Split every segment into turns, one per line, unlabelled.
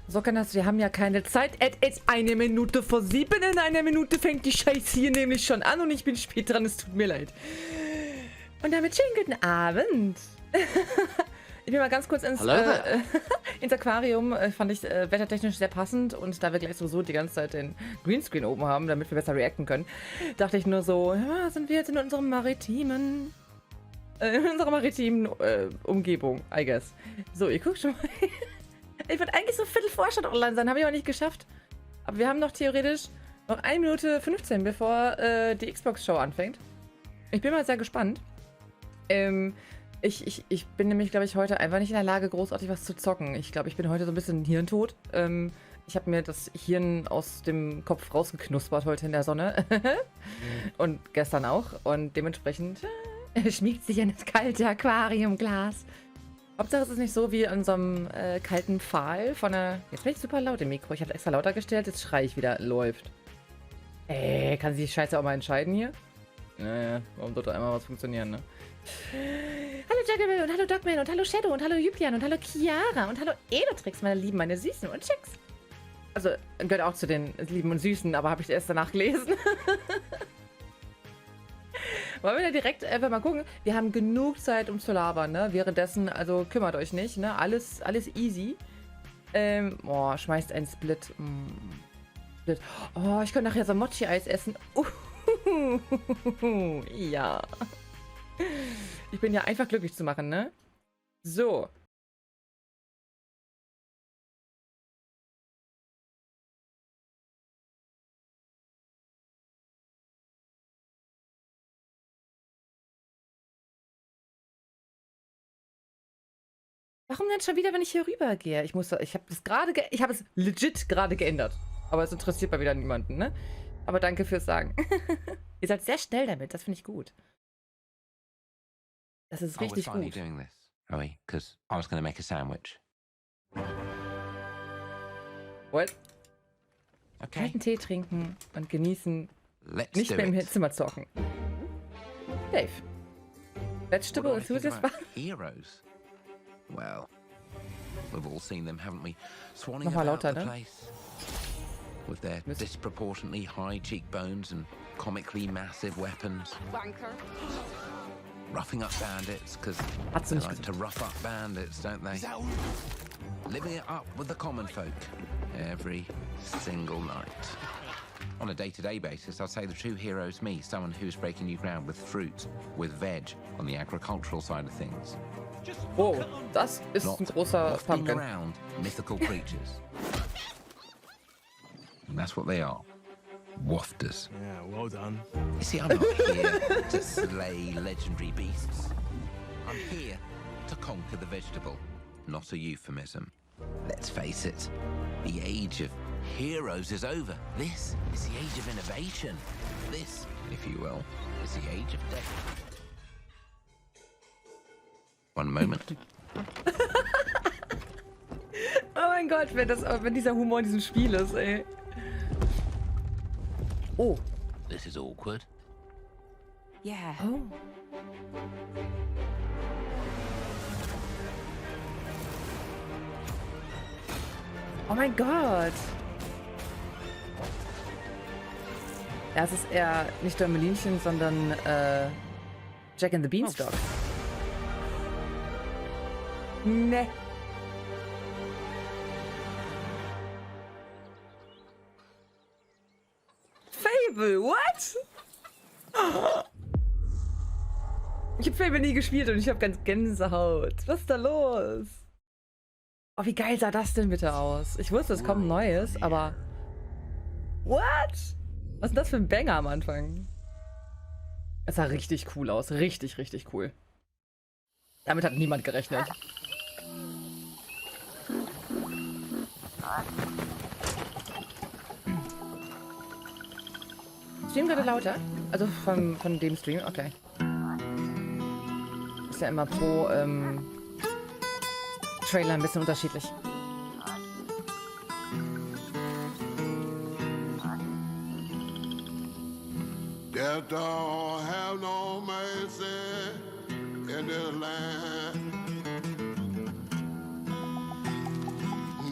So kann das, wir haben ja keine Zeit. Es ist 7:01. In einer Minute fängt die Scheiße hier nämlich schon an und ich bin spät dran. Es tut mir leid. Und damit schönen guten Abend. Ich bin mal ganz kurz ins Aquarium. Fand ich wettertechnisch sehr passend. Und da wir gleich sowieso die ganze Zeit den Greenscreen oben haben, damit wir besser reacten können, dachte ich nur so, ja, sind wir jetzt in unserer maritimen Umgebung, I guess. So, ihr guckt schon mal. Ich wollte eigentlich so Viertel vor schon online sein, habe ich aber nicht geschafft. Aber wir haben noch theoretisch noch 1 Minute 15, bevor die Xbox-Show anfängt. Ich bin mal sehr gespannt. Ich bin nämlich, glaube ich, heute einfach nicht in der Lage, großartig was zu zocken. Ich glaube, ich bin heute so ein bisschen hirntot. Ich habe mir das Hirn aus dem Kopf rausgeknuspert heute in der Sonne. Und gestern auch. Und dementsprechend schmiegt sich in das kalte Aquariumglas. Hauptsache es ist nicht so wie an so einem kalten Pfahl von einer... Jetzt bin ich super laut im Mikro. Ich habe extra lauter gestellt, jetzt schreie ich wieder. Läuft. Kann sich die Scheiße auch mal entscheiden hier? Naja, warum sollte einmal was funktionieren, ne? Hallo Juggerbill und hallo Dogman und hallo Shadow und hallo Julian und hallo Chiara und hallo Edotrix, meine Lieben, meine Süßen und Chicks. Also, gehört auch zu den Lieben und Süßen, aber habe ich erst danach gelesen. Wollen wir da direkt einfach mal gucken? Wir haben genug Zeit, um zu labern, ne? Währenddessen, also kümmert euch nicht, ne? Alles easy. Oh, schmeißt ein Split. Split. Oh, ich könnte nachher so Mochi-Eis essen. Ja. Ich bin ja einfach glücklich zu machen, ne? So. Warum denn schon wieder, wenn ich hier rüber gehe? Ich habe es legit gerade geändert. Aber es interessiert mal wieder niemanden, ne? Aber danke fürs Sagen. Ihr seid sehr schnell damit, das finde ich gut. Das ist richtig gut. What? Okay. Kalten Tee trinken und genießen. Nicht mehr im Zimmer zocken. Dave. Vegetable Enthusiast war.
Heroes. Well, we've all seen them, haven't we? Swanning
Nochmal
about
lauter,
the
ne?
place with their disproportionately high cheekbones and comically massive weapons.
Wanker.
Roughing up bandits, because they like to rough up bandits, don't they? Living it up with the common folk every single night. On a day-to-day basis, I'd say the true hero's me, someone who's breaking new ground with fruit, with veg, on the agricultural side of things.
Oh, das ist ein großer Pumpkin.
Around mythical creatures. And that's what they are. Wafters.
Yeah, well done.
You see, I'm not here to slay legendary beasts. I'm here to conquer the vegetable, not a euphemism. Let's face it, the age of heroes is over. This is the age of innovation. This, if you will, is the age of death. One moment.
Oh mein Gott, wenn dieser Humor in diesem Spiel ist, ey. Oh.
This is awkward.
Yeah.
Oh. Oh mein Gott. Ja, es ist eher nicht Däumelinchen, sondern Jack and the Beanstalk. Ne. Fable, what? Ich habe Fable nie gespielt und ich habe ganz Gänsehaut. Was ist da los? Oh, wie geil sah das denn bitte aus? Ich wusste, es kommt ein Neues, aber... What? Was ist das für ein Banger am Anfang? Es sah richtig cool aus. Richtig, richtig cool. Damit hat niemand gerechnet. Stream gerade lauter? Also von dem Stream? Okay. Ist ja immer pro Trailer ein bisschen unterschiedlich.
Death don't have no mercy in this land.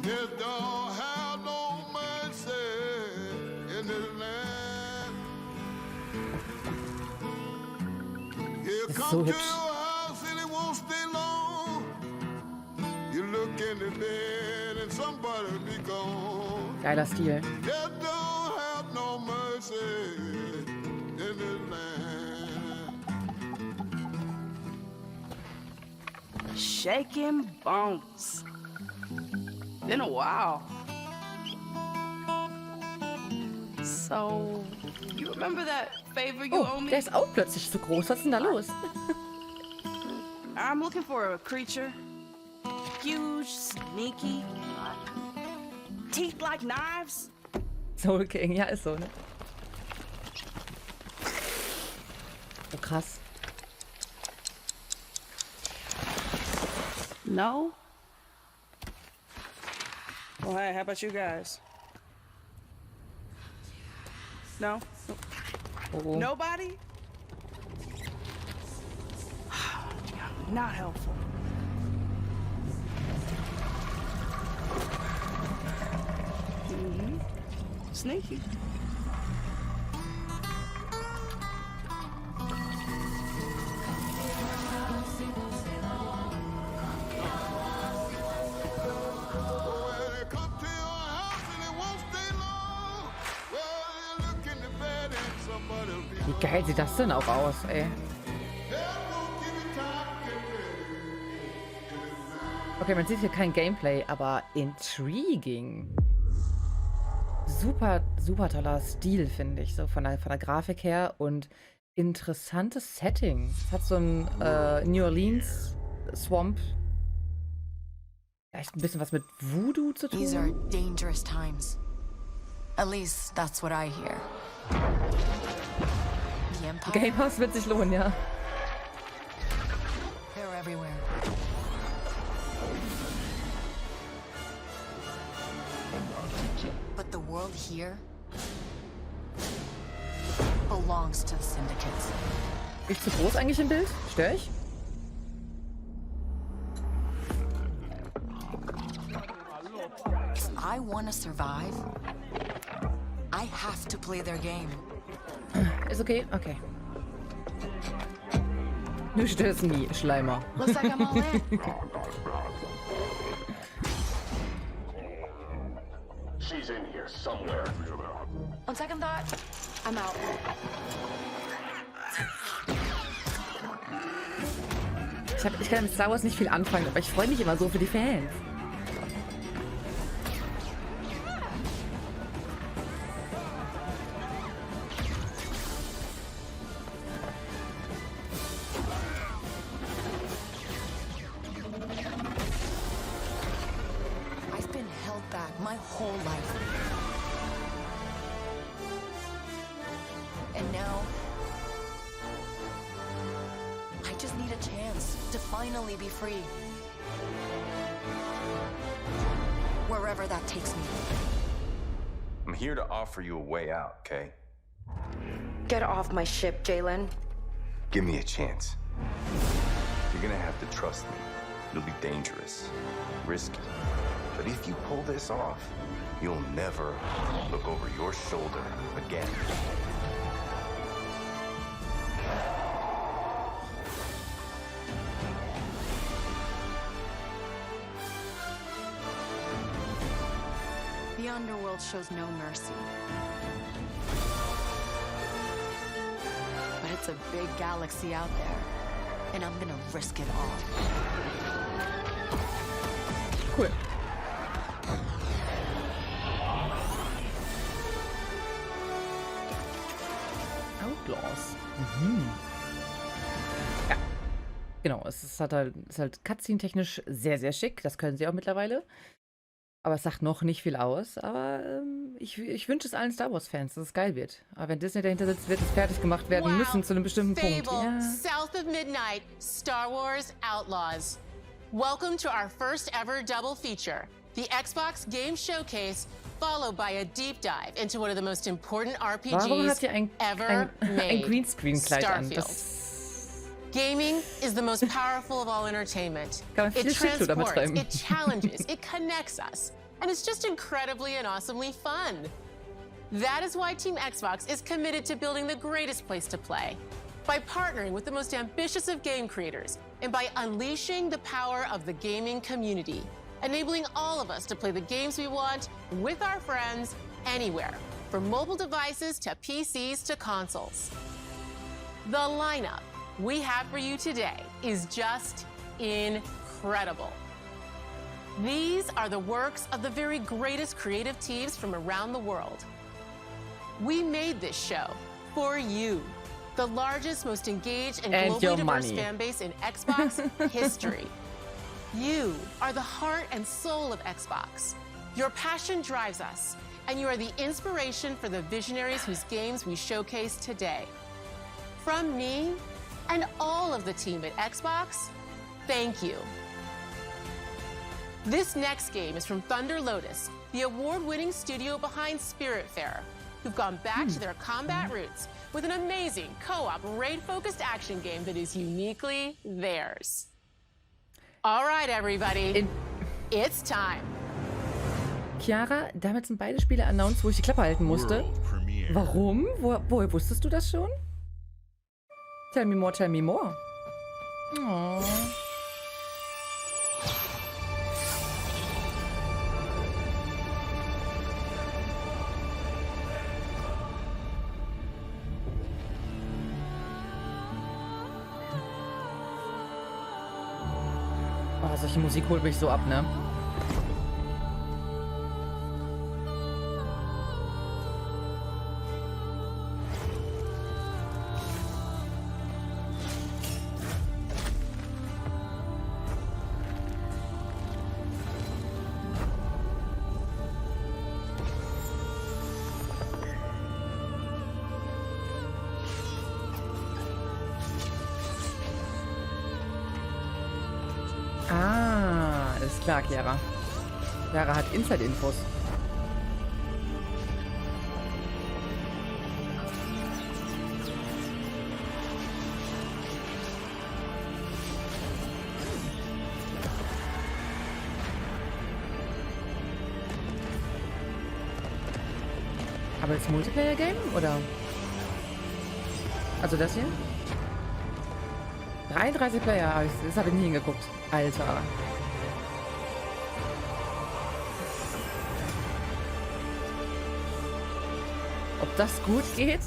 Death don't
so hübsch. Geiler Stil.
Shaking bones. Been a while. So, you remember that favor you owe
Oh,
me?
der ist auch plötzlich so groß. Was ist denn da los?
I'm looking for a creature. Huge, sneaky, teeth like knives.
Soul King, ja, ist so, ne? Oh, krass.
No? Well, hey, how about you guys? No?
Oh.
Nobody? Not helpful. Mm-hmm. Sneaky.
Wie geil sieht das denn auch aus, ey? Okay, man sieht hier kein Gameplay, aber intriguing. Super, super toller Stil, finde ich, so von der Grafik her und interessantes Setting. Es hat so ein New Orleans Swamp. Vielleicht ein bisschen was mit Voodoo zu tun.
These are dangerous times. At least that's what I hear. The Empire,
Game Pass wird sich lohnen, ja.
they're everywhere. But the world here belongs to the syndicates.
Bin ich zu groß eigentlich im Bild? Stör ich?
If I want to survive, I have to play their game.
Ist okay? Okay. Du störst nie, Schleimer.
Looks like I'm all in.
She's in here somewhere.
On second thought, I'm out.
Ich kann mit Star Wars nicht viel anfangen, aber ich freue mich immer so für die Fans.
I've been held back my whole life. And now, I just need a chance to finally be free. Wherever that takes me.
I'm here to offer you a way out, okay?
Get off my ship, Jalen.
Give me a chance. You're gonna have to trust me. It'll be dangerous, risky. But if you pull this off, you'll never look over your shoulder again.
The underworld shows no mercy. But it's a big galaxy out there, and I'm gonna risk it all.
Cool. Outlaws. Ja. Genau, es ist halt Cutscene-technisch sehr, sehr schick. Das können sie auch mittlerweile. Aber es sagt noch nicht viel aus. Aber ich wünsche es allen Star Wars-Fans, dass es geil wird. Aber wenn Disney dahinter sitzt, wird es fertig gemacht werden müssen zu einem bestimmten Punkt.
Fable,
Ja.
South of Midnight, Star Wars Outlaws. Welcome to our first ever double feature, the Xbox Game Showcase, followed by a deep dive into one of the most important
Warum
RPGs
hat sie ein
ever made,
Greenscreen-Kleid an?
Starfield.
Das
Gaming is the most powerful of all entertainment.
kann man
It
viel Shit damit
transports,
treiben.
it challenges, it connects us, and it's just incredibly and awesomely fun. That is why Team Xbox is committed to building the greatest place to play. by partnering with the most ambitious of game creators and by unleashing the power of the gaming community, enabling all of us to play the games we want with our friends anywhere, from mobile devices to PCs to consoles. The lineup we have for you today is just incredible. These are the works of the very greatest creative teams from around the world. We made this show for you, the largest, most engaged, and globally diverse fan base in Xbox history. You are the heart and soul of Xbox. Your passion drives us, and you are the inspiration for the visionaries whose games we showcase today. From me and all of the team at Xbox, thank you. This next game is from Thunder Lotus, the award-winning studio behind Spiritfarer, who've gone back to their combat roots with an amazing co-op raid-focused action game that is uniquely theirs. All right, everybody, it's time.
Chiara, damit sind beide Spiele announced, wo ich die Klappe halten musste. Warum? Woher wusstest du das schon? Tell me more, tell me more. Oh. Oh, solche Musik holt mich so ab, ne? Alles klar, Chiara. Chiara hat Inside-Infos. Aber jetzt Multiplayer-Game, oder? Also das hier? 33 Player, das habe ich nie hingeguckt. Alter. Ob das gut geht?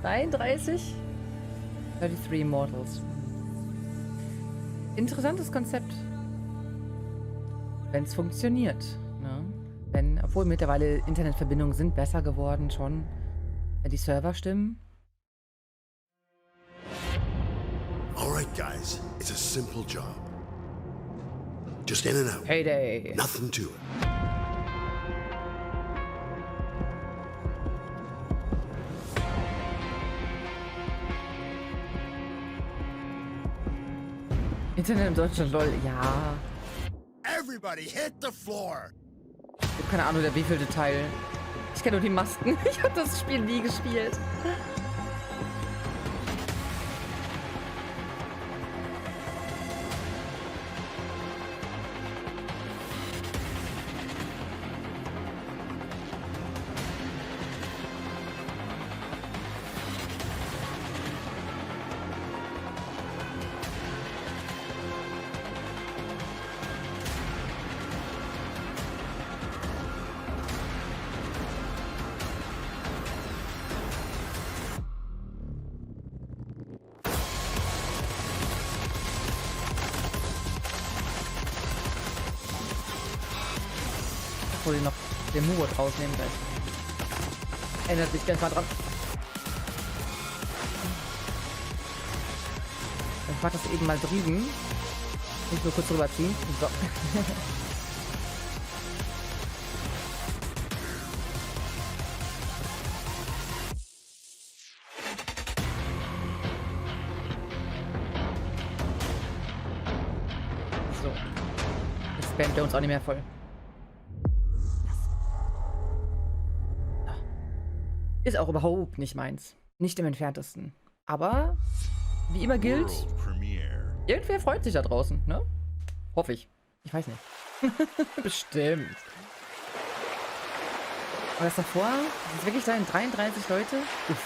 33? 33 Mortals. Interessantes Konzept. Wenn es funktioniert. Ne? Wenn, obwohl mittlerweile Internetverbindungen sind besser geworden schon. Wenn die Server stimmen.
Alright guys, it's a simple job. Just in and out.
Heyday.
Nothing to it.
Internet in Deutschland, lol, ja.
Everybody hit the floor.
Ich habe keine Ahnung, der wievielte Teil. Ich kenne nur die Masken. Ich habe das Spiel nie gespielt. Obwohl ich noch den Murot rausnehmen gleich. Ändert sich ganz mal dran. Ich mach das eben mal drüben. Nicht nur kurz rüberziehen. So. So. Jetzt spammt er uns auch nicht mehr voll. Ist auch überhaupt nicht meins. Nicht im Entferntesten. Aber, wie immer gilt, irgendwer freut sich da draußen, ne? Hoffe ich. Ich weiß nicht. Bestimmt. Aber das davor, das ist wirklich da 33 Leute. Uff.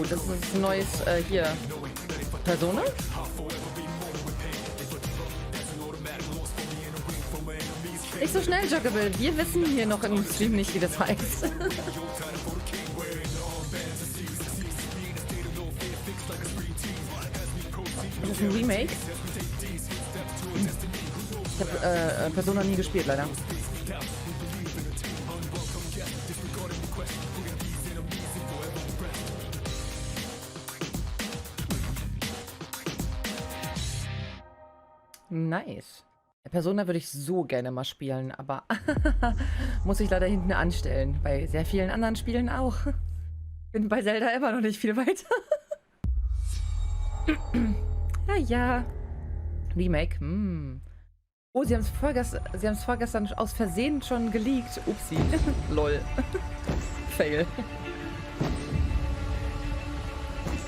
Das ist ein neues, hier. Persona? Nicht so schnell, Joggable. Wir wissen hier noch im Stream nicht, wie das heißt. Das ist ein Remake. Ich habe Persona nie gespielt, leider. Nice. Persona würde ich so gerne mal spielen, aber muss ich leider hinten anstellen. Bei sehr vielen anderen Spielen auch. Bin bei Zelda immer noch nicht viel weiter. Ja. Remake. Oh, sie haben es vorgestern aus Versehen schon geleakt. Upsi. Lol. Fail.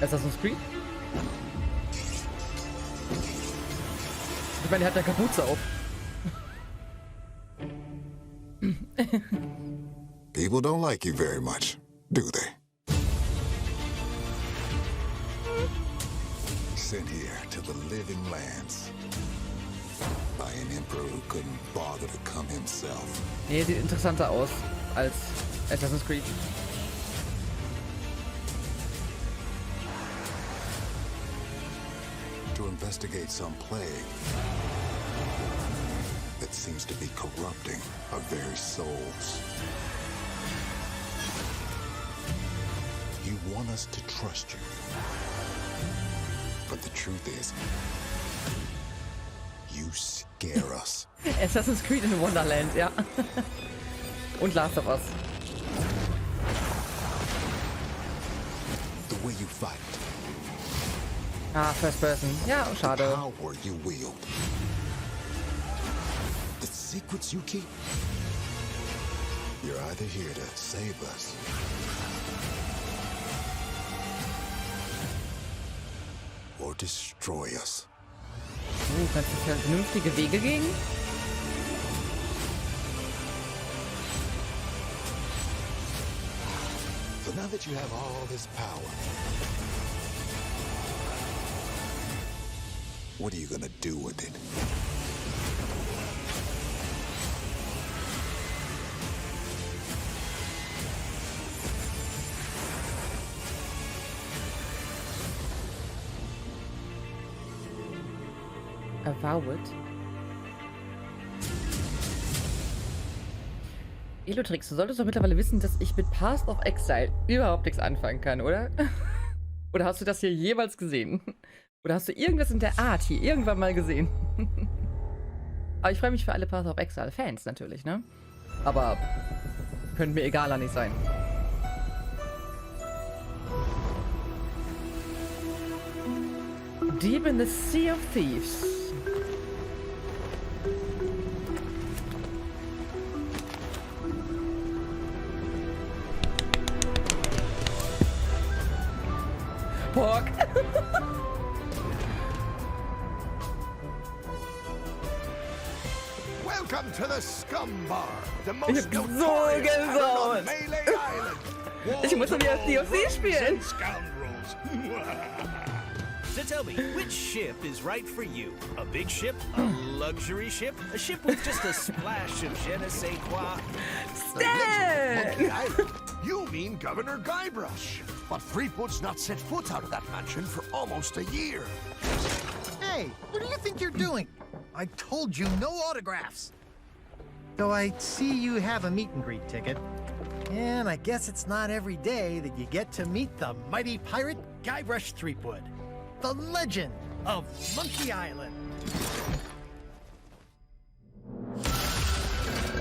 Assassin's Creed? Ich meine, er hat eine Kapuze auf.
People don't like you very much, do they? Sent here to the living lands by an emperor who couldn't bother to come himself.
Nee, sieht interessanter aus als Assassin's Creed.
To investigate some plague that seems to be corrupting our very souls. You want us to trust you. But the truth is, you scare us.
Assassin's Creed in Wonderland, ja. Und Last of Us.
The way you fight.
Ah, First Person. Ja, schade.
The power you wield. The secrets you keep. You're either here to save us or destroy us.
Kannst du für vernünftige Wege gehen?
So now that you have all this power, what are you gonna do with it?
Avowed. Elotrix, du solltest doch mittlerweile wissen, dass ich mit Path of Exile überhaupt nichts anfangen kann, oder? Oder hast du das hier jemals gesehen? Oder hast du irgendwas in der Art hier irgendwann mal gesehen? Aber ich freue mich für alle Path of Exile Fans natürlich, ne? Aber könnte mir egaler nicht sein. Deep in the Sea of Thieves. Pork.
Welcome to the Scum Bar, the
Ich
most
hab so
notorious tavern on
gesaut.
Melee Island.
Ich muss doch wieder DLC spielen.
Scoundrels.
So tell me, which ship is right for you? A big ship? A luxury ship? A ship with just a splash of je ne sais quoi?
Monkey Island. You mean Governor Guybrush. But Threepwood's not set foot out of that mansion for almost a year.
Hey, what do you think you're doing? I told you no autographs. So I see you have a meet and greet ticket. And I guess it's not every day that you get to meet the mighty pirate Guybrush Threepwood, the legend of Monkey Island.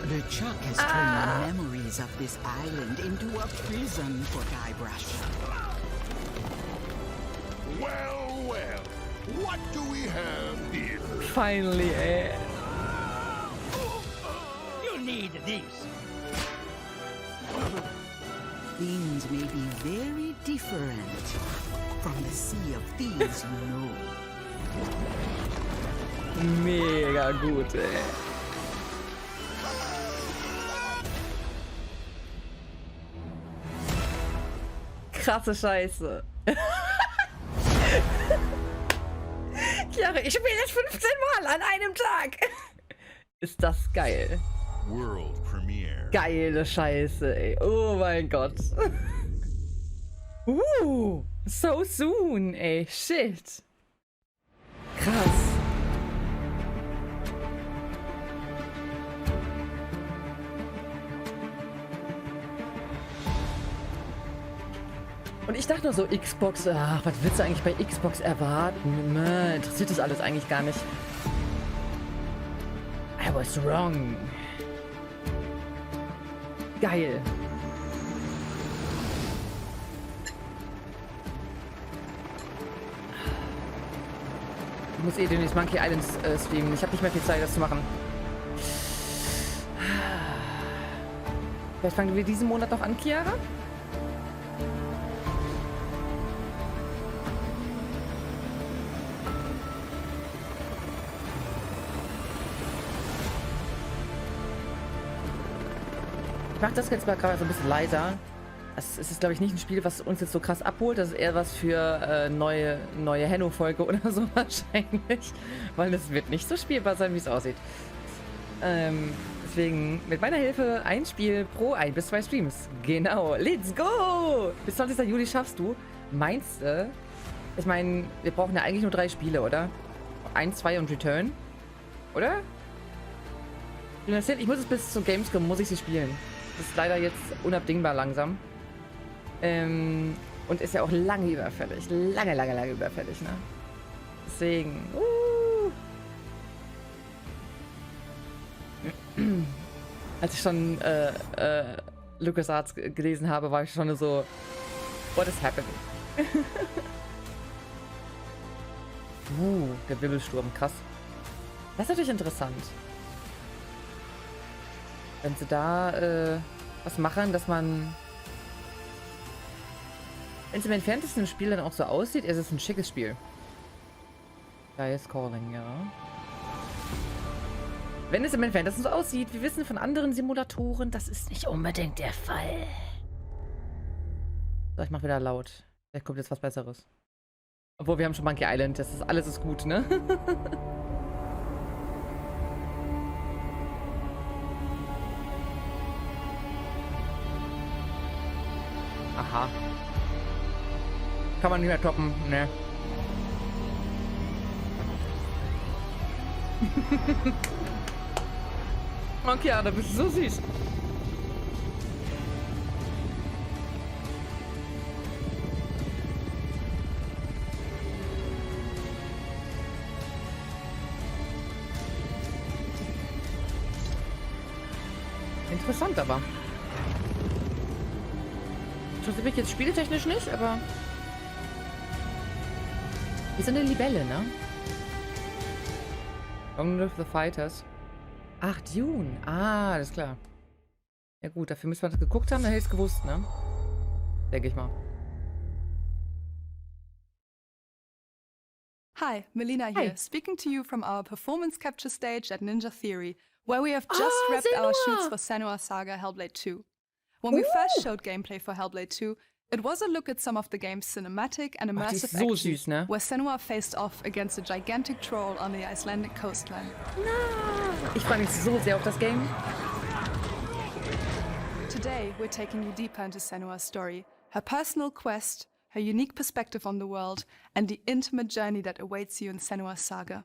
The Chuck has turned memories of this island into a prison for Guybrush.
Well, well, what do we have here?
Finally, ey.
You need these.
Things may be very different from the Sea of Thieves you know.
Mega gut, ey. krasse Scheiße. Chiara, ich spiele das 15 Mal an einem Tag. Ist das geil.
World Premiere.
Geile Scheiße, ey. Oh mein Gott. So soon, ey. Shit. Krass. Und ich dachte nur so, Xbox, ach, was willst du eigentlich bei Xbox erwarten? Interessiert das alles eigentlich gar nicht. I was wrong. Geil. Ich muss demnächst Monkey Islands streamen. Ich habe nicht mehr viel Zeit, das zu machen. Vielleicht fangen wir diesen Monat noch an, Chiara? Ich mache das jetzt mal gerade so ein bisschen leiser. Es ist, glaube ich, nicht ein Spiel, was uns jetzt so krass abholt. Das ist eher was für neue Henno-Folge oder so wahrscheinlich. Weil es wird nicht so spielbar sein, wie es aussieht. Deswegen mit meiner Hilfe ein Spiel pro 1 bis 2 Streams. Genau, let's go! Bis 20. Juli schaffst du. Meinst du? Ich meine, wir brauchen ja eigentlich nur 3 Spiele, oder? 1, 2 und Return. Oder? Ich muss es bis zur Gamescom, muss ich sie spielen. Das ist leider jetzt unabdingbar langsam. Und ist ja auch lange überfällig. Lange überfällig, ne? Deswegen. Als ich schon LucasArts gelesen habe, war ich schon so, what is happening? Der Wirbelsturm, krass. Das ist natürlich interessant. Wenn sie da was machen, dass man... Wenn es im entferntesten Spiel dann auch so aussieht, ist es ein schickes Spiel. Da ist Calling, ja. Wenn es im entferntesten so aussieht, wir wissen von anderen Simulatoren, das ist nicht unbedingt der Fall. So, ich mach wieder laut. Vielleicht kommt jetzt was Besseres. Obwohl, wir haben schon Monkey Island, das ist alles ist gut, ne? Aha. Kann man nicht mehr toppen, ne? Okay, da bist du so süß. Interessant aber. Interessiert mich jetzt spieletechnisch nicht, aber... Wie so eine Libelle, ne? Long Live the Fighters. Ach, Dune. Ah, alles klar. Ja gut, dafür müssen wir das geguckt haben, dann hätte ich es gewusst, ne? Denke ich mal.
Hi, Melina here, speaking to you from our performance capture stage at Ninja Theory, where we have just wrapped our shoots for Senua's Saga Hellblade 2. When we first showed gameplay for Hellblade 2, it was a look at some of the game's cinematic and immersive
so
action,
süß, ne?
where Senua faced off against a gigantic troll on the Icelandic coastline.
Ich freue mich so sehr auf das Game.
Today, we're taking you deeper into Senua's story, her personal quest, her unique perspective on the world, and the intimate journey that awaits you in Senua's Saga.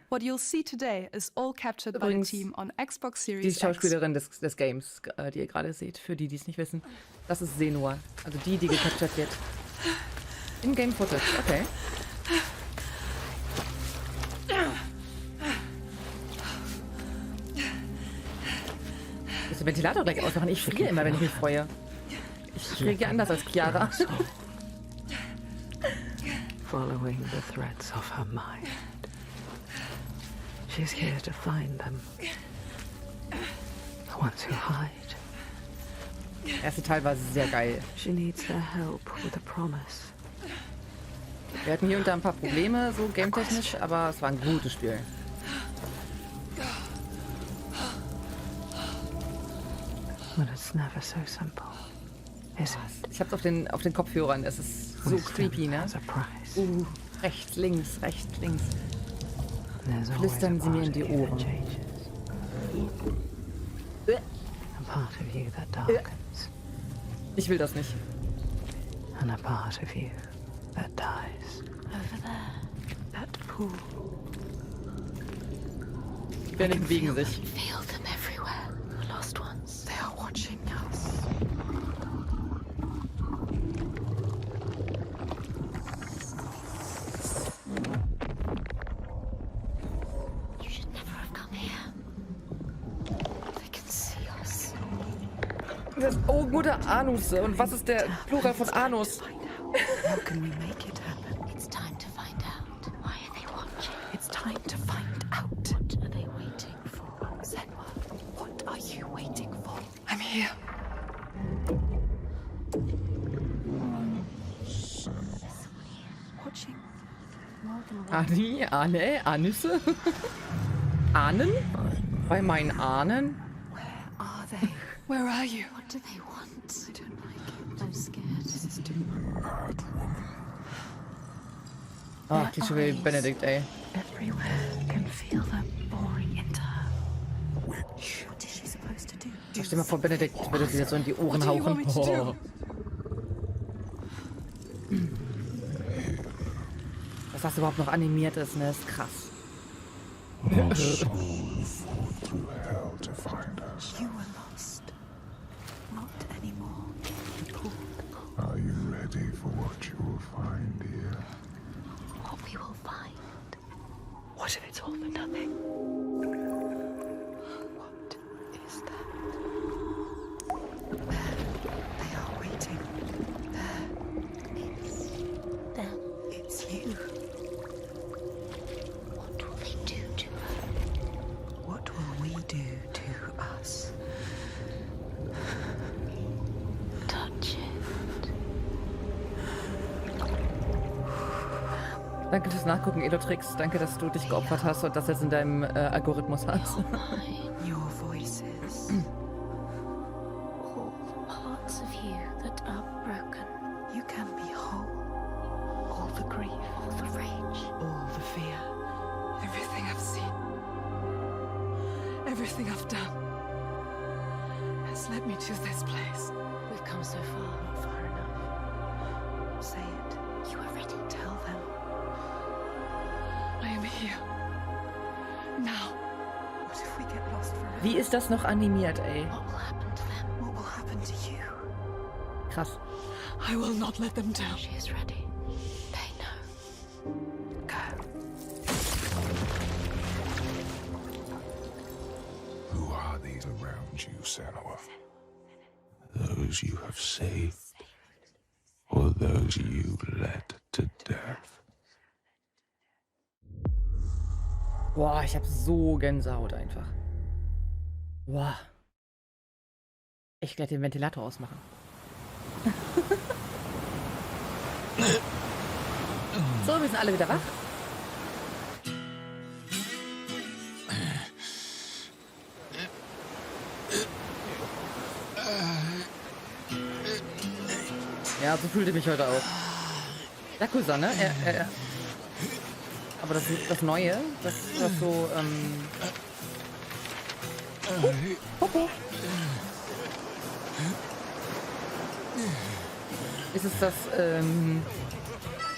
What you'll see today is all captured by the team on Xbox Series
Die
X.
Schauspielerin des Games, die ihr gerade seht, für die, die es nicht wissen. Das ist Senua. Also die gecaptured wird. In-Game Footage, okay. Ich muss den Ventilator gleich ausmachen. Ich friere immer, wenn ich mich freue. Ich reagiere anders als Chiara.
Following the threads of her mind. She's here to find them. The ones who hide.
Der erste Teil war sehr geil.
She needs their help with a promise.
Wir hatten hier und da ein paar Probleme, so gametechnisch, aber es war ein gutes Spiel.
But it's never so simple.
Ich hab's auf den Kopfhörern. Es ist so creepy, ne? Rechts, links, rechts, links. Flüstern Sie mir in die Ohren. Ich will das nicht.
And a part of you that dies. Over there, that pool.
Die Bälle bewegen sich.
Feel them everywhere. The lost ones. They are watching us.
You should never have come here. They can see us.
Oh, guter Anus. Und was ist der Plural von Anus?
How can we make it happen?
It's time to find out. Why are they watching?
It's time to find out.
What are they waiting for?
Senwa, what are you waiting for?
I'm here.
Watching.
Ani, Ahne, Anüsse? Ahnen? Bei meinen Ahnen?
Where are they?
Where are you?
What do they want?
I don't like it.
I'm scared.
This is too much.
Ach, die Schwede Benedikt, ey.
Everywhere. Can feel them boring into her. What is she supposed to do?
Stell dir mal vor, Benedikt würde sie jetzt so in die Ohren hauchen. Oh. Dass das überhaupt noch animiert ist, ne? Ist krass.
Our souls fought through hell to find us.
You were lost. Not anymore.
Are you ready for what you will find here?
What we will find.
What if it's all for nothing? What is that? There. They are waiting. There.
It's them.
It's you.
What will they do to her?
What will we do to us?
Touch it.
Danke fürs Nachgucken, Elotrix. Danke, dass du dich geopfert hast und das jetzt in deinem Algorithmus hast.
Your voices.
All the parts of you that are broken.
You can be whole. All the grief,
All the rage.
all the fear.
Everything I've seen, everything I've done has led me to this place.
We've come so far.
Not far enough. Say it.
You are ready.
Tell them.
I am here. Now.
What if we get lost forever?
Wie ist das noch animiert, ey?
What will happen to them?
What will happen to you?
Krass.
I will not let them down.
She is ready. They know.
Go.
Who are these around you, Senua? Those you have saved, or those you led to death?
Boah, ich hab so Gänsehaut einfach. Boah. Ich werde den Ventilator ausmachen. So, wir sind alle wieder wach. Ja, so fühlte ich mich heute auch. Yakuza, ne? Aber das Neue, das so, Popo. Ist es das,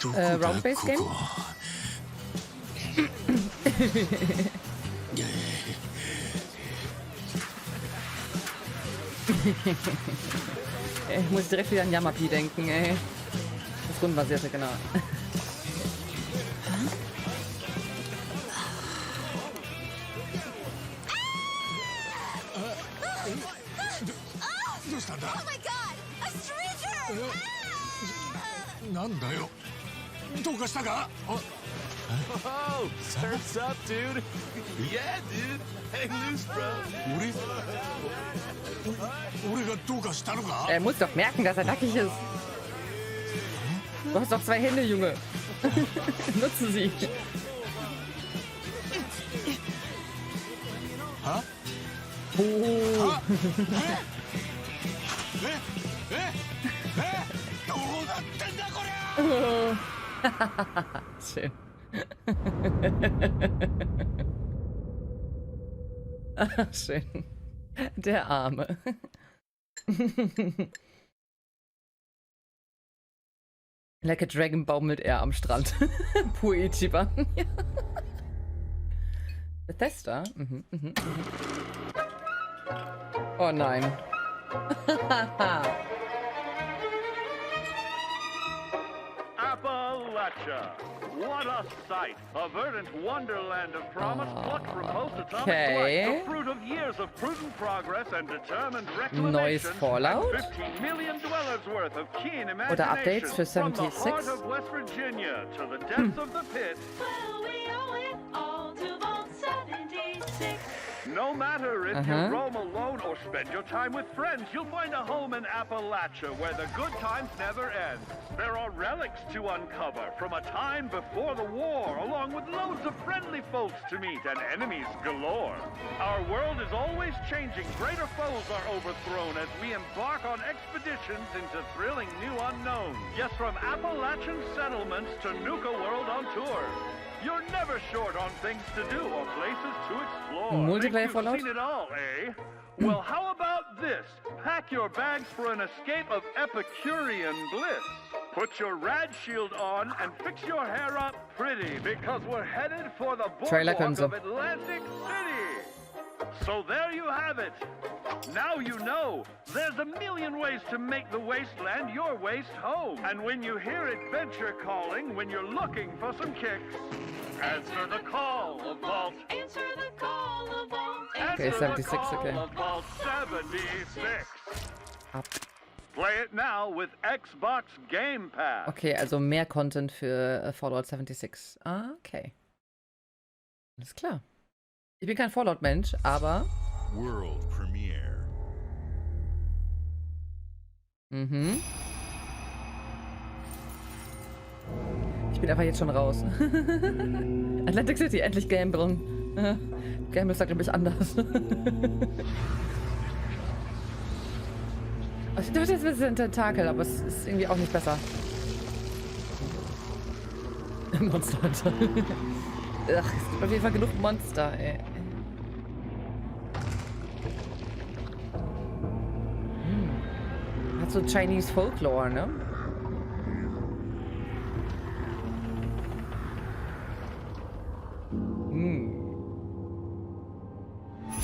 Round-Base-Game? Ich muss direkt wieder an Yamapi denken, ey. Das Rundenbasierte, genau.
Oh my god! A stranger! なんだよ。どうかしたか?
Oh, surf's up, dude. Yeah, dude. Hang loose, bro.
俺がどうかしたのか?
Er muss doch merken, dass er nackig ist. Du hast doch 2 Hände, Junge. Nutzen sie.
Ha?
Oh. Schön. Schön. Der Arme. Like a Dragon baumelt er am Strand. Pur Ichiban. Ja. Bethesda? Oh nein.
Appalachia. What a sight! A verdant wonderland of promise plucked from post-atomic
Okay.
light, the fruit of years of prudent progress and determined
Neues
reclamation,
Fallout?
and 15 million dwellers worth of keen imagination.
Oder Updates für
From the
76?
heart of West Virginia to the depths of the pit.
Well, we owe it all to Vault 76.
No matter if
Uh-huh.
you roam alone or spend your time with friends, you'll find a home in Appalachia where the good times never end. There are relics to uncover from a time before the war, along with loads of friendly folks to meet and enemies galore. Our world is always changing. Greater foes are overthrown as we embark on expeditions into thrilling new unknowns. Yes, from Appalachian settlements to Nuka World on tour. You're never short on things to do or places to explore.
Multiplayer
Think
Fallout?
you've seen it all, eh? Well, how about this? Pack your bags for an escape of Epicurean bliss. Put your rad shield on and fix your hair up pretty, because we're headed for the boardwalk of Atlantic City. So there you have it. Now you know. There's a million ways to make the wasteland your waste home. And when you hear adventure calling, when you're looking for some kicks, answer the call of Vault.
Answer the call of Vault.
Okay, 76, okay.
Of Vault 76.
Ab.
Play it now with Xbox Game Pass.
Okay, also mehr Content für Fallout 76. Ah, okay. Alles klar. Ich bin kein Fallout-Mensch, aber...
World Premiere.
Mhm. Ich bin einfach jetzt schon raus. Atlantic City, endlich gamblen. Gamble ist da, glaube ich, anders. Ich dachte, jetzt ist ein Tentakel, aber es ist irgendwie auch nicht besser. Monster Hunter. Ach, es gibt auf jeden Fall genug Monster, ey. Hat so Chinese Folklore, ne?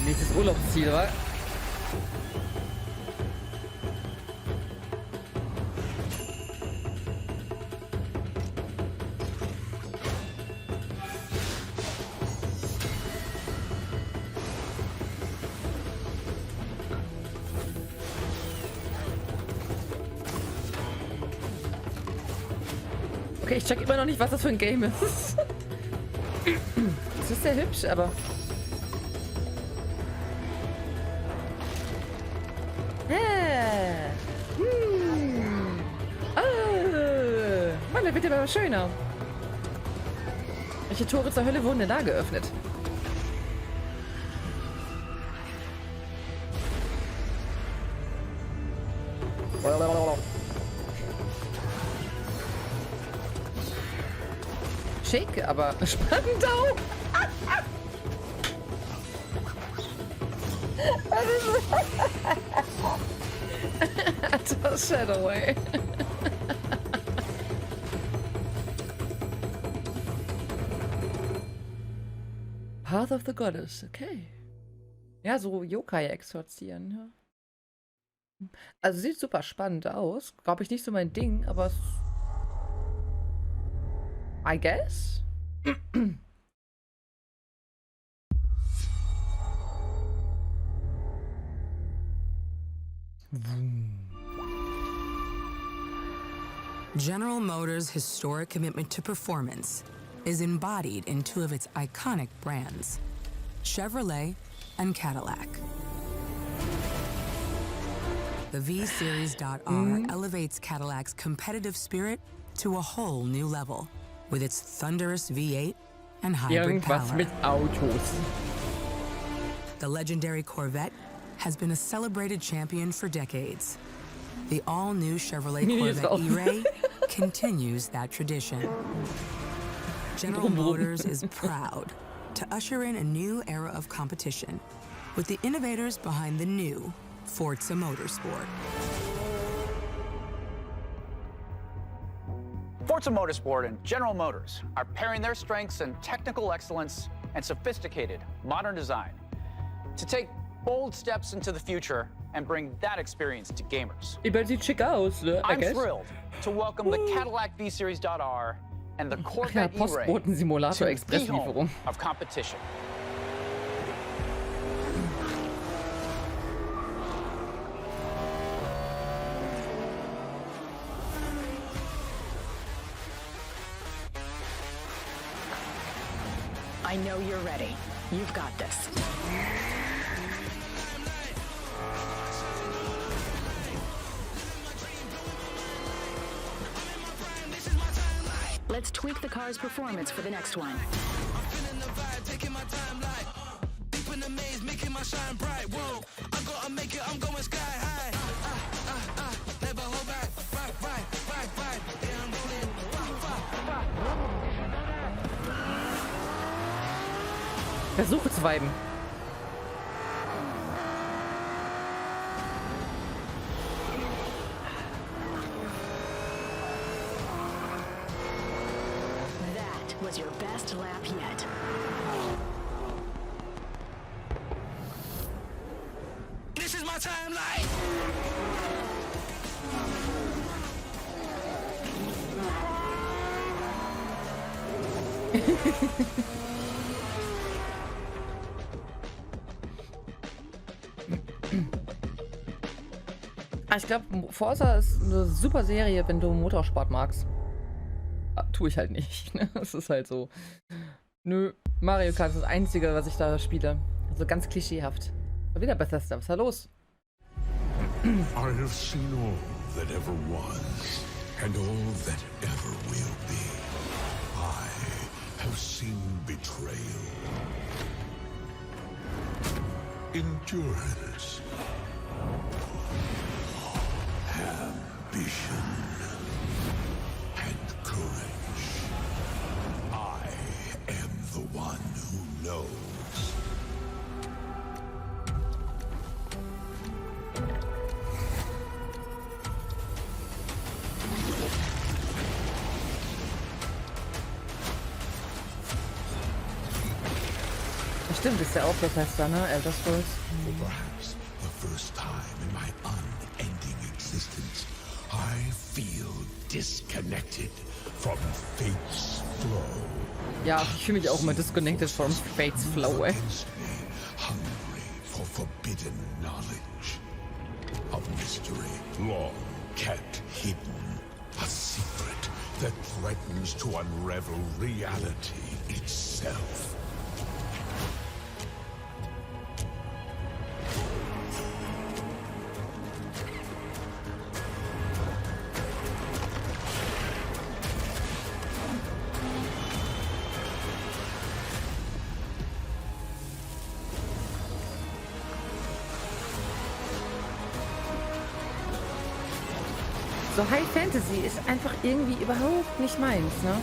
Nächstes Urlaubsziel, wa? Okay, ich check immer noch nicht, was das für ein Game ist. Es ist sehr hübsch, aber... Mann, der wird ja aber schöner. Welche Tore zur Hölle wurden denn da geöffnet? Schick, aber spannend auch. Das Shadowway. Path of the Goddess, okay. Ja, so Yokai exorzieren, ja. Also sieht super spannend aus. Glaube ich nicht so mein Ding, aber I guess?
General Motors' historic commitment to performance is embodied in two of its iconic brands, Chevrolet and Cadillac. The V-Series.R elevates Cadillac's competitive spirit to a whole new level with its thunderous V8 and hybrid
Irgendwas
power.
mit Autos.
The legendary Corvette has been a celebrated champion for decades. the all-new Chevrolet Corvette E-Ray continues that tradition. General Motors is proud to usher in a new era of competition with the innovators behind the new Forza Motorsport.
Forza Motorsport and General Motors are pairing their strengths in technical excellence and sophisticated modern design to take bold steps into the future and bring that experience to gamers.
Sieht schick aus, ne?
I'm thrilled to welcome the Cadillac V-Series.R and the Corvette E-Ray to the home of competition.
I know you're ready. You've got this. Let's tweak the car's performance for the next one.
Versuche zu viben.
That was your best lap yet.
This is my timeline.
Ich glaube, Forza ist eine super Serie, wenn du Motorsport magst. Tue ich halt nicht. Das ist halt so. Nö, Mario Kart ist das Einzige, was ich da spiele. Also ganz klischeehaft. Aber wieder Bethesda, was ist da los?
I have seen all that ever was, and all that ever will be. I have seen betrayal, endurance, ambition, and courage. I am the one who knows.
Stimmt, ist ja auch Bethesda, ne? Elder Scrolls.
For perhaps the first time in my unending existence, I feel disconnected from fate's flow.
Ja, ich fühle mich auch immer disconnected from fate's flow, ey.
Hungry for forbidden knowledge. A mystery long kept hidden. A secret that threatens to unravel reality itself.
So High Fantasy ist einfach irgendwie überhaupt nicht meins, ne?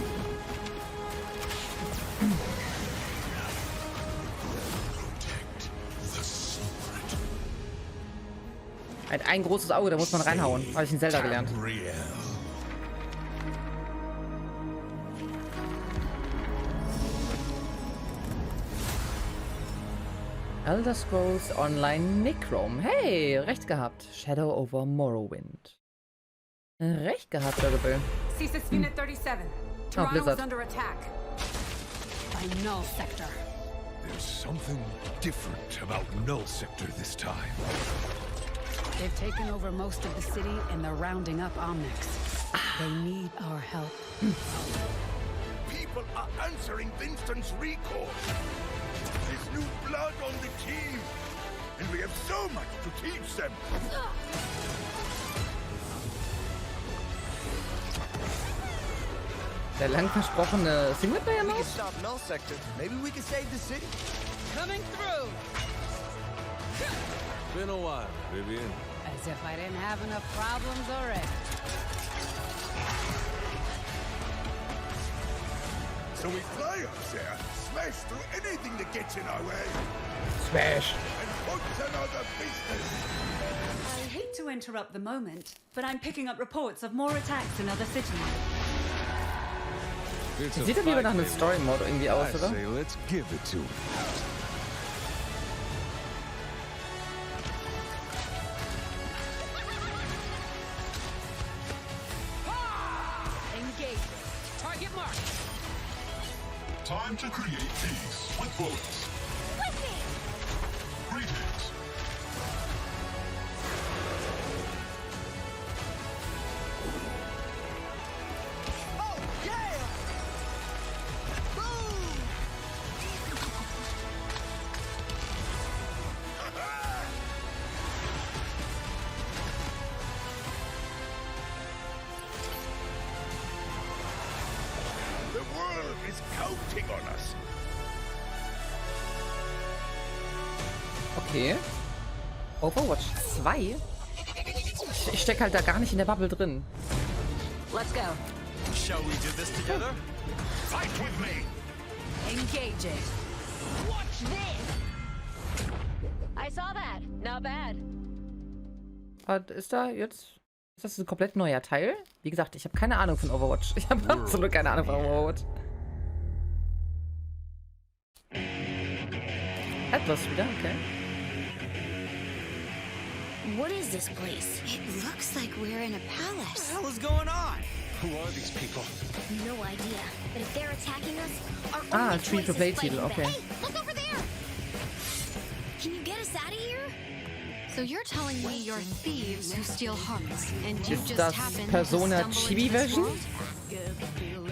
Halt ein großes Auge, da muss man reinhauen. Habe ich in Zelda gelernt. Elder Scrolls Online Necrome. Hey, recht gehabt. Shadow over Morrowind. Recht gehabt, Dörgebel.
CSIS Unit 37. Toronto is under attack by Null Sector.
There's something different about Null Sector this time.
They've taken over most of the city and they're rounding up Omnics. They need our help.
People are answering Winston's recall. There's new blood on the team, and we have so much to teach them.
Der lang versprochene Singleplayer-Modus?
We can stop Null Sector. Maybe we can save the city.
Coming through.
Been a while, Vivian.
As if I didn't have enough problems already.
So we fly up there, smash through anything that gets in our way.
Smash.
And what's another business?
I hate to interrupt the moment, but I'm picking up reports of more attacks in other cities.
Sieht ja lieber nach einem Story-Mode irgendwie aus, oder?
Let's give it to him.
Engage. Target mark.
Time to create peace with bullets. Greetings.
Oh, yeah! Boom! The world is counting on us.
Okay. Overwatch 2? Ich stecke halt da gar nicht in der Bubble drin.
Let's go.
Shall we do this together?
Fight with me!
Engaging.
Watch this! I saw that. Not bad.
Ist da jetzt... Ist das ein komplett neuer Teil? Wie gesagt, ich habe keine Ahnung von Overwatch. Ich habe absolut keine Ahnung von Overwatch. Etwas wieder, okay.
What is this place? It looks like we're in a palace.
What the hell is going on? Who are these people?
No idea. But if they're attacking us, our only choice is
Free-to-play-Titel,
fighting
okay.
back. Hey, look over there! Can you get us out of here? So you're telling me you're thieves who steal hearts, and you
Ist
just
das
happen
Persona
to stumble
Chibi
into this
Version?
world?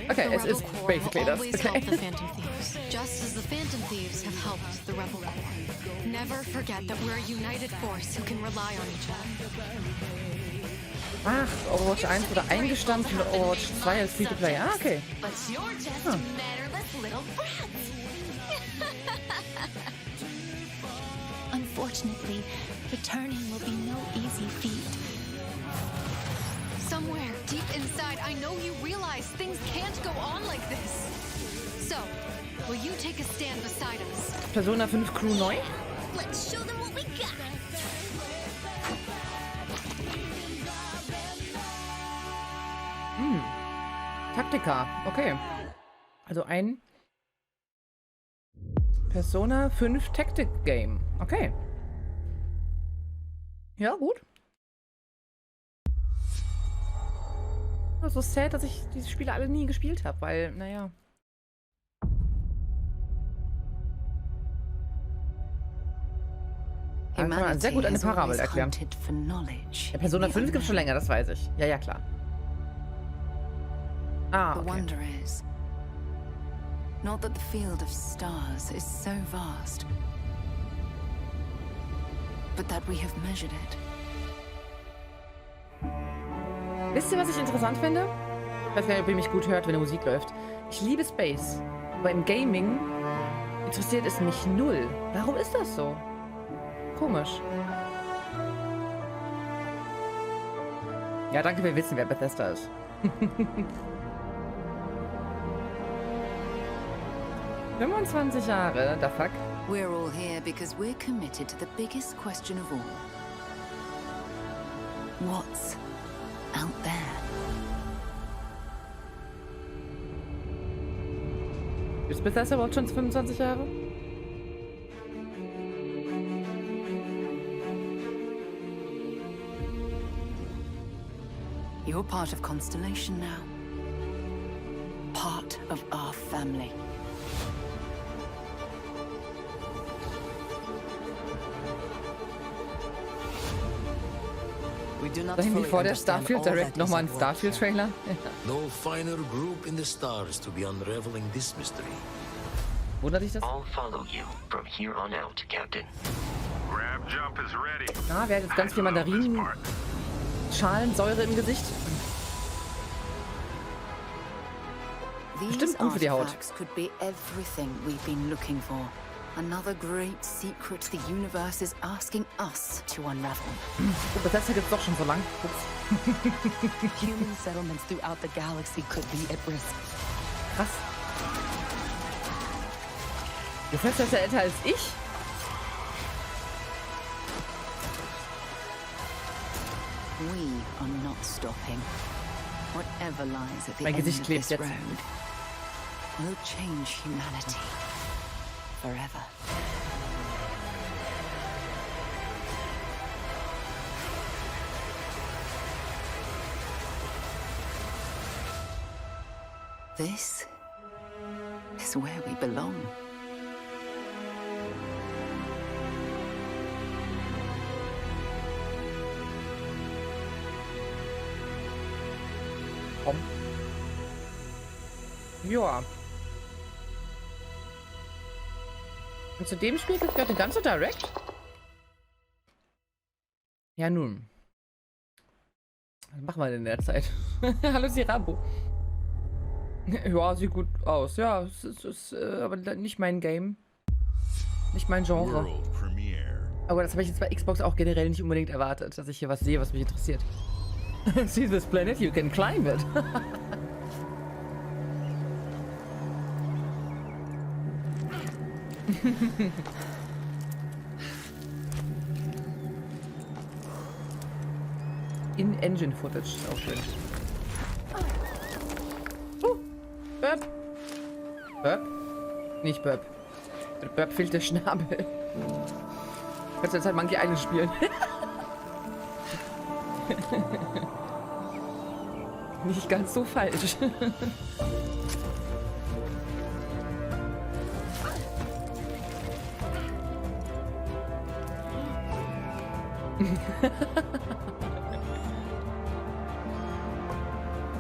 Okay,
The
es
Rebel
ist
Corps
basically
will
das.
always
Okay.
help the Phantom Thieves, just as the Phantom Thieves have helped the Rebel Corps. Never forget that we're a united force who can rely on each other.
Ach, Overwatch 1 wurde eingestampft und Overwatch 2 als Free-to-Play. Ah, okay.
But you're just
Huh.
mannerless little brats. Unfortunately, returning will be no easy feat. Somewhere deep inside, I know you realize things can't go on like this. So, will you take a stand beside us?
Persona 5 Crew neu?
Let's show them what we got.
Taktika, okay. Also ein Persona 5 Tactic Game. Okay. Ja, gut. So sad, dass ich diese Spiele alle nie gespielt habe, weil, naja. Kann man sehr gut eine Parabel erklären. Ja, Persona 5 gibt es schon länger, das weiß ich. Ja, ja, klar. Ah,
The
okay.
wonder is not that the field of stars is so vast, but that we have measured it.
Wisst ihr, was ich interessant finde? Ich weiß gar nicht, ob ihr mich gut hört, wenn die Musik läuft. Ich liebe Space, aber im Gaming interessiert es mich null. Warum ist das so? Komisch. Ja, danke, wir wissen, wer Bethesda ist. 25 Jahre, the fuck?
We're all here because we're committed to the biggest question of all. What's out there?
Ist Bethesda überhaupt schon 25 Jahre?
You're part of Constellation now. Part of our family.
Da hing vor der Starfield Direct nochmal ein Starfield-Trailer.
No finer group in the stars to be unraveling this mystery.
Wundert dich das?
I'll follow you from here on out, Captain.
Grab jump is ready.
Ah, wer hat jetzt ganz viel Mandarinen, Schalensäure im Gesicht?
These
Bestimmt gut für die Haut.
artifacts could be everything we've been looking for. Another great secret the universe is asking us to unravel.
Oh, Bethesda gibt's doch schon so lang. Ups.
Human settlements throughout the galaxy could be at risk.
Krass. Bethesda ist ja älter als ich.
We are not stopping. Whatever lies at the
Mein
end
Gesicht
of
klebt
this
jetzt.
road will change humanity forever. This is where we belong.
Komm. Ja. Und zu dem Spiel gibt es gerade eine ganze Direct. Ja, nun. Was machen wir denn in der Zeit? Hallo, Sirabo. Ja, sieht gut aus. Ja, es ist aber nicht mein Game. Nicht mein Genre. Aber das habe ich jetzt bei Xbox auch generell nicht unbedingt erwartet, dass ich hier was sehe, was mich interessiert. See this planet, you can climb it. In-Engine Footage, auch schön. Burp. Burp? Nicht Burp. Burp fehlt der Schnabel. Kannst du jetzt halt Monkey Island spielen. Nicht ganz so falsch.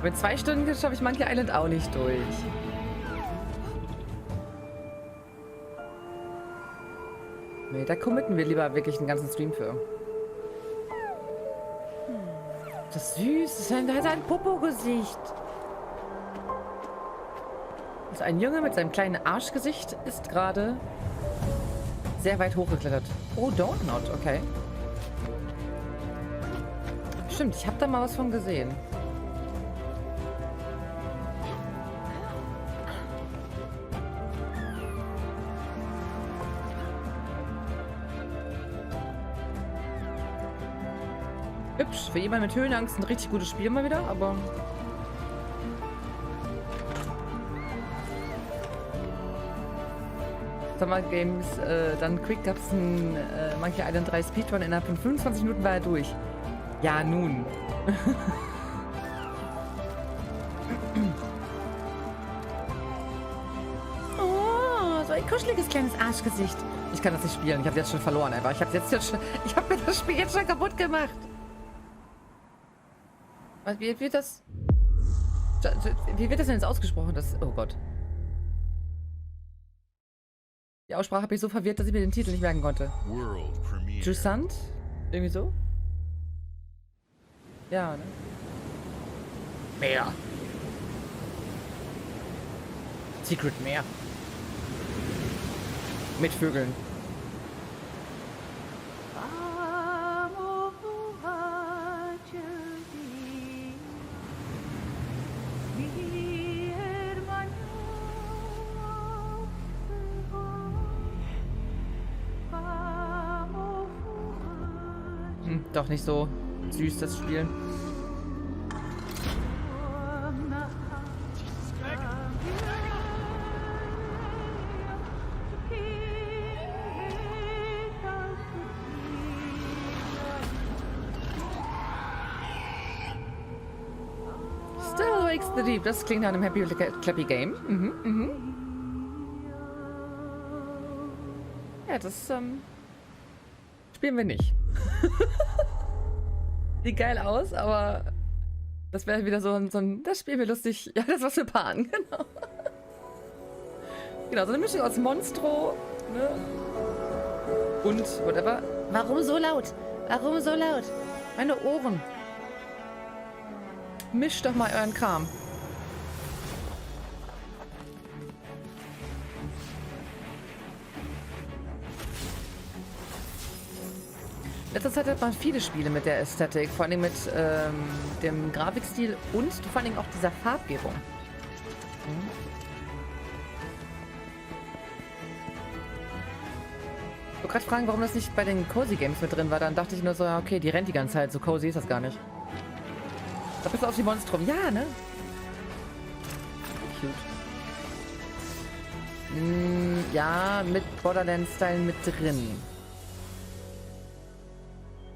Mit 2 Stunden schaffe ich Monkey Island auch nicht durch. Nee, da committen wir lieber wirklich einen ganzen Stream für. Das ist süß. Das hat ein Popo-Gesicht. Also ein Junge mit seinem kleinen Arschgesicht ist gerade sehr weit hochgeklettert. Oh, don't not. Okay. Stimmt, ich habe da mal was von gesehen. Hübsch. Für jemanden mit Höhenangst ein richtig gutes Spiel mal wieder, aber... Summer Games, dann Quick gab es ein Monkey Island 3 Speedrun, innerhalb von 25 Minuten war er durch. Ja, nun. Oh, so ein kuscheliges kleines Arschgesicht. Ich kann das nicht spielen, ich habe jetzt schon verloren einfach. Ich habe mir das Spiel jetzt schon kaputt gemacht. Wie wird das... Wie wird das denn jetzt ausgesprochen? Das, oh Gott. Die Aussprache habe ich so verwirrt, dass ich mir den Titel nicht merken konnte. Jusant? Irgendwie so? Ja, ne? Meer. Secret Meer. Mit Vögeln. Doch nicht so süß, das Spiel. Still wakes the deep. Das klingt nach einem Happy Clappy Game. Ja, das spielen wir nicht. Sieht geil aus, aber das wäre wieder so ein, das spielen wir lustig. Ja, das was für Paaren, genau. Genau, so eine Mischung aus Monstro, ne? Und whatever. Warum so laut? Warum so laut? Meine Ohren. Mischt doch mal euren Kram. letzter Zeit hat man viele Spiele mit der Ästhetik, vor allem mit dem Grafikstil und vor allem auch dieser Farbgebung. Ich wollte gerade fragen, warum das nicht bei den Cozy Games mit drin war. Dann dachte ich nur so, ja, okay, die rennt die ganze Zeit. So cozy ist das gar nicht. Da bist du auf die Monstrum. Ja, ne? Cute. Ja, mit Borderlands-Style mit drin.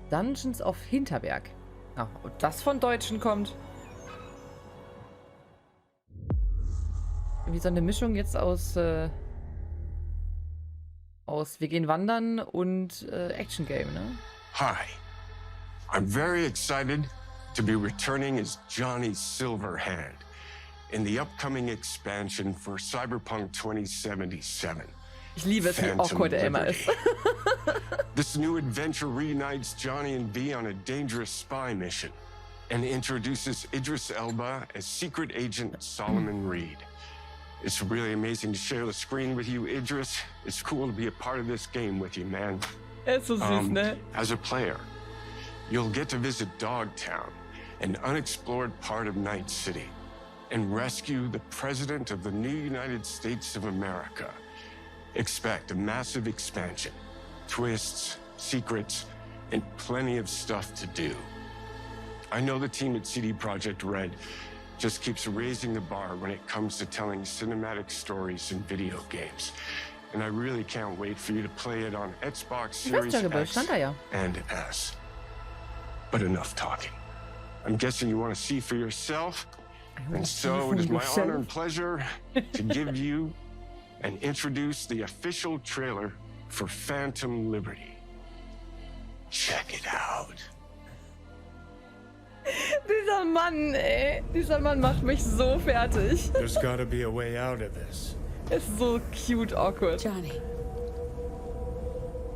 Dungeons of Hinterberg. Ah, und das von Deutschen kommt. Wie so eine Mischung jetzt aus wir gehen wandern und Action Game, ne?
Hi. I'm very excited to be returning as Johnny Silverhand in the upcoming expansion for Cyberpunk 2077.
Ich liebe es, wie awkward er immer ist.
This new adventure reunites Johnny and V on a dangerous spy mission and introduces Idris Elba as secret agent Solomon Reed. It's really amazing to share the screen with you, Idris. It's cool to be a part of this game with you, man.
Ist so süß, ne?
As a player, you'll get to visit Dogtown, an unexplored part of Night City, and rescue the President of the new United States of America. Expect a massive expansion, twists, secrets, and plenty of stuff to do. I know the team at CD Projekt Red just keeps raising the bar when it comes to telling cinematic stories in video games. And I really can't wait for you to play it on Xbox Series X and S. But enough talking. I'm guessing you want to see for yourself. And so it is my honor and pleasure to give you and introduce the official trailer for Phantom Liberty. Check it out.
Dieser Mann, ey. Dieser Mann macht mich so fertig.
There's gotta be a way out of this.
Ist so cute awkward.
Johnny,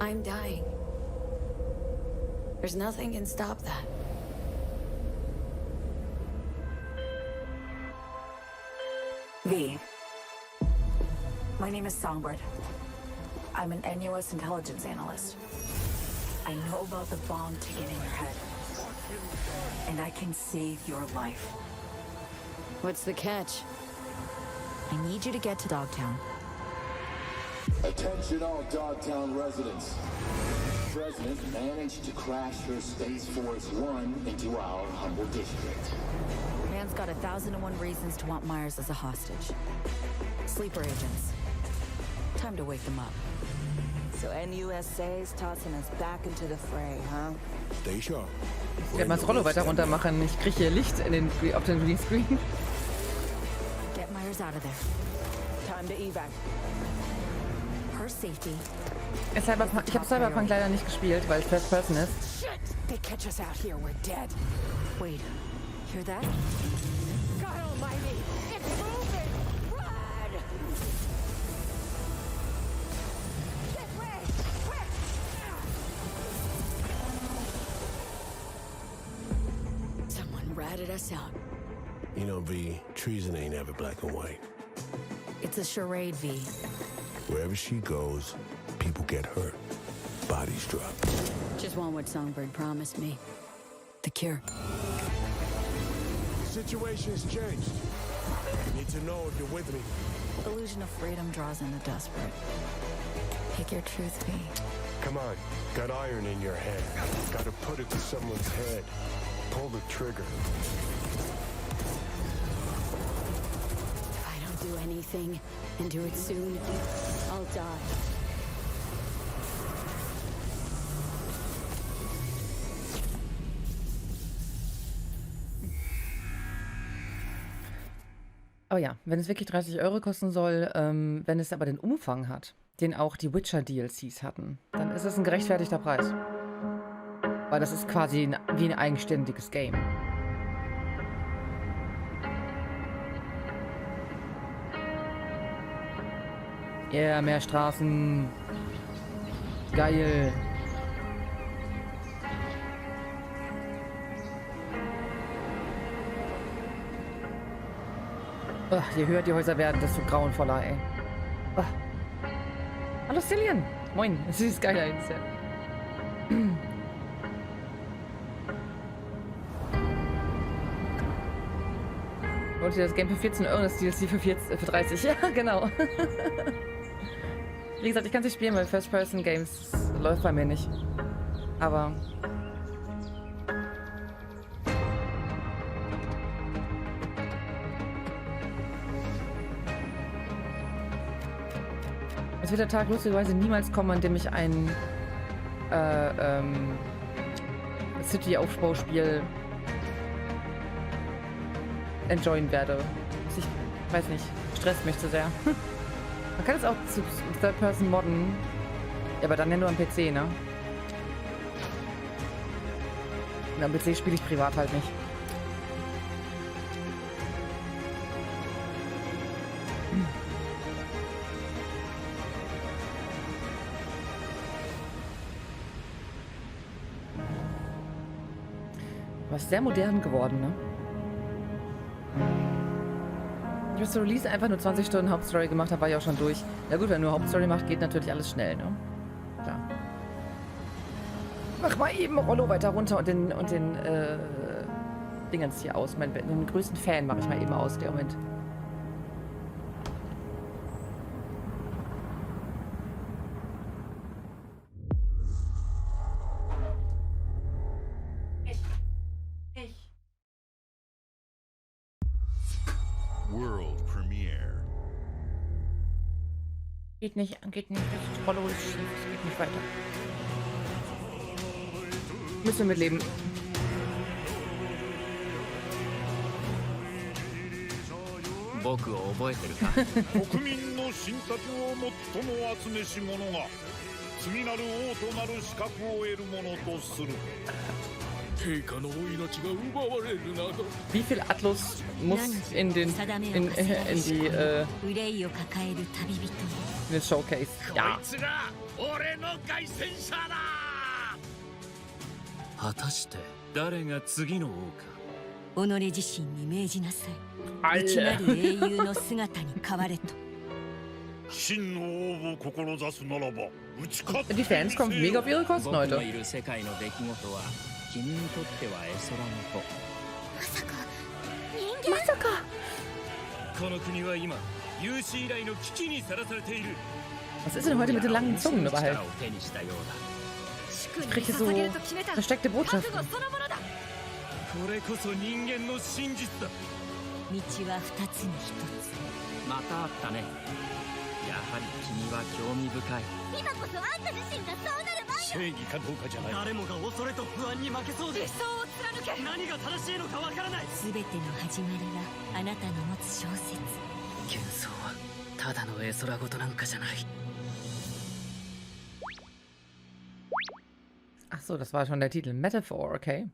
I'm dying. There's nothing can stop that.
V. My name is Songbird. I'm an NUS intelligence analyst. I know about the bomb ticket in your head. And I can save your life.
What's the catch?
I need you to get to Dogtown.
Attention all Dogtown residents. The President managed to crash her Space Force One into our humble district.
Man's got 1,001 reasons to want Myers as a hostage. Sleeper agents. Time to wake them up. So NUSA's tossing us back into the fray, huh?
Stay sharp.
Ich werde mal das Rollo weiter runter machen. Ich kriege hier Licht auf den Greenscreen.
Get Myers out of there. Time to evac. Her safety.
Ich habe Cyberpunk leider nicht gespielt, weil es First Person ist.
Shit! They catch us out here, we're dead. Wait, hear that? God almighty! It's moving! Run! This way! Quick! Someone ratted us out.
You know, V, treason ain't ever black and white.
It's a charade, V.
Wherever she goes, people get hurt. Bodies drop.
Just want what Songbird promised me. The cure.
The situation's changed. You need to know if you're with me.
Illusion of freedom draws in the desperate. Pick your truth, V.
Come on. Got iron in your hand. Gotta put it to someone's head. Pull the trigger.
If I don't do anything, and do it soon, I'll die.
Oh ja, wenn es wirklich 30 € kosten soll, wenn es aber den Umfang hat, den auch die Witcher-DLCs hatten, dann ist es ein gerechtfertigter Preis. Weil das ist quasi wie ein eigenständiges Game. Ja, yeah, mehr Straßen. Geil. Ach, je höher die Häuser werden, desto grauenvoller, ey. Ach. Hallo Cillian. Moin. Es ist geiler jetzt. und hier das Game für 14 Euro, das DLC für 30. Ja, genau. Wie gesagt, ich kann es nicht spielen, weil First-Person-Games läuft bei mir nicht. Aber... Es wird der Tag lustigerweise niemals kommen, an dem ich ein City-Aufbauspiel enjoyen werde. Ich weiß nicht, stresst mich zu sehr. Man kann es auch zu Third Person modden. Ja, aber dann ja nur am PC, ne? Und am PC spiele ich privat halt nicht. Was sehr modern geworden, ne? Ich habe zur Release einfach nur 20 Stunden Hauptstory gemacht, da war ich auch schon durch. Ja gut, wenn du Hauptstory macht, geht natürlich alles schnell, ne? Klar. Mach mal eben Rollo weiter runter und den Dingens hier aus. Den größten Fan mache ich mal eben aus, der Moment.
World Premiere.
Geht nicht, das Rollo ist schief, es geht nicht weiter. Müssen wir mitleben. Wie viel Atlas muss in den Showcase? Ja.
果たして誰が次の王か。己自身に命じなさい。内なる英雄の姿に変われと。
Die Fans kommen mega auf ihre Kosten heute. Was ist denn heute mit den langen Zungen überhaupt? Ich kriege so versteckte Botschaften.
これこそ人間の真実だ。道は二つに一つ。またあったね。やはり君は興味深い。今こそあんた自身がそうなる前よ。正義かどうかじゃない。誰もが恐れと不安に負けそうで。理想を貫け。何が正しいのかわからない。すべての始まりはあなたの持つ小説。幻想はただの絵空事なんかじゃない。
Ach so, das war schon der Titel. Metaphor, okay.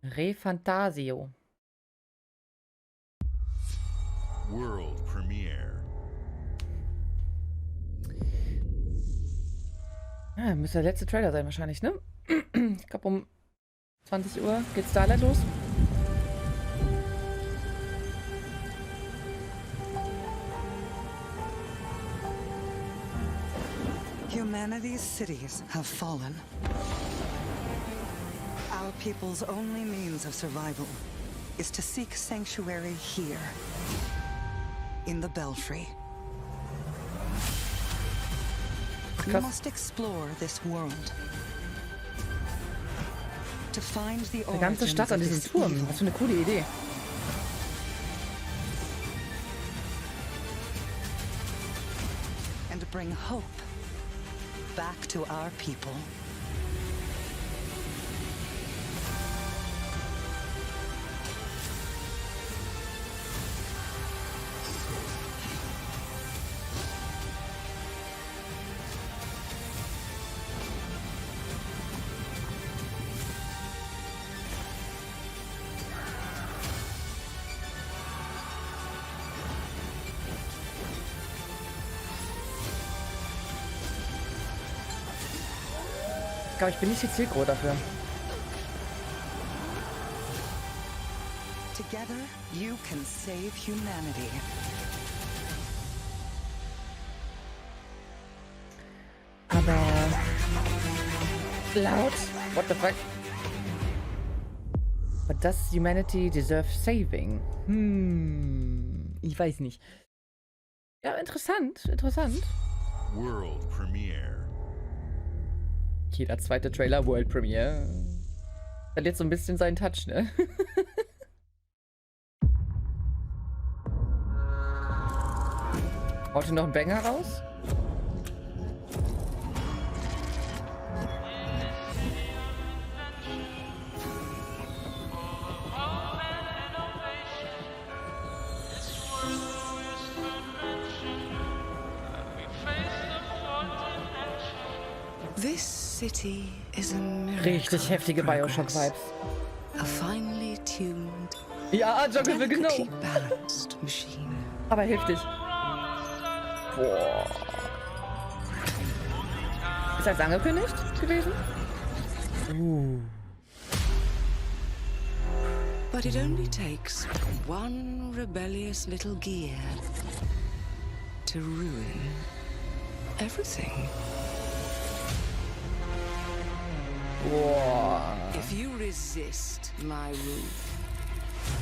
Refantasio.
World Premiere.
Ja, müsste der letzte Trailer sein wahrscheinlich, ne? Ich glaube um 20 Uhr geht's Starlight los.
Humanity's cities have fallen. Our people's only means of survival is to seek sanctuary here, in the Belfry. We must explore this world. To find the
Die ganze Stadt an diesem Turm. Was für eine coole Idee.
And bring hope back to our people.
Ich glaube, ich bin nicht die Zielgruppe dafür.
Together, you can save humanity.
Aber laut? What the fuck? But does humanity deserve saving? Ich weiß nicht. Ja, interessant.
World Premiere.
Jeder zweite Trailer World Premiere. Verliert so ein bisschen seinen Touch, ne? Haut ihr noch einen Banger raus?
This city is a
Richtig heftige Bioshock-Vibes.
A finely tuned,
Ja, Jungle genau.
balanced machine.
Aber heftig. Boah. Ist das angekündigt gewesen?
But it only takes one rebellious little gear to ruin everything.
Boah.
If you resist my rule,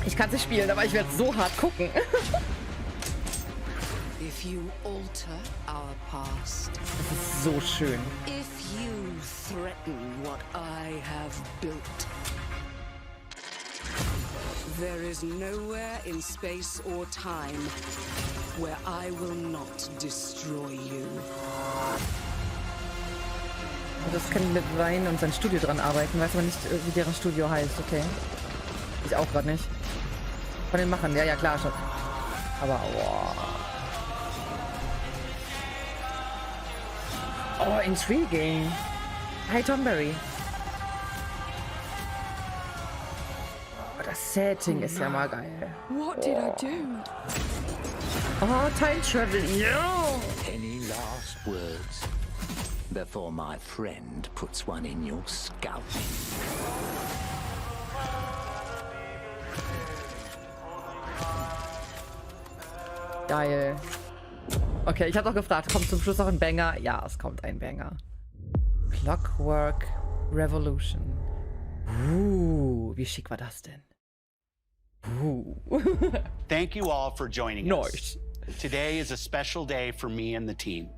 Ich kann es nicht spielen, aber ich werde so hart gucken.
if you alter our past,
Das ist so schön.
if you threaten what I have built, there is nowhere in space or time where I will not destroy you.
Das kann mit Wein und sein Studio dran arbeiten. Weiß aber nicht, wie deren Studio heißt. Okay. Ich auch gerade nicht. Von den Machern. Ja, klar schon. Aber, oh, intriguing. Hi, Tomberry. Oh, das Setting ist ja mal geil.
What did I do?
Oh, Time Travel. Yeah.
Any last words before my friend puts one in your scalp?
Geil. Okay, ich habe doch gefragt, kommt zum Schluss noch ein Banger? Ja, es kommt ein Banger. Clockwork Revolution. Wie schick war das denn?
Thank you all for joining us.
Nice.
Today is a special day for me and the team.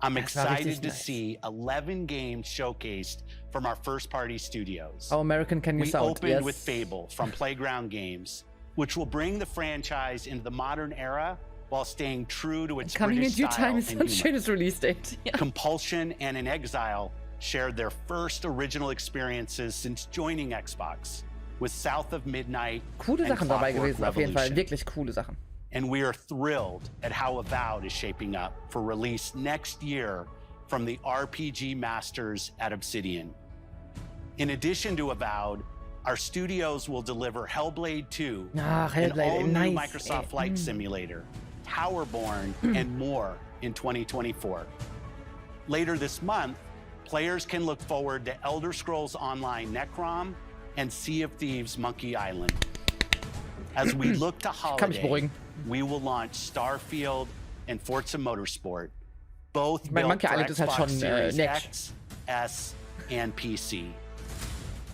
I'm
Das war richtig
excited to
nice.
see 11 games showcased from our first-party studios.
How American can you
We
sound?
opened
Yes.
with Fable from Playground Games, which will bring the franchise into the modern era while staying true to its
Coming in
British
due
style
time is
and
on
humor.
schönes Release Date. Ja.
Compulsion and In Exile shared their first original experiences since joining Xbox with South of Midnight
Coole
and
Sachen dabei
Clockwork
gewesen, auf jeden Fall.
Revolution.
Wirklich coole Sachen.
And we are thrilled at how Avowed is shaping up for release next year from the RPG masters at Obsidian. In addition to Avowed, our studios will deliver Hellblade 2,
Ach,
an
Hellblade,
all-new
nice.
Microsoft Flight Simulator, Towerborn, and more in 2024. Later this month, players can look forward to Elder Scrolls Online Necrom and Sea of Thieves Monkey Island. As we look to
Kann mich
holiday,
beruhigen.
we will launch Starfield and Forza Motorsport, both
Ich meine,
built
Monkey
for
Island ist halt
Xbox
schon
Series
nett.
X, S, and PC.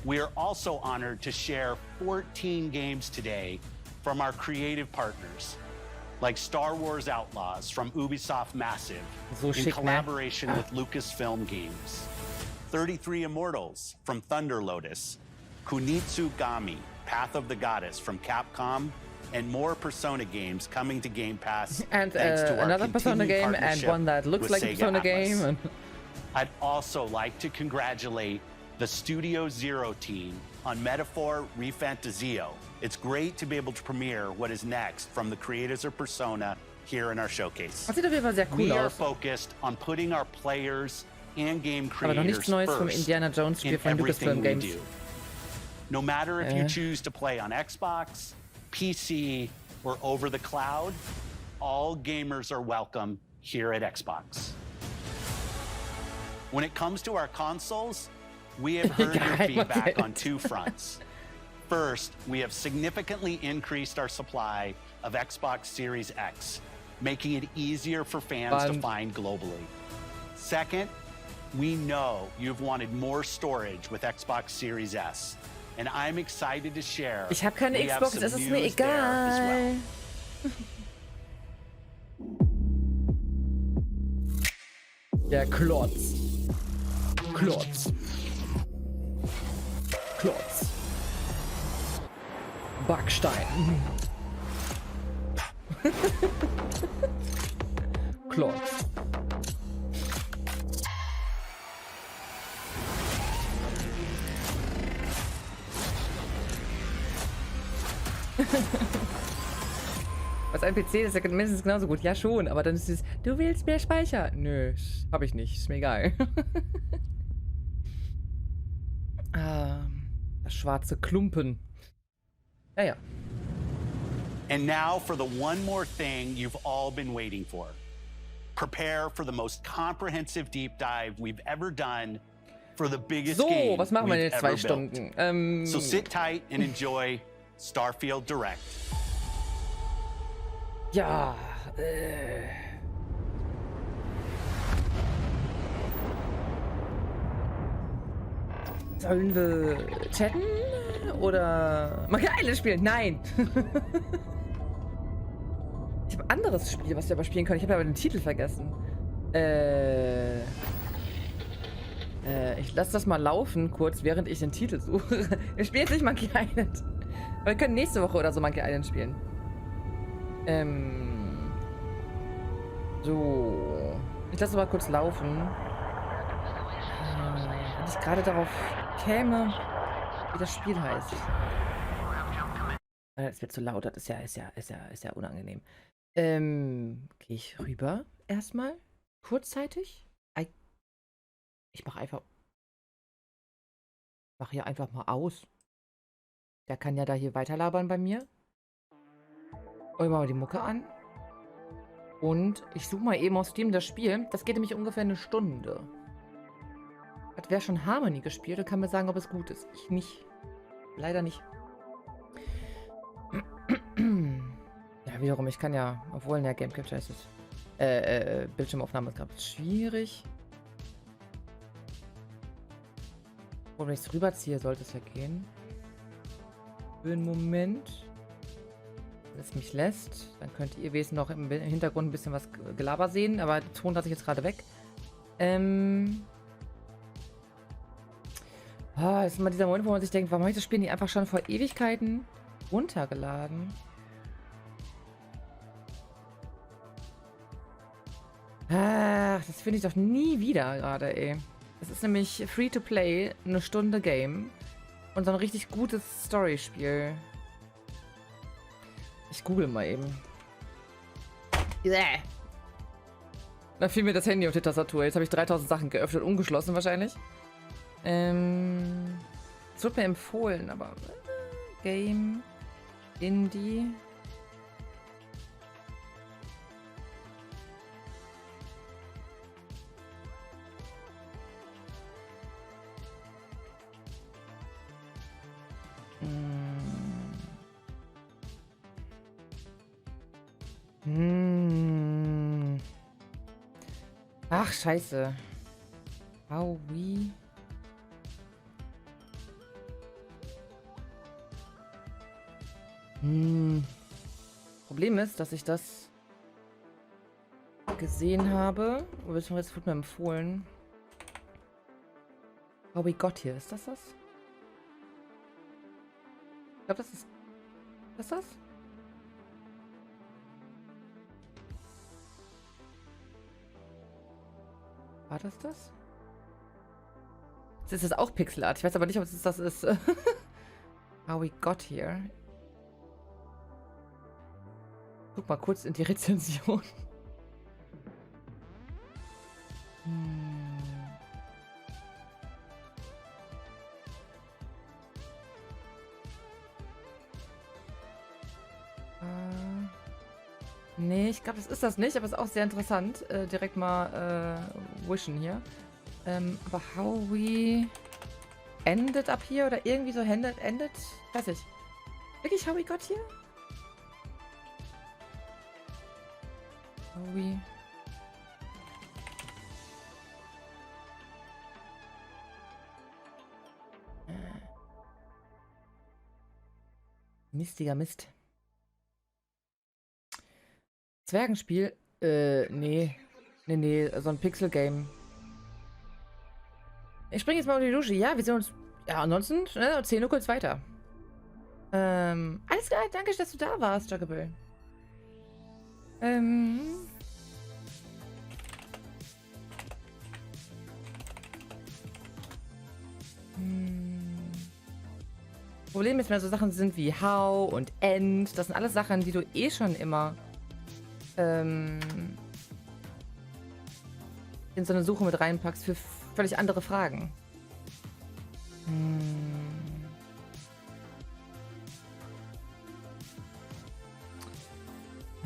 We are also honored to share 14 games today from our creative partners, like Star Wars Outlaws from Ubisoft Massive
So
in
schick, ne?
collaboration with Lucasfilm Games, 33 Immortals from Thunder Lotus, Kunitsu Gami, Path of the Goddess from Capcom, and more Persona games coming to Game Pass
And
thanks to our
another Persona
continued
game and
partnership
one that looks
with
like a
Sega
Persona
Atlas.
game. And
I'd also like to congratulate the Studio Zero team on Metaphor Refantazio. It's great to be able to premiere what is next from the creators of Persona here in our showcase.
das sieht auf jeden Fall sehr cool
We are
aus.
focused on putting our players and game
Aber noch
creators
nichts Neues vom
first
Indiana Jones Spiel
in
von Lucasfilm
everything we
Games.
do. No matter if you choose to play on Xbox, PC, or over the cloud, all gamers are welcome here at Xbox. When it comes to our consoles, we have heard your feedback on two fronts. First, we have significantly increased our supply of Xbox Series X, making it easier for fans to find globally. Second, we know you've wanted more storage with Xbox Series S. and I'm excited to share.
Ich habe keine Xbox, es ist mir egal. Der Klotz. Klotz. Klotz. Backstein. Klotz. Was ein PC ist, ja mindestens genauso gut. Ja, schon, aber dann ist es, du willst mehr Speicher. Nö, hab ich nicht. Ist mir egal. Das schwarze Klumpen. Naja.
And now for the one more thing you've all been waiting for. Prepare for the most comprehensive deep dive we've ever done for the biggest game
was machen wir
we've
in
ever
2 Stunden?
built. So sit tight and enjoy Starfield Direct.
Ja, sollen wir chatten oder Monkey Island spielen? Nein. Ich habe ein anderes Spiel, was wir aber spielen können. Ich habe aber den Titel vergessen. Ich lasse das mal laufen kurz, während ich den Titel suche. Wir spielen jetzt nicht Monkey Island. Aber wir können nächste Woche oder so Monkey Island spielen. So. Ich lasse mal kurz laufen. Wenn ich gerade darauf käme, wie das Spiel heißt. Es wird zu laut, das ist ja unangenehm. Gehe ich rüber erstmal? Kurzzeitig? Ich mache hier einfach mal aus. Der kann ja da hier weiterlabern bei mir. Und mal die Mucke an. Und ich suche mal eben auf Steam das Spiel. Das geht nämlich ungefähr 1 Stunde. Hat wer schon Harmony gespielt und kann mir sagen, ob es gut ist. Ich nicht. Leider nicht. Ja, wiederum, ich kann ja, obwohl, ja, Game Capture ist es. Bildschirmaufnahme ist gerade schwierig. Wenn ich es rüberziehe, sollte es ja gehen. Für einen Moment. Wenn es mich lässt, dann könnt ihr wesen noch im Hintergrund ein bisschen was Gelaber sehen, aber der Ton lasse ich jetzt gerade weg. Ist immer dieser Moment, wo man sich denkt, warum habe ich das Spiel nicht einfach schon vor Ewigkeiten runtergeladen? Das finde ich doch nie wieder gerade, ey. Das ist nämlich Free-to-Play, 1 Stunde Game und so ein richtig gutes Story-Spiel. Ich google mal eben. Da fiel mir das Handy auf die Tastatur. Jetzt habe ich 3000 Sachen geöffnet, ungeschlossen wahrscheinlich. Es wird mir empfohlen, aber Game, Indie. Ach, scheiße. How we... Problem ist, dass ich das gesehen habe. Beziehungsweise es wird mir empfohlen. How we got here. Ist das das? Ich glaube, das ist... Was ist das? War das das? Das ist auch Pixelart. Ich weiß aber nicht, ob es das ist. How we got here. Guck mal kurz in die Rezension. Nee, ich glaube, das ist das nicht, aber es ist auch sehr interessant. Direkt mal wischen hier. Aber how we ended up here oder irgendwie so ended? Weiß ich. Wirklich how we got here? How we... Mistiger Mist. Zwergenspiel? Nee. Nee, so ein Pixel-Game. Ich springe jetzt mal unter die Dusche. Ja, wir sehen uns. Ja, ansonsten 10 Uhr kurz weiter. Alles klar, danke, dass du da warst, Jacobel. Problem ist, wenn so Sachen sind wie how und end, das sind alles Sachen, die du eh schon immer in so eine Suche mit reinpackst für völlig andere Fragen.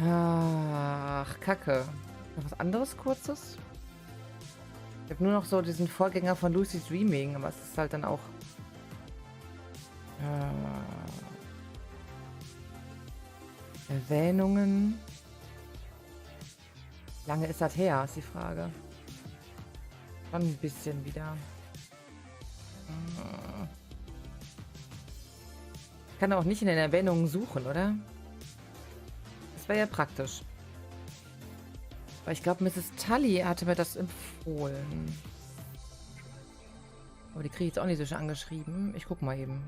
Ach, Kacke. Noch was anderes Kurzes? Ich habe nur noch so diesen Vorgänger von Lucy's Dreaming, aber es ist halt dann auch... Erwähnungen. Wie lange ist das her, ist die Frage. Schon ein bisschen wieder. Ich kann auch nicht in den Erwähnungen suchen, oder? Das wäre ja praktisch. Aber ich glaube, Mrs. Tully hatte mir das empfohlen. Aber die kriege ich jetzt auch nicht so schön angeschrieben. Ich guck mal eben.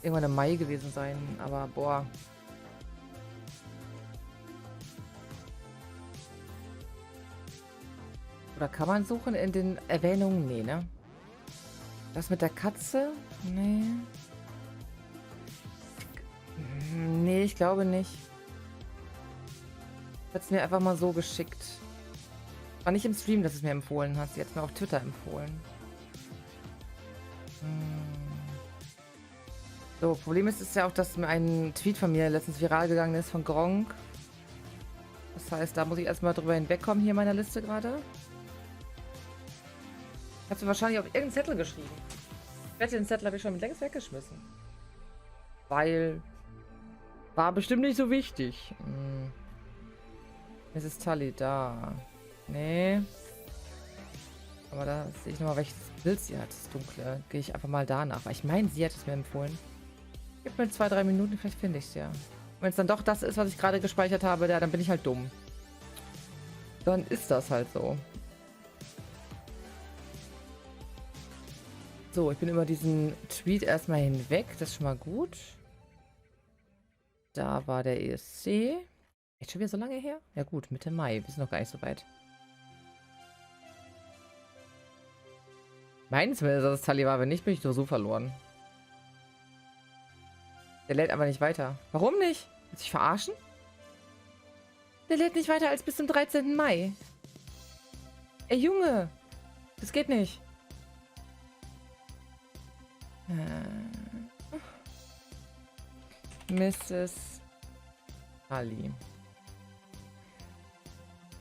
Irgendwann im Mai gewesen sein, aber boah. Oder kann man suchen in den Erwähnungen? Nee, ne? Das mit der Katze? Nee. Nee, ich glaube nicht. Hat es mir einfach mal so geschickt. War nicht im Stream, dass es mir empfohlen hat. Sie hat es mir auf Twitter empfohlen. So, Problem ist ja auch, dass mir ein Tweet von mir letztens viral gegangen ist von Gronk. Das heißt, da muss ich erstmal drüber hinwegkommen hier in meiner Liste gerade. Hast du wahrscheinlich auf irgendeinen Zettel geschrieben. Ich wette, den Zettel habe ich schon längst weggeschmissen. Weil... War bestimmt nicht so wichtig. Mrs. Tully da. Nee. Aber da sehe ich nochmal, welches Bild sie hat. Das Dunkle. Gehe ich einfach mal danach. Weil ich meine, sie hat es mir empfohlen. Gib mir 2-3 Minuten, vielleicht finde ich es ja. Wenn es dann doch das ist, was ich gerade gespeichert habe, dann bin ich halt dumm. Dann ist das halt so. So, ich bin über diesen Tweet erstmal hinweg. Das ist schon mal gut. Da war der ESC. Jetzt schon wieder so lange her? Ja gut, Mitte Mai. Wir sind noch gar nicht so weit. Meins, wenn das Tully war, wenn nicht, bin ich doch so verloren. Der lädt aber nicht weiter. Warum nicht? Willst du dich verarschen? Der lädt nicht weiter als bis zum 13. Mai. Ey, Junge! Das geht nicht. Mrs. Tully.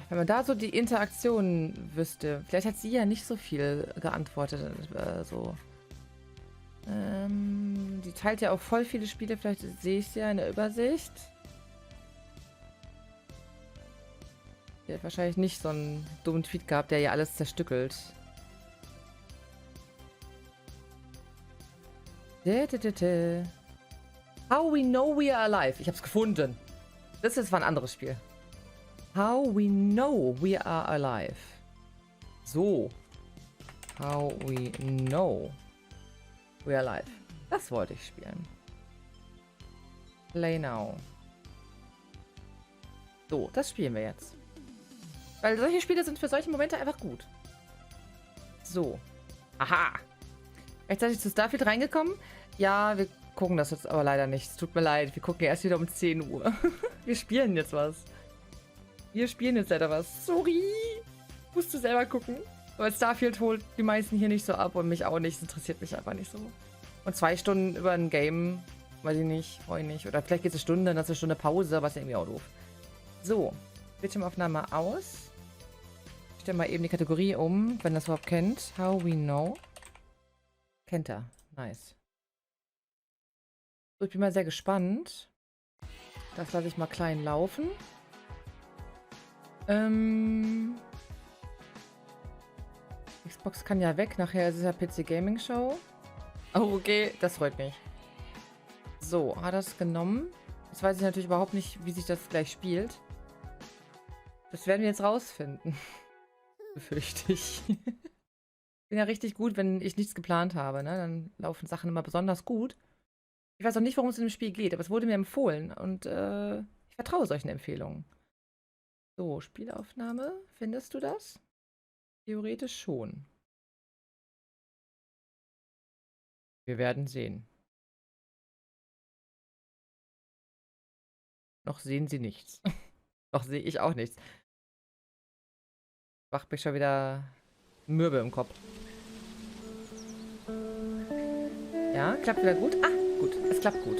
Wenn man da so die Interaktion wüsste. Vielleicht hat sie ja nicht so viel geantwortet. So. Die teilt ja auch voll viele Spiele. Vielleicht sehe ich sie ja in der Übersicht. Die hat wahrscheinlich nicht so einen dummen Tweet gehabt, der ja alles zerstückelt. How we know we are alive. Ich hab's gefunden. Das ist ein anderes Spiel. How we know we are alive. So. How we know we are alive. Das wollte ich spielen. Play now. So, das spielen wir jetzt. Weil solche Spiele sind für solche Momente einfach gut. So. Aha. Rechtzeitig zu Starfield reingekommen? Ja, wir gucken das jetzt aber leider nicht. Es tut mir leid. Wir gucken erst wieder um 10 Uhr. Wir spielen jetzt was. Wir spielen jetzt leider was. Sorry. Musst du selber gucken. Weil Starfield holt die meisten hier nicht so ab und mich auch nicht. Das interessiert mich einfach nicht so. Und 2 Stunden über ein Game, weiß ich nicht, freue ich nicht. Oder vielleicht geht es eine Stunde, dann ist eine Stunde Pause, was irgendwie auch doof. So, Bildschirmaufnahme aus. Ich stelle mal eben die Kategorie um, wenn das überhaupt kennt. How we know. Kennt er. Nice. So, ich bin mal sehr gespannt. Das lasse ich mal klein laufen. Xbox kann ja weg. Nachher ist es ja PC Gaming Show. Oh, okay. Das freut mich. So, hat er es genommen. Jetzt weiß ich natürlich überhaupt nicht, wie sich das gleich spielt. Das werden wir jetzt rausfinden. Befürchte ich. Bin ja richtig gut, wenn ich nichts geplant habe, ne? Dann laufen Sachen immer besonders gut. Ich weiß auch nicht, worum es in dem Spiel geht, aber es wurde mir empfohlen und ich vertraue solchen Empfehlungen. So, Spielaufnahme. Findest du das? Theoretisch schon. Wir werden sehen. Noch sehen sie nichts. Noch sehe ich auch nichts. Macht mich schon wieder mürbe im Kopf. Ja, klappt wieder gut. Ah, gut. Es klappt gut.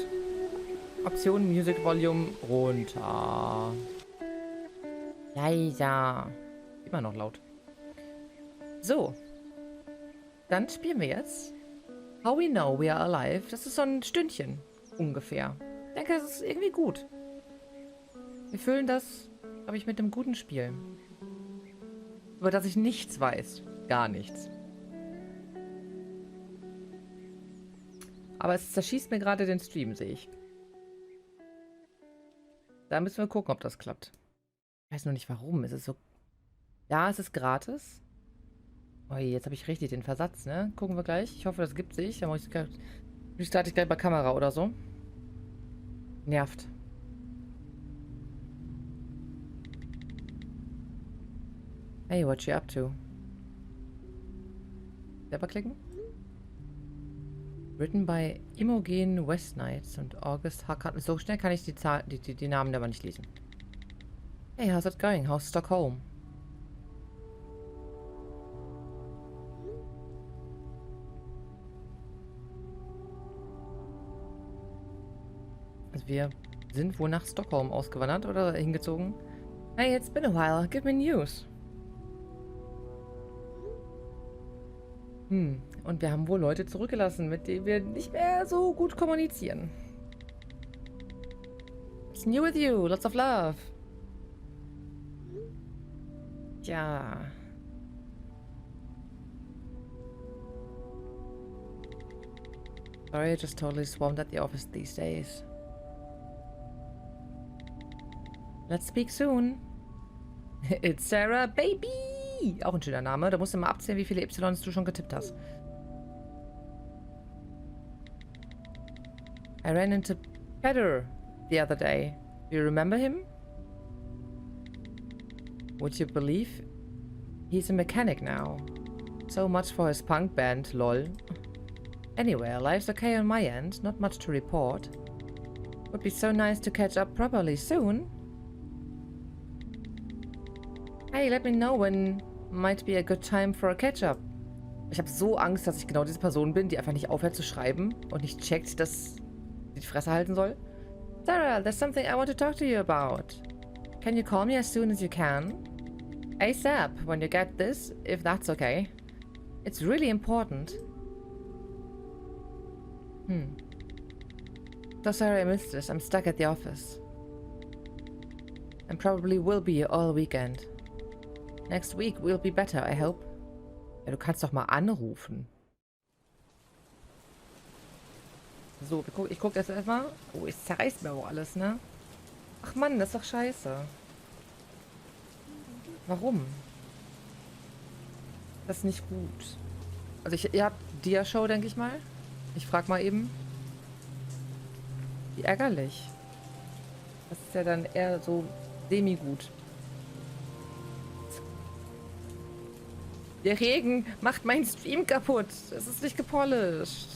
Option Music Volume runter. Ja, ja. Immer noch laut. So. Dann spielen wir jetzt How We Know We Are Alive. Das ist so ein Stündchen ungefähr. Ich denke, das ist irgendwie gut. Wir füllen das, glaube ich, mit einem guten Spiel. Über das ich nichts weiß. Gar nichts. Aber es zerschießt mir gerade den Stream, sehe ich. Da müssen wir gucken, ob das klappt. Ich weiß nur nicht, warum. Ist es so... Ja, es ist gratis. Oh je, jetzt habe ich richtig den Versatz, ne? Gucken wir gleich. Ich hoffe, das gibt sich. Dann starte ich gleich bei Kamera oder so. Nervt. Hey, what you up to? Selber klicken? Written by Imogen Westnights und August Hackert. So schnell kann ich die Namen aber nicht lesen. Hey, how's it going? How's Stockholm? Also wir sind wohl nach Stockholm ausgewandert oder hingezogen. Hey, it's been a while. Give me news. Und wir haben wohl Leute zurückgelassen, mit denen wir nicht mehr so gut kommunizieren. What's new with you? Lots of love. Ja. Sorry, just totally swamped at the office these days. Let's speak soon. It's Sarah, baby. Auch ein schöner Name. Da musst du mal abzählen, wie viele Ys du schon getippt hast. I ran into Peter the other day. Do you remember him? Would you believe? He's a mechanic now. So much for his punk band, lol. Anyway, life's okay on my end. Not much to report. Would be so nice to catch up properly soon. Hey, let me know when might be a good time for a catch-up. Ich habe so Angst, dass ich genau diese Person bin, die einfach nicht aufhört zu schreiben und nicht checkt, dass sie die Fresse halten soll. Sarah, there's something I want to talk to you about. Can you call me as soon as you can? ASAP, when you get this, if that's okay. It's really important. So sorry I missed this. I'm stuck at the office. And probably will be all weekend. Next week will be better, I hope. Ja, du kannst doch mal anrufen. So, ich guck jetzt erstmal. Oh, es zerreißt mir auch alles, ne? Ach Mann, das ist doch scheiße. Warum? Das ist nicht gut. Also ihr habt Dia-Show, denke ich mal. Ich frag mal eben. Wie ärgerlich. Das ist ja dann eher so semi-gut. Der Regen macht meinen Stream kaputt. Es ist nicht gepolished.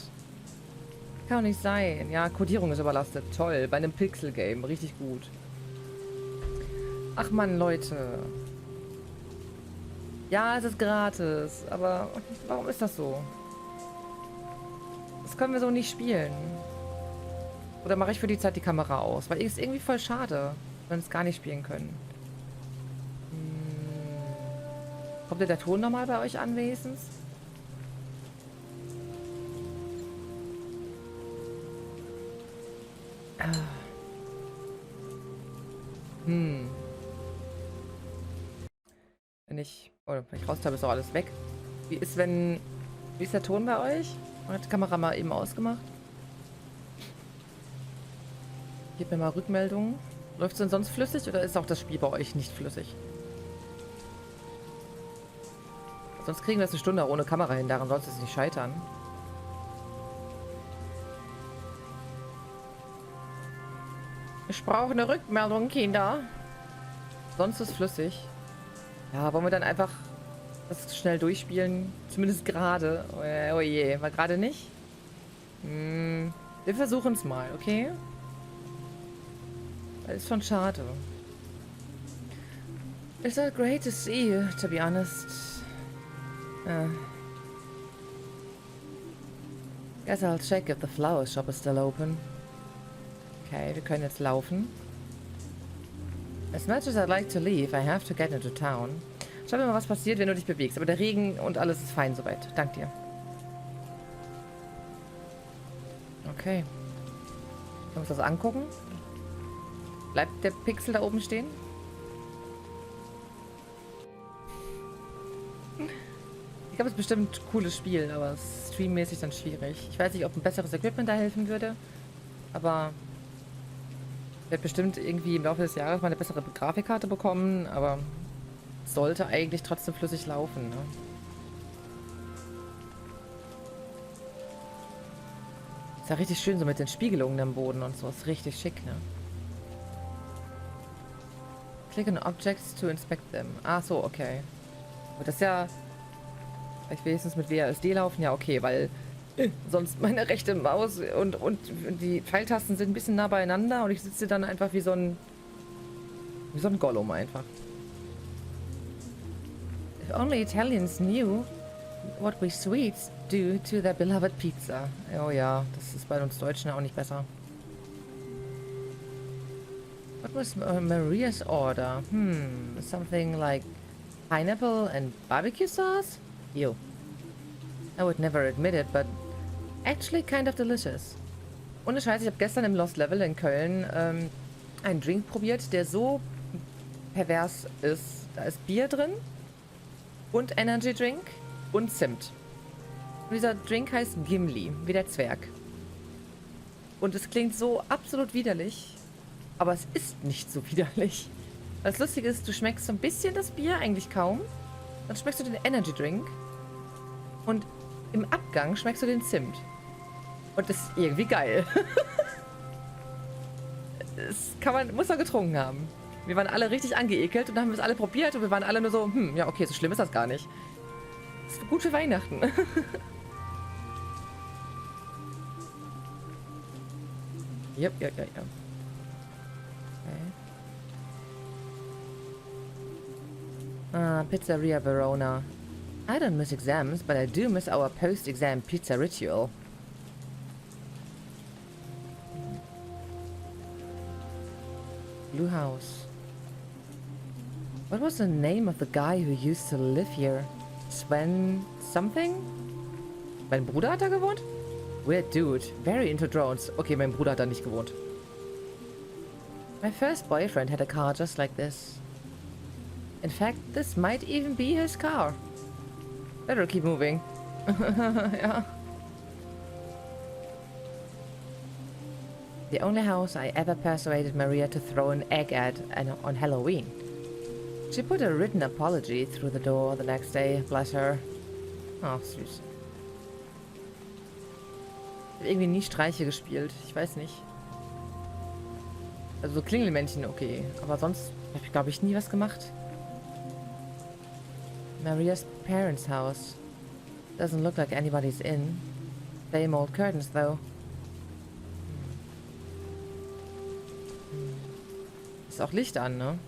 Kann doch nicht sein. Ja, Codierung ist überlastet. Toll. Bei einem Pixel-Game. Richtig gut. Ach man, Leute. Ja, es ist gratis. Aber warum ist das so? Das können wir so nicht spielen. Oder mache ich für die Zeit die Kamera aus? Weil es ist irgendwie voll schade, wenn wir es gar nicht spielen können. Kommt der Ton nochmal bei euch an, wenigstens? Wenn ich... Oh, wenn ich raus habe, ist auch alles weg. Wie ist der Ton bei euch? Hat die Kamera mal eben ausgemacht? Gebt mir mal Rückmeldungen. Läuft es denn sonst flüssig oder ist auch das Spiel bei euch nicht flüssig? Sonst kriegen wir es eine Stunde auch ohne Kamera hin, daran soll es nicht scheitern. Ich brauche eine Rückmeldung, Kinder. Sonst ist flüssig. Ja, wollen wir dann einfach das schnell durchspielen? Zumindest gerade. Oh je, war gerade nicht? Wir versuchen es mal, okay? Das ist schon schade. It's so great to see you, to be honest. Guess I'll check if the flower shop is still open. Okay, wir können jetzt laufen. As much as I'd like to leave, I have to get into town. Schau mir mal, was passiert, wenn du dich bewegst. Aber der Regen und alles ist fein soweit. Dank dir. Okay. Können wir uns das angucken? Bleibt der Pixel da oben stehen? Ich glaube, es ist bestimmt ein cooles Spiel, aber es ist streammäßig dann schwierig. Ich weiß nicht, ob ein besseres Equipment da helfen würde, aber ich werde bestimmt irgendwie im Laufe des Jahres mal eine bessere Grafikkarte bekommen, aber es sollte eigentlich trotzdem flüssig laufen, ne? Ist ja richtig schön so mit den Spiegelungen am Boden und so. Ist richtig schick, ne? Click on Objects to inspect them. Ah, so, okay. Aber das ist ja... Vielleicht wenigstens mit WASD laufen? Ja, okay, weil sonst meine rechte Maus und die Pfeiltasten sind ein bisschen nah beieinander und ich sitze dann einfach wie so ein Gollum einfach. If only Italians knew what we Swedes do to their beloved pizza. Oh ja, das ist bei uns Deutschen auch nicht besser. What was Maria's order? Something like pineapple and barbecue sauce? Ew. I would never admit it, but actually kind of delicious. Ohne Scheiß, ich habe gestern im Lost Level in Köln einen Drink probiert, der so pervers ist. Da ist Bier drin und Energy Drink und Zimt. Und dieser Drink heißt Gimli, wie der Zwerg. Und es klingt so absolut widerlich, aber es ist nicht so widerlich. Das Lustige ist, du schmeckst so ein bisschen das Bier, eigentlich kaum. Dann schmeckst du den Energy Drink und im Abgang schmeckst du den Zimt. Und das ist irgendwie geil. Das muss er getrunken haben. Wir waren alle richtig angeekelt und dann haben wir es alle probiert und wir waren alle nur so, ja okay, so schlimm ist das gar nicht. Das ist gut für Weihnachten. Ja. Okay. Pizzeria Verona. I don't miss exams, but I do miss our post-exam pizza ritual. Blue House. What was the name of the guy who used to live here? Sven something? Mein Bruder hat da gewohnt? Weird dude. Very into drones. Okay, mein Bruder hat da nicht gewohnt. My first boyfriend had a car just like this. In fact, this might even be his car. Better keep moving. Ja. The only house I ever persuaded Maria to throw an egg at on Halloween. She put a written apology through the door the next day, bless her. Oh, süß. Ich habe irgendwie nie Streiche gespielt. Ich weiß nicht. Also so Klingelmännchen, okay. Aber sonst habe ich, glaube ich, nie was gemacht. Maria's parents' house. Doesn't look like anybody's in. Same old curtains, though. Ist auch Licht an, ne?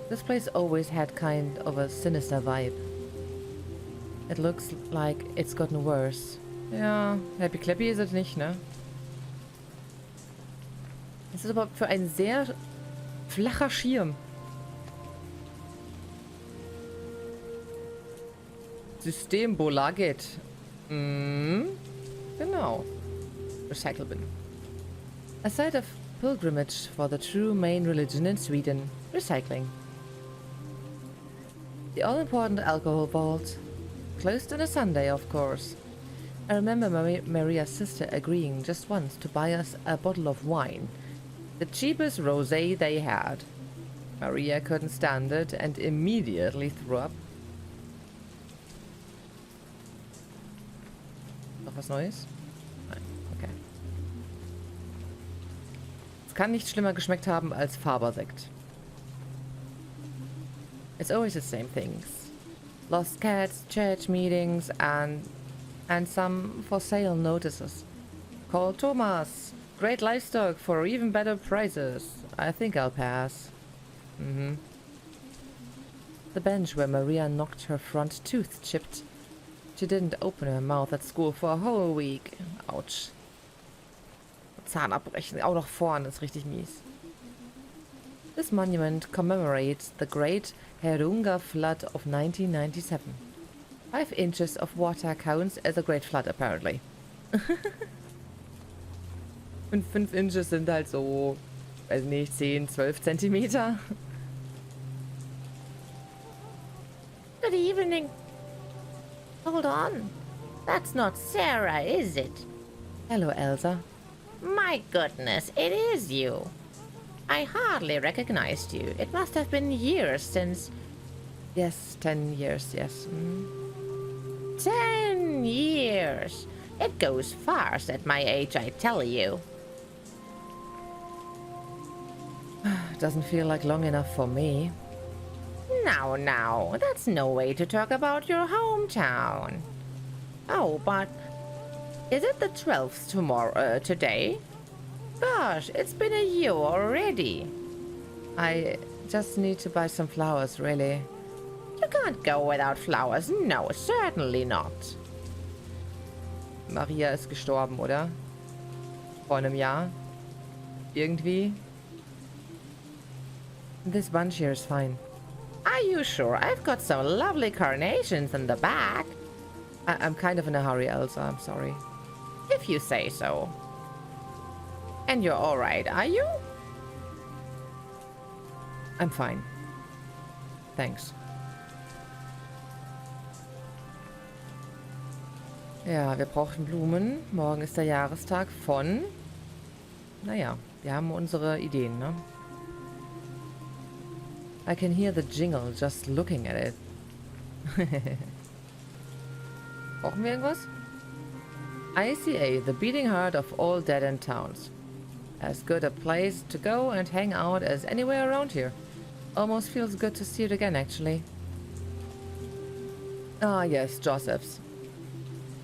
This place always had kind of a sinister vibe. It looks like it's gotten worse. Ja, happy clappy ist es nicht, ne? Das ist aber für ein sehr flacher Schirm. Systembolaget. Genau. Recycle bin. A site of pilgrimage for the true main religion in Sweden. Recycling. The all-important alcohol vault. Closed on a Sunday, of course. I remember Maria's sister agreeing just once to buy us a bottle of wine. The cheapest rosé they had. Maria couldn't stand it and immediately threw up. Noch was Neues? Nein, okay. Es kann nicht schlimmer geschmeckt haben als Fabersekt. It's always the same things. Lost cats, church meetings, and some for sale notices. Call Thomas. Great livestock for even better prices. I think I'll pass. The bench where Maria knocked her front tooth chipped. She didn't open her mouth at school for a whole week. Ouch. Zahn abbrechen, auch noch vorne, ist richtig mies. This monument commemorates the Great Herunga Flood of 1997. 5 inches of water counts as a great flood, apparently. Und 5 Inches sind halt so, weiß nicht, 10, 12 Zentimeter.
Good evening. Hold on. That's not Sarah, is it?
Hello, Elsa.
My goodness, it is you. I hardly recognized you. It must have been years since...
Yes, 10 years, yes.
10 years. It goes fast at my age, I tell you.
Doesn't feel like long enough for me.
Now, that's no way to talk about your hometown. Oh, but is it the 12th today? Gosh, it's been a year already.
I just need to buy some flowers, really.
You can't go without flowers. No, certainly not.
Maria ist gestorben, oder? Vor einem Jahr? Irgendwie? This bunch here is fine.
Are you sure? I've got some lovely carnations in the back.
I'm kind of in a hurry, Elsa. I'm sorry.
If you say so. And you're alright, are you?
I'm fine. Thanks. Ja, wir brauchen Blumen. Morgen ist der Jahrestag von... Naja, wir haben unsere Ideen, ne? I can hear the jingle just looking at it. Brauchen wir irgendwas? ICA, the beating heart of all dead-end towns. As good a place to go and hang out as anywhere around here. Almost feels good to see it again, actually. Ah, yes, Joseph's.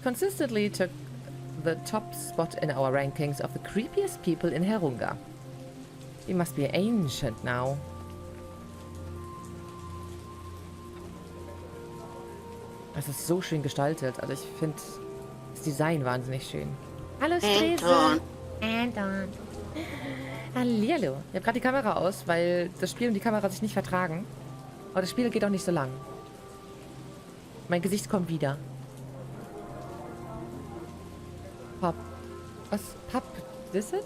Consistently took the top spot in our rankings of the creepiest people in Herunga. He must be ancient now. Es ist so schön gestaltet. Also ich finde das Design wahnsinnig schön. Hallo Strese.
Anton.
Hallihallo. Ich habe gerade die Kamera aus, weil das Spiel und die Kamera sich nicht vertragen. Aber das Spiel geht auch nicht so lang. Mein Gesicht kommt wieder. Pup, is it?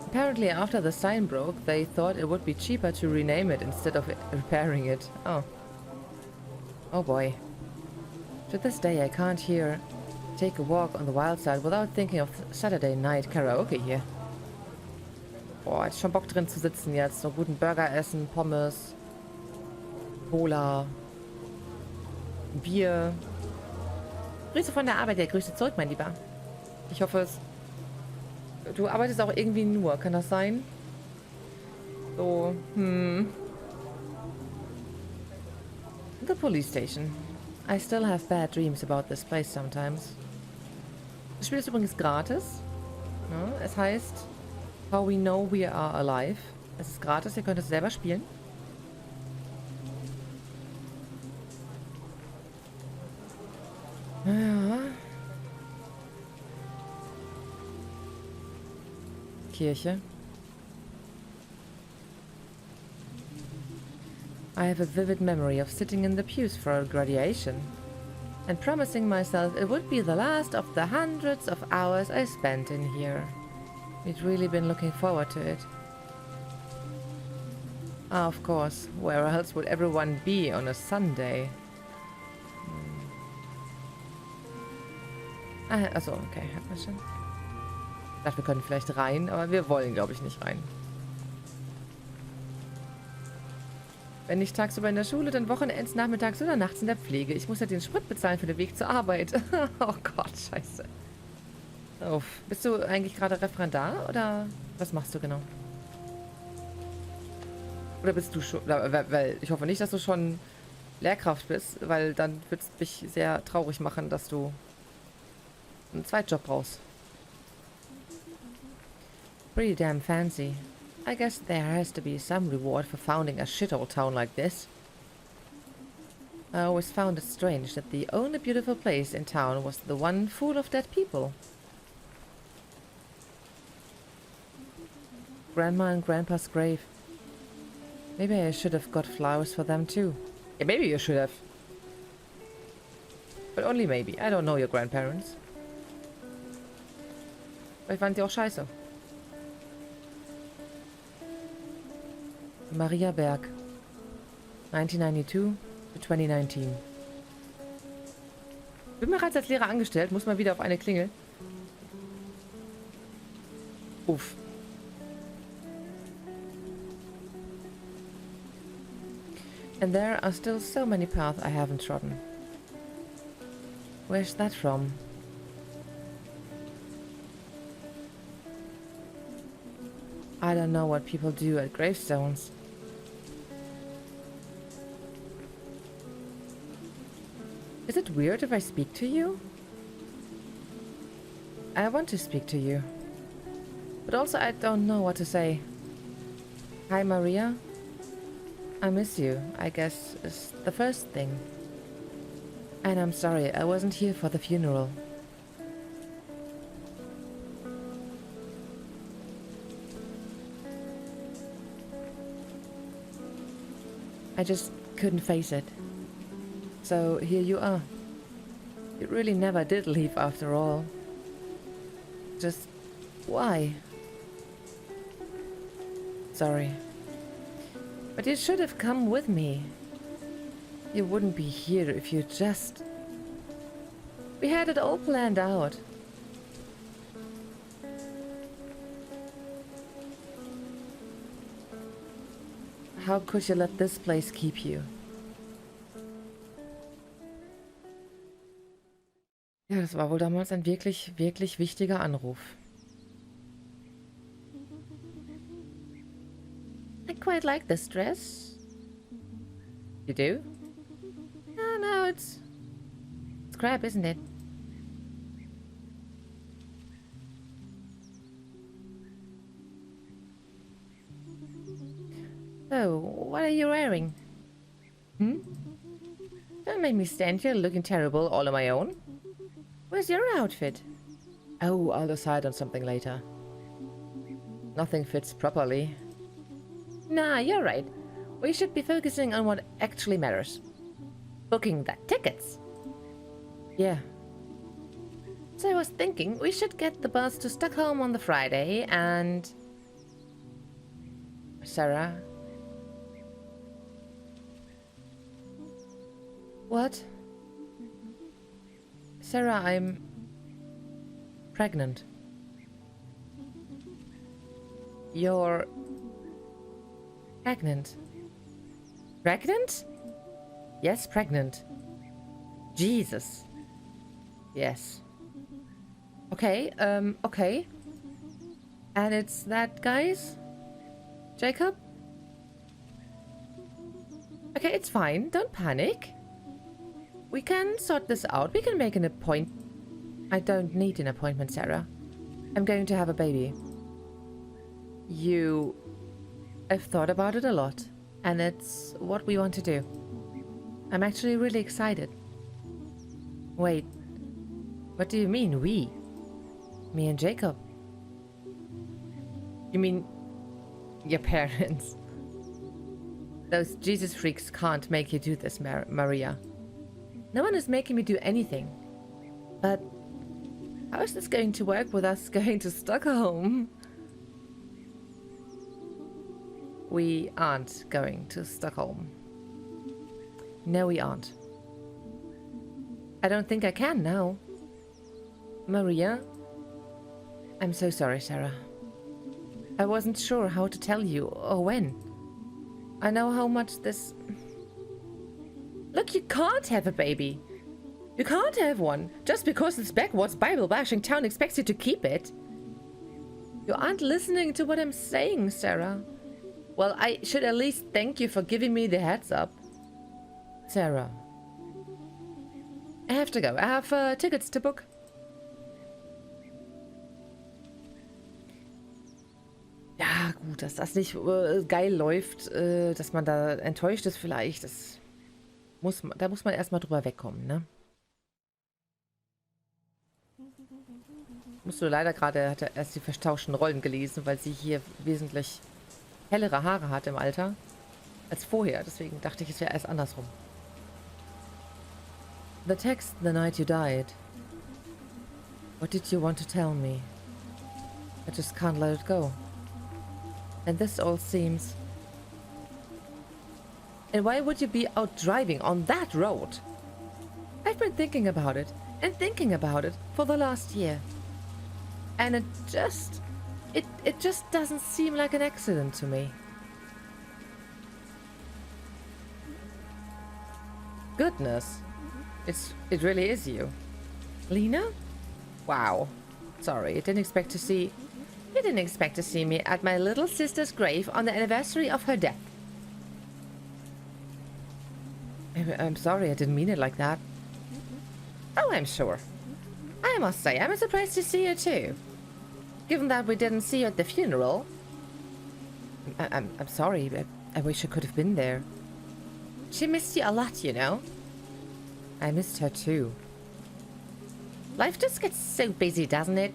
Apparently after the sign broke, they thought it would be cheaper to rename it instead of repairing it. Oh. Oh boy. To this day I can't take a walk on the wild side without thinking of Saturday night karaoke hier. Boah, ich hab schon Bock drin zu sitzen jetzt. So guten Burger essen, Pommes, Cola, Bier. Grüße von der Arbeit, ja, Grüße zurück, mein Lieber. Ich hoffe es... Du arbeitest auch irgendwie nur, kann das sein? So, The police station. I still have bad dreams about this place sometimes. Das Spiel ist übrigens gratis. Ja, es heißt How We Know We Are Alive. Es ist gratis, ihr könnt es selber spielen. Ja. Kirche. I have a vivid memory of sitting in the pews for a graduation and promising myself it would be the last of the hundreds of hours I spent in here. We'd really been looking forward to it. Ah, of course. Where else would everyone be on a Sunday? Ah, also, okay, hat man schon. Ich dachte, wir können vielleicht rein, aber wir wollen, glaube ich, nicht rein. Wenn nicht tagsüber in der Schule, dann Wochenends, nachmittags oder nachts in der Pflege. Ich muss ja den Sprit bezahlen für den Weg zur Arbeit. Oh Gott, scheiße. Uff. Bist du eigentlich gerade Referendar oder was machst du genau? Oder bist du schon... Weil ich hoffe nicht, dass du schon Lehrkraft bist, weil dann würde es mich sehr traurig machen, dass du einen Zweitjob brauchst. Pretty damn fancy. I guess there has to be some reward for founding a shithole town like this. I always found it strange that the only beautiful place in town was the one full of dead people. Grandma and Grandpa's grave. Maybe I should have got flowers for them too. Yeah, maybe you should have. But only maybe. I don't know your grandparents. Vielleicht waren die auch scheiße. Maria Berg. 1992 to 2019. Bin bereits als Lehrer angestellt, muss mal wieder auf eine Klingel. Uff. And there are still so many paths I haven't trodden. Where's that from? I don't know what people do at gravestones. Is it weird if I speak to you? I want to speak to you. But also I don't know what to say. Hi, Maria. I miss you, I guess, is the first thing. And I'm sorry, I wasn't here for the funeral. I just couldn't face it. So here you are. You really never did leave after all. Just why? Sorry. But you should have come with me. You wouldn't be here if you just... We had it all planned out. How could you let this place keep you? Ja, das war wohl damals ein wirklich, wirklich wichtiger Anruf. I quite like this dress. You do? Oh, no, it's crap, isn't it? So, what are you wearing? Hmm? Don't make me stand here looking terrible all on my own. Where's your outfit? Oh, I'll decide on something later. Nothing fits properly. Nah, you're right. We should be focusing on what actually matters. Booking the tickets. Yeah. So I was thinking we should get the bus to Stockholm on the Friday and... Sarah? What? Sarah, I'm... pregnant. You're... pregnant. Pregnant? Yes, pregnant. Jesus. Yes. Okay, okay. And it's that guy's? Jacob? Okay, it's fine. Don't panic. We can sort this out. We can make an appointment. I don't need an appointment, Sarah. I'm going to have a baby. I've thought about it a lot, and it's what we want to do. I'm actually really excited. Wait, what do you mean, we? Me and Jacob? You mean your parents? Those Jesus freaks can't make you do this, Maria. No one is making me do anything. But how is this going to work with us going to Stockholm? We aren't going to Stockholm. No, we aren't. I don't think I can now. Maria? I'm so sorry, Sarah. I wasn't sure how to tell you or when. I know how much this... Look, you can't have a baby. You can't have one just because this backwards Bible-bashing town expects you to keep it. You aren't listening to what I'm saying, Sarah. Well, I should at least thank you for giving me the heads up. Sarah. I have to go. I have tickets to book. Ja, gut, dass das nicht geil läuft, dass man da enttäuscht ist vielleicht. Da muss man erstmal drüber wegkommen, ne? Musst du leider gerade, hat er erst die vertauschten Rollen gelesen, weil sie hier wesentlich hellere Haare hat im Alter als vorher. Deswegen dachte ich, es wäre erst andersrum. The text the night you died. What did you want to tell me? I just can't let it go. And this all seems... And why would you be out driving on that road? I've been thinking about it and thinking about it for the last year. And it just doesn't seem like an accident to me. Goodness. It really is you. Lena? Wow. Sorry, I didn't expect to see... You didn't expect to see me at my little sister's grave on the anniversary of her death. I'm sorry, I didn't mean it like that. Oh, I'm sure. I must say, I'm surprised to see you too. Given that we didn't see you at the funeral. I'm sorry, but I wish I could have been there. She missed you a lot, you know. I missed her too. Life just gets so busy, doesn't it?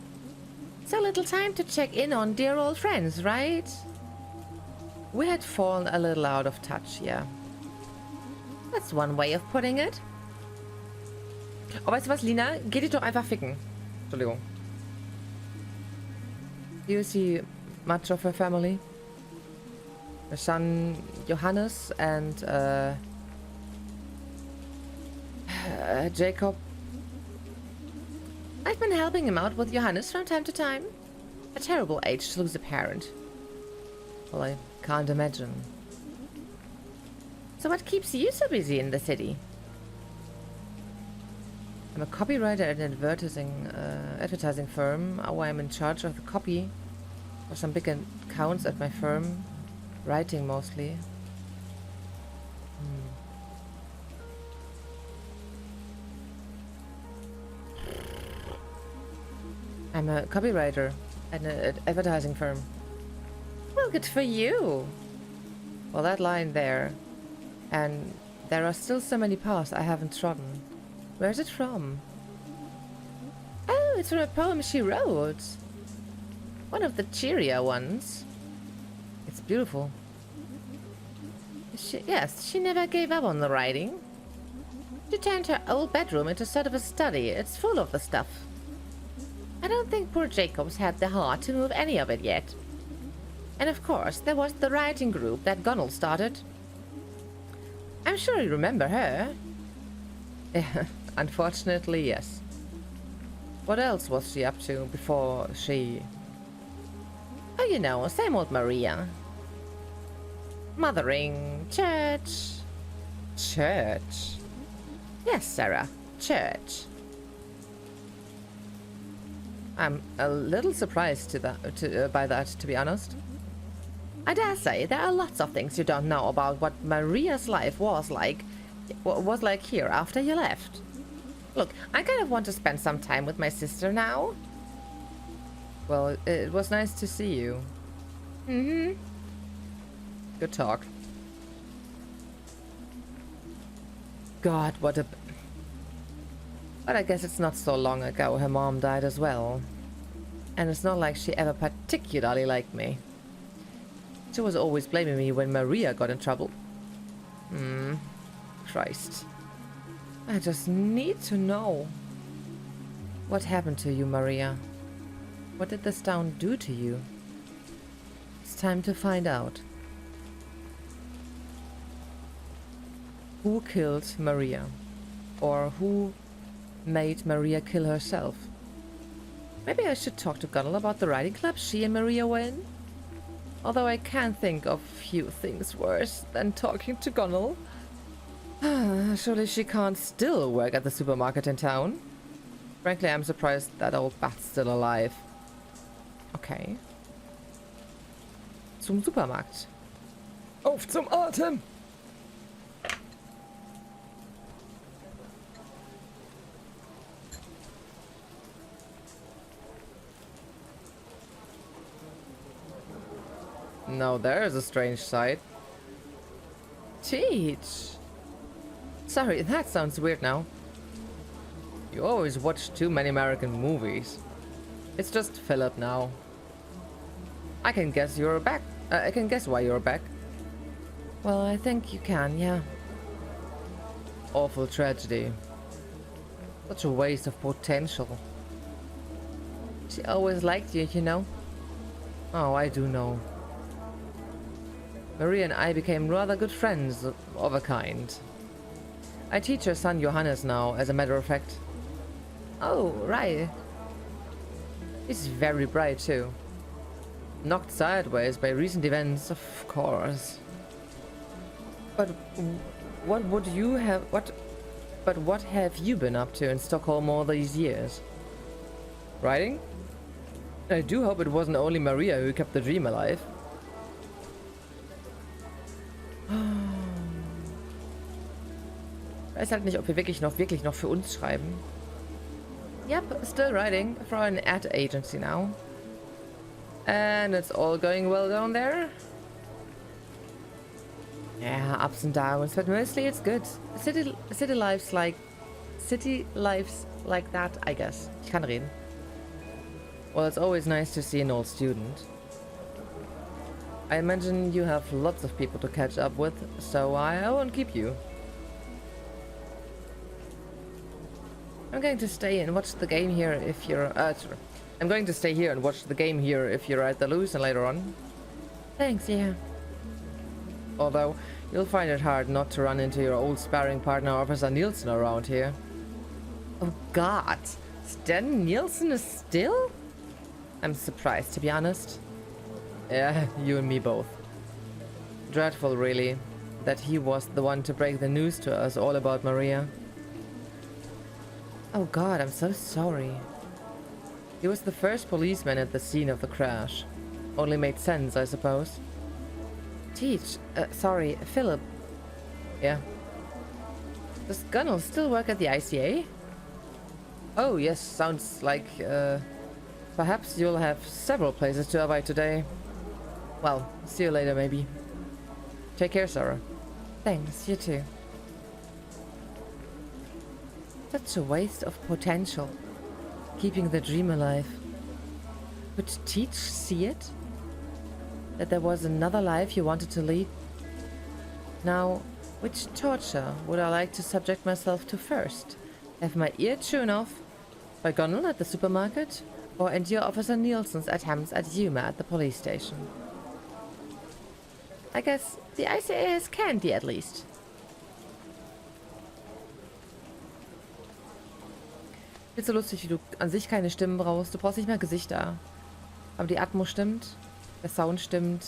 So little time to check in on dear old friends, right? We had fallen a little out of touch, yeah. That's one way of putting it. Oh, weißt du was, Lina? Geh dich doch einfach ficken. Entschuldigung. Do you see much of her family? Her son Johannes and Jacob. I've been helping him out with Johannes from time to time. A terrible age to lose a parent. Well, I can't imagine. So what keeps you so busy in the city? I'm a copywriter at an advertising firm. Oh, I'm in charge of the copy for some big accounts at my firm. Writing mostly. I'm a copywriter at an advertising firm. Well, good for you. Well, that line there. And there are still so many paths I haven't trodden. Where's it from? Oh, it's from a poem she wrote. One of the cheerier ones. It's beautiful. Yes, she never gave up on the writing. She turned her old bedroom into sort of a study. It's full of the stuff. I don't think poor Jacob's had the heart to move any of it yet. And of course, there was the writing group that Gunnel started. I'm sure you remember her. Unfortunately, yes. What else was she up to before she... Oh, you know, same old Maria. Mothering, church. Church? Yes, Sarah, church. I'm a little surprised by that, to be honest. I dare say there are lots of things you don't know about what Maria's life was like here after you left. Look, I kind of want to spend some time with my sister now. Well, it was nice to see you. Mm-hmm. Good talk. God, what a... But I guess it's not so long ago her mom died as well. And it's not like she ever particularly liked me. She was always blaming me when Maria got in trouble. Christ. I just need to know. What happened to you, Maria? What did this town do to you? It's time to find out. Who killed Maria? Or who made Maria kill herself? Maybe I should talk to Gunnel about the riding club she and Maria were in? Although I can't think of few things worse than talking to Gunnel. Surely she can't still work at the supermarket in town. Frankly, I'm surprised that old bat's still alive. Okay. Zum Supermarkt. Auf zum Atem! Now there's a strange sight. Teach! Sorry, that sounds weird now. You always watch too many American movies. It's just Philip now. I can guess you're back. I can guess why you're back. Well, I think you can, yeah. Awful tragedy. Such a waste of potential. She always liked you, you know. Oh, I do know. Maria and I became rather good friends of a kind. I teach her son Johannes now, as a matter of fact. Oh, right. He's very bright too. Knocked sideways by recent events, of course. But what would you have... But what have you been up to in Stockholm all these years? Writing? I do hope it wasn't only Maria who kept the dream alive. Ich weiß halt nicht, ob wir wirklich noch für uns schreiben. Yep, still writing for an ad agency now. And it's all going well down there? Yeah, ups and downs, but mostly it's good. City life's like that, I guess. Ich kann reden. Well, it's always nice to see an old student. I imagine you have lots of people to catch up with, so I won't keep you. I'm going to stay and watch the game here if you're... I'm going to stay here and watch the game here if you're at the Lucerne later on. Thanks, yeah. Although, you'll find it hard not to run into your old sparring partner Officer Nielsen around here. Oh god, Stan Nielsen is still? I'm surprised, to be honest. Yeah, you and me both. Dreadful, really, that he was the one to break the news to us all about Maria. Oh god, I'm so sorry. He was the first policeman at the scene of the crash. Only made sense, I suppose. Sorry, Philip. Yeah. Does Gunnel still work at the ICA? Oh, yes, sounds like, perhaps you'll have several places to avoid today. Well, see you later, maybe. Take care, Sarah. Thanks, you too. Such a waste of potential. Keeping the dream alive. Could Teach see it? That there was another life you wanted to lead? Now, which torture would I like to subject myself to first? Have my ear torn off by Gunnel at the supermarket? Or endure Officer Nielsen's attempts at humor at the police station? I guess the ICA has candy at least. Ist so lustig, wie du an sich keine Stimmen brauchst. Du brauchst nicht mal Gesichter. Aber die Atmo stimmt, der Sound stimmt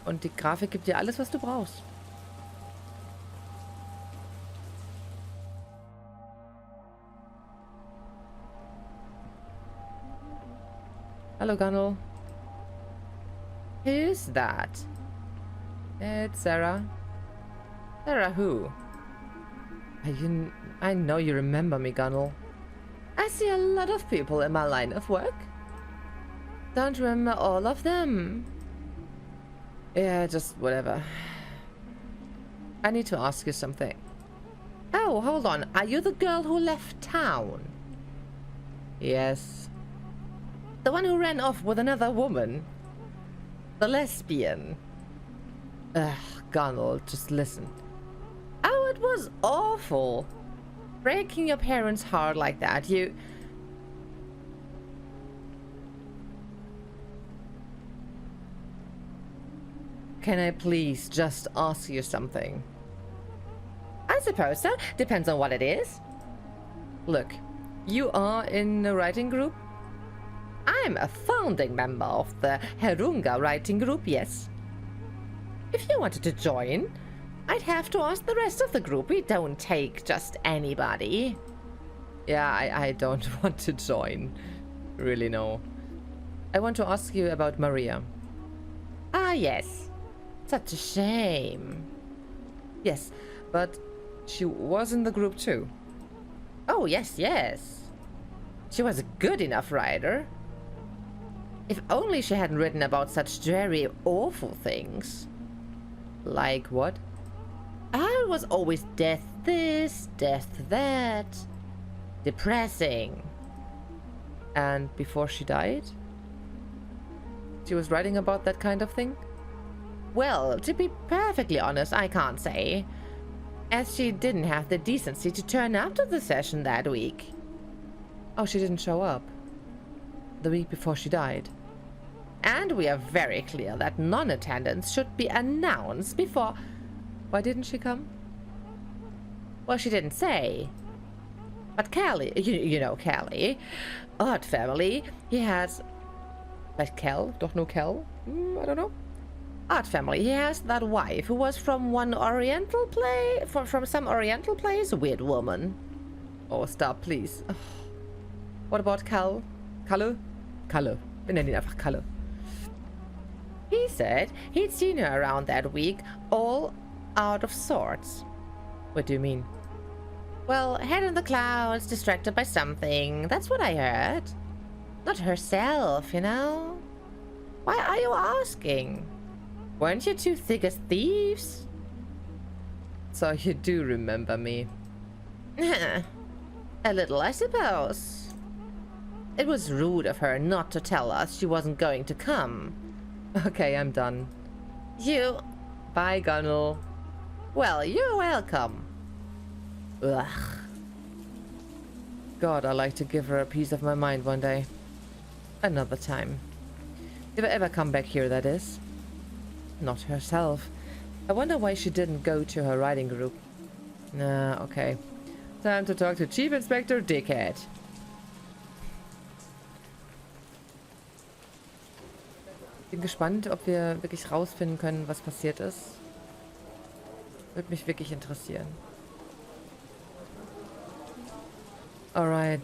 und die Grafik gibt dir alles, was du brauchst. Hallo, Gunnel. Who's that? It's Sarah. Sarah who? I know you remember me, Gunnel. I see a lot of people in my line of work. Don't remember all of them. Yeah, just whatever. I need to ask you something. Oh, hold on. Are you the girl who left town? Yes. The one who ran off with another woman? The lesbian? Ugh, Gunnel, just listen. Oh, it was awful. Breaking your parents' heart like that, you... Can I please just ask you something?
suppose so. Depends on what it is.
Look, you are in a writing group?
I'm a founding member of the Herunga writing group, yes. If you wanted to join, I'd have to ask the rest of the group. We don't take just anybody.
Yeah, I don't want to join. Really, no. I want to ask you about Maria.
Ah, yes. Such a shame.
Yes, but she was in the group too.
Oh, yes, yes. She was a good enough writer. If only she hadn't written about such very awful things.
Like what?
It was always death this, death that. Depressing.
And before she died? She was writing about that kind of thing?
Well, to be perfectly honest, I can't say, as she didn't have the decency to turn up to the session that week.
Oh, she didn't show up the week before she died.
And we are very clear that non-attendance should be announced before...
Why didn't she come?
Well, she didn't say. But Callie, you know Callie, odd family, he has...
Like Cal? Doch no Cal? I don't know.
Odd family, he has that wife who was from one oriental play... From some oriental place, a weird woman.
Oh, stop, please. What about Cal? Kalle? Kalle. Wir nennen ihn einfach Kalle.
He said he'd seen her around that week, all out of sorts.
What do you mean?
Well, head in the clouds, distracted by something. That's what I heard. Not herself, you know? Why are you asking? Weren't you two thick as thieves?
So you do remember me.
A little, I suppose. It was rude of her not to tell us she wasn't going to come.
Okay, I'm done.
You...
Bye, Gunnel.
Well, you're welcome. Ugh.
God, I'd like to give her a piece of my mind one day. Another time. If I ever come back here, that is. Not herself. I wonder why she didn't go to her writing group. Nah, okay. Time to talk to Chief Inspector Dickhead. Bin gespannt, ob wir wirklich rausfinden können, was passiert ist. Würde mich wirklich interessieren. Alright.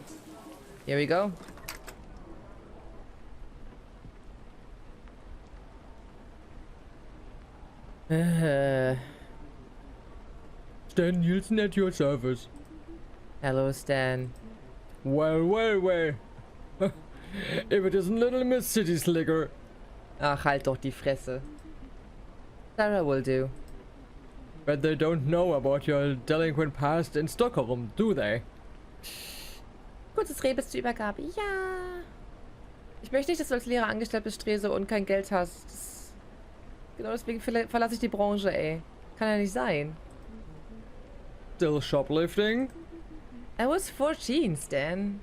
Here we go.
Stan Nielsen at your service.
Hello, Stan.
Well, well, well. If it isn't Little Miss City Slicker.
Ach, halt doch die Fresse. Sarah will do.
But they don't know about your delinquent past in Stockholm, do they?
Kurzes Reh bis zur Übergabe. Ja. Ich möchte nicht, dass du als Lehrer angestellt bist, Strese, und kein Geld hast. Genau deswegen verlasse ich die Branche, ey. Kann ja nicht sein.
Still shoplifting?
I was 14, Stan.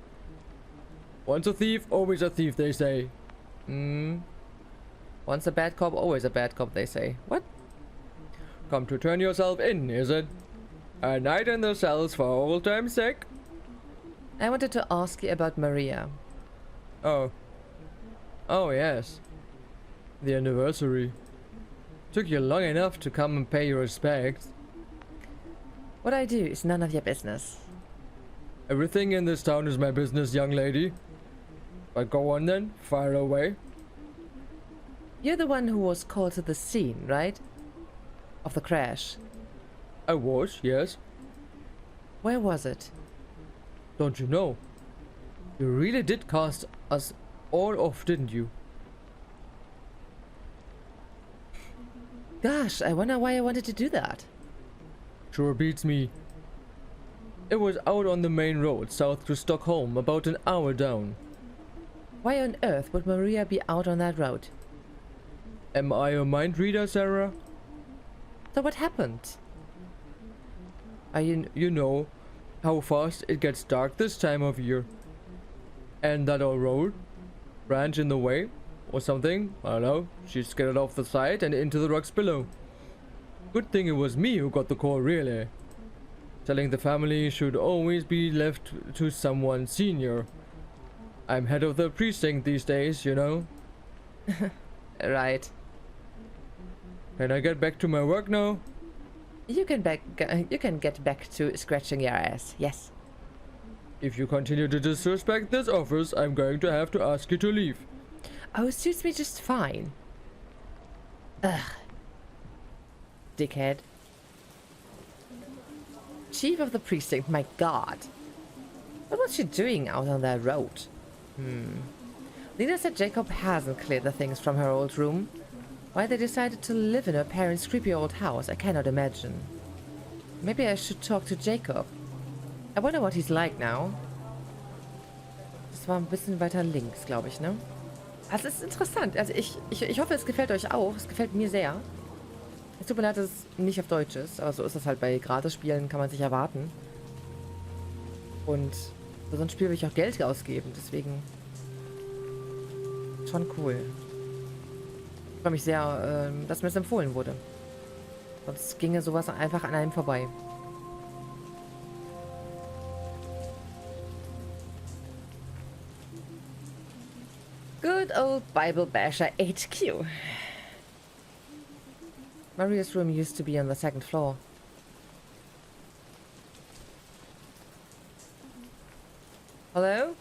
Once a thief, always a thief, they say.
Once a bad cop, always a bad cop, they say. What?
Come to turn yourself in, is it? A night in the cells for old time's sake?
I wanted to ask you about Maria.
Oh. Oh, yes. The anniversary. Took you long enough to come and pay your respects.
What I do is none of your business.
Everything in this town is my business, young lady. But go on then, fire away.
You're the one who was called to the scene, right? Of the crash.
I was, yes.
Where was it?
Don't you know? You really did cast us all off, didn't you?
Gosh, I wonder why I wanted to do that.
Sure beats me. It was out on the main road south to Stockholm, about an hour down.
Why on earth would Maria be out on that road?
Am I a mind reader, Sarah?
So what happened?
You know how fast it gets dark this time of year. And that old road? Branch in the way? Or something? I don't know. She skidded off the side and into the rocks below. Good thing it was me who got the call, really. Telling the family should always be left to someone senior. I'm head of the precinct these days, you know.
Right.
Can I get back to my work now?
You can get back to scratching your ass, yes.
If you continue to disrespect this office, I'm going to have to ask you to leave.
Oh, suits me just fine. Ugh. Dickhead. Chief of the precinct, my god. What was she doing out on that road? Lena said Jacob hasn't cleared the things from her old room. Why they decided to live in her parents' creepy old house, I cannot imagine. Maybe I should talk to Jacob. I wonder what he's like now. Das war ein bisschen weiter links, glaube ich, ne? Also es ist interessant. Also ich hoffe, es gefällt euch auch. Es gefällt mir sehr. Es tut mir leid, dass es nicht auf Deutsch ist, aber so ist das halt bei Gratis-Spielen, kann man sich erwarten. Und für so ein Spiel will ich auch Geld ausgeben, deswegen schon cool. Ich freue mich sehr, dass mir das empfohlen wurde. Sonst ginge sowas einfach an einem vorbei. Good old Bible Basher HQ. Maria's room used to be on the second floor. Hello?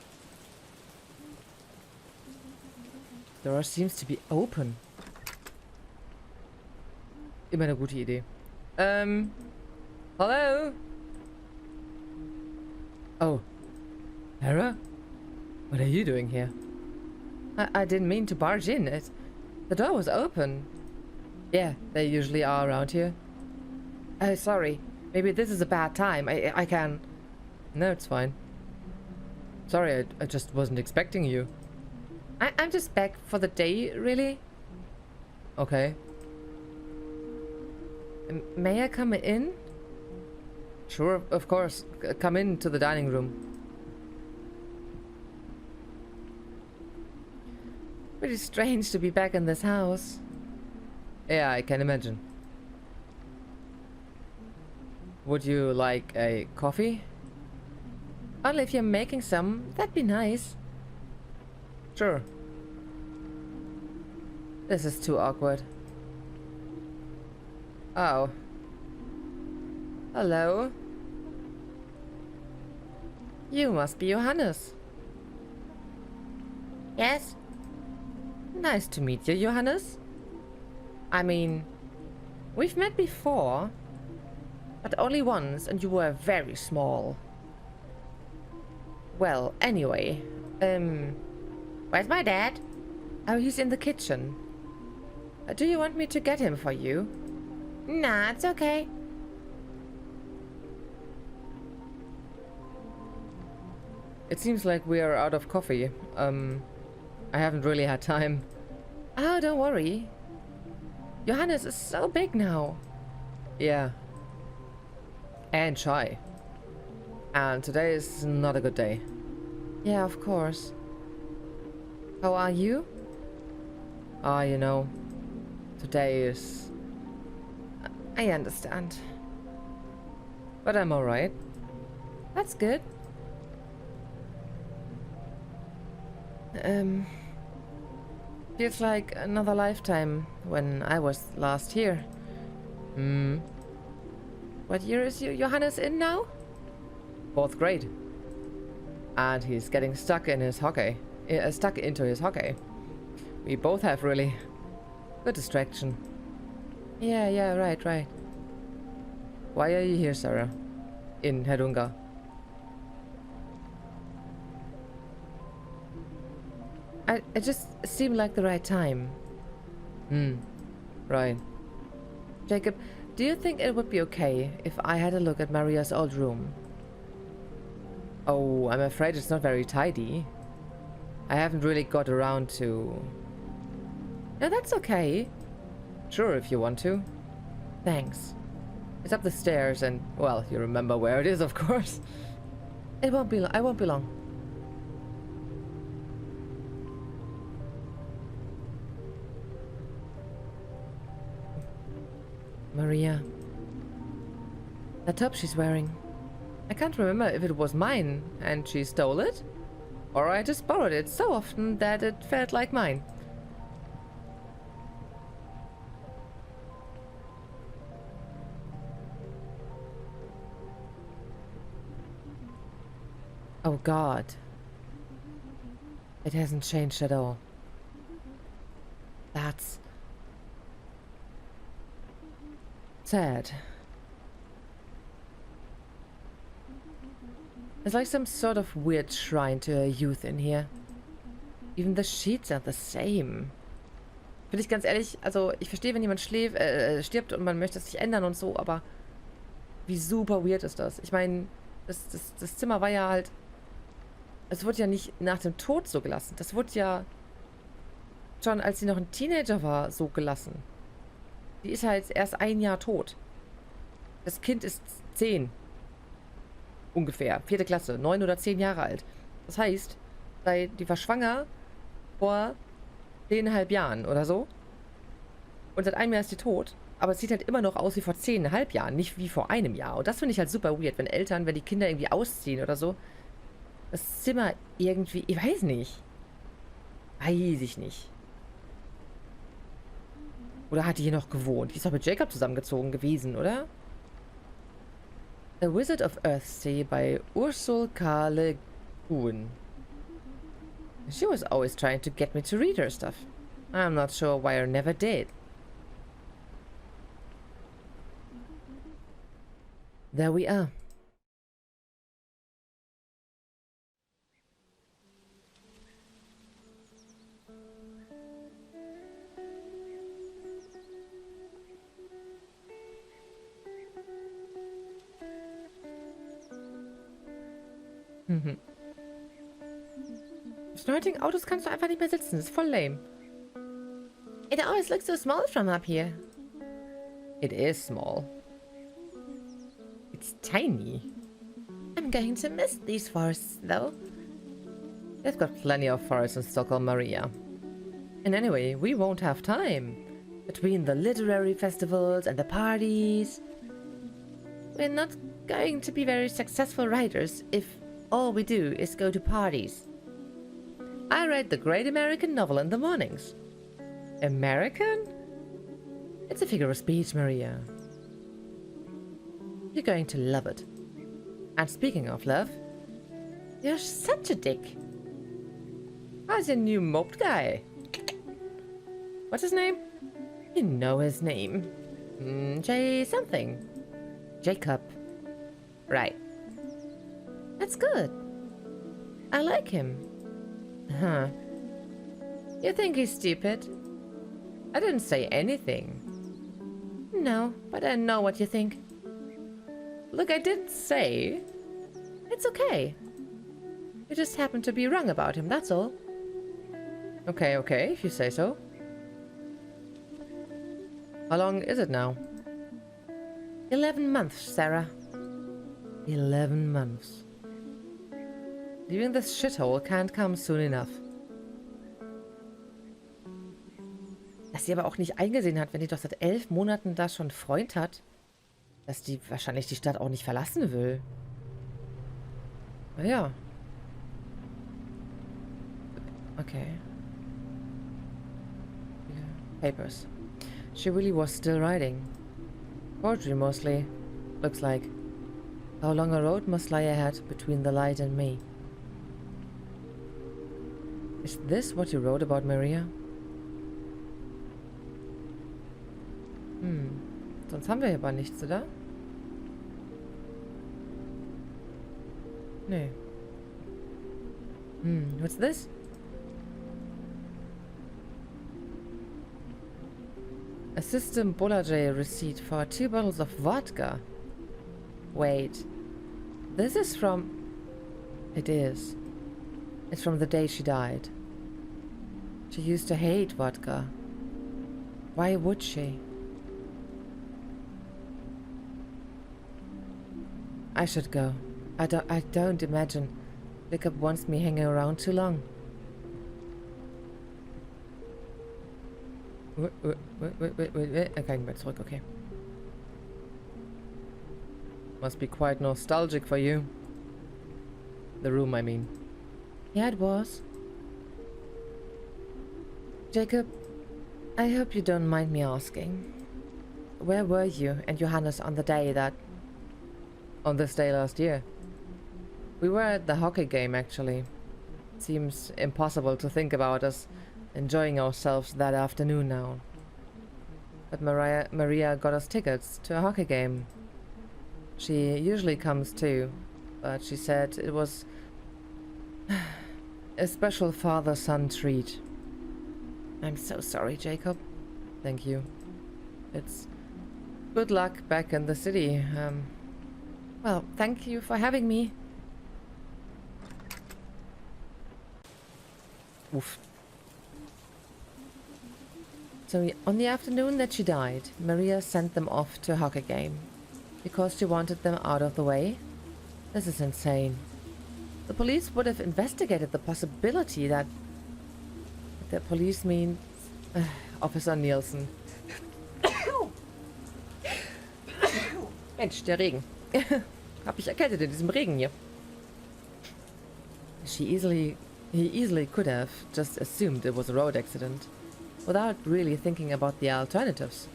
The door seems to be open. Immer eine gute Idee. Hello? Oh. Lara? What are you doing here? I didn't mean to barge in. The door was open. Yeah, they usually are around here. Oh, sorry. Maybe this is a bad time. I can... No, it's fine. Sorry, I just wasn't expecting you. I'm just back for the day, really? Okay. May I come in? Sure, of course. Come into the dining room. Pretty strange to be back in this house. Yeah, I can imagine. Would you like a coffee? Only if you're making some, that'd be nice. Sure. This is too awkward. Oh. Hello? You must be Johannes. Yes? Nice to meet you, Johannes. I mean, we've met before, but only once, and you were very small. Well, anyway, where's my dad? Oh, he's in the kitchen. Do you want me to get him for you? Nah, it's okay. It seems like we are out of coffee. I haven't really had time. Oh, don't worry. Johannes is so big now. Yeah. And shy. And today is not a good day. Yeah, of course. How are you? Ah, you know, today is... I understand. But I'm alright. That's good. Feels like another lifetime when I was last here. What year is Johannes in now? 4th grade. And he's getting stuck in his hockey. Stuck into his hockey. We both have really good distraction. Yeah, right. Why are you here, Sarah? In Herunga. It just seemed like the right time. Right. Jacob, do you think it would be okay if I had a look at Maria's old room? Oh, I'm afraid it's not very tidy. I haven't really got around to... No, that's okay. Sure, if you want to. Thanks. It's up the stairs and, well, you remember where it is, of course. I won't be long. Maria. The top she's wearing. I can't remember if it was mine and she stole it, or I just borrowed it so often that it felt like mine. Oh God. It hasn't changed at all. That's sad. It's like some sort of weird shrine to a youth in here. Even the sheets are the same. Finde ich ganz ehrlich, also ich verstehe, wenn jemand stirbt und man möchte es sich ändern und so, aber wie super weird ist das? Ich meine, das Zimmer war ja halt, es wurde ja nicht nach dem Tod so gelassen. Das wurde ja schon, als sie noch ein Teenager war, so gelassen. Die ist halt erst 1 Jahr tot. Das Kind ist 10. Ungefähr. 4. Klasse. 9 oder 10 Jahre alt. Das heißt, die war schwanger vor 10,5 Jahren oder so. Und seit einem Jahr ist sie tot. Aber es sieht halt immer noch aus wie vor 10,5 Jahren. Nicht wie vor einem Jahr. Und das finde ich halt super weird, wenn Eltern, wenn die Kinder irgendwie ausziehen oder so, das Zimmer irgendwie, ich weiß nicht. Weiß ich nicht. Oder hat die hier noch gewohnt? Die ist doch mit Jacob zusammengezogen gewesen, oder? The Wizard of Earthsea by Ursula K. Le Guin. She was always trying to get me to read her stuff. I'm not sure why I never did. There we are. Auf den heutigen Autos kannst du einfach nicht mehr sitzen. Das ist voll lame. It always looks so small from up here. It is small. It's tiny. I'm going to miss these forests, though. They've got plenty of forests in Stockholm, Maria. And anyway, we won't have time. Between the literary festivals and the parties. We're not going to be very successful writers if all we do is go to parties. I write the great American novel in the mornings. American? It's a figure of speech, Maria. You're going to love it. And speaking of love, you're such a dick. How's your new moped guy? What's his name? You know his name. J something. Jacob. Right. That's good. I like him. Huh. You think he's stupid? I didn't say anything. No, but I know what you think. Look, I didn't say. It's okay. You just happen to be wrong about him, that's all. Okay, okay, if you say so. How long is it now? 11 months, Sarah. 11 months. Leaving this shithole can't come soon enough. Dass sie aber auch nicht eingesehen hat, wenn die doch seit 11 Monaten da schon einen Freund hat, dass die wahrscheinlich die Stadt auch nicht verlassen will. Naja. Okay. Papers. She really was still writing. Poetry mostly, looks like. How long a road must lie ahead between the light and me. Is this what you wrote about Maria? Sonst haben wir hier aber nichts, oder? Nee. What's this? A System Bolajay receipt for 2 bottles of vodka. Wait. This is from... It is. It's from the day she died. She used to hate vodka. Why would she? I should go. I don't imagine Jacob wants me hanging around too long. Wait. Er kann nicht mehr zurück, okay. Must be quite nostalgic for you. The room, I mean.
Yeah, it was. Jacob, I hope you don't mind me asking. Where were you and Johannes on the day that...
On this day last year. We were at the hockey game, actually. Seems impossible to think about us enjoying ourselves that afternoon now. But Maria got us tickets to a hockey game. She usually comes too, but she said it was a special father-son treat.
I'm so sorry, Jacob.
Thank you. It's good luck back in the city.
Well, thank you for having me.
Oof.
So, on the afternoon that she died, Maria sent them off to a hockey game because she wanted them out of the way. This is insane. The police would have investigated the possibility that... The police means...
Officer Nielsen. Mensch, der Regen. Hab mich erkältet in diesem Regen hier. He easily could have just assumed it was a road accident, without really thinking about the alternatives.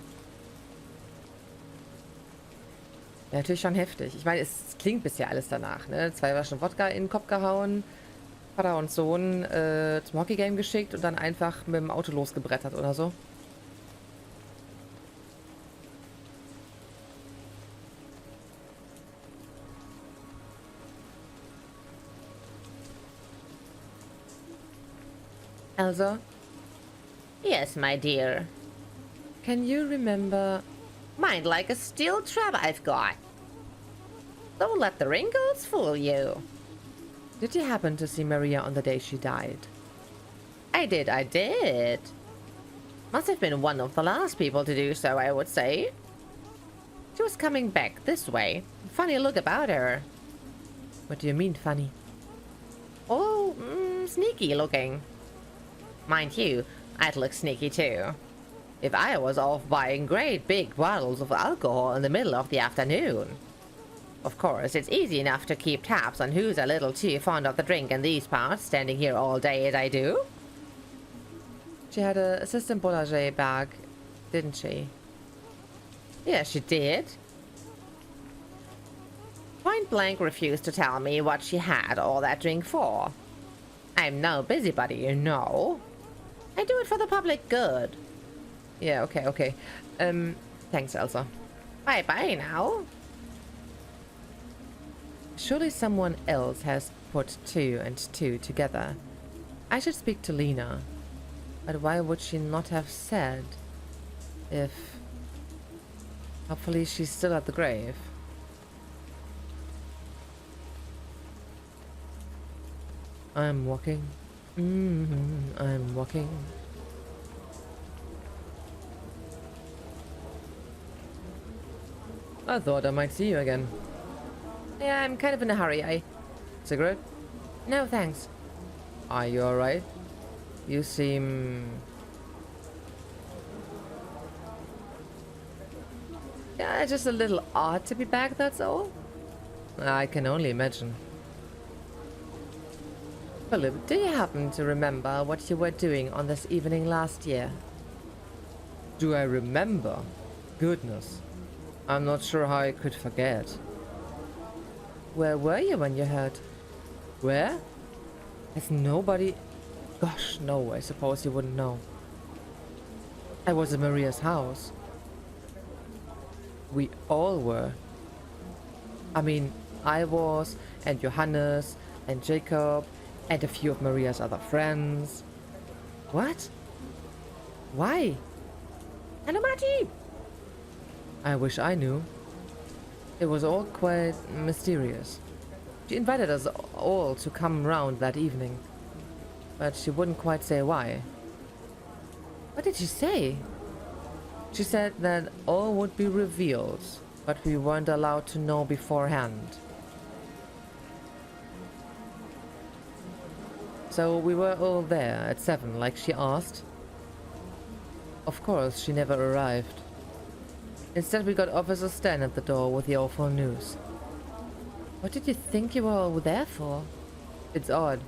Ja, natürlich schon heftig. Ich meine, es klingt bisher alles danach, ne? 2 Flaschen Wodka in den Kopf gehauen, Vater und Sohn zum Hockeygame geschickt und dann einfach mit dem Auto losgebrettert oder so.
Elsa?
Yes, my dear.
Can you remember...
Mind like a steel trap I've got. Don't let the wrinkles fool you.
Did you happen to see Maria on the day she died?
I did. Must have been one of the last people to do so, I would say. She was coming back this way. Funny look about her.
What do you mean, funny?
Oh, sneaky looking. Mind you, I'd look sneaky too. If I was off buying great big bottles of alcohol in the middle of the afternoon. Of course, it's easy enough to keep tabs on who's a little too fond of the drink in these parts, standing here all day as I do.
She had a Assistant Boulanger bag, didn't she?
Yes, she did. Point blank refused to tell me what she had all that drink for. I'm no busybody, you know. I do it for the public good.
Yeah, okay. Thanks, Elsa.
Bye-bye now.
Surely someone else has put 2 and 2 together. I should speak to Lena. But why would she not have said if...
Hopefully she's still at the grave. I'm walking. I'm walking. I thought I might see you again.
Yeah, I'm kind of in a hurry.
Cigarette?
No, thanks.
Are you alright? You seem...
Yeah, just a little odd to be back, that's all.
I can only imagine.
Philip, do you happen to remember what you were doing on this evening last year?
Do I remember? Goodness. I'm not sure how I could forget.
Where were you when you heard?
Where?
Has nobody... Gosh, no, I suppose you wouldn't know. I was at Maria's house.
We all were. I mean, I was, and Johannes, and Jacob, and a few of Maria's other friends.
What? Why?
Anumati!
I wish I knew. It was all quite mysterious. She invited us all to come round that evening, but she wouldn't quite say why.
What did she say?
She said that all would be revealed, but we weren't allowed to know beforehand. So we were all there at 7, like she asked. Of course, she never arrived. Instead, we got officers stand at the door with the awful news. What did you think you were all there for? It's odd.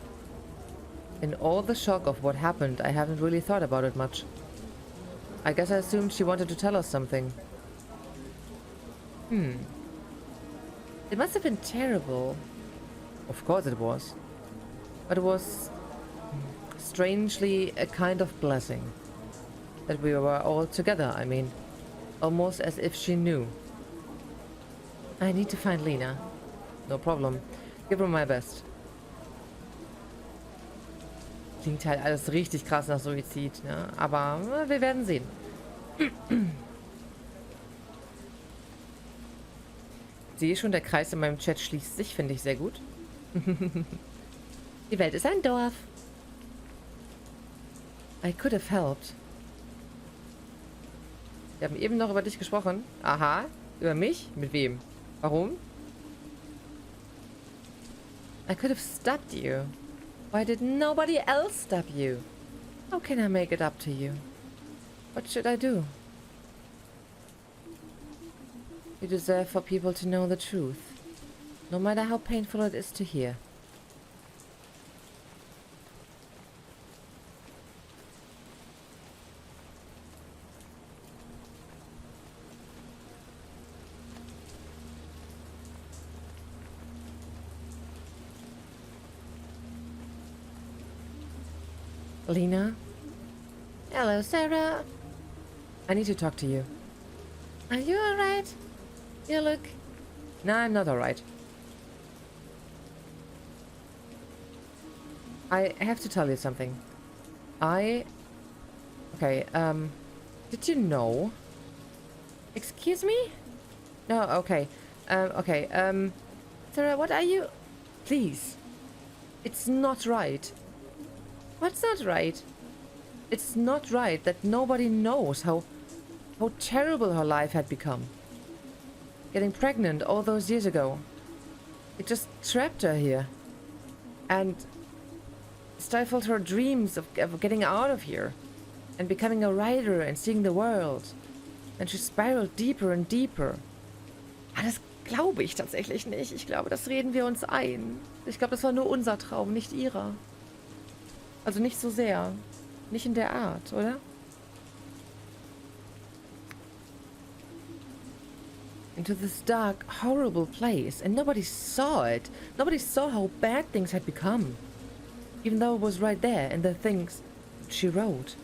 In all the shock of what happened, I haven't really thought about it much. I guess I assumed she wanted to tell us something. It must have been terrible. Of course it was. But it was strangely a kind of blessing. That we were all together, I mean. Almost as if she knew. I need to find Lena. No problem. Give her my best. Klingt halt alles richtig krass nach Suizid, ne? Aber wir werden sehen. Ich sehe schon, der Kreis in meinem Chat schließt sich, finde ich sehr gut. Die Welt ist ein Dorf. I could have helped. Wir haben eben noch über dich gesprochen. Aha. Über mich? Mit wem? Warum? I could have stopped you. Why did nobody else stop you? How can I make it up to you? What should I do? You deserve for people to know the truth, no matter how painful it is to hear. Lena? Hello, Sarah. I need to talk to you. Are you alright? You look... No, I'm not alright. I have to tell you something. Okay, did you know? Excuse me? No, okay. Sarah, what are you... Please. It's not right. What's not right? It's not right that nobody knows how terrible her life had become. Getting pregnant all those years ago. It just trapped her here. And stifled her dreams of getting out of here. And becoming a writer and seeing the world. And she spiraled deeper and deeper. Ah, das glaube ich tatsächlich nicht. Ich glaube, das reden wir uns ein. Ich glaube, das war nur unser Traum, nicht ihrer. Also nicht so sehr. Nicht in der Art, oder? Into this dark, horrible place, and nobody saw it. Nobody saw how bad things had become. Even though it was right there in the things she wrote.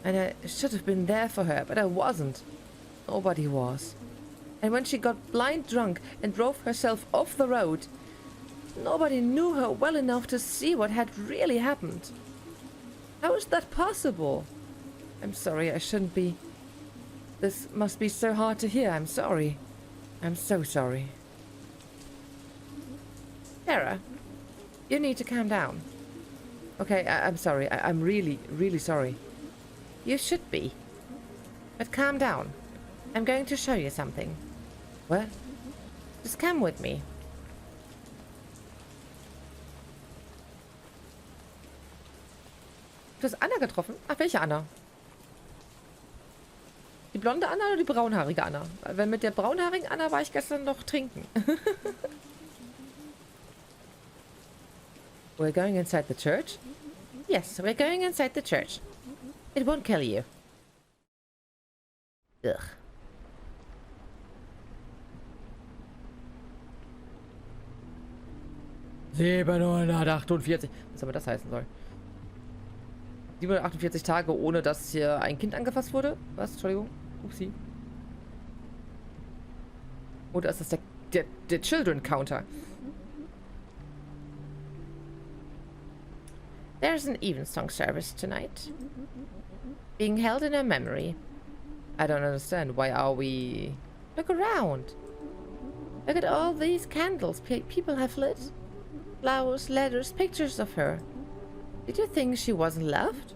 And I should have been there for her, but I wasn't. Nobody was. And when she got blind drunk and drove herself off the road, nobody knew her well enough to see what had really happened. How is that possible? I'm sorry, I shouldn't be. This must be so hard to hear. I'm sorry. I'm so sorry. Sarah, you need to calm down. Okay, I'm sorry. I'm really, really sorry. You should be. But calm down. I'm going to show you something. What? Just come with me. Du hast Anna getroffen? Ach, welche Anna? Die blonde Anna oder die braunhaarige Anna? Weil mit der braunhaarigen Anna war ich gestern noch trinken. We're going inside the church? Yes, we're going inside the church. It won't kill you. Ugh. ...748. Was aber das heißen soll. 748 Tage, ohne dass hier ein Kind angefasst wurde? Was? Entschuldigung. Upsi. Oder ist das der Children Counter?
There's an evensong service tonight. Being held in her memory.
I don't understand. Why are we...
Look around. Look at all these candles people have lit. Flowers, letters, pictures of her. Did you think she wasn't loved?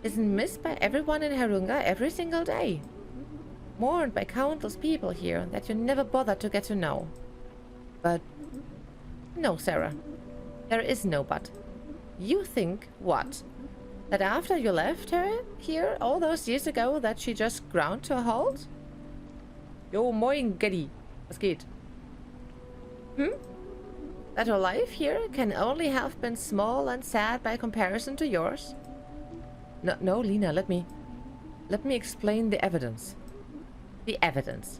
Isn't missed by everyone in Herunga every single day. Mourned by countless people here that you never bothered to get to know.
But...
No, Sarah. There is no but. You think what? That after you left her here all those years ago that she just ground to a halt?
Jo, moin, Geddy. Was geht?
That her life here can only have been small and sad by comparison to yours?
No, Lena, let me explain the evidence.
The evidence.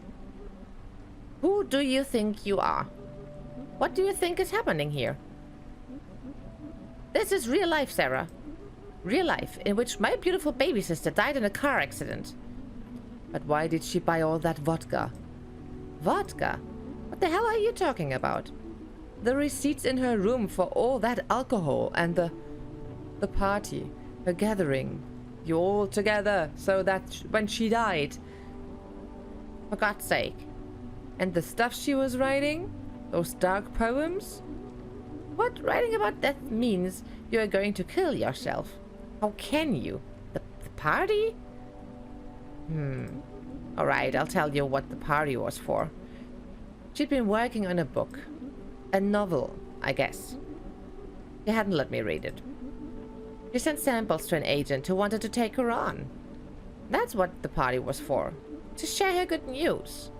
Who do you think you are? What do you think is happening here? This is real life, Sarah. Real life, in which my beautiful baby sister died in a car accident.
But why did she buy all that vodka?
Vodka? What the hell are you talking about?
The receipts in her room for all that alcohol and the party, the gathering. You all together so that when she died.
For God's sake.
And the stuff she was writing? Those dark poems?
What writing about death means you are going to kill yourself. How can you? The party? Alright, I'll tell you what the party was for. She'd been working on a book. A novel, I guess. She hadn't let me read it. She sent samples to an agent who wanted to take her on. That's what the party was for. To share her good news.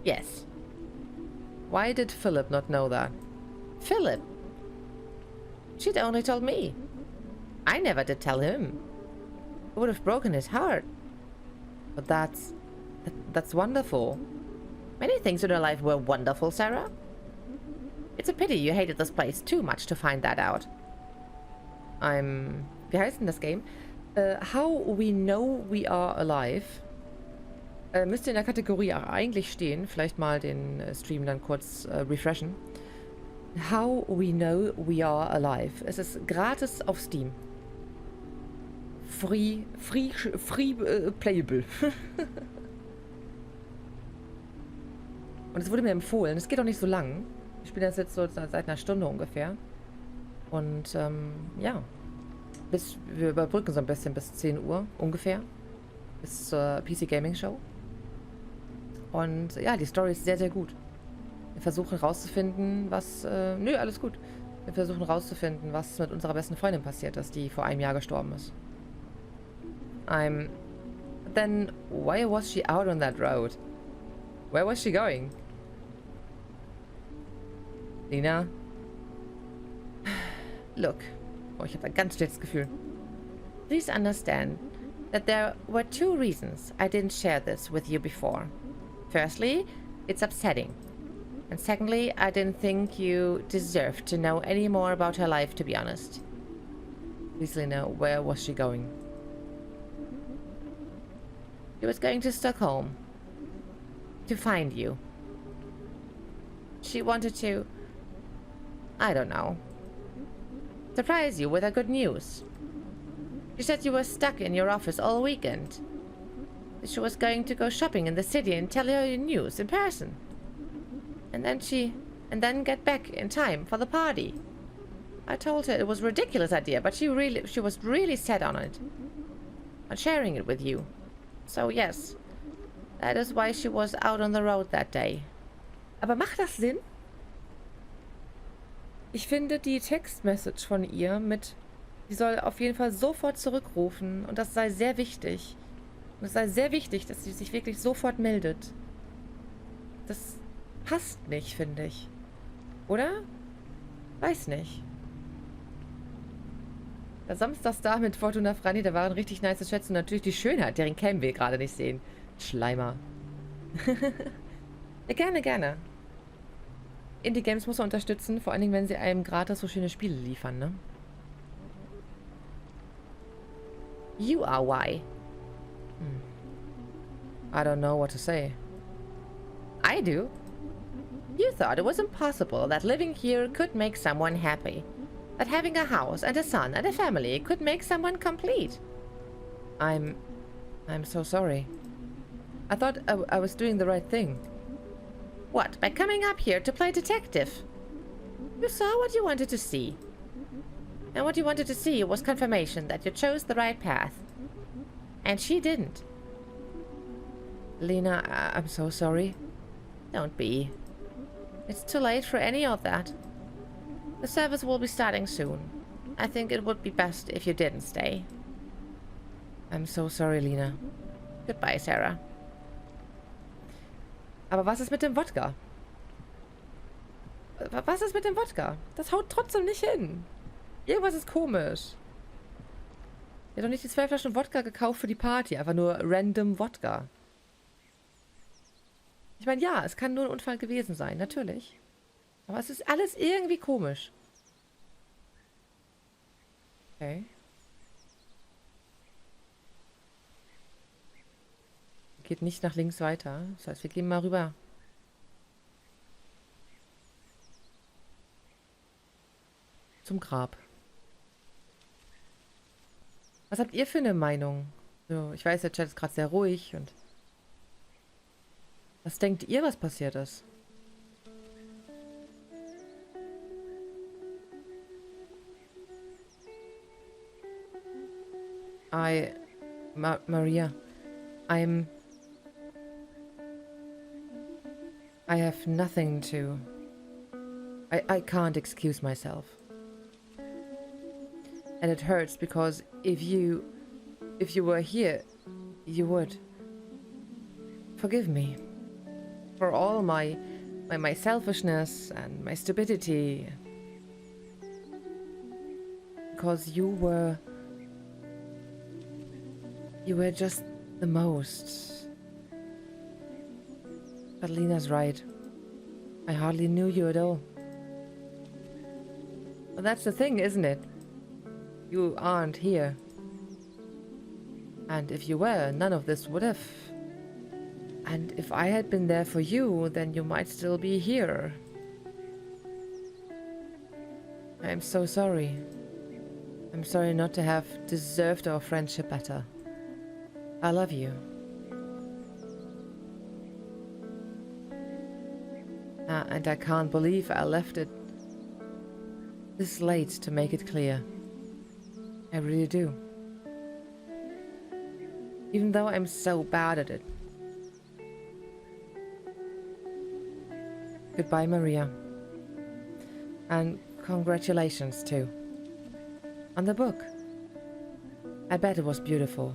Yes.
Why did Philip not know that?
Philip? She'd only told me. I never did tell him. It would have broken his heart.
But that's wonderful.
Many things in her life were wonderful, Sarah. It's a pity you hated this place too much to find that out.
Wie heißt denn das Game? How we know we are alive. Müsste in der Kategorie eigentlich stehen. Vielleicht mal den Stream dann kurz refreshen. How we know we are alive. Es ist gratis auf Steam. Free playable. Und es wurde mir empfohlen. Es geht auch nicht so lang. Ich spiele das jetzt so seit einer Stunde ungefähr. Und ja. Wir überbrücken so ein bisschen bis 10 Uhr ungefähr. Bis zur PC Gaming Show. Und ja, die Story ist sehr, sehr gut. Wir versuchen rauszufinden, was... nö, alles gut. Wir versuchen rauszufinden, was mit unserer besten Freundin passiert ist, die vor einem Jahr gestorben ist. Then why was she out on that road? Where was she going? Lena?
Look.
Oh, ich habe ein ganz schlechtes Gefühl.
Please understand that there were 2 reasons I didn't share this with you before. Firstly, it's upsetting. And secondly, I didn't think you deserved to know any more about her life, to be honest.
Please, Lena, where was she going?
She was going to Stockholm. To find you. She wanted to... I don't know. Surprise you with her good news. She said you were stuck in your office all weekend. She was going to go shopping in the city and tell her news in person. And then get back in time for the party. I told her it was a ridiculous idea, but she was really set on it. On sharing it with you. So yes, that is why she was out on the road that day.
Aber macht das Sinn? Ich finde die Textmessage von ihr mit, sie soll auf jeden Fall sofort zurückrufen und das sei sehr wichtig. Und es sei sehr wichtig, dass sie sich wirklich sofort meldet. Das passt nicht, finde ich. Oder? Weiß nicht. Der Samstagstar mit Fortuna Frani, da waren richtig nice Chats und natürlich die Schönheit, deren Cam wir gerade nicht sehen. Schleimer. Ja, gerne, gerne. Indie-Games muss man unterstützen, vor allen Dingen, wenn sie einem gratis so schöne Spiele liefern, ne?
You are why.
I don't know what to say.
I do. You thought it was impossible that living here could make someone happy. That having a house and a son and a family could make someone complete.
I'm so sorry. I thought I was doing the right thing.
What, by coming up here to play detective? You saw what you wanted to see. And what you wanted to see was confirmation that you chose the right path. And she didn't.
Lena, I'm so sorry.
Don't be. It's too late for any of that. The service will be starting soon. I think it would be best if you didn't stay.
I'm so sorry, Lena.
Goodbye, Sarah.
Aber was ist mit dem Wodka? Was ist mit dem Wodka? Das haut trotzdem nicht hin. Irgendwas ist komisch. Er hat doch nicht die 2 Flaschen Wodka gekauft für die Party. Einfach nur random Wodka. Ich meine, ja, es kann nur ein Unfall gewesen sein. Natürlich. Aber es ist alles irgendwie komisch. Okay. Geht nicht nach links weiter. Das heißt, wir gehen mal rüber. Zum Grab. Was habt ihr für eine Meinung? So, ich weiß, der Chat ist gerade sehr ruhig und... Was denkt ihr, was passiert ist? Maria, I have nothing to... I can't excuse myself. And it hurts because if you were here, you would. Forgive me. For all my selfishness and my stupidity. Because you were just the most. But Lena's right. I hardly knew you at all. But that's the thing, isn't it? You aren't here. And if you were, none of this would have. And if I had been there for you, then you might still be here. I'm so sorry. I'm sorry not to have deserved our friendship better. I love you. And I can't believe I left it this late to make it clear. I really do. Even though I'm so bad at it. Goodbye, Maria. And congratulations, too. On the book. I bet it was beautiful.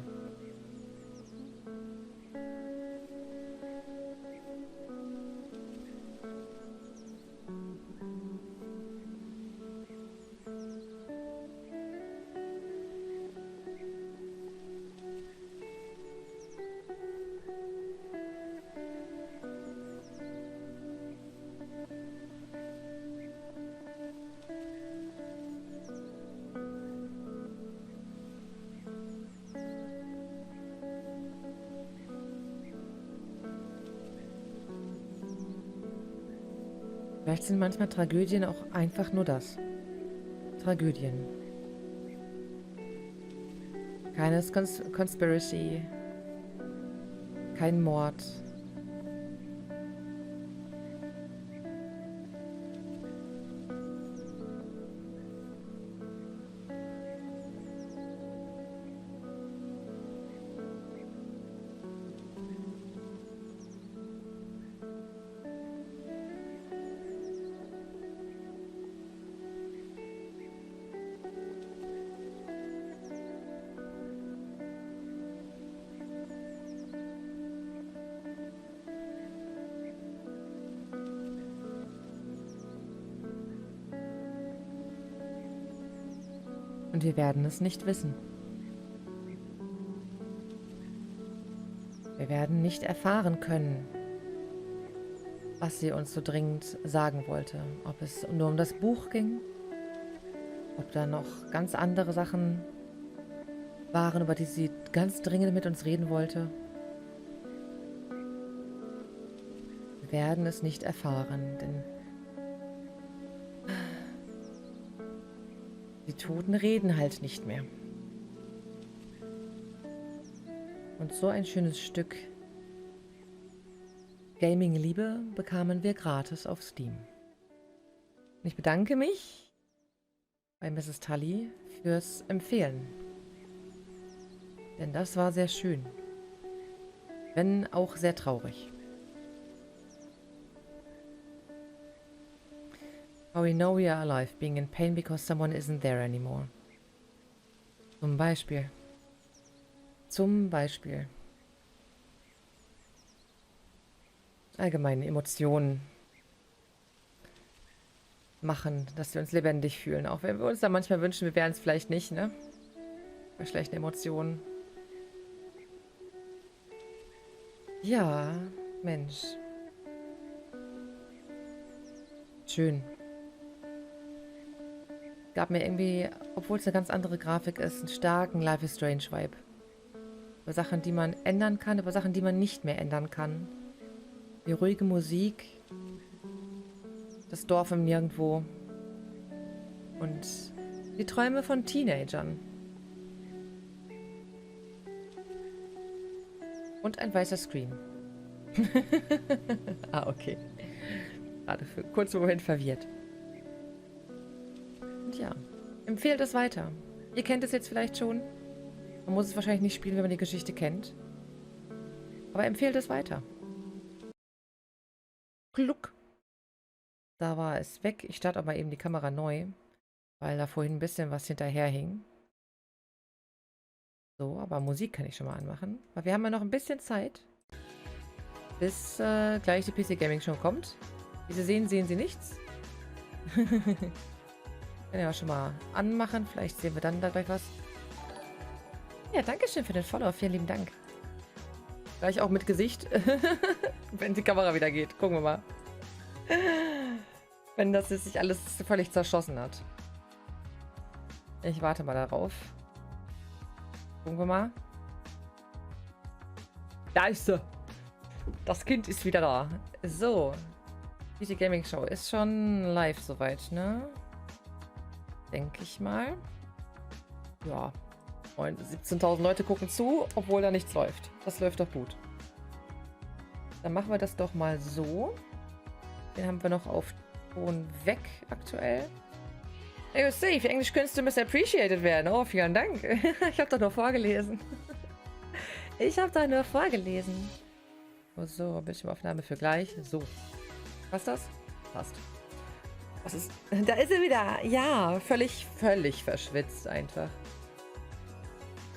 Vielleicht sind manchmal Tragödien auch einfach nur das. Tragödien. Keine Conspiracy. Kein Mord. Und wir werden es nicht wissen. Wir werden nicht erfahren können, was sie uns so dringend sagen wollte. Ob es nur um das Buch ging, ob da noch ganz andere Sachen waren, über die sie ganz dringend mit uns reden wollte. Wir werden es nicht erfahren, denn die Toten reden halt nicht mehr. Und so ein schönes Stück Gaming-Liebe bekamen wir gratis auf Steam. Und ich bedanke mich bei Mrs. Tully fürs Empfehlen. Denn das war sehr schön. Wenn auch sehr traurig. How we know we are alive, being in pain because someone isn't there anymore. Zum Beispiel. Zum Beispiel. allgemeinen Emotionen machen, dass wir uns lebendig fühlen. Auch wenn wir uns da manchmal wünschen, wir wären es vielleicht nicht, ne? Bei schlechten Emotionen. Ja, Mensch. Schön. Gab mir irgendwie, obwohl es eine ganz andere Grafik ist, einen starken Life is Strange Vibe. Über Sachen, die man ändern kann, über Sachen, die man nicht mehr ändern kann. Die ruhige Musik. Das Dorf im Nirgendwo. Und die Träume von Teenagern. Und ein weißer Screen. Ah, okay. Gerade für kurz einen Moment verwirrt. Und ja, empfehlt es weiter. Ihr kennt es jetzt vielleicht schon. Man muss es wahrscheinlich nicht spielen, wenn man die Geschichte kennt. Aber empfehlt es weiter. Gluck. Da war es weg. Ich starte auch mal eben die Kamera neu, weil da vorhin ein bisschen was hinterherhing. So, aber Musik kann ich schon mal anmachen. Weil wir haben ja noch ein bisschen Zeit, bis gleich die PC Gaming Show kommt. Wie Sie sehen, sehen Sie nichts. Können ja schon mal anmachen. Vielleicht sehen wir dann da gleich was. Ja, danke schön für den Follow. Vielen lieben Dank. Gleich auch mit Gesicht. Wenn die Kamera wieder geht. Gucken wir mal. Wenn das jetzt sich alles völlig zerschossen hat. Ich warte mal darauf. Gucken wir mal. Da ist sie. Das Kind ist wieder da. So. Diese Gaming Show ist schon live soweit, ne? Denke ich mal. Ja. 17.000 Leute gucken zu, obwohl da nichts läuft. Das läuft doch gut. Dann machen wir das doch mal so. Den haben wir noch auf Ton weg aktuell. Hey, safe. Englischkünste müssen appreciated werden. Oh, vielen Dank. Ich habe da nur vorgelesen. Ich habe da nur vorgelesen. Oh, so, Bildschirmaufnahme für gleich. So. Passt das? Passt. Was ist? Da ist sie wieder. Ja, völlig verschwitzt einfach.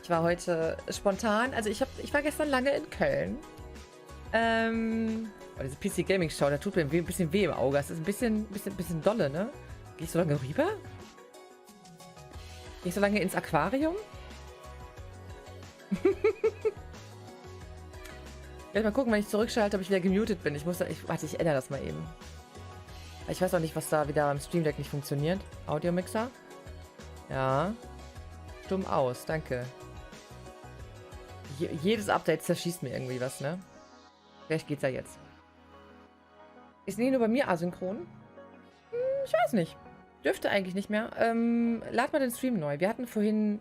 Ich war heute spontan. Also ich war gestern lange in Köln. Oh, diese PC Gaming Show, da tut mir ein bisschen weh im Auge. Das ist ein bisschen dolle, ne? Geh ich so lange rüber? Geh ich so lange ins Aquarium? Ich werde mal gucken, wenn ich zurückschalte, ob ich wieder gemutet bin. Warte, ich ändere das mal eben. Ich weiß auch nicht, was da wieder am Stream Deck nicht funktioniert. Audiomixer? Ja. Stumm aus, danke. Jedes Update zerschießt mir irgendwie was, ne? Vielleicht geht's ja jetzt. Ist nie nur bei mir asynchron? Ich weiß nicht. Dürfte eigentlich nicht mehr. Lad mal den Stream neu. Wir hatten vorhin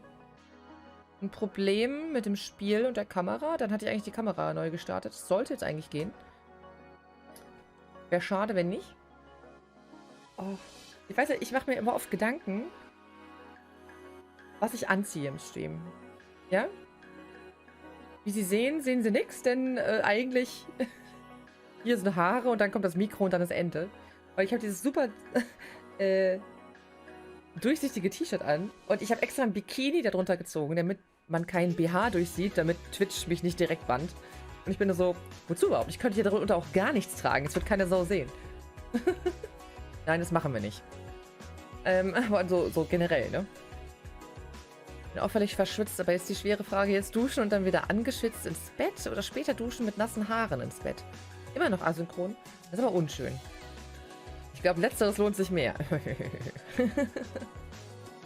ein Problem mit dem Spiel und der Kamera. Dann hatte ich eigentlich die Kamera neu gestartet. Das sollte jetzt eigentlich gehen. Wäre schade, wenn nicht. Oh, ich weiß ja, ich mache mir immer oft Gedanken, was ich anziehe im Stream. Ja? Wie Sie sehen, sehen Sie nichts, denn eigentlich hier sind Haare und dann kommt das Mikro und dann das Ende. Weil ich habe dieses super durchsichtige T-Shirt an und ich habe extra ein Bikini darunter gezogen, damit man keinen BH durchsieht, damit Twitch mich nicht direkt bannt. Und ich bin nur so, wozu überhaupt? Ich könnte hier darunter auch gar nichts tragen. Es wird keine Sau sehen. Nein, das machen wir nicht. Aber so generell, ne? Bin auch völlig verschwitzt, aber jetzt die schwere Frage, jetzt duschen und dann wieder angeschwitzt ins Bett oder später duschen mit nassen Haaren ins Bett. Immer noch asynchron. Das ist aber unschön. Ich glaube, letzteres lohnt sich mehr.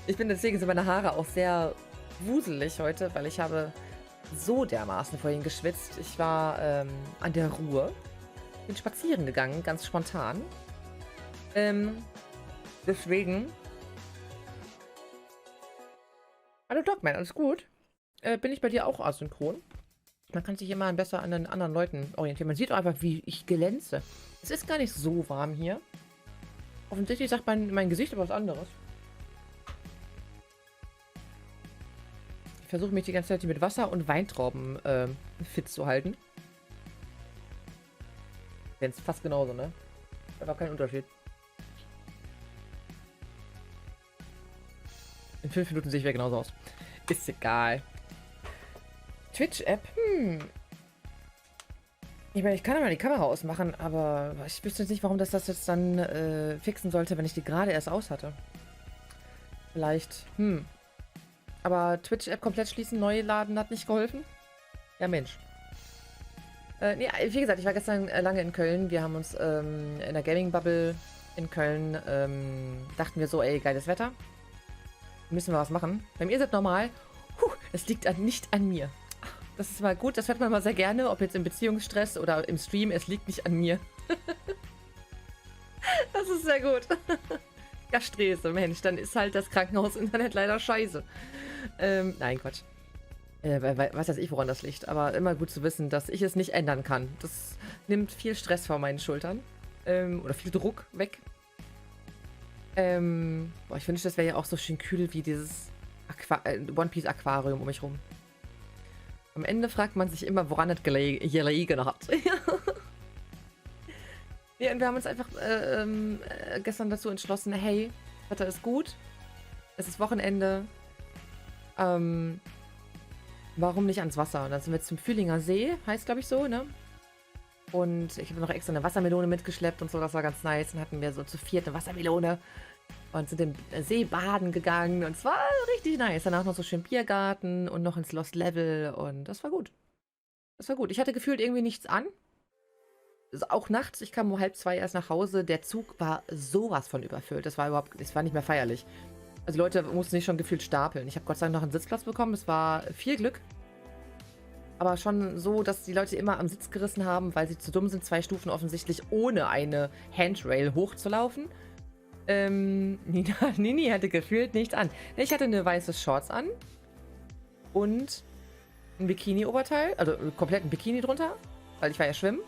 Ich bin deswegen sind meine Haare auch sehr wuselig heute, weil ich habe so dermaßen vorhin geschwitzt. Ich war an der Ruhr. Bin spazieren gegangen, ganz spontan. Deswegen. Hallo Dogman, alles gut? Bin ich bei dir auch asynchron? Man kann sich immer besser an den anderen Leuten orientieren. Man sieht auch einfach, wie ich glänze. Es ist gar nicht so warm hier. Offensichtlich sagt mein Gesicht aber was anderes. Ich versuche mich die ganze Zeit mit Wasser und Weintrauben fit zu halten. Jetzt fast genauso, ne? Aber kein Unterschied. In 5 Minuten sehe ich wieder genauso aus. Ist egal. Twitch-App? Ich meine, ich kann ja mal die Kamera ausmachen, aber ich wüsste jetzt nicht, warum das jetzt dann fixen sollte, wenn ich die gerade erst aus hatte. Vielleicht, Aber Twitch-App komplett schließen, neu laden hat nicht geholfen? Ja, Mensch. Nee, wie gesagt, ich war gestern lange in Köln. Wir haben uns in der Gaming-Bubble in Köln, dachten wir so, ey, geiles Wetter. Müssen wir was machen. Bei mir ist es normal. Es liegt nicht an mir. Das ist mal gut, das hört man mal sehr gerne, ob jetzt im Beziehungsstress oder im Stream, es liegt nicht an mir. Das ist sehr gut. Gastrese, Mensch, dann ist halt das Krankenhaus-Internet leider scheiße. Nein, Quatsch. Weiß ich, woran das liegt, aber immer gut zu wissen, dass ich es nicht ändern kann. Das nimmt viel Stress von meinen Schultern. Oder viel Druck weg. Boah, ich wünschte, das wäre ja auch so schön kühl wie dieses One Piece Aquarium um mich rum. Am Ende fragt man sich immer, woran es gelegen hat. Ja, und wir haben uns einfach gestern dazu entschlossen, hey, das Wetter ist gut, es ist Wochenende, warum nicht ans Wasser? Und dann sind wir zum Fühlinger See, heißt glaube ich so, ne? Und ich habe noch extra eine Wassermelone mitgeschleppt und so, das war ganz nice. Dann hatten wir so zu viert eine Wassermelone und sind im See baden gegangen und es war richtig nice. Danach noch so schön Biergarten und noch ins Lost Level und das war gut. Das war gut. Ich hatte gefühlt irgendwie nichts an. Also auch nachts, ich kam um 1:30 erst nach Hause. Der Zug war sowas von überfüllt. Das war nicht mehr feierlich. Also die Leute mussten sich schon gefühlt stapeln. Ich habe Gott sei Dank noch einen Sitzplatz bekommen. Es war viel Glück. Aber schon so, dass die Leute immer am Sitz gerissen haben, weil sie zu dumm sind, 2 Stufen offensichtlich ohne eine Handrail hochzulaufen. Nini hatte gefühlt nichts an. Ich hatte eine weiße Shorts an und ein Bikini-Oberteil, also komplett ein Bikini drunter, weil ich war ja schwimmen.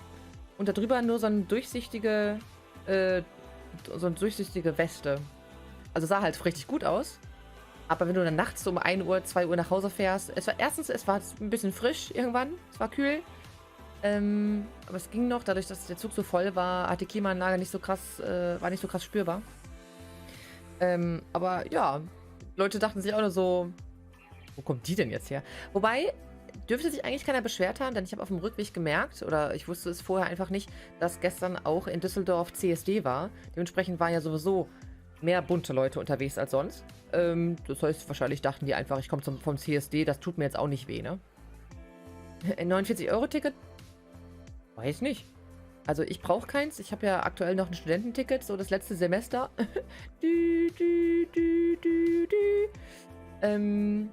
Und darüber nur so eine durchsichtige Weste. Also sah halt richtig gut aus. Aber wenn du dann nachts um 1 Uhr, 2 Uhr nach Hause fährst, es war ein bisschen frisch irgendwann, es war kühl. Aber es ging noch, dadurch, dass der Zug so voll war, hat die Klimaanlage war nicht so krass spürbar. Aber ja, Leute dachten sich auch nur so, wo kommt die denn jetzt her? Wobei, dürfte sich eigentlich keiner beschwert haben, denn ich habe auf dem Rückweg gemerkt, oder ich wusste es vorher einfach nicht, dass gestern auch in Düsseldorf CSD war. Dementsprechend waren ja sowieso mehr bunte Leute unterwegs als sonst. Das heißt, wahrscheinlich dachten die einfach, ich komme vom CSD, das tut mir jetzt auch nicht weh, ne? Ein 49-Euro-Ticket? Weiß nicht. Also ich brauche keins. Ich habe ja aktuell noch ein Studententicket, so das letzte Semester. Habe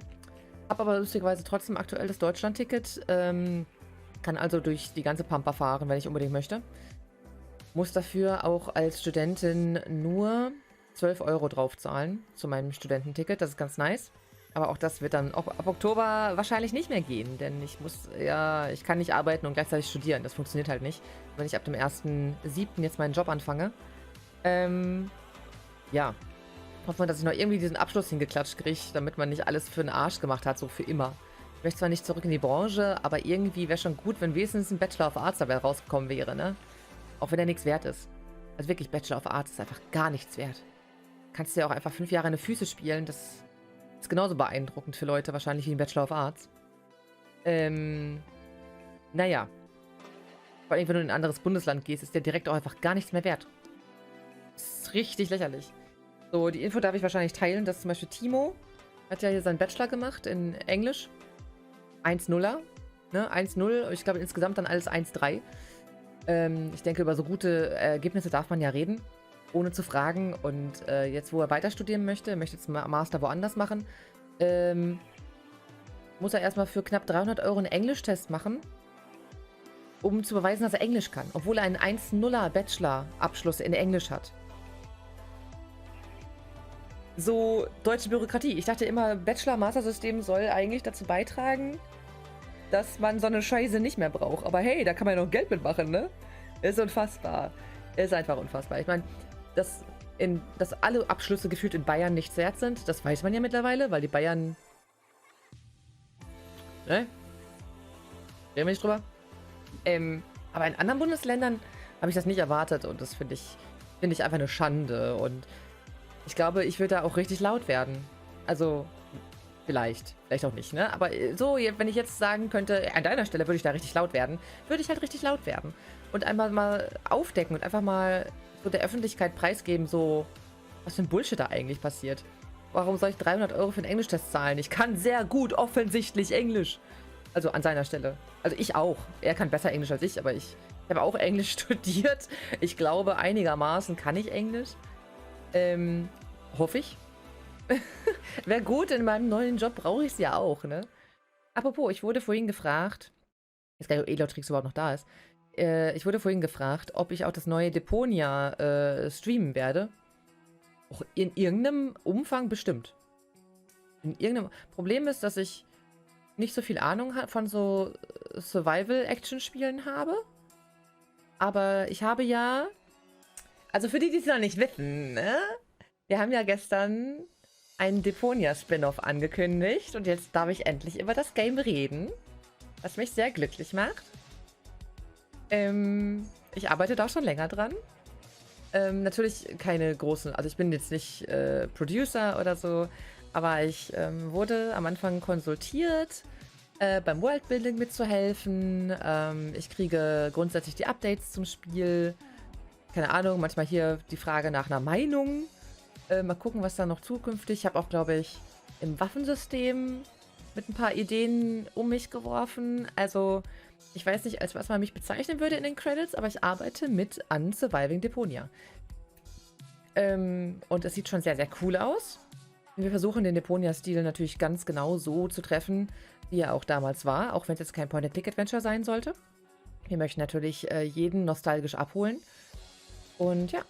aber lustigerweise trotzdem aktuell das Deutschland-Ticket. Kann also durch die ganze Pampa fahren, wenn ich unbedingt möchte. Muss dafür auch als Studentin nur 12 Euro draufzahlen zu meinem Studententicket. Das ist ganz nice. Aber auch das wird dann ab Oktober wahrscheinlich nicht mehr gehen, denn ich kann nicht arbeiten und gleichzeitig studieren. Das funktioniert halt nicht, wenn ich ab dem 1.7. jetzt meinen Job anfange. Ja. Hoffen wir, dass ich noch irgendwie diesen Abschluss hingeklatscht kriege, damit man nicht alles für den Arsch gemacht hat, so für immer. Ich möchte zwar nicht zurück in die Branche, aber irgendwie wäre schon gut, wenn wenigstens ein Bachelor of Arts dabei rausgekommen wäre, ne? Auch wenn er nichts wert ist. Also wirklich, Bachelor of Arts ist einfach gar nichts wert. Kannst du ja auch einfach 5 Jahre in die Füße spielen, das ist genauso beeindruckend für Leute wahrscheinlich wie ein Bachelor of Arts. Naja. Vor allem, wenn du in ein anderes Bundesland gehst, ist der direkt auch einfach gar nichts mehr wert. Das ist richtig lächerlich. So, die Info darf ich wahrscheinlich teilen, dass zum Beispiel Timo hat ja hier seinen Bachelor gemacht in Englisch. 1-0er. Ne? 1-0. Ich glaube insgesamt dann alles 1-3. Ich denke, über so gute Ergebnisse darf man ja reden, ohne zu fragen. Und jetzt, wo er weiter studieren möchte jetzt einen Master woanders machen, muss er erstmal für knapp 300 Euro einen Englischtest machen, um zu beweisen, dass er Englisch kann. Obwohl er einen 1-0er Bachelor-Abschluss in Englisch hat. So, deutsche Bürokratie. Ich dachte immer, Bachelor-Master-System soll eigentlich dazu beitragen, dass man so eine Scheiße nicht mehr braucht. Aber hey, da kann man ja noch Geld mitmachen, ne? Ist unfassbar. Ist einfach unfassbar. Ich meine, dass alle Abschlüsse gefühlt in Bayern nichts wert sind, das weiß man ja mittlerweile, weil die Bayern... Ne? Reden wir nicht drüber? Aber in anderen Bundesländern habe ich das nicht erwartet und das finde ich einfach eine Schande und ich glaube, ich würde da auch richtig laut werden. Also, Vielleicht. Vielleicht auch nicht, ne? Aber so, wenn ich jetzt sagen könnte, an deiner Stelle würde ich da richtig laut werden, würde ich halt richtig laut werden. Und einmal mal aufdecken und einfach mal so der Öffentlichkeit preisgeben, so, was für ein Bullshit da eigentlich passiert. Warum soll ich 300 € für einen Englischtest zahlen? Ich kann sehr gut offensichtlich Englisch. Also an seiner Stelle. Also ich auch. Er kann besser Englisch als ich, aber ich habe auch Englisch studiert. Ich glaube, einigermaßen kann ich Englisch. Hoffe ich. Wäre gut, in meinem neuen Job brauche ich es ja auch, ne? Apropos, ich wurde vorhin gefragt, ich weiß gar nicht, ob Elotrix überhaupt noch da ist. Ich wurde vorhin gefragt, ob ich auch das neue Deponia streamen werde. Auch in irgendeinem Umfang bestimmt. In irgendeinem Problem ist, dass ich nicht so viel Ahnung von so Survival-Action-Spielen habe. Aber ich habe ja... Also für die, die es noch nicht wissen, ne? Wir haben ja gestern einen Deponia-Spin-Off angekündigt. Und jetzt darf ich endlich über das Game reden. Was mich sehr glücklich macht. Ich arbeite da schon länger dran. Natürlich keine großen... Also ich bin jetzt nicht Producer oder so. Aber ich wurde am Anfang konsultiert, beim Worldbuilding mitzuhelfen. Ich kriege grundsätzlich die Updates zum Spiel. Keine Ahnung, manchmal hier die Frage nach einer Meinung. Mal gucken, was da noch zukünftig. Ich habe auch, glaube ich, im Waffensystem mit ein paar Ideen um mich geworfen. Also, ich weiß nicht, als was man mich bezeichnen würde in den Credits, aber ich arbeite mit an Surviving Deponia. Und es sieht schon sehr, sehr cool aus. Wir versuchen den Deponia-Stil natürlich ganz genau so zu treffen, wie er auch damals war, auch wenn es jetzt kein Point-and-Click-Adventure sein sollte. Wir möchten natürlich jeden nostalgisch abholen. Und ja,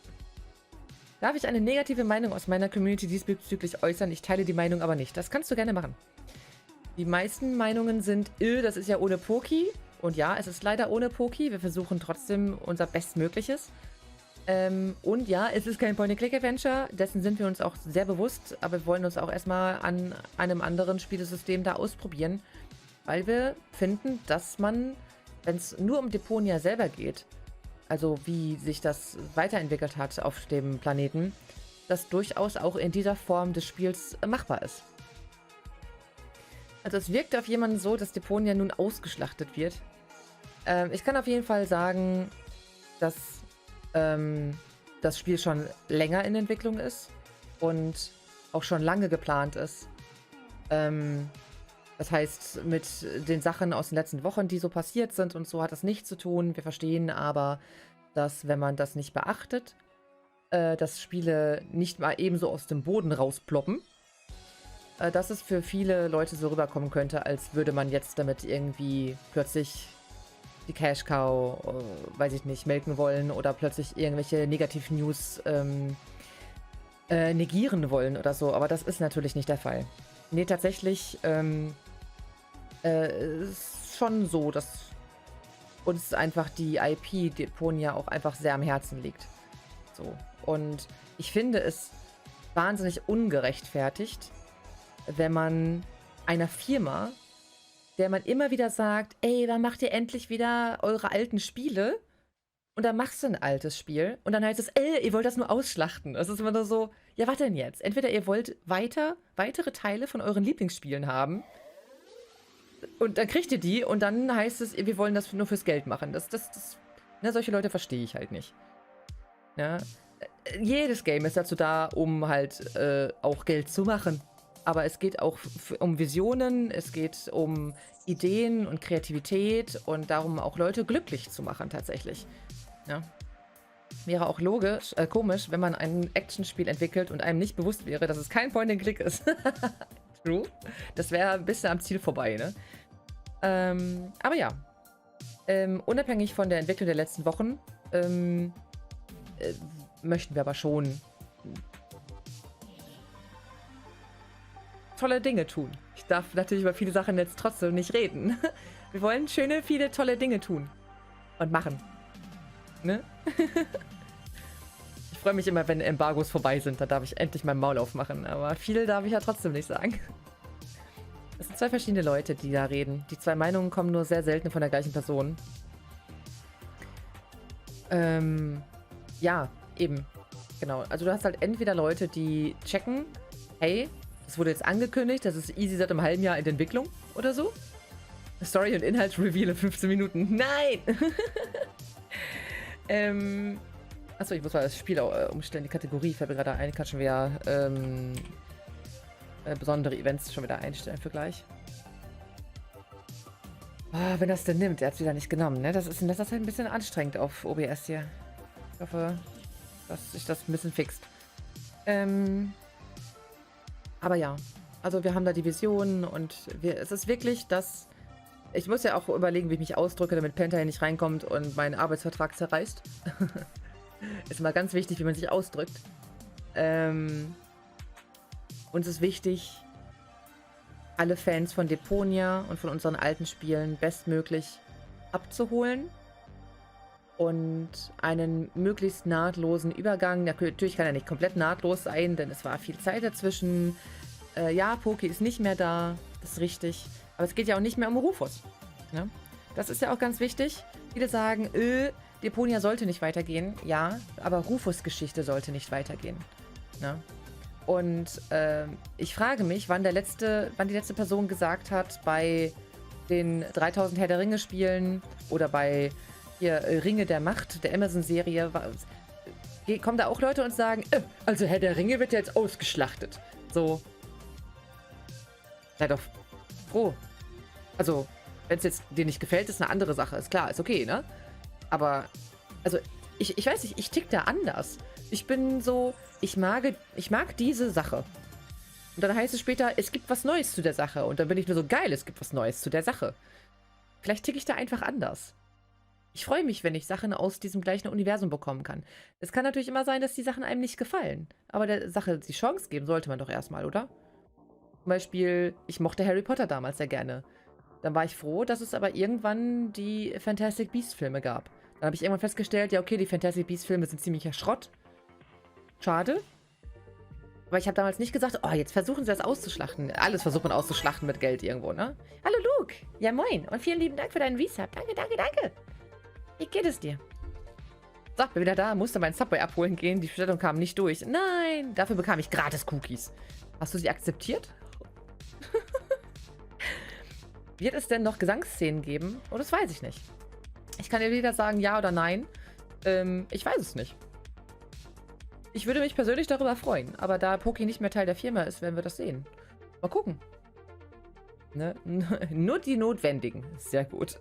darf ich eine negative Meinung aus meiner Community diesbezüglich äußern? Ich teile die Meinung aber nicht. Das kannst du gerne machen. Die meisten Meinungen sind, das ist ja ohne Poki. Und ja, es ist leider ohne Poki. Wir versuchen trotzdem unser Bestmögliches. Und ja, es ist kein Point-and-Click-Adventure, dessen sind wir uns auch sehr bewusst, aber wir wollen uns auch erstmal an einem anderen Spielesystem da ausprobieren, weil wir finden, dass man, wenn es nur um Deponia selber geht, also wie sich das weiterentwickelt hat auf dem Planeten, das durchaus auch in dieser Form des Spiels machbar ist. Also es wirkt auf jemanden so, dass Deponia nun ausgeschlachtet wird. Ich kann auf jeden Fall sagen, dass das Spiel schon länger in Entwicklung ist und auch schon lange geplant ist. Das heißt, mit den Sachen aus den letzten Wochen, die so passiert sind und so, hat das nichts zu tun. Wir verstehen aber, dass, wenn man das nicht beachtet, dass Spiele nicht mal ebenso aus dem Boden rausploppen. Dass es für viele Leute so rüberkommen könnte, als würde man jetzt damit irgendwie plötzlich die Cash Cow, weiß ich nicht, melken wollen oder plötzlich irgendwelche Negativ-News negieren wollen oder so. Aber das ist natürlich nicht der Fall. Nee, tatsächlich ist schon so, dass uns einfach die IP Deponia auch einfach sehr am Herzen liegt. So. Und ich finde es wahnsinnig ungerechtfertigt, wenn man einer Firma, der man immer wieder sagt, ey, wann macht ihr endlich wieder eure alten Spiele? Und dann machst du ein altes Spiel und dann heißt es, ihr wollt das nur ausschlachten. Das ist immer nur so, ja, was denn jetzt? Entweder ihr wollt weitere Teile von euren Lieblingsspielen haben und dann kriegt ihr die und dann heißt es, wir wollen das nur fürs Geld machen. Solche Leute verstehe ich halt nicht. Ja? Jedes Game ist dazu da, um halt auch Geld zu machen. Aber es geht auch um Visionen, es geht um Ideen und Kreativität und darum, auch Leute glücklich zu machen tatsächlich. Ja. Wäre auch komisch, wenn man ein Actionspiel entwickelt und einem nicht bewusst wäre, dass es kein Point-and-Click ist. True. Das wäre ein bisschen am Ziel vorbei, ne? Aber ja. Unabhängig von der Entwicklung der letzten Wochen möchten wir aber schon tolle Dinge tun. Ich darf natürlich über viele Sachen jetzt trotzdem nicht reden. Wir wollen viele tolle Dinge tun. Und machen. Ne? Ich freue mich immer, wenn Embargos vorbei sind. Da darf ich endlich mein Maul aufmachen. Aber viel darf ich ja trotzdem nicht sagen. Es sind zwei verschiedene Leute, die da reden. Die zwei Meinungen kommen nur sehr selten von der gleichen Person. Ja, eben. Genau. Also du hast halt entweder Leute, die checken, hey, Das wurde jetzt angekündigt, das ist easy seit einem halben Jahr in der Entwicklung oder so. Story und Inhalt Reveal in 15 Minuten. Nein! Achso, ich muss mal das Spiel umstellen, die Kategorie fällt mir gerade ein. Ich kann schon wieder besondere Events schon wieder einstellen für gleich. Ah, wenn das denn nimmt, er hat es wieder nicht genommen, ne? Das ist in letzter Zeit ein bisschen anstrengend auf OBS hier. Ich hoffe, dass sich das ein bisschen fixt. Aber ja, also wir haben da die Visionen und es ist wirklich das... Ich muss ja auch überlegen, wie ich mich ausdrücke, damit Penta hier nicht reinkommt und meinen Arbeitsvertrag zerreißt. Ist immer ganz wichtig, wie man sich ausdrückt. Uns ist wichtig, alle Fans von Deponia und von unseren alten Spielen bestmöglich abzuholen und einen möglichst nahtlosen Übergang. Natürlich kann er nicht komplett nahtlos sein, denn es war viel Zeit dazwischen. Ja, Poki ist nicht mehr da, das ist richtig. Aber es geht ja auch nicht mehr um Rufus. Ne? Das ist ja auch ganz wichtig. Viele sagen, Deponia sollte nicht weitergehen. Ja, aber Rufus' Geschichte sollte nicht weitergehen. Ne? Und ich frage mich, wann die letzte Person gesagt hat, bei den 3000 Herr der Ringe Spielen oder bei hier Ringe der Macht, der Amazon-Serie, kommen da auch Leute und sagen, also Herr der Ringe wird ja jetzt ausgeschlachtet. So. Sei doch froh. Also, wenn es jetzt dir nicht gefällt, ist eine andere Sache. Ist klar, ist okay, ne? Aber, also, ich weiß nicht, ich tick da anders. Ich bin so, ich mag diese Sache. Und dann heißt es später, es gibt was Neues zu der Sache. Und dann bin ich nur so, geil, es gibt was Neues zu der Sache. Vielleicht tick ich da einfach anders. Ich freue mich, wenn ich Sachen aus diesem gleichen Universum bekommen kann. Es kann natürlich immer sein, dass die Sachen einem nicht gefallen. Aber der Sache die Chance geben sollte man doch erstmal, oder? Zum Beispiel, ich mochte Harry Potter damals sehr gerne. Dann war ich froh, dass es aber irgendwann die Fantastic Beasts-Filme gab. Dann habe ich irgendwann festgestellt, ja okay, die Fantastic Beasts-Filme sind ziemlicher Schrott. Schade. Aber ich habe damals nicht gesagt, oh, jetzt versuchen sie das auszuschlachten. Alles versucht man auszuschlachten mit Geld irgendwo, ne? Hallo Luke. Ja moin. Und vielen lieben Dank für deinen Resub. Danke, danke, danke. Wie geht es dir? So, bin wieder da. Musste mein Subway abholen gehen. Die Bestellung kam nicht durch. Nein, dafür bekam ich gratis Cookies. Hast du sie akzeptiert? Wird es denn noch Gesangsszenen geben? Oh, das weiß ich nicht. Ich kann dir weder sagen ja oder nein. Ich weiß es nicht. Ich würde mich persönlich darüber freuen. Aber da Poki nicht mehr Teil der Firma ist, werden wir das sehen. Mal gucken. Ne? Nur die Notwendigen. Sehr gut.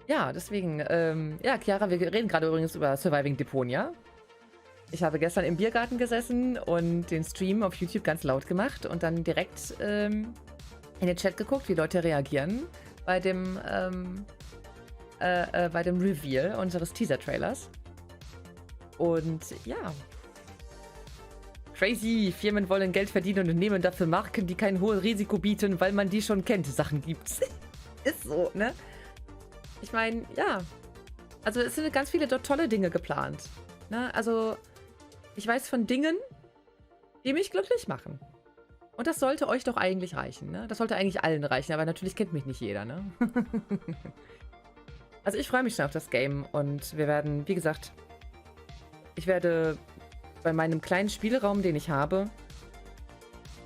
Ja, deswegen, ja, Chiara, wir reden gerade übrigens über Surviving Deponia. Ich habe gestern im Biergarten gesessen und den Stream auf YouTube ganz laut gemacht und dann direkt in den Chat geguckt, wie Leute reagieren bei dem Reveal unseres Teaser-Trailers. Und ja. Crazy, Firmen wollen Geld verdienen und nehmen dafür Marken, die kein hohes Risiko bieten, weil man die schon kennt. Sachen gibt's. Ist so, ne? Ich meine, ja. Also es sind ganz viele dort tolle Dinge geplant. Ne? Also ich weiß von Dingen, die mich glücklich machen. Und das sollte euch doch eigentlich reichen. Ne? Das sollte eigentlich allen reichen, aber natürlich kennt mich nicht jeder. Ne? Also ich freue mich schon auf das Game und wir werden, wie gesagt, ich werde bei meinem kleinen Spielraum, den ich habe,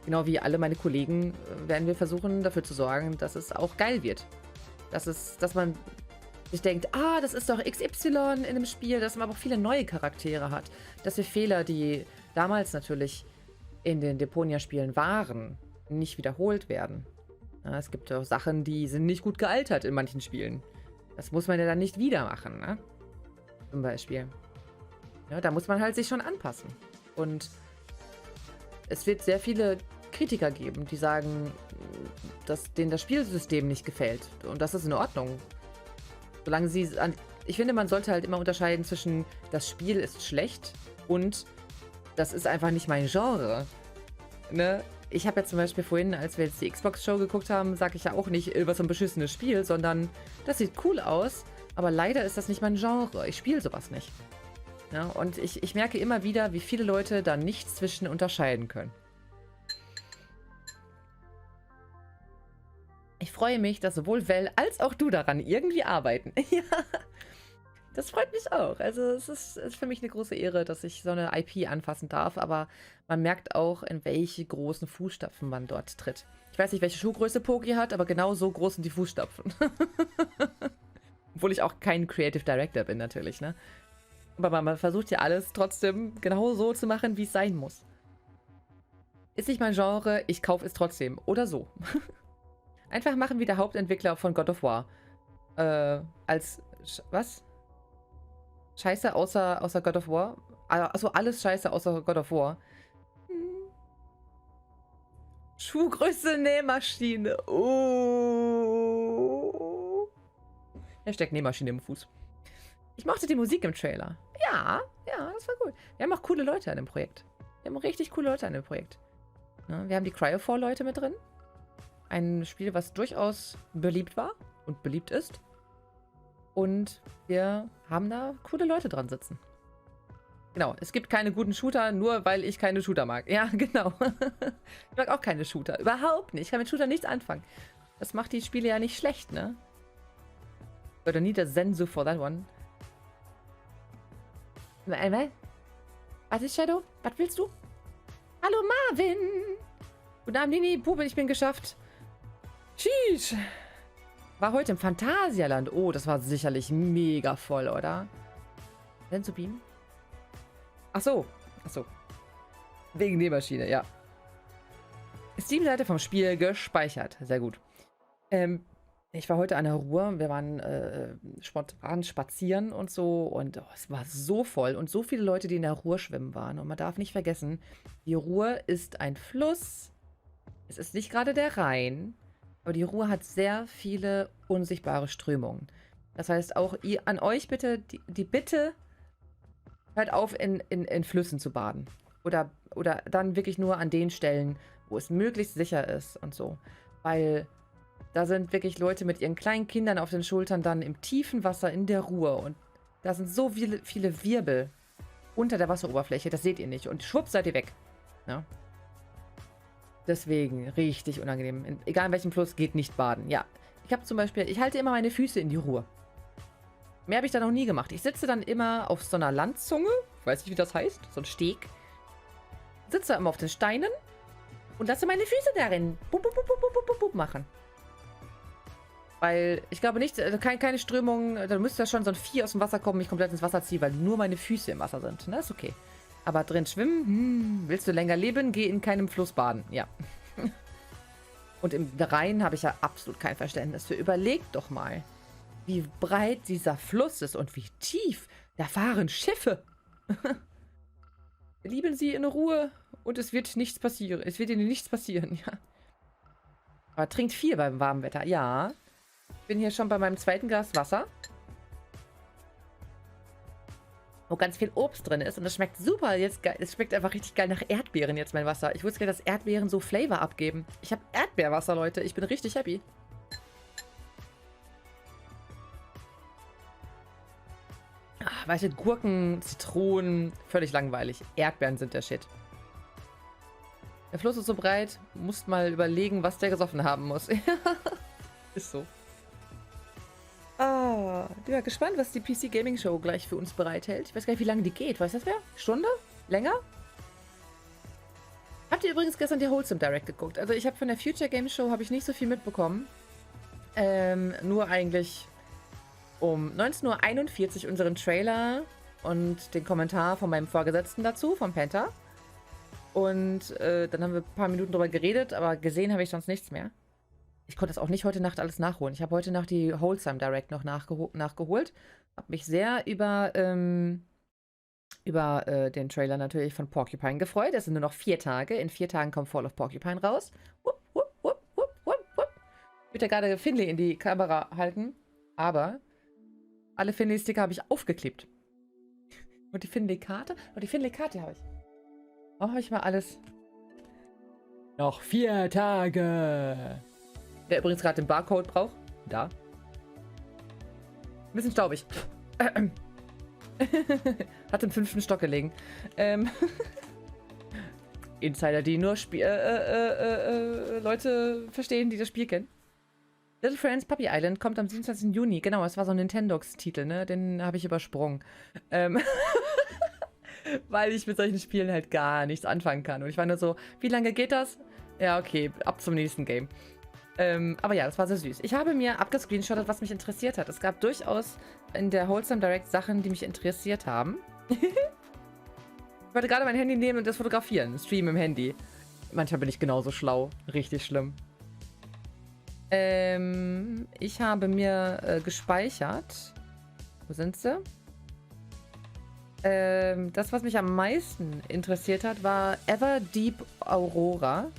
genau wie alle meine Kollegen, werden wir versuchen, dafür zu sorgen, dass es auch geil wird. Dass man sich denkt, ah, das ist doch XY in dem Spiel, dass man aber auch viele neue Charaktere hat. Dass wir Fehler, die damals natürlich in den Deponia-Spielen waren, nicht wiederholt werden. Ja, es gibt auch Sachen, die sind nicht gut gealtert in manchen Spielen. Das muss man ja dann nicht wieder machen, ne? Zum Beispiel. Ja, da muss man halt sich schon anpassen. Und es wird sehr viele Kritiker geben, die sagen, dass denen das Spielsystem nicht gefällt. Und das ist in Ordnung. Solange sie ich finde, man sollte halt immer unterscheiden zwischen das Spiel ist schlecht und das ist einfach nicht mein Genre. Ne? Ich habe ja zum Beispiel vorhin, als wir jetzt die Xbox-Show geguckt haben, sage ich ja auch nicht, was ein beschissenes Spiel, sondern das sieht cool aus, aber leider ist das nicht mein Genre. Ich spiele sowas nicht. Ja, und ich merke immer wieder, wie viele Leute da nichts zwischen unterscheiden können. Ich freue mich, dass sowohl Vel als auch du daran irgendwie arbeiten. Ja. Das freut mich auch. Also es ist für mich eine große Ehre, dass ich so eine IP anfassen darf, aber man merkt auch, in welche großen Fußstapfen man dort tritt. Ich weiß nicht, welche Schuhgröße Poki hat, aber genau so groß sind die Fußstapfen. Obwohl ich auch kein Creative Director bin, natürlich, ne? Aber man versucht ja alles trotzdem genau so zu machen, wie es sein muss. Ist nicht mein Genre, ich kaufe es trotzdem. Oder so. Einfach machen wie der Hauptentwickler von God of War. Was? Scheiße außer God of War? Also alles Scheiße außer God of War. Schuhgröße Nähmaschine. Oh. Hashtag Nähmaschine im Fuß. Ich mochte die Musik im Trailer. Ja, das war gut. Wir haben auch coole Leute an dem Projekt. Wir haben richtig coole Leute an dem Projekt. Ja, wir haben die Cryo4-Leute mit drin. Ein Spiel, was durchaus beliebt war und beliebt ist. Und wir haben da coole Leute dran sitzen. Genau, es gibt keine guten Shooter, nur weil ich keine Shooter mag. Ja, genau. Ich mag auch keine Shooter. Überhaupt nicht. Ich kann mit Shooter nichts anfangen. Das macht die Spiele ja nicht schlecht, ne? But I need a Sensu for that one. Was ist Shadow? Was willst du? Hallo Marvin! Guten Abend, Nini. Bube, ich bin geschafft. Sheesh. War heute im Phantasialand. Oh, das war sicherlich mega voll, oder? Sensu Beam? Ach so. Wegen Nähmaschine, ja. Steam-Seite vom Spiel gespeichert. Sehr gut. Ich war heute an der Ruhr. Wir waren spontan spazieren und so. Und es war so voll. Und so viele Leute, die in der Ruhr schwimmen waren. Und man darf nicht vergessen, die Ruhr ist ein Fluss. Es ist nicht gerade der Rhein. Aber die Ruhr hat sehr viele unsichtbare Strömungen. Das heißt auch an euch bitte, die Bitte, hört auf, in Flüssen zu baden. Oder dann wirklich nur an den Stellen, wo es möglichst sicher ist und so. Weil da sind wirklich Leute mit ihren kleinen Kindern auf den Schultern dann im tiefen Wasser in der Ruhr. Und da sind so viele Wirbel unter der Wasseroberfläche, das seht ihr nicht. Und schwupp seid ihr weg. Ja. Deswegen richtig unangenehm. Egal in welchem Fluss, geht nicht baden. Ja, ich halte immer meine Füße in die Ruhr. Mehr habe ich da noch nie gemacht. Ich sitze dann immer auf so einer Landzunge. Ich weiß nicht, wie das heißt. So ein Steg. Sitze immer auf den Steinen und lasse meine Füße darin machen. Weil ich glaube nicht, keine Strömung, da müsste ja schon so ein Vieh aus dem Wasser kommen, mich komplett ins Wasser ziehen, weil nur meine Füße im Wasser sind. Na, ist okay. Aber drin schwimmen, willst du länger leben, geh in keinem Fluss baden. Ja. Und im Rhein habe ich ja absolut kein Verständnis für. Überlegt doch mal, wie breit dieser Fluss ist und wie tief. Da fahren Schiffe. Lieben Sie in Ruhe und es wird nichts passieren. Es wird Ihnen nichts passieren, ja. Aber trinkt viel beim warmen Wetter. Ja. Ich bin hier schon bei meinem zweiten Glas Wasser. Wo ganz viel Obst drin ist. Und das schmeckt super. Es schmeckt einfach richtig geil nach Erdbeeren jetzt, mein Wasser. Ich wusste gar nicht, dass Erdbeeren so Flavor abgeben. Ich habe Erdbeerwasser, Leute. Ich bin richtig happy. Ach, weißt du, Gurken, Zitronen, völlig langweilig. Erdbeeren sind der Shit. Der Fluss ist so breit, musst mal überlegen, was der gesoffen haben muss. Ist so. Ah, ich bin gespannt, was die PC Gaming Show gleich für uns bereithält. Ich weiß gar nicht, wie lange die geht. Weiß das wer? Stunde? Länger? Habt ihr übrigens gestern die Wholesome Direct geguckt? Also ich habe von der Future Game Show habe ich nicht so viel mitbekommen. Nur eigentlich um 19:41 Uhr unseren Trailer und den Kommentar von meinem Vorgesetzten dazu, vom Penta. Und dann haben wir ein paar Minuten drüber geredet, aber gesehen habe ich sonst nichts mehr. Ich konnte das auch nicht heute Nacht alles nachholen. Ich habe heute Nacht die Wholesome Direct noch nachgeholt. Habe mich sehr über den Trailer natürlich von Porcupine gefreut. Es sind nur noch 4 Tage. In 4 Tagen kommt Fall of Porcupine raus. Wupp, wupp, wupp, wupp, wupp, wupp. Ich würde ja gerade Finley in die Kamera halten, aber alle Finley-Sticker habe ich aufgeklebt. Und die Finley-Karte? Und die Finley-Karte habe ich. Warum habe ich mal alles?
Noch 4 Tage.
Wer übrigens gerade den Barcode braucht, da. Ein bisschen staubig. Hat im 5. Stock gelegen. Insider, die nur Leute verstehen, die das Spiel kennen. Little Friends Puppy Island kommt am 27. Juni. Genau, das war so ein Nintendox-Titel, ne? Den habe ich übersprungen. Weil ich mit solchen Spielen halt gar nichts anfangen kann. Und ich war nur so, wie lange geht das? Ja, okay, ab zum nächsten Game. Aber ja, das war sehr süß. Ich habe mir abgescreenshottet, was mich interessiert hat. Es gab durchaus in der Wholesome Direct Sachen, die mich interessiert haben. Ich wollte gerade mein Handy nehmen und das fotografieren. Stream im Handy. Manchmal bin ich genauso schlau. Richtig schlimm. Ich habe mir gespeichert. Wo sind sie? Das, was mich am meisten interessiert hat, war Ever Deep Aurora.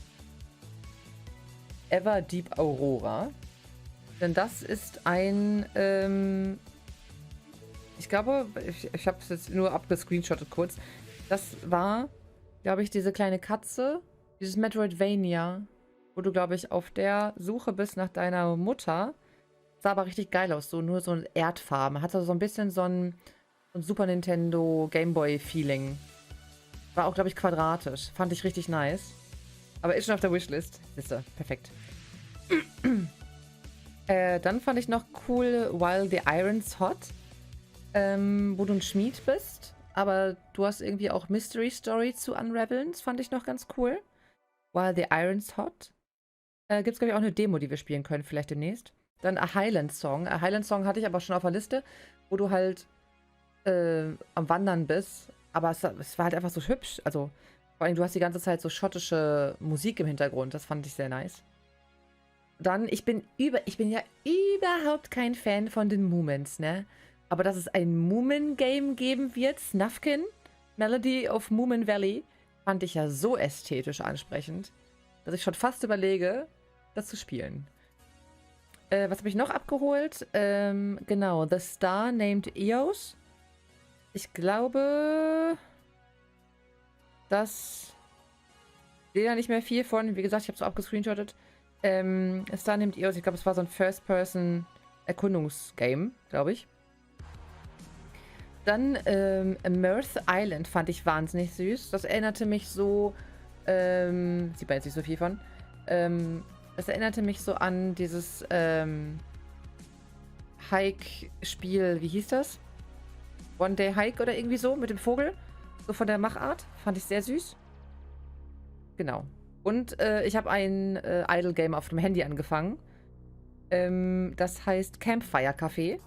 Ever Deep Aurora. Denn das ist ein, ich glaube, ich habe es jetzt nur abgescreenshottet kurz. Das war, glaube ich, diese kleine Katze, dieses Metroidvania, wo du, glaube ich, auf der Suche bist nach deiner Mutter. Sah aber richtig geil aus, so nur so ein Erdfarben. Hatte so ein bisschen so ein Super Nintendo Game Boy Feeling. War auch, glaube ich, quadratisch. Fand ich richtig nice. Aber ist schon auf der Wishlist. Siehste, perfekt. Dann fand ich noch cool While the Iron's Hot, wo du ein Schmied bist, aber du hast irgendwie auch Mystery Story zu unraveln. Das fand ich noch ganz cool. While the Iron's Hot. Gibt es, glaube ich, auch eine Demo, die wir spielen können, vielleicht demnächst. Dann A Highland Song. A Highland Song hatte ich aber schon auf der Liste, wo du halt am Wandern bist. Aber es war halt einfach so hübsch. Also, vor allem, du hast die ganze Zeit so schottische Musik im Hintergrund. Das fand ich sehr nice. Dann, ich bin ja überhaupt kein Fan von den Moomins, ne? Aber dass es ein Moomin-Game geben wird, Snufkin, Melody of Moomin Valley, fand ich ja so ästhetisch ansprechend, dass ich schon fast überlege, das zu spielen. Was habe ich noch abgeholt? Genau, The Star Named Eos. Ich glaube, dass sehe da nicht mehr viel von. Wie gesagt, ich habe es so abgescreenshottet. Star Named Eos, ich glaube, es war so ein First-Person-Erkundungsgame, glaube ich. Dann Mirth Island fand ich wahnsinnig süß. Das erinnerte mich so, sieht man jetzt nicht so viel von, das erinnerte mich so an dieses Hike-Spiel, wie hieß das? One Day Hike oder irgendwie so, mit dem Vogel. So von der Machart. Fand ich sehr süß. Genau. Und ich habe ein Idle-Game auf dem Handy angefangen. Das heißt Campfire Café.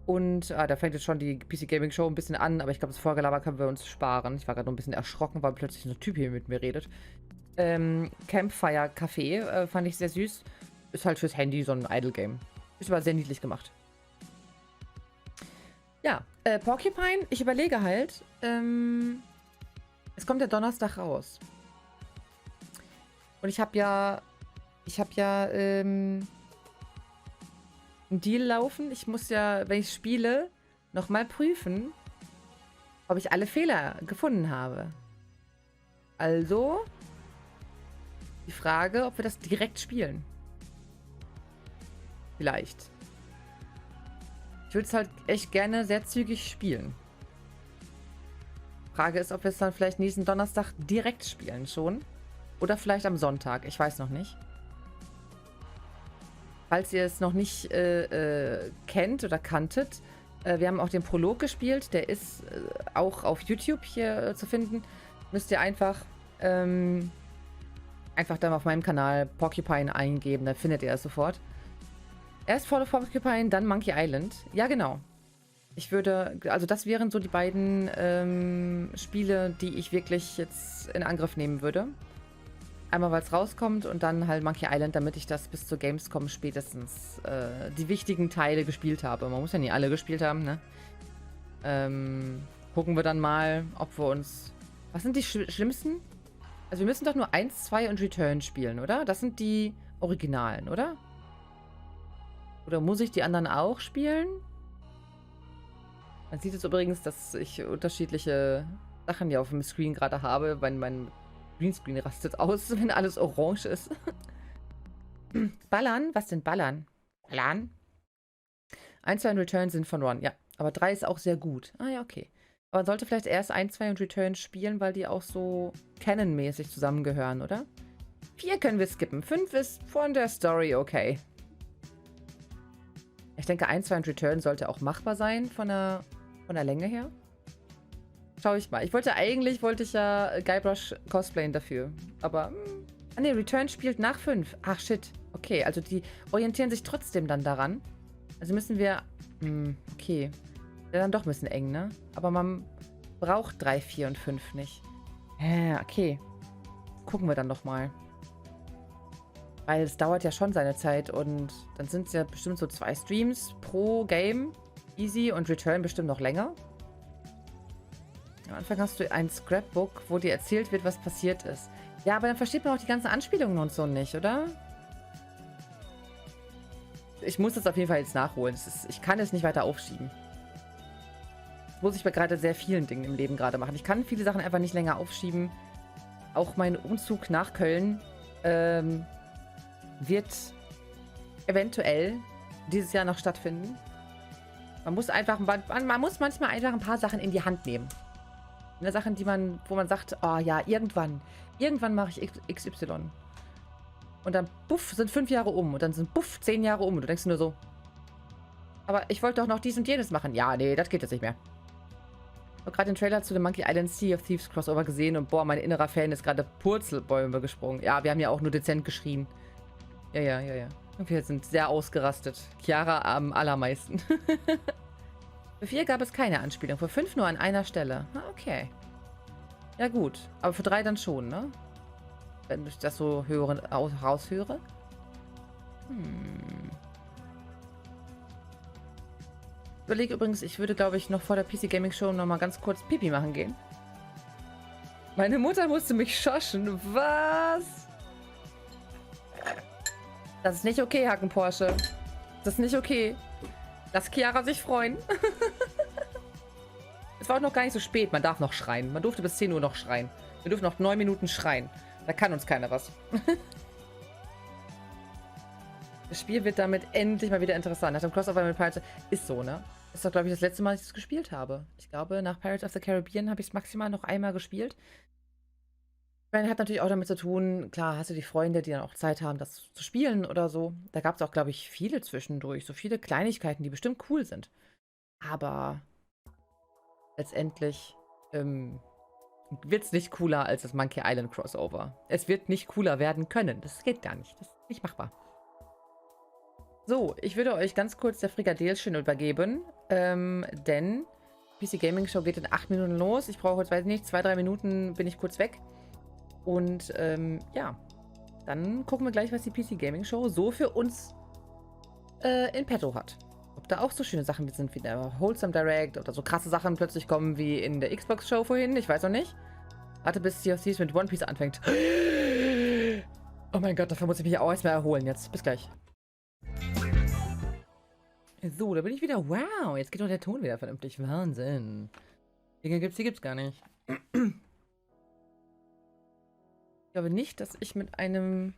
Und da fängt jetzt schon die PC Gaming Show ein bisschen an, aber ich glaube, das Vorgelaber können wir uns sparen. Ich war gerade noch ein bisschen erschrocken, weil plötzlich so ein Typ hier mit mir redet. Campfire Café fand ich sehr süß. Ist halt fürs Handy so ein Idle-Game. Ist aber sehr niedlich gemacht. Ja, Porcupine, ich überlege halt, es kommt der Donnerstag raus. Und ich habe ja einen Deal laufen. Ich muss ja, wenn ich spiele, nochmal prüfen, ob ich alle Fehler gefunden habe. Also die Frage, ob wir das direkt spielen. Vielleicht. Ich würde es halt echt gerne sehr zügig spielen. Frage ist, ob wir es dann vielleicht nächsten Donnerstag direkt spielen schon. Oder vielleicht am Sonntag. Ich weiß noch nicht. Falls ihr es noch nicht kennt oder kanntet, wir haben auch den Prolog gespielt. Der ist auch auf YouTube hier zu finden. Müsst ihr einfach dann auf meinem Kanal Porcupine eingeben. Dann findet ihr es sofort. Erst Fall of Porcupine, dann Monkey Island. Ja, genau. Also das wären so die beiden Spiele, die ich wirklich jetzt in Angriff nehmen würde. Einmal, weil es rauskommt und dann halt Monkey Island, damit ich das bis zur Gamescom spätestens die wichtigen Teile gespielt habe. Man muss ja nie alle gespielt haben, ne? Gucken wir dann mal, ob wir uns... Was sind die schlimmsten? Also wir müssen doch nur 1, 2 und Return spielen, oder? Das sind die Originalen, oder? Oder muss ich die anderen auch spielen? Man sieht jetzt übrigens, dass ich unterschiedliche Sachen hier auf dem Screen gerade habe. Mein Greenscreen rastet aus, wenn alles orange ist. Ballern? Was denn Ballern? Ballern? 1, 2 und Return sind von Ron. Ja, aber 3 ist auch sehr gut. Ah ja, okay. Aber man sollte vielleicht erst 1, 2 und Return spielen, weil die auch so Canon-mäßig zusammengehören, oder? 4 können wir skippen. 5 ist von der Story okay. Ich denke, 1, 2 und Return sollte auch machbar sein von der Länge her. Schau ich mal. Eigentlich wollte ich ja Guybrush cosplayen dafür. Aber, ne, Return spielt nach 5. Ach, shit. Okay, also die orientieren sich trotzdem dann daran. Also müssen wir, okay. Wäre dann doch ein bisschen eng, ne? Aber man braucht 3, 4 und 5 nicht. Okay. Gucken wir dann noch mal. Weil es dauert ja schon seine Zeit und dann sind es ja bestimmt so 2 Streams pro Game. Easy und Return bestimmt noch länger. Am Anfang hast du ein Scrapbook, wo dir erzählt wird, was passiert ist. Ja, aber dann versteht man auch die ganzen Anspielungen und so nicht, oder? Ich muss das auf jeden Fall jetzt nachholen. Ich kann es nicht weiter aufschieben. Das muss ich bei gerade sehr vielen Dingen im Leben gerade machen. Ich kann viele Sachen einfach nicht länger aufschieben. Auch mein Umzug nach Köln wird eventuell dieses Jahr noch stattfinden. Man muss manchmal einfach ein paar Sachen in die Hand nehmen. Sachen, wo man sagt, oh ja, irgendwann mache ich XY. Und dann, buff, sind 5 Jahre um. Und dann sind, buff, 10 Jahre um. Und du denkst nur so, aber ich wollte doch noch dies und jenes machen. Ja, nee, das geht jetzt nicht mehr. Ich habe gerade den Trailer zu dem Monkey Island Sea of Thieves Crossover gesehen und boah, mein innerer Fan ist gerade Purzelbäume gesprungen. Ja, wir haben ja auch nur dezent geschrien. Ja. Und wir sind sehr ausgerastet. Chiara am allermeisten. Für 4 gab es keine Anspielung. Für 5 nur an einer Stelle. Ah, okay. Ja gut. Aber für 3 dann schon, ne? Wenn ich das so raushöre. Ich überlege übrigens, ich würde, glaube ich, noch vor der PC Gaming Show noch mal ganz kurz Pipi machen gehen. Meine Mutter musste mich schoschen. Was? Das ist nicht okay, Hacken Porsche. Das ist nicht okay. Lass Chiara sich freuen. Es war auch noch gar nicht so spät. Man darf noch schreien. Man durfte bis 10 Uhr noch schreien. Wir dürfen noch 9 Minuten schreien. Da kann uns keiner was. Das Spiel wird damit endlich mal wieder interessant. Nach dem Crossover mit Pirates ist so, ne? Ist doch, glaube ich, das letzte Mal, dass ich es gespielt habe. Ich glaube, nach Pirates of the Caribbean habe ich es maximal noch einmal gespielt. Ich meine, hat natürlich auch damit zu tun, klar, hast du die Freunde, die dann auch Zeit haben, das zu spielen oder so. Da gab es auch, glaube ich, viele zwischendurch. So viele Kleinigkeiten, die bestimmt cool sind. Aber letztendlich wird es nicht cooler als das Monkey Island Crossover. Es wird nicht cooler werden können. Das geht gar nicht. Das ist nicht machbar. So, ich würde euch ganz kurz der Frikadelchen übergeben, denn PC Gaming Show geht in 8 Minuten los. Ich brauche jetzt, weiß ich nicht, 2, 3 Minuten bin ich kurz weg. Und ja, dann gucken wir gleich, was die PC Gaming Show so für uns in petto hat. Ob da auch so schöne Sachen sind wie der Wholesome Direct oder so krasse Sachen plötzlich kommen wie in der Xbox Show vorhin. Ich weiß noch nicht. Warte, bis Sea of Thieves mit One Piece anfängt. Oh mein Gott, dafür muss ich mich auch erstmal erholen jetzt. Bis gleich. So, da bin ich wieder. Wow, jetzt geht doch der Ton wieder vernünftig. Wahnsinn. Dinge gibt's gar nicht. Ich glaube nicht, dass ich mit einem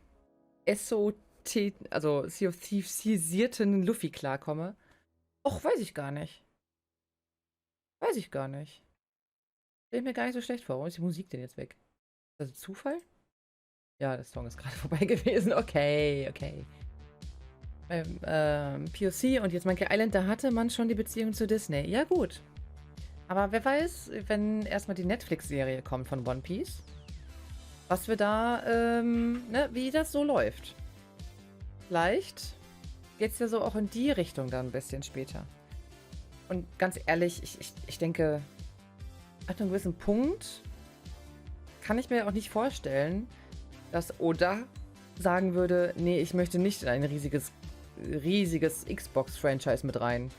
SOT, also Sea of Thieves-sierten Luffy klarkomme. Och, weiß ich gar nicht. Weiß ich gar nicht. Stell mir gar nicht so schlecht vor. Warum ist die Musik denn jetzt weg? Ist das Zufall? Ja, der Song ist gerade vorbei gewesen. Okay. POC und jetzt Monkey Island, da hatte man schon die Beziehung zu Disney. Ja, gut. Aber wer weiß, wenn erstmal die Netflix-Serie kommt von One Piece, was wir da, wie das so läuft. Vielleicht geht es ja so auch in die Richtung dann ein bisschen später. Und ganz ehrlich, ich denke, ab einem gewissen Punkt kann ich mir auch nicht vorstellen, dass Oda sagen würde, nee, ich möchte nicht in ein riesiges Xbox-Franchise mit rein.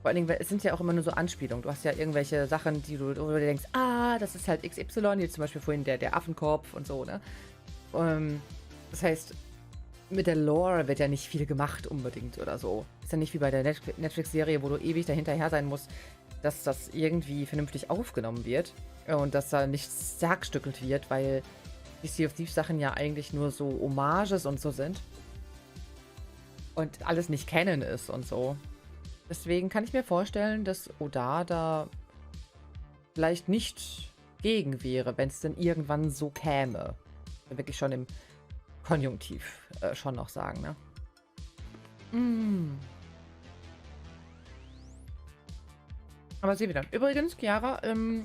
Vor allen Dingen, es sind ja auch immer nur so Anspielungen. Du hast ja irgendwelche Sachen, wo du dir denkst, das ist halt XY, wie zum Beispiel vorhin der Affenkopf und so, ne? Das heißt, mit der Lore wird ja nicht viel gemacht unbedingt oder so. Ist ja nicht wie bei der Netflix-Serie, wo du ewig dahinterher sein musst, dass das irgendwie vernünftig aufgenommen wird und dass da nichts zerstückelt wird, weil die Sea of Thieves Sachen ja eigentlich nur so Hommages und so sind. Und alles nicht Canon ist und so. Deswegen kann ich mir vorstellen, dass Oda da vielleicht nicht gegen wäre, wenn es denn irgendwann so käme. Wirklich schon im Konjunktiv schon noch sagen, ne? Aber sehen wir dann. Übrigens, Chiara,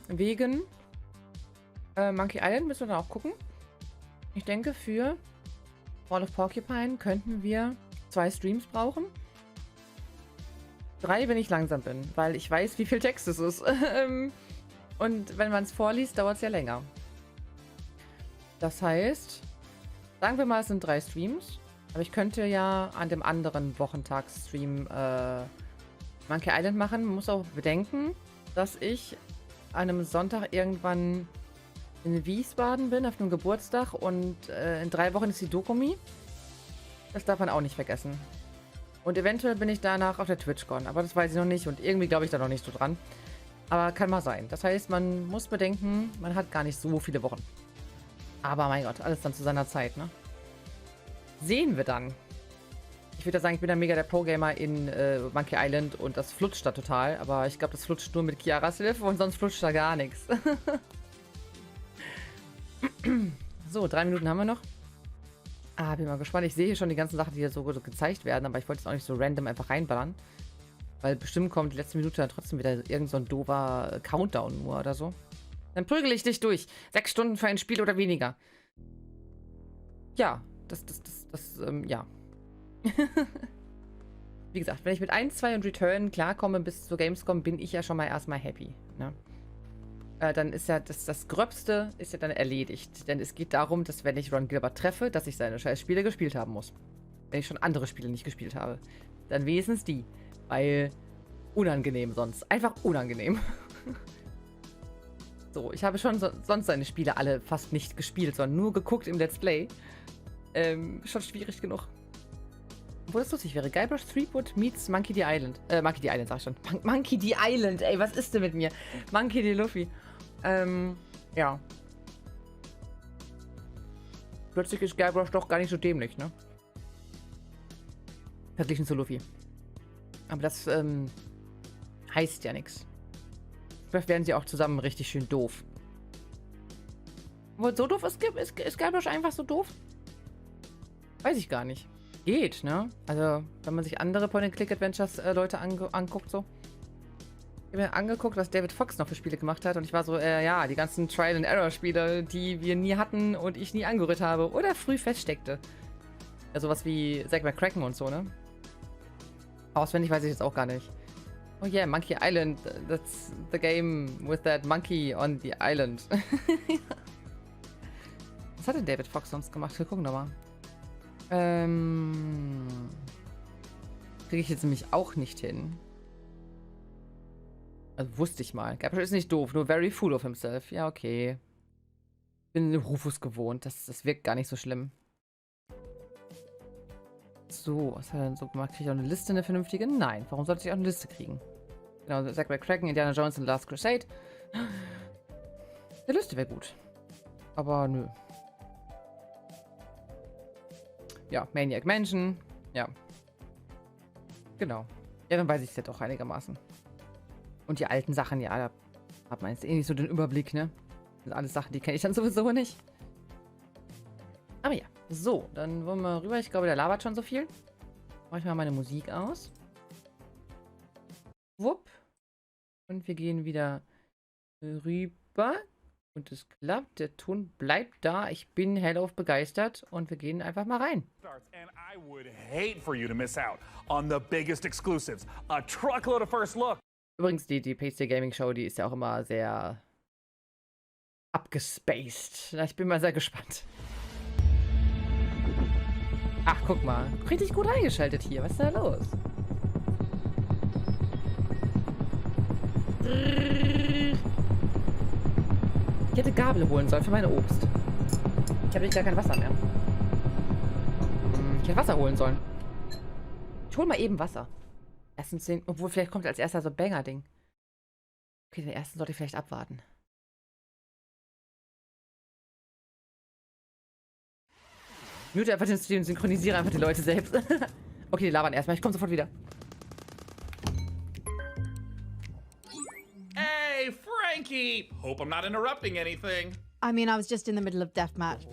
wegen Monkey Island müssen wir dann auch gucken. Ich denke, für Fall of Porcupine könnten wir 2 Streams brauchen. 3, wenn ich langsam bin, weil ich weiß, wie viel Text es ist. Und wenn man es vorliest, dauert es ja länger. Das heißt, sagen wir mal, es sind 3 Streams. Aber ich könnte ja an dem anderen Wochentagsstream Monkey Island machen. Man muss auch bedenken, dass ich an einem Sonntag irgendwann in Wiesbaden bin, auf einem Geburtstag. Und in 3 Wochen ist die Dokumi. Das darf man auch nicht vergessen. Und eventuell bin ich danach auf der TwitchCon. Aber das weiß ich noch nicht. Und irgendwie glaube ich da noch nicht so dran. Aber kann mal sein. Das heißt, man muss bedenken, man hat gar nicht so viele Wochen. Aber mein Gott, alles dann zu seiner Zeit, ne? Sehen wir dann. Ich würde ja sagen, ich bin da mega der Pro-Gamer in Monkey Island und das flutscht da total. Aber ich glaube, das flutscht nur mit Chiaras Hilfe und sonst flutscht da gar nichts. So, 3 Minuten haben wir noch. Bin mal gespannt. Ich sehe hier schon die ganzen Sachen, die hier so gezeigt werden, aber ich wollte es auch nicht so random einfach reinballern. Weil bestimmt kommt die letzte Minute dann trotzdem wieder irgend so ein doofer Countdown nur oder so. Dann prügel ich dich durch. 6 Stunden für ein Spiel oder weniger. Ja, ja. Wie gesagt, wenn ich mit 1, 2 und Return klarkomme bis zur Gamescom, bin ich ja schon mal erstmal happy. Ne? Dann ist ja das Gröbste ist ja dann erledigt. Denn es geht darum, dass wenn ich Ron Gilbert treffe, dass ich seine scheiß Spiele gespielt haben muss. Wenn ich schon andere Spiele nicht gespielt habe. Dann wenigstens die. Weil unangenehm sonst. Einfach unangenehm. So, ich habe schon sonst seine Spiele alle fast nicht gespielt, sondern nur geguckt im Let's Play. Schon schwierig genug. Obwohl das lustig wäre. Guybrush Threepwood meets Monkey D. Island. Monkey D. Island, sag ich schon. Monkey D. Island, ey, was ist denn mit mir? Monkey D. Luffy. Ja. Plötzlich ist Guybrush doch gar nicht so dämlich, ne? Verglichen zu Luffy. Aber das, heißt ja nichts. Vielleicht werden sie auch zusammen richtig schön doof. Obwohl, so doof ist Guybrush einfach so doof? Weiß ich gar nicht. Geht, ne? Also, wenn man sich andere Point-and-Click-Adventures Leute anguckt, so. Ich habe mir angeguckt, was David Fox noch für Spiele gemacht hat und ich war so, ja, die ganzen Trial-and-Error-Spiele, die wir nie hatten und ich nie angerührt habe oder früh feststeckte. Ja, sowas wie Zack McCracken und so, ne? Auswendig weiß ich jetzt auch gar nicht. Oh yeah, Monkey Island, that's the game with that monkey on the island. Was hat denn David Fox sonst gemacht? Wir gucken doch mal. Kriege ich jetzt nämlich auch nicht hin. Also wusste ich mal. Guybrush ist nicht doof, nur very full of himself. Ja, okay. Bin Rufus gewohnt. Das wirkt gar nicht so schlimm. So, was hat er denn so gemacht? Kriege ich auch eine Liste, eine vernünftige? Nein. Warum sollte ich auch eine Liste kriegen? Genau, Zack McCracken, Indiana Jones and the Last Crusade. Eine Liste wäre gut. Aber nö. Ja, Maniac Mansion. Ja. Genau. Ja, dann weiß ich es ja doch einigermaßen. Und die alten Sachen, ja, da hat man jetzt eh nicht so den Überblick, ne? Das sind alles Sachen, die kenne ich dann sowieso nicht. Aber ja. So, dann wollen wir rüber. Ich glaube, der labert schon so viel. Mache ich mal meine Musik aus. Wupp. Und wir gehen wieder rüber. Und es klappt. Der Ton bleibt da. Ich bin hellauf begeistert. Und wir gehen einfach mal rein.
And I would hate for you to miss out on the biggest exclusives. A truckload of first look.
Übrigens, die PC Gaming Show, die ist ja auch immer sehr abgespaced. Ich bin mal sehr gespannt. Ach, guck mal. Richtig gut eingeschaltet hier. Was ist da los? Ich hätte Gabel holen sollen für mein Obst. Ich habe gar kein Wasser mehr. Ich hätte Wasser holen sollen. Ich hole mal eben Wasser. Erstens den, obwohl vielleicht kommt als erster so ein Banger-Ding. Okay, den ersten sollte ich vielleicht abwarten. Mute einfach den Stream, synchronisiere einfach die Leute selbst. Okay, die labern erstmal. Ich komme sofort wieder.
Hey, Frankie! Hope I'm not interrupting anything.
I mean, I was just in the middle of deathmatch.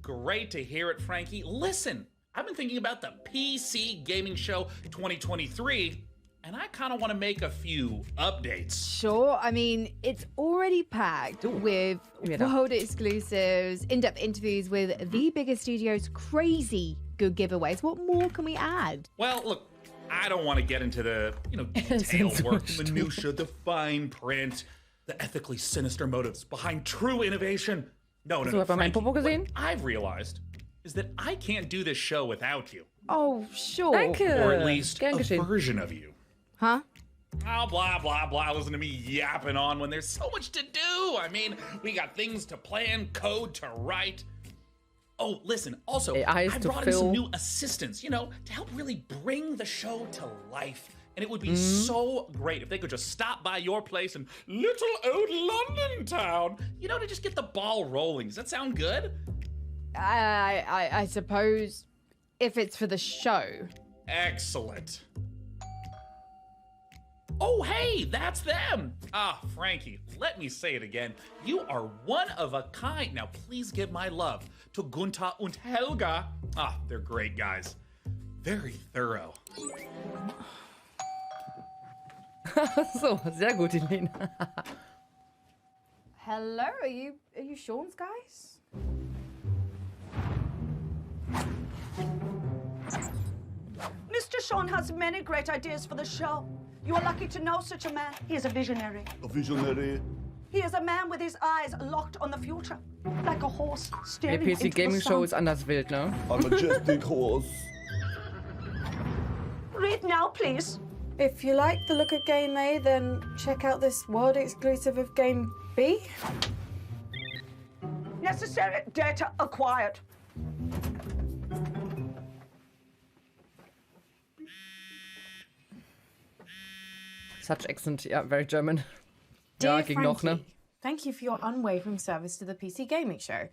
Great to hear it, Frankie. Listen, I've been thinking about the PC Gaming Show 2023, and I kind of want to make a few updates.
Sure. I mean, it's already packed with world exclusives, in-depth interviews with the biggest studios, crazy good giveaways. What more can we add?
Well, look, I don't want to get into the, detail work, minutia, the fine print, the ethically sinister motives behind true innovation. No, Frankie, what I've realized is that I can't do this show without you.
Oh, sure.
Or at least a version of you.
Huh?
Oh, blah, blah, blah. Listen to me yapping on when there's so much to do. I mean, we got things to plan, code to write. Oh, listen, also, I brought in some new assistants, to help really bring the show to life. And it would be so great if they could just stop by your place in little old London town, to just get the ball rolling. Does that sound good?
I suppose if it's for the show.
Excellent. Oh, hey, that's them. Ah, Frankie, let me say it again. You are one of a kind. Now, please give my love to Gunther und Helga. Ah, they're great guys. Very thorough.
So, sehr gut, Helene.
Hello, are you Sean's guys?
Mr. Sean has many great ideas for the show. You are lucky to know such a man. He is a visionary.
A visionary.
He is a man with his eyes locked on the future, like a horse
Der
staring
PC
into
Gaming
the
Show
sun.
ist anders wild, ne?
A majestic horse.
Read now, please.
If you like the look of Game A, then check out this world exclusive of Game B.
Necessary data acquired.
Such accent, yeah, very German.
Dear
Ja, ging noch, ne?
Thank you for your unwavering service to the PC Gaming Show.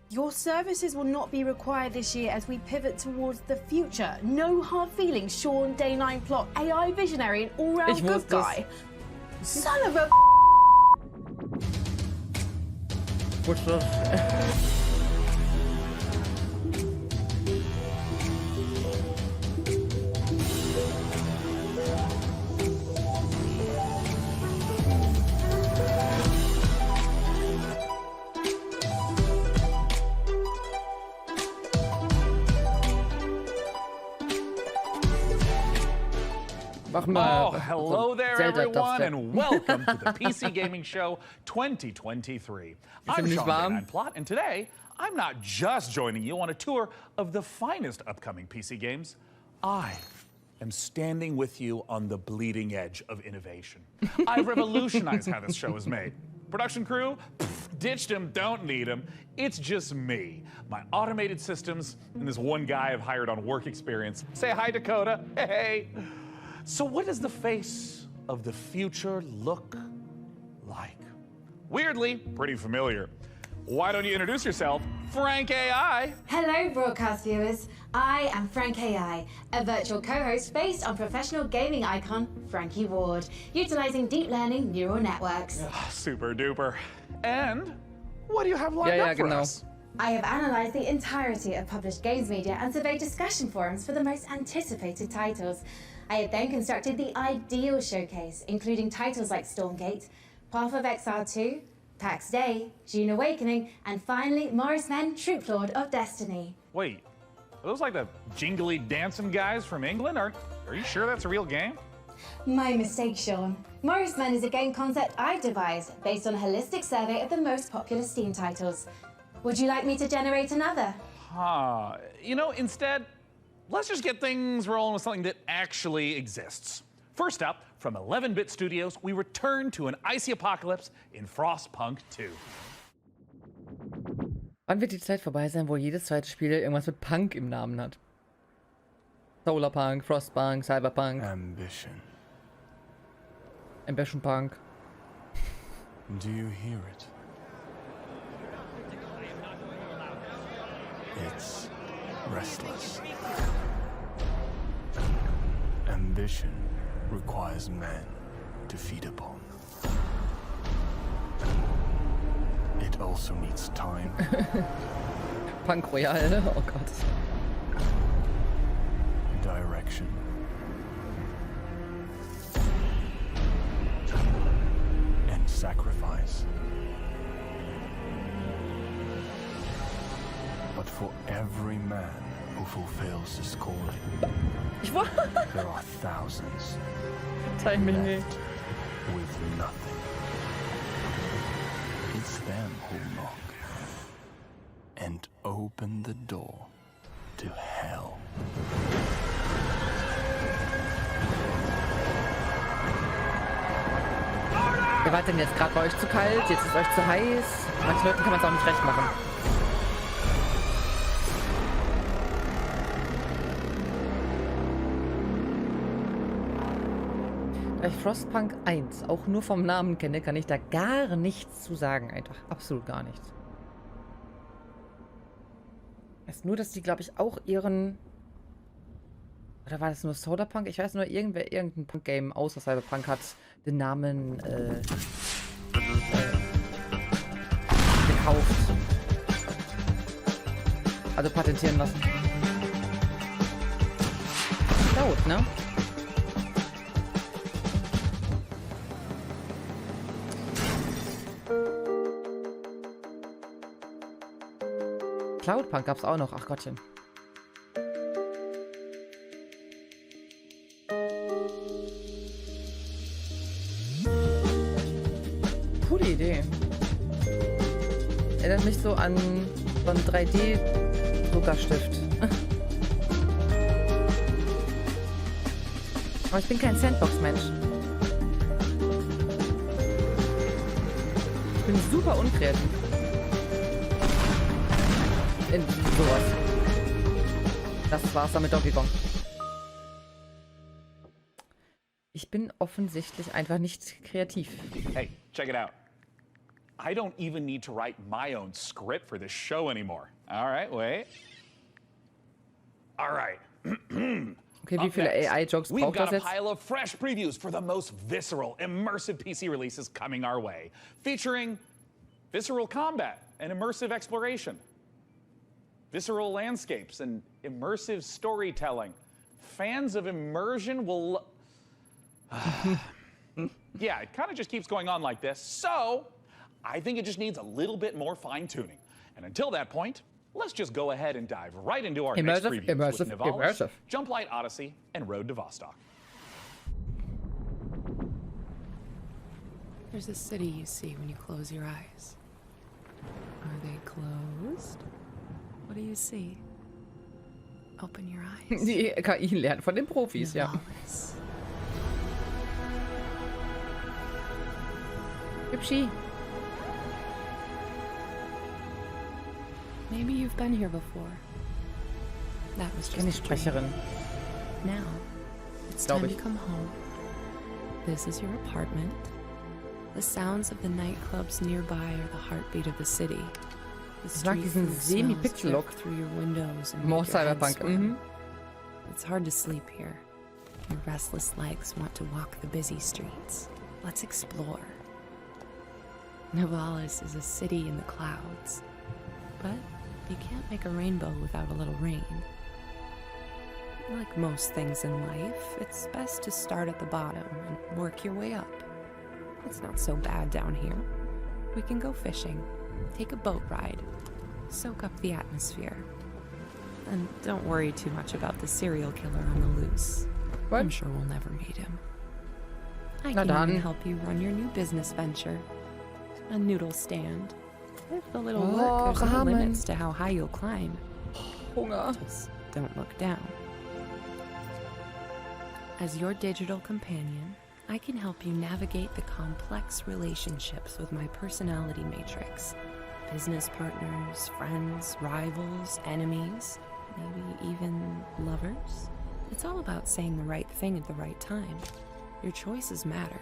Your services will not be required this year as we pivot towards the future. No hard feelings, Sean, Day 9 plot, AI visionary, and all-round good guy. Son of a...
What's das?
Oh, hello there, everyone, and welcome to the PC Gaming Show 2023. I'm Sean, Day 9 Plot, and today, I'm not just joining you on a tour of the finest upcoming PC games. I am standing with you on the bleeding edge of innovation. I've revolutionized how this show is made. Production crew? Pff, ditched them, don't need them. It's just me, my automated systems, and this one guy I've hired on work experience. Say hi, Dakota. Hey. So what does the face of the future look like? Weirdly, pretty familiar. Why don't you introduce yourself, Frank AI?
Hello, broadcast viewers. I am Frank AI, a virtual co-host based on professional gaming icon Frankie Ward, utilizing deep learning neural networks.
Super duper. And what do you have lined up for us?
I have analyzed the entirety of published games media and surveyed discussion forums for the most anticipated titles. I have then constructed the ideal showcase, including titles like Stormgate, Path of Exile 2, PAX Day, June Awakening, and finally Morris Men, Troop Lord of Destiny.
Wait, are those like the jingly dancing guys from England? Are you sure that's a real game?
My mistake, Sean. Morris Men is a game concept I've devised based on a holistic survey of the most popular Steam titles. Would you like me to generate another?
Instead, let's just get things rolling with something that actually exists. First up, from 11-Bit Studios, we return to an icy apocalypse in Frostpunk 2.
Wann wird die Zeit vorbei sein, wo jedes zweite Spiel irgendwas mit Punk im Namen hat? Solarpunk, Frostpunk, Cyberpunk. Ambition Punk.
Do you hear it? It's restless. Ambition requires men to feed upon. It It also needs time.
Punk Royal, oh Gott.
Direction. And sacrifice. But for every man who fulfills his calling, there are thousands left with nothing. It's them who knock and open the door to hell.
Ihr wart denn jetzt gerade bei euch zu kalt, jetzt ist euch zu heiß. Manchen Leuten kann man es auch nicht recht machen. Da ich Frostpunk 1 auch nur vom Namen kenne, kann ich da gar nichts zu sagen. Einfach absolut gar nichts. Ich weiß nur, dass die, glaube ich, auch ihren... Oder war das nur Solarpunk? Ich weiß nur, irgendein Punk-Game außer Cyberpunk hat den Namen gekauft. Also patentieren lassen. Laut, ne? Cloudpunk gab's auch noch. Ach Gottchen. Coole Idee. Erinnert mich so an so einen 3D-Druckerstift. Aber ich bin kein Sandbox-Mensch. Ich bin super unkreativ. In sowas. Das war's dann mit Donkey Kong. Ich bin offensichtlich einfach nicht kreativ.
Hey, check it out. I don't even need to write my own script for this show anymore. All right, wait. All right.
Okay, wie viele AI-Jokes braucht das jetzt?
We've got a pile of fresh previews for the most visceral, immersive PC releases coming our way, featuring visceral combat and immersive exploration, visceral landscapes and immersive storytelling. Fans of immersion will... Yeah, it kind of just keeps going on like this. So, I think it just needs a little bit more fine-tuning. And until that point, let's just go ahead and dive right into our next previews with Nivalis, Jump Light Odyssey, and Road to Vostok.
There's a city you see when you close your eyes. Are they closed? What do you see? Open your eyes.
Die KI lernt von den Profis, ja. Hübschi.
Maybe you've been here before. That was just a
Sprecherin.
Now, it's time to come home. This is your apartment. The sounds of the nightclubs nearby are the heartbeat of the city.
Ich mag diesen Semi-Pixel-Look.
Through your windows and
More Cyberpunk.
It's hard to sleep here. Your restless legs want to walk the busy streets. Let's explore. Nivalis is a city in the clouds, but you can't make a rainbow without a little rain. Like most things in life, it's best to start at the bottom and work your way up. It's not so bad down here. We can go fishing, take a boat ride, soak up the atmosphere. And don't worry too much about the serial killer on the loose. What? I'm sure we'll never meet him. I can even help you run your new business venture. A noodle stand. With a little work, there's no limits to how high you'll climb.
Hunger.
Just don't look down. As your digital companion, I can help you navigate the complex relationships with my personality matrix. Business partners, friends, rivals, enemies, maybe even lovers. It's all about saying the right thing at the right time. Your choices matter.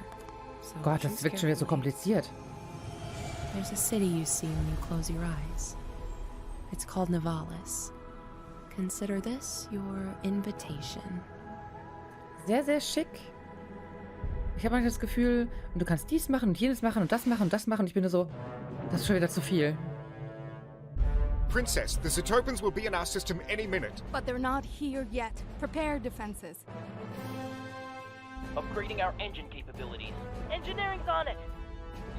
So
Gott, das wirkt schon wieder so kompliziert.
There's a city you see when you close your eyes. It's called Nivalis. Consider this your invitation.
Sehr, sehr schick. Ich habe manchmal das Gefühl, und du kannst dies machen und jenes machen und das machen und das machen. Und ich bin nur so, das ist schon wieder zu viel.
Princess, the Zetopans will be in our system any minute.
But they're not here yet. Prepare defenses.
Upgrading our engine capabilities. Engineering's on it.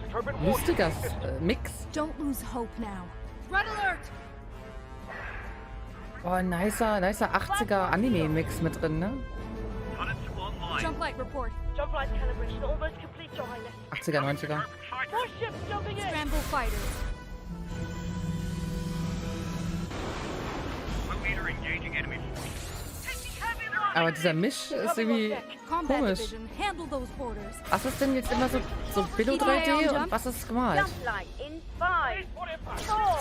Zetopan
Lustiger Mix.
Don't lose hope now. Red alert!
Oh, nicer 80er Anime-Mix mit drin, ne?
Jump light report.
Jump light calibration almost complete, Your Highness.
80er, 90er.
More ships jumping in.
Scramble fighters.
Leader engaging enemy force.
Aber dieser Misch ist irgendwie komisch. Was ist denn jetzt immer so Billo 3D und was ist gemalt?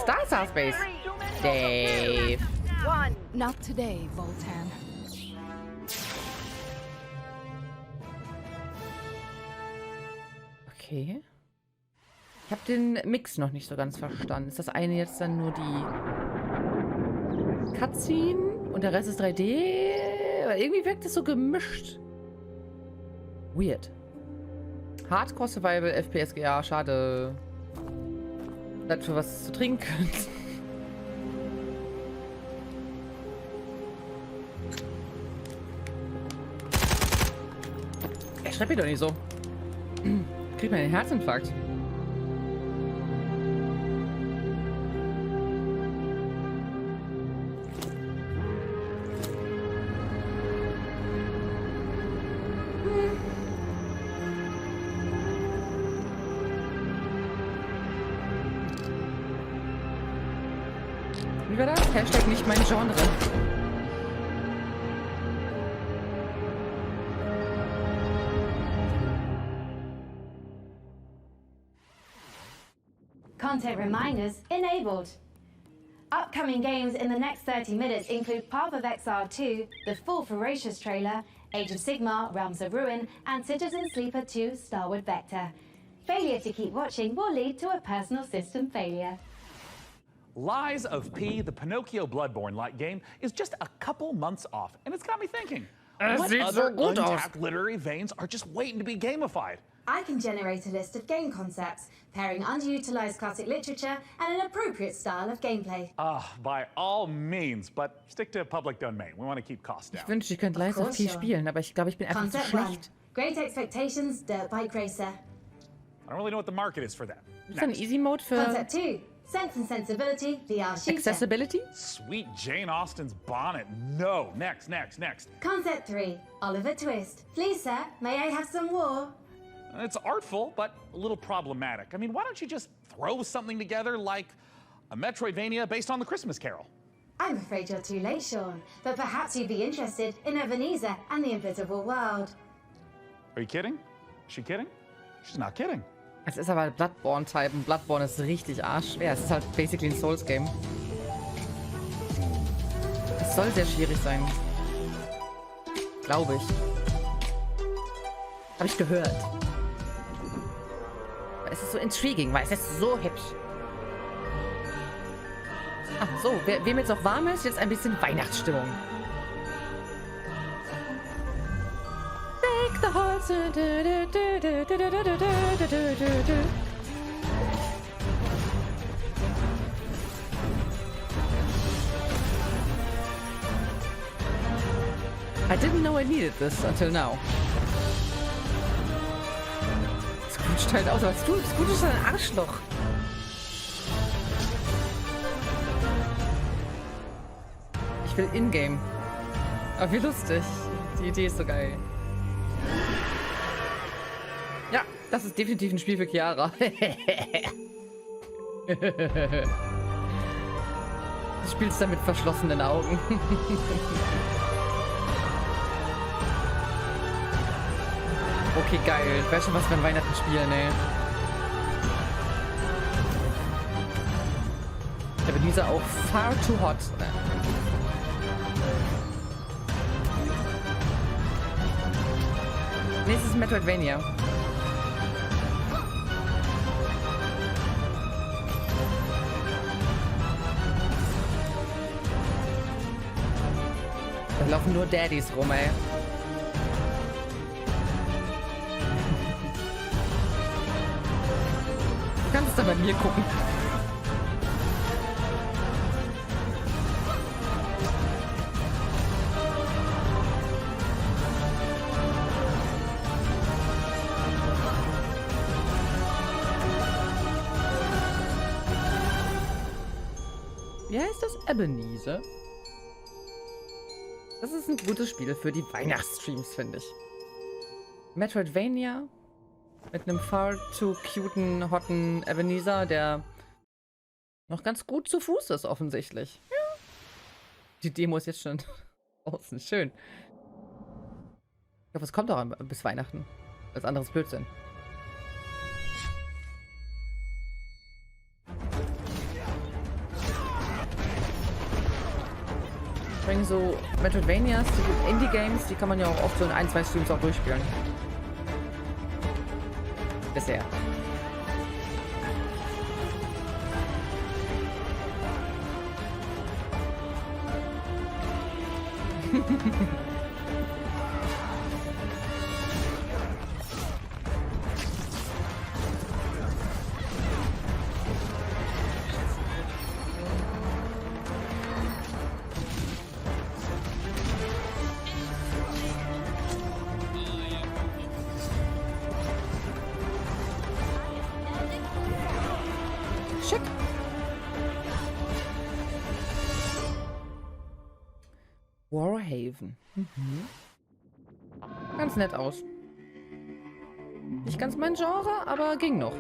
Star Space. Dave.
Not today, Voltan.
Okay. Ich habe den Mix noch nicht so ganz verstanden. Ist das eine jetzt dann nur die Cutscene und der Rest ist 3D? Aber irgendwie wirkt es so gemischt. Weird. Hardcore Survival, FPS, GER, schade. Bleibt für was zu trinken. Schreib mich doch nicht so. Krieg mal einen Herzinfarkt. Wie war das? Hashtag nicht mein Genre.
Content reminders enabled. Upcoming games in the next 30 minutes include Path of Exile 2, the full Ferocious trailer, Age of Sigmar, Realms of Ruin, and Citizen Sleeper 2, Starward Vector. Failure to keep watching will lead to a personal system failure.
Lies of P, the Pinocchio Bloodborne-like game, is just a couple months off, and it's got me thinking, what other untapped literary veins are just waiting to be gamified?
I can generate a list of game concepts, pairing underutilized classic literature and an appropriate style of gameplay.
By all means, but stick to public domain. We want to keep costs down.
Ich wünschte, ich könnte leise viel spielen, aber ich glaube, ich bin einfach zu schlecht.
Great Expectations, Dirt Bike Racer.
I don't really know what the market is for that.
Ist da ein Easy Mode für
Concept 2, Sense and Sensibility, VR Shooter.
Accessibility?
Sweet Jane Austen's bonnet. No. Next.
Concept 3, Oliver Twist. Please, sir, may I have some war?
It's artful, but a little problematic. I mean, why don't you just throw something together like a Metroidvania based on the Christmas Carol?
I'm afraid you're too late, Sean, but perhaps you'd be interested in Ebenezer and the Invisible World.
Are you kidding? Is she kidding? She's not kidding.
Es ist aber Bloodborne-Type und Bloodborne ist richtig arschschwer. Es ist halt basically ein Souls-Game. Es soll sehr schwierig sein. Glaube ich. Habe ich gehört. Es ist so intriguing, weil es ist so hübsch. Ach so, wem jetzt auch warm ist, jetzt ein bisschen Weihnachtsstimmung. Take the horse. I didn't know I needed this until now. Scrooge halt aus, aber Scrooge ist ein Arschloch. Ich will in-game. Aber wie lustig. Die Idee ist so geil. Ja, das ist definitiv ein Spiel für Chiara. Du spielst da mit verschlossenen Augen. Okay, geil. Ich weiß schon, was wir an Weihnachten spielen, ey. Da wird dieser auch far too hot. Nächstes Metroidvania. Da laufen nur Daddys rum, ey. es dann bei mir gucken. Wie heißt das? Ebenezer? Das ist ein gutes Spiel für die Weihnachtsstreams, finde ich. Metroidvania mit einem far too cuten, hotten Ebenezer, der noch ganz gut zu Fuß ist, offensichtlich. Ja. Die Demo ist jetzt schon draußen. Schön. Ich hoffe, es kommt auch bis Weihnachten. Als anderes Blödsinn. So Metroidvanias, die Indie-Games, die kann man ja auch oft so in 1-2 Streams auch durchspielen. Bisher. Schick. Warhaven. Mhm. Ganz nett aus. Nicht ganz mein Genre, aber ging noch.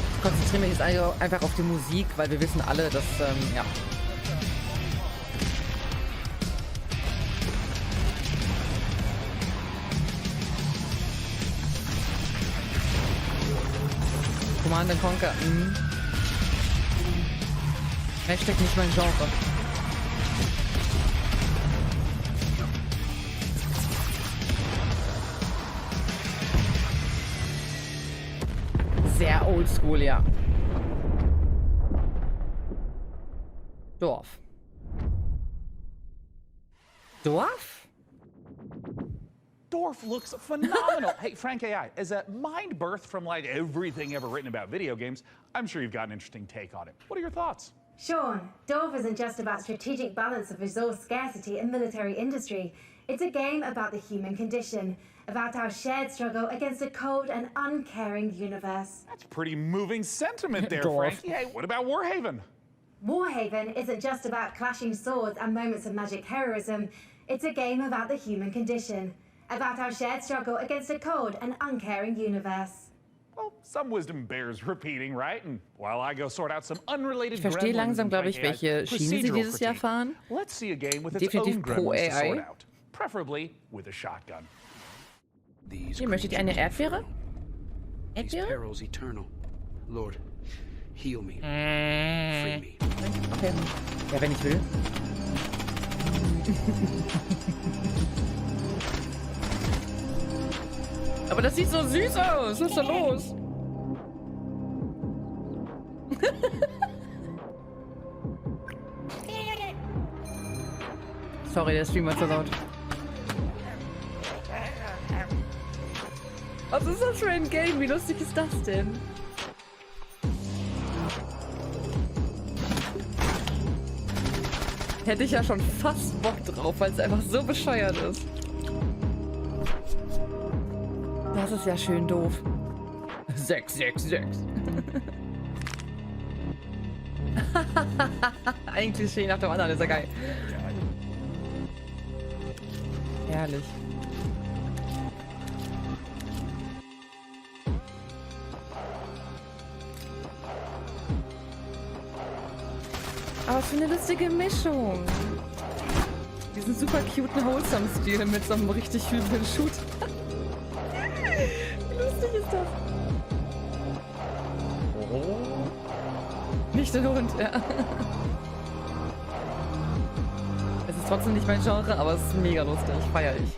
Ich konzentriere mich jetzt einfach auf die Musik, weil wir wissen alle, dass, ja. Command & Conquer. Hashtag nicht mein Genre. Sehr oldschool, ja. Dorf. Dorf?
Dorf looks phenomenal. Hey, Frank AI, as a mind birth from like everything ever written about video games, I'm sure you've got an interesting take on it. What are your thoughts?
Sean, Dorf isn't just about strategic balance of resource scarcity and military industry. It's a game about the human condition, about our shared struggle against a cold and uncaring universe.
That's pretty moving sentiment there, Frankie. Hey, what about Warhaven?
Warhaven isn't just about clashing swords and moments of magic heroism. It's a game about the human condition, about our shared struggle against a cold and uncaring universe.
Well, some wisdom bears repeating, right? And while I go sort out some unrelated
ich verstehe langsam, glaube ich, welche Schiene sie dieses Jahr fahren.
Let's see a game with its
Definitiv
own
pro
gremlins to sort
AI.
out, preferably with a shotgun.
Hier möchtet ihr eine Erdbeere?
These
Erdbeere?
perils eternal. Lord, heal me. Free me.
Okay. Ja, wenn ich will. Aber das sieht so süß aus. Was ist da los? Sorry, der Stream war zu laut. Was ist das für ein Game? Wie lustig ist das denn? Hätte ich ja schon fast Bock drauf, weil es einfach so bescheuert ist. Das ist ja schön doof. 666. Ein Klischee nach dem anderen, ist ja geil. Herrlich. Aber für eine lustige Mischung. Diesen super cuten Wholesome-Stil mit so einem richtig üblen Shoot. Wie lustig ist das? Oh. Nicht der Hund, ja. Es ist trotzdem nicht mein Genre, aber es ist mega lustig. Feier ich.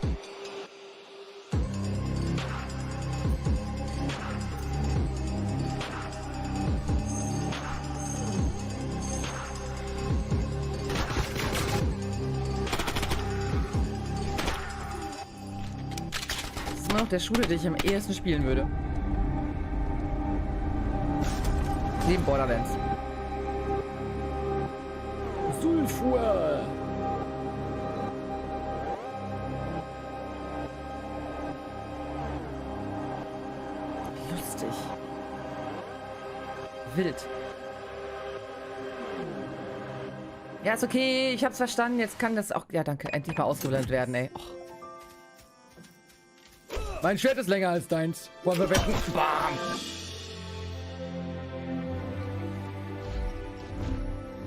immer noch der Shooter, den ich am ehesten spielen würde. Neben Borderlands.
Sulfur!
Lustig. Wild. Ja, ist okay. Ich hab's verstanden. Jetzt kann das auch... Ja, danke. Endlich mal ausgeblendet werden, ey. Och.
Mein Schwert ist länger als deins. Wollen wir wetten? Bam!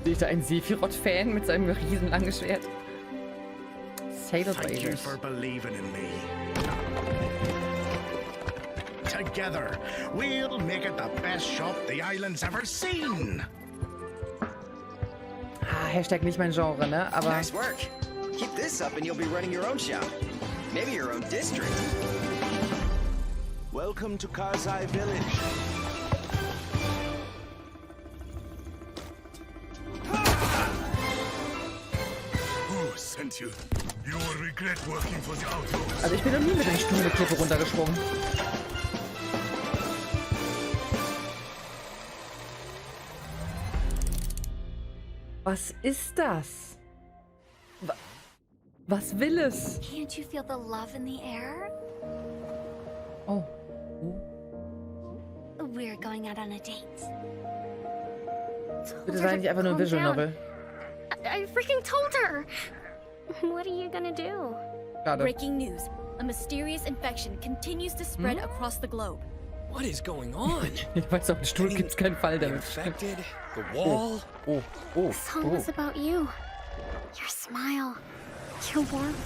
Sehe ich da einen Sephiroth-Fan mit seinem riesenlangen Schwert? Sailor
Thank you
Blazers.
for believing in me. Together, we'll make it the best shop the island's ever seen.
Ah, Hashtag nicht mein Genre, ne? Aber...
Nice work. Keep this up and you'll be running your own shop. Maybe your own district.
Welcome to Karzai Village.
Who sent you? You will regret working for the outlaws.
Also ich bin noch nie mit dem Stuhl mit Klippe runtergesprungen. Was ist das? Was will es?
Can't you feel the love in the air?
Oh.
We're going out on a date.
Bitte sei nicht einfach nur ein Visual Novel.
I freaking told her. What are you gonna do?
Schade.
Breaking news. A mysterious infection continues to spread across the globe.
What is going on?
Ich weiß, auf dem Stuhl gibt's keinen Fall damit.
Infected? The wall?
The song was about you. Your smile. Your warmth.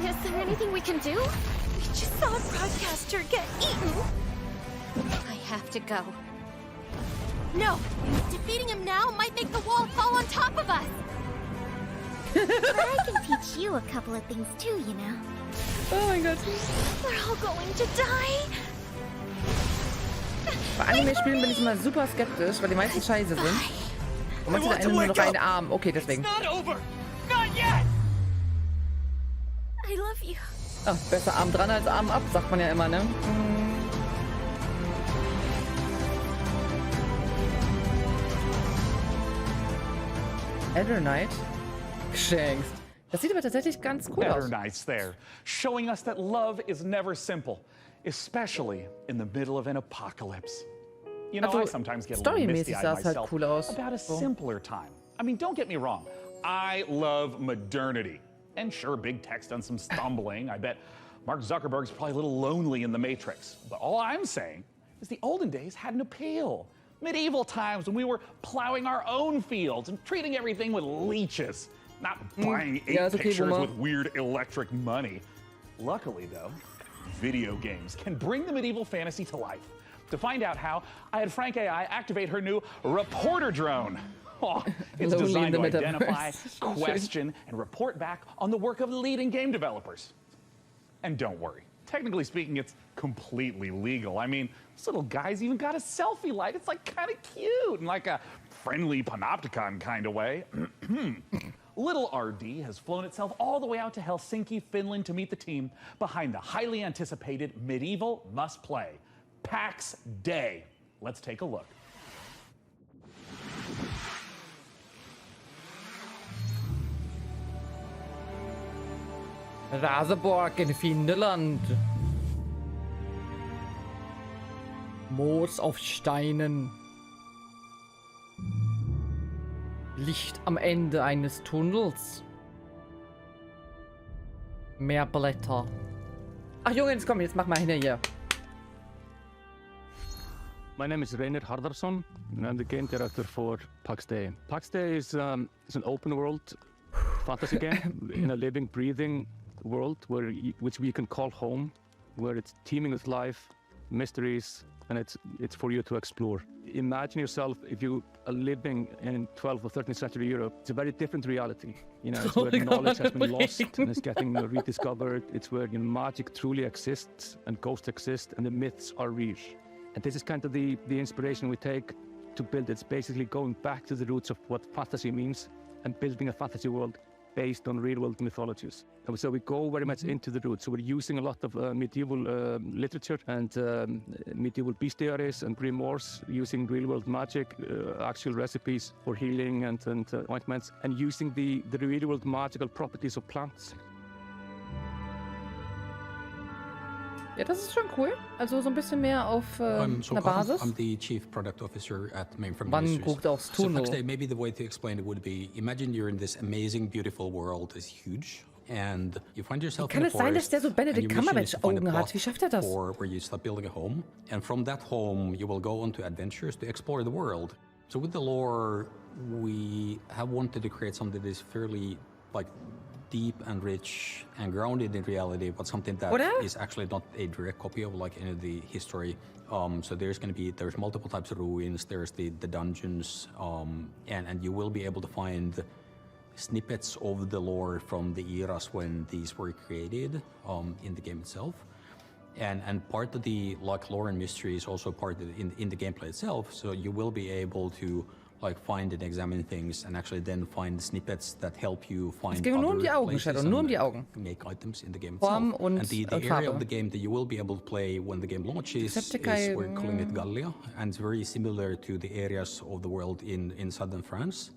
Is there anything we can do?
We just saw a broadcaster get eaten.
I have to go.
No! Defeating him now might make the wall fall on top of us!
But I can teach you a couple of things too, you know.
Oh mein Gott.
We're all going to die!
Bei Anime-Spielen bin ich immer super skeptisch, weil die meisten scheiße sind. Und manche da nur noch einen Arm. Okay, deswegen.
I love you.
Ach, besser Arm dran als Arm ab, sagt man ja immer, ne? Elder Knight? Geschenkt. Das sieht aber tatsächlich ganz cool aus.
Better nights there, showing us that love is never simple, especially in the middle of an apocalypse. You know, I sometimes get a little misty-eyed myself about a simpler time. I mean, don't get me wrong. I love modernity. And sure, big tech's done some stumbling. I bet Mark Zuckerberg's probably a little lonely in the Matrix. But all I'm saying is the olden days had an appeal. Medieval times when we were plowing our own fields and treating everything with leeches. Not buying 8 pictures with weird electric money. Luckily, though, video games can bring the medieval fantasy to life. To find out how, I had Frank AI activate her new reporter drone. Oh, it's designed to identify, question, and report back on the work of leading game developers. And don't worry, technically speaking, it's completely legal. I mean, this little guy's even got a selfie light. It's like kind of cute in like a friendly panopticon kind of way. Little RD has flown itself all the way out to Helsinki, Finland to meet the team behind the highly anticipated medieval must-play, PAX Day. Let's take a look.
Raseborg in Finnland. Moos auf Steinen. Licht am Ende eines Tunnels. Mehr Blätter. Ach Junge, jetzt komm, jetzt mach mal hinter hier.
My name is Reynir Harðarsson, and I'm the game director for PAX Day. PAX Day is an open world fantasy game in a living, breathing world which we can call home, where it's teeming with life, mysteries, and it's for you to explore. Imagine yourself if you are living in 12th or 13th century Europe. It's a very different reality. You know, it's where knowledge has been lost and is getting rediscovered. It's where magic truly exists and ghosts exist and the myths are real. And this is kind of the inspiration we take to build. It's basically going back to the roots of what fantasy means and building a fantasy world based on real-world mythologies. So we go very much into the roots. So we're using a lot of medieval literature and medieval bestiaries and grimoires, using real-world magic, actual recipes for healing and ointments, and using the real-world magical properties of plants.
Ja, das ist schon cool. Also so ein bisschen mehr auf einer Basis.
I'm the chief product officer at Mainframe
Wann
Industries.
guckt aufs
So
Tunnel?
Pax, maybe the way to explain it would be, imagine you're in this amazing, beautiful world, it's huge, and you find yourself
Kann
in a
es sein, dass
forest,
der so
and your
Benedict
mission is to find a
Cumberbatch-Augen hat?
plot
Wie schafft er das?
for where you start building a home, and from that home you will go on to adventures to explore the world. So with the lore, we have wanted to create something that is fairly like deep and rich and grounded in reality, but something that is actually not a direct copy of like any of the history. So there's multiple types of ruins, there's the dungeons, and you will be able to find snippets of the lore from the eras when these were created in the game itself. And part of the like lore and mystery is also part of in the gameplay itself, so you will be able to like find and examine things and actually then find snippets that help you find other places and make items in the game itself. And the area of the game that you will be able to play when the game launches is we're calling it Gallia, and it's very similar to the areas of the world in southern France,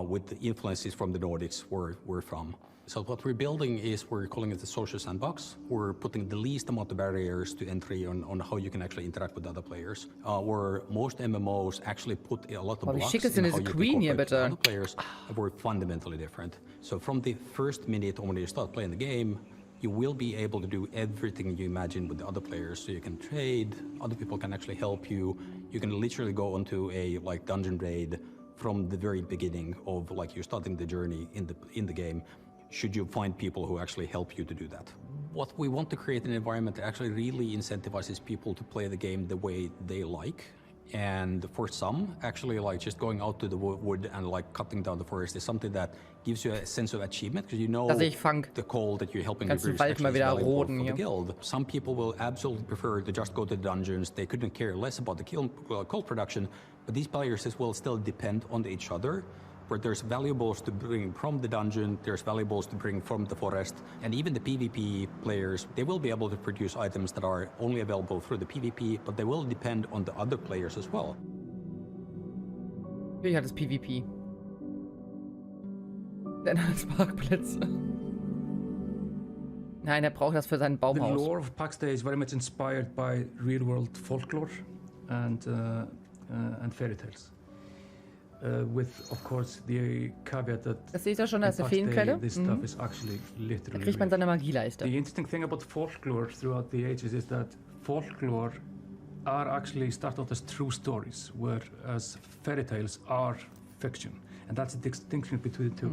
with the influences from the Nordics where we're from. So what we're building is, we're calling it the social sandbox. We're putting the least amount of barriers to entry on how you can actually interact with other players. Where most MMOs actually put a lot of blocks in how you can cooperate with other players, we're fundamentally different. So from the first minute when you start playing the game, you will be able to do everything you imagine with the other players. So you can trade, other people can actually help you. You can literally go onto a like dungeon raid from the very beginning of like you're starting the journey in the game, should you find people who actually help you to do that. What we want to create an environment that actually really incentivizes people to play the game the way they like. And for some, actually like just going out to the wood and like cutting down the forest is something that gives you a sense of achievement, because you know the call that you're helping reverse actually is valuable for the guild. Some people will absolutely prefer to just go to the dungeons. They couldn't care less about the coal production, but these players will still depend on each other, where there's valuables to bring from the dungeon, there's valuables to bring from the forest, and even the PvP players, they will be able to produce items that are only available through the PvP, but they will depend on the other players as well.
Wie hat es PvP? Denn als Parkplätze. Nein, braucht das für sein Baumhaus.
The lore of Pax Day is very much inspired by real-world folklore and fairy tales. With, of course, the caveat that
das sehe ich ja schon als eine Feenquelle.
This stuff is actually literally
da kriegt man seine Magieleiste.
The interesting thing about folklore throughout the ages is that folklore are actually start out as true stories, whereas fairy tales are fiction, and that's the distinction between the two.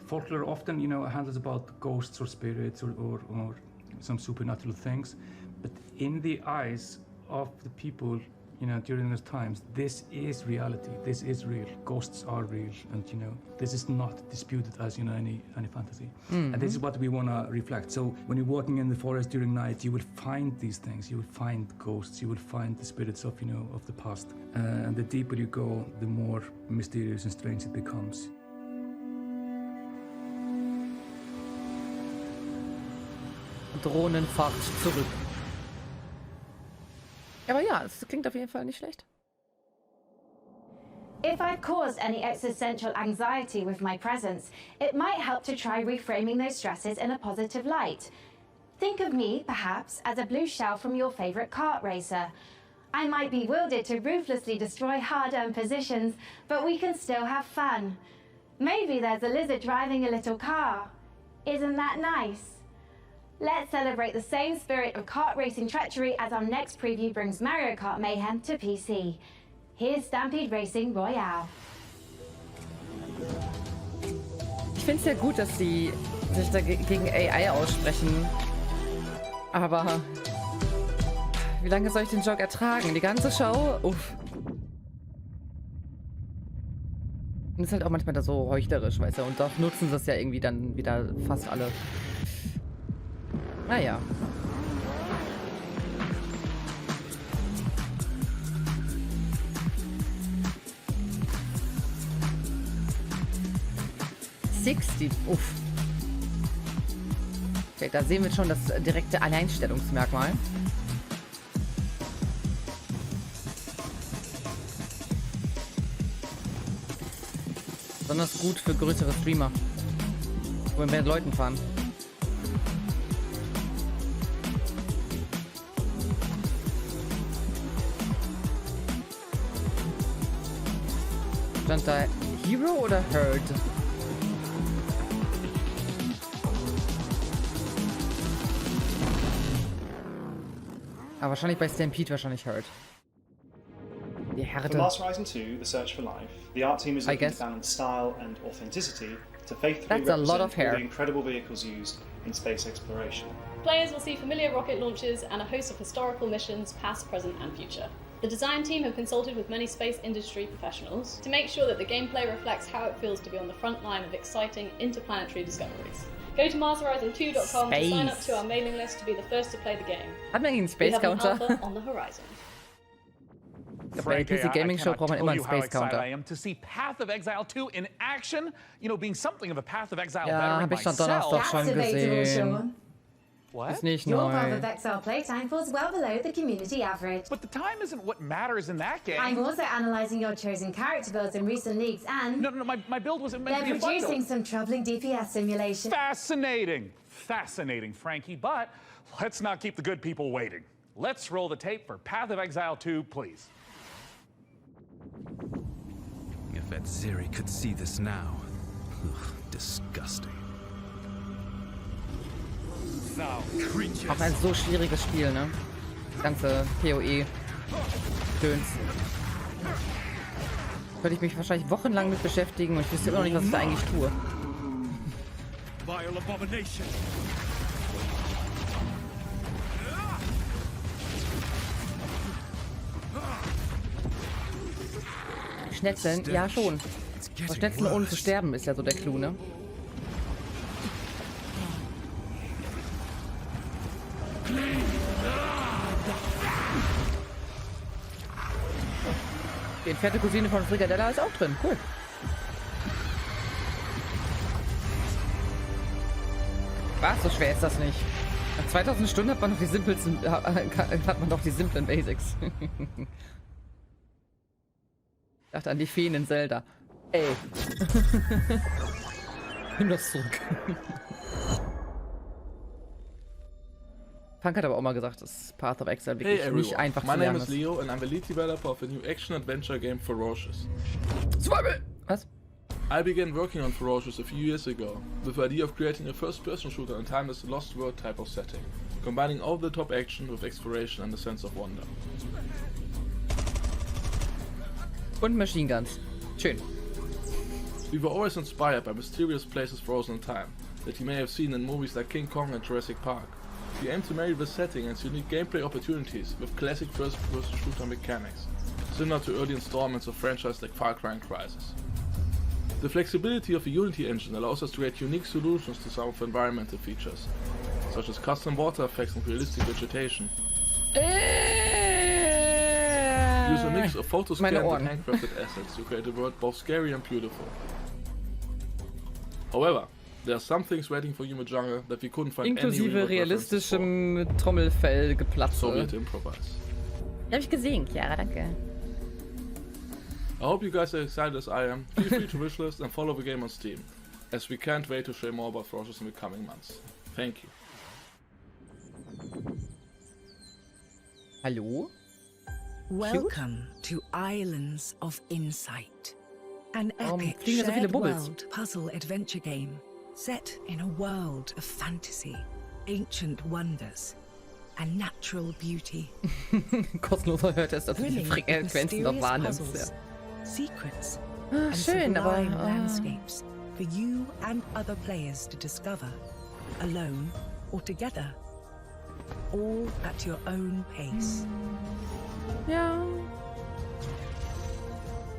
Folklore often, handles about ghosts or spirits or some supernatural things, but in the eyes of the people, during those times, this is reality. This is real. Ghosts are real, and this is not disputed as any fantasy. And this is what we want to reflect. So when you're walking in the forest during night, you will find these things. You will find ghosts. You will find the spirits of of the past. And the deeper you go, the more mysterious and strange it becomes.
Drohnenfahrt zurück. Aber ja, es klingt auf jeden Fall nicht schlecht.
If I've caused any existential anxiety with my presence, it might help to try reframing those stresses in a positive light. Think of me, perhaps, as a blue shell from your favorite kart racer. I might be wielded to ruthlessly destroy hard-earned positions, but we can still have fun. Maybe there's a lizard driving a little car. Isn't that nice? Let's celebrate the same spirit of kart racing treachery as our next preview brings Mario Kart Mayhem to PC. Here's Stampede Racing Royale.
Ich finde es ja gut, dass sie sich da gegen AI aussprechen. Aber wie lange soll ich den Joke ertragen? Die ganze Show? Uff. Und ist halt auch manchmal da so heuchlerisch, weißt du? Und doch nutzen sie es ja irgendwie dann wieder fast alle. Naja. 60. Uff. Okay, da sehen wir schon das direkte Alleinstellungsmerkmal. Besonders gut für größere Streamer. Wo wir mit Leuten fahren. Stand da Hero oder Herd? Aber wahrscheinlich bei Stampede wahrscheinlich Herd. Die Härte.
For Master Horizon 2, The Search for Life, the art team is looking to balance style and authenticity to faithfully represent all the incredible vehicles used in space exploration.
Players will see familiar rocket launches and a host of historical missions, past, present, and future. The design team have consulted with many space industry professionals to make sure that the gameplay reflects how it feels to be on the front line of exciting interplanetary discoveries. Go to marshorizon2.com to sign up to our mailing list to be the first to play the game.
Hat man einen Space Counter?
On the horizon.
Bei der PC Gaming Show braucht man immer einen Space Counter.
I am to see Path of Exile 2 in action, you know, being something of a Path of Exile
Ja, habe ich schon Donnerstag schon gesehen.
What?
Ist nicht
Your
neu.
Path of Exile playtime falls well below the community average.
But the time isn't what matters in that game.
I'm also analysing your chosen character builds in recent leagues and...
No, my build wasn't meant to be a
They're
fun
producing
build.
some troubling DPS simulations.
Fascinating. Fascinating, Frankie, but let's not keep the good people waiting. Let's roll the tape for Path of Exile 2, please.
If that Zeri could see this now. Ugh, disgusting.
Auch ein so schwieriges Spiel, ne? Das ganze PoE-Döns. Könnte ich mich wahrscheinlich wochenlang mit beschäftigen und ich wüsste immer noch nicht, was ich da eigentlich tue. Schnetzeln? Ja, schon. Aber Schnetzeln ohne zu sterben ist ja so der Clou, ne? Die entfernte Cousine von Frikadella ist auch drin. Cool. Was? So schwer ist das nicht. Nach 2000 Stunden hat man noch die simplen Basics. Ich dachte an die Feen in Zelda. Ey. Nimm das zurück. Punk hat aber auch mal gesagt, dass Path of Exile wirklich nicht einfach zu lernen ist.
My name is Leo and I'm the lead developer of a new action-adventure game Ferocious.
Survival! Was?
I began working on Ferocious a few years ago, with the idea of creating a first-person shooter in timeless Lost World type of setting, combining all the top action with exploration and a sense of wonder.
Und Machine Guns. Schön.
We were always inspired by mysterious places frozen in time, that you may have seen in movies like King Kong and Jurassic Park. We aim to marry the setting and unique gameplay opportunities with classic first-person shooter mechanics, similar to early installments of franchises like Far Cry and Crysis. The flexibility of the Unity engine allows us to create unique solutions to some of the environmental features, such as custom water effects and realistic vegetation. Use a mix of photo-scanned and handcrafted assets to create a world both scary and beautiful. However, there are some things waiting for you in the jungle that we couldn't find
inklusive realistischem Trommelfell-Geplatze.
So we had to improvise.
Hab ich gesehen, Chiara, danke.
I hope you guys are excited as I am. Feel free to wishlist and follow the game on Steam, as we can't wait to share more about Ferocious in the coming months. Thank you.
Hallo?
Welcome to Islands of Insight, an epic shared world puzzle adventure game set in a world of fantasy, ancient wonders, and natural beauty.
Kostenloser Hörtest, dass du die Frequenzen noch wahrnimmst. Ja.
Secrets
and sublime
landscapes for you and other players to discover, alone or together, all at your own pace.
Ja.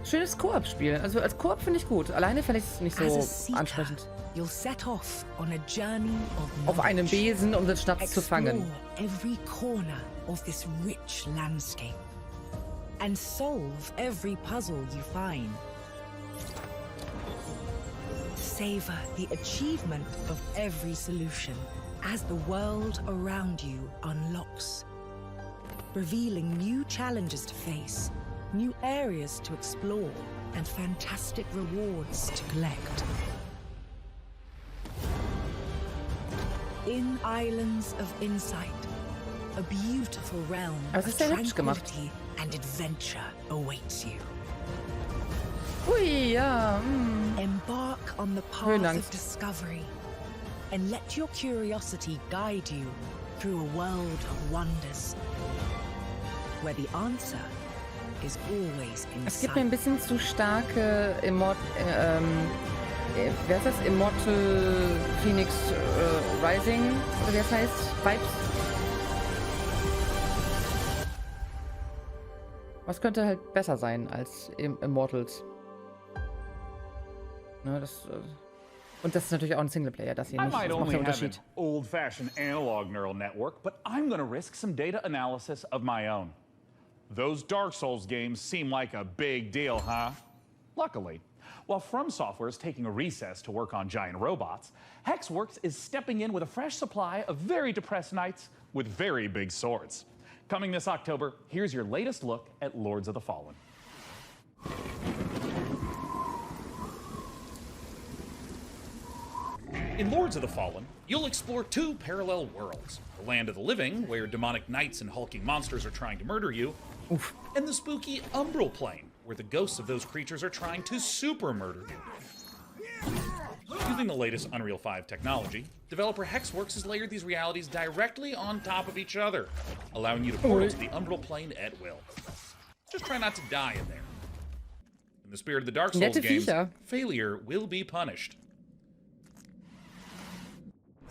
Schönes Koop-Spiel. Also als Koop finde ich gut. Alleine fände ich es nicht so ansprechend.
You'll set off on a journey of
auf einem Besen, um den Schnaps zu fangen.
Every corner of this rich landscape and solve every puzzle you find. savor the achievement of every solution as the world around you unlocks, revealing new challenges to face, new areas to explore, and fantastic rewards to collect. In Islands of Insight, a beautiful realm of tranquility and adventure awaits you.
Ui, ja.
Embark on the path of discovery and let your curiosity guide you through a world of wonders, where the answer is always in
Es gibt mir ein bisschen zu starke wer ist das? Immortal Phoenix Rising, oder wie das heißt? Vibes. Was könnte halt besser sein als Immortals? Ne, und das ist natürlich auch ein Singleplayer, das hier nicht. Das macht den Unterschied.
Old-fashioned analog neural network, but I'm going to risk some data analysis of my own. Those Dark Souls games seem like a big deal, huh? Luckily, while From Software is taking a recess to work on giant robots, Hexworks is stepping in with a fresh supply of very depressed knights with very big swords. Coming this October, here's your latest look at Lords of the Fallen. In Lords of the Fallen, you'll explore two parallel worlds. The land of the living, where demonic knights and hulking monsters are trying to murder you, and the spooky Umbral Plane, where the ghosts of those creatures are trying to super murder you. Using the latest Unreal 5 technology, developer Hexworks has layered these realities directly on top of each other, allowing you to portal to the Umbral Plane at will. Just try not to die in there. In the spirit of the Dark Souls games, failure will be punished.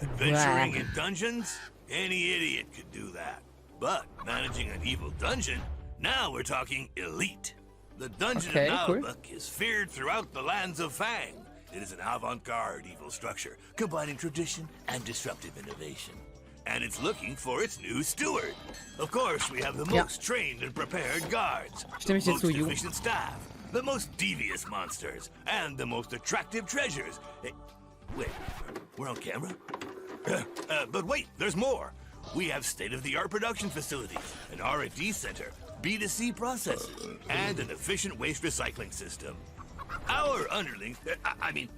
Adventuring in dungeons? Any idiot could do that. But managing an evil dungeon? Now we're talking elite. The Dungeon of Nalbuck is feared throughout the lands of Fang. It is an avant-garde evil structure, combining tradition and disruptive innovation. And it's looking for its new steward. Of course, we have the most trained and prepared guards, the most efficient staff, the most devious monsters, and the most attractive treasures. Hey, wait, we're on camera? But wait, there's more. We have state-of-the-art production facilities, an R&D center, B2C processes, and an efficient waste recycling system. Our underlings,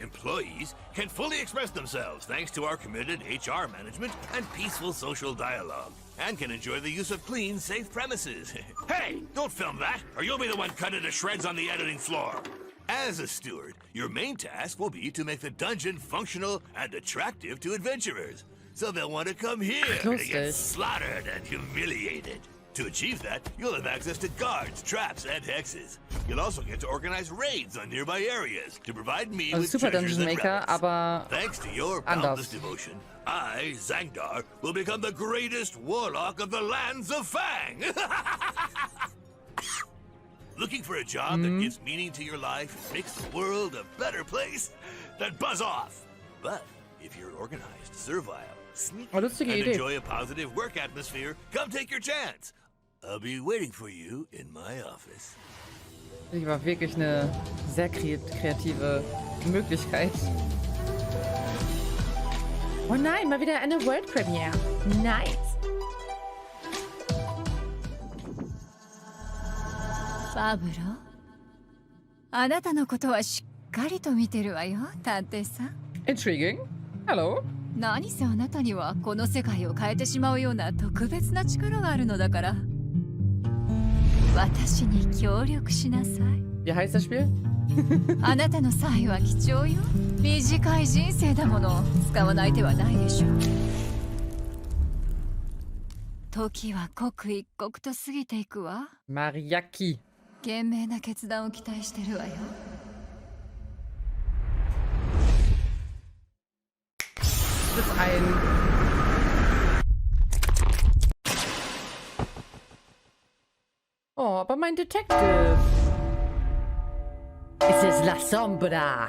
employees, can fully express themselves thanks to our committed HR management and peaceful social dialogue, and can enjoy the use of clean, safe premises. Hey, don't film that, or you'll be the one cut into shreds on the editing floor. As a steward, your main task will be to make the dungeon functional and attractive to adventurers, so they'll want to come here to get slaughtered and humiliated. To achieve that, you'll have access to guards, traps, and hexes. You'll also get to organize raids on nearby areas to provide me with treasures and relics. Thanks to your boundless devotion, I, Zangdar, will become the greatest warlock of the lands of Fang. Looking for a job that gives meaning to your life and makes the world a better place? Then buzz off. But if you're organized, servile, sneaky, and enjoy a positive work atmosphere, come take your chance. I'll be waiting for you in my office.
Das war wirklich eine sehr kreative Möglichkeit. Oh nein, mal wieder eine World Premiere. Nice.
Pablo? あなたのことはしっかりと見てるわよ、探偵さん。
Intriguing. Hello.
何せあなたにはこの世界を変えてしまうような特別な力があるのだから。私に協力しなさい。
Wie heißt das Spiel?
あなたの才は貴重よ。短い人生だもの。使わない手はないでしょう。時は刻一刻と過ぎていくわ。
Mariaki.
賢明な決断を期待してるわよ。
Das ist ein... Oh, aber mein Detective. Es ist La Sombra.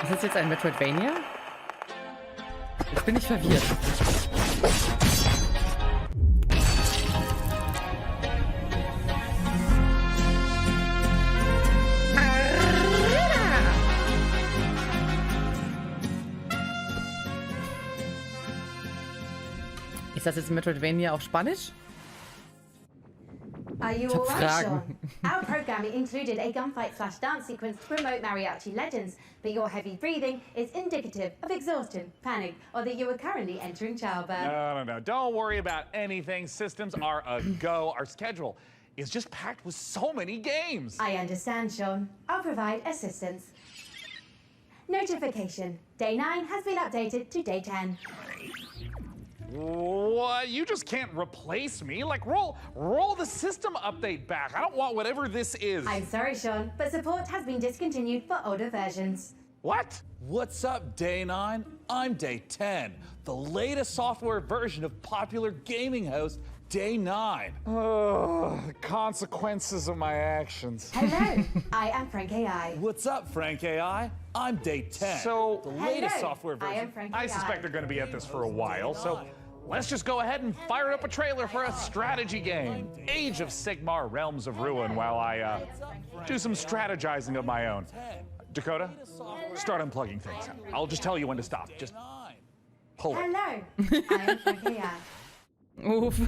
Ist das jetzt ein Metroidvania? Jetzt bin ich verwirrt. Ist das jetzt Metroidvania auf Spanisch?
Are you all right, Sean? Our programming included a gunfight/dance sequence to promote Mariachi Legends, but your heavy breathing is indicative of exhaustion, panic, or that you are currently entering childbirth.
No. Don't worry about anything. Systems are a go. Our schedule is just packed with so many games.
I understand, Sean. I'll provide assistance. Notification. Day 9 has been updated to day 10.
What? You just can't replace me? Like, roll the system update back. I don't want whatever this is.
I'm sorry, Sean, but support has been discontinued for older versions.
What? What's up, Day 9? I'm Day 10, the latest software version of popular gaming host Day 9. Consequences of my actions.
Hello, I am Frank AI.
What's up, Frank AI? I'm Day 10. So, the latest software version.
I am Frank
I
AI.
suspect they're going to be at this for a while, so let's just go ahead and fire up a trailer for a strategy game, Age of Sigmar Realms of Ruin, while I do some strategizing of my own. Dakota, start unplugging things. I'll just tell you when to stop. Just pull it.
Hello, I am Frank AI.
Uff.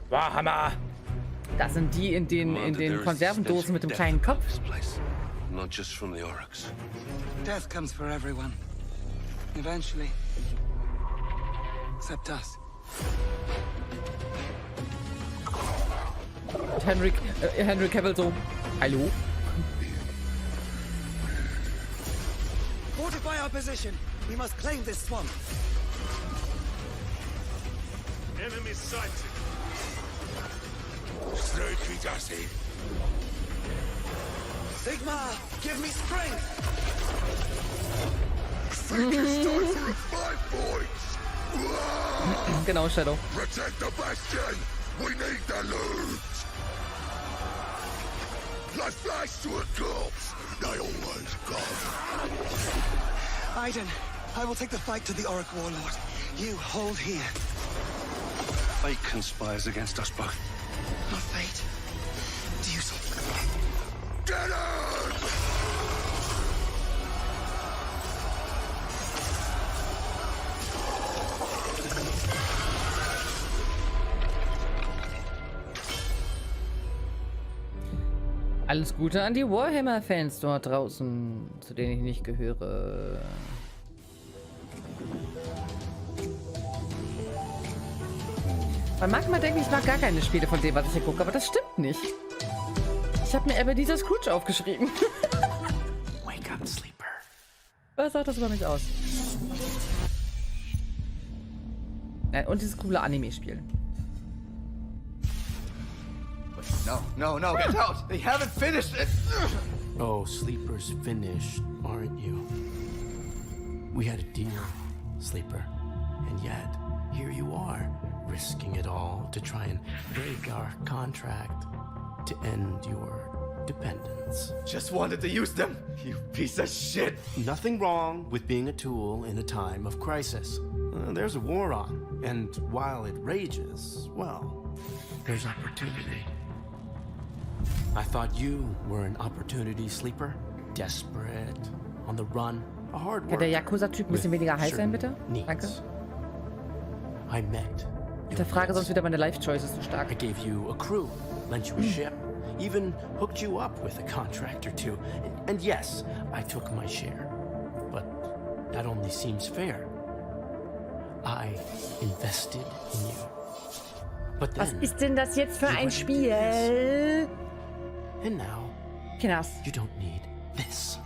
Warhammer. Das sind die in den Konservendosen mit dem kleinen Kopf.
Not just from the orcs. Death comes for everyone. Eventually. Except us.
Henry Cavill so. Hallo?
Fortify our position. We must claim this swamp.
Enemy sighted. Sneaky Dassie.
Sigma, give me strength.
Think it's time for a 5 points.
Genau, Shadow.
Protect the bastion. We need the loot. Like flash to a corpse. They always come.
Aiden, I will take the fight to the Orc Warlord. You hold here.
Fate conspires against us both.
Not fate. Duty.
Get him!
Alles Gute an die Warhammer-Fans dort draußen, zu denen ich nicht gehöre. Man mag mal denken, ich mag gar keine Spiele von dem, was ich hier gucke, aber das stimmt nicht. Ich habe mir Ebenezer Scrooge aufgeschrieben.
Wake up, sleeper.
Was sagt das über mich aus? Und dieses coole Anime-Spiel.
No, get out! They haven't finished it!
Oh, Sleeper's finished, aren't you? We had a deal, Sleeper. And yet, here you are, risking it all to try and break our contract to end your dependence.
Just wanted to use them, you piece of shit!
Nothing wrong with being a tool in a time of crisis. There's a war on, and while it rages, well, there's opportunity. I thought you were an opportunity sleeper, desperate, on the run, a hard worker.
Kann der Yakuza-Typ ein bisschen weniger heiß sein, bitte? Danke.
I met.
Ich hinterfrage sonst wieder meine Life-Choices zu stark.
I gave you a crew, lent you a ship, even hooked you up with a contract or two. And yes, I took my share. But that only seems fair. I invested in you. But then,
was ist denn das jetzt für ein Spiel?
And now,
Kinders.
You don't need this.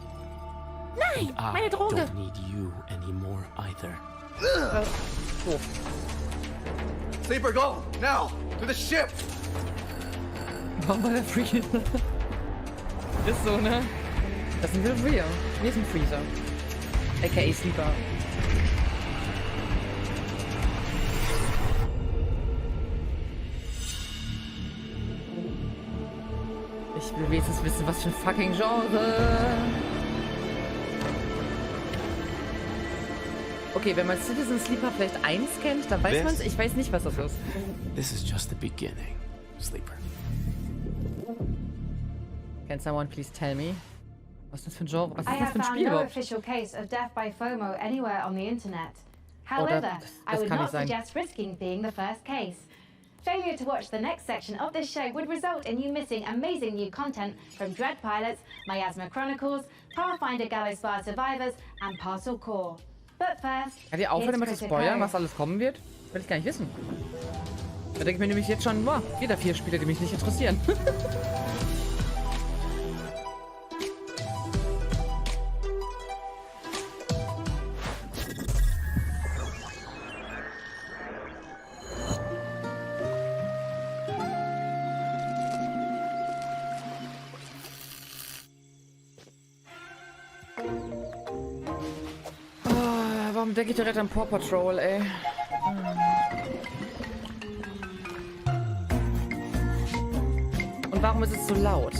Nein,
and
meine Droge.
I don't need you anymore either.
Doof.
Sleeper, go! Now! To the ship!
Warum war der Freaky? Ist so, ne? Das sind wir real. Wir sind Freezer. A.k.a. Sleeper. Ich will wenigstens wissen, was für ein fucking Genre. Okay, wenn man Citizen Sleeper vielleicht 1 kennt, dann weiß man es. Ich weiß nicht, was das ist.
This is just the beginning, Sleeper.
Can someone please tell me? Was ist das für ein Genre? Was ist
I
das
have
für ein
found
Spiel
no
überhaupt?
official case of death by FOMO anywhere on the internet. However, I would not suggest risking being the first case. Failure to watch the next section of this show would result in you missing amazing new content from Dread Pilots, Miasma Chronicles, Pathfinder Gallows Bar Survivors, and Parcel Core. But first,
Kann ihr aufhören damit zu spoilern, was alles kommen wird? Will ich gar nicht wissen. Da denke ich mir nämlich jetzt schon, boah, wieder 4 Spiele, die mich nicht interessieren. Warum denke ich direkt an Paw Patrol, ey? Und warum ist es so laut?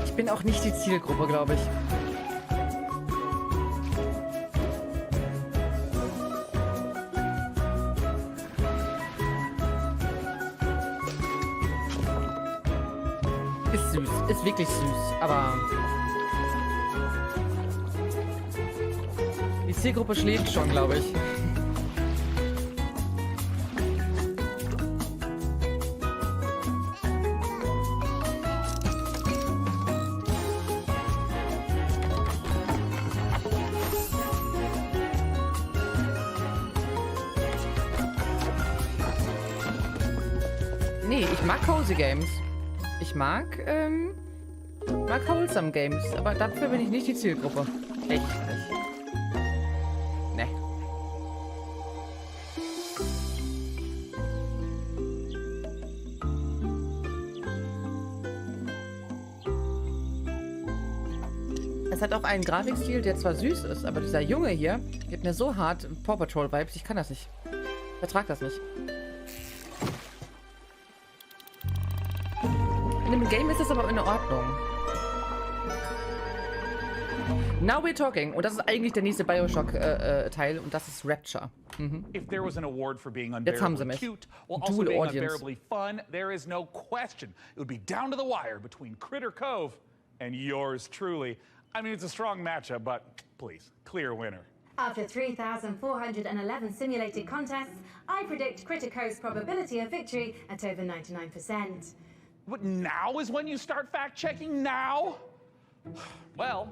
Ich bin auch nicht die Zielgruppe, glaube ich. Ist süß, ist wirklich süß, aber die Zielgruppe schläft schon, glaube ich. Nee, ich mag Cozy Games. Ich mag Wholesome Games, aber dafür bin ich nicht die Zielgruppe. Echt nicht. Ne. Es hat auch einen Grafikstil, der zwar süß ist, aber dieser Junge hier gibt mir so hart Paw Patrol Vibes, ich kann das nicht. Ich vertrag das nicht. In dem Game ist es aber in Ordnung. Now we're talking. Und das ist eigentlich der nächste Bioshock-Teil und das ist Rapture. Mhm.
If there was an award for being
Jetzt haben sie
unbearably
mich.
cute, while also
Dual
being
Audience.
unbearably fun, there is no question. It would be down to the wire between Critter Cove and yours truly. I mean, it's a strong matchup, but please, clear winner.
After 3,411 simulated contests, I predict Critico's probability of victory at over 99%.
What, now is when you start fact-checking? Now? Well,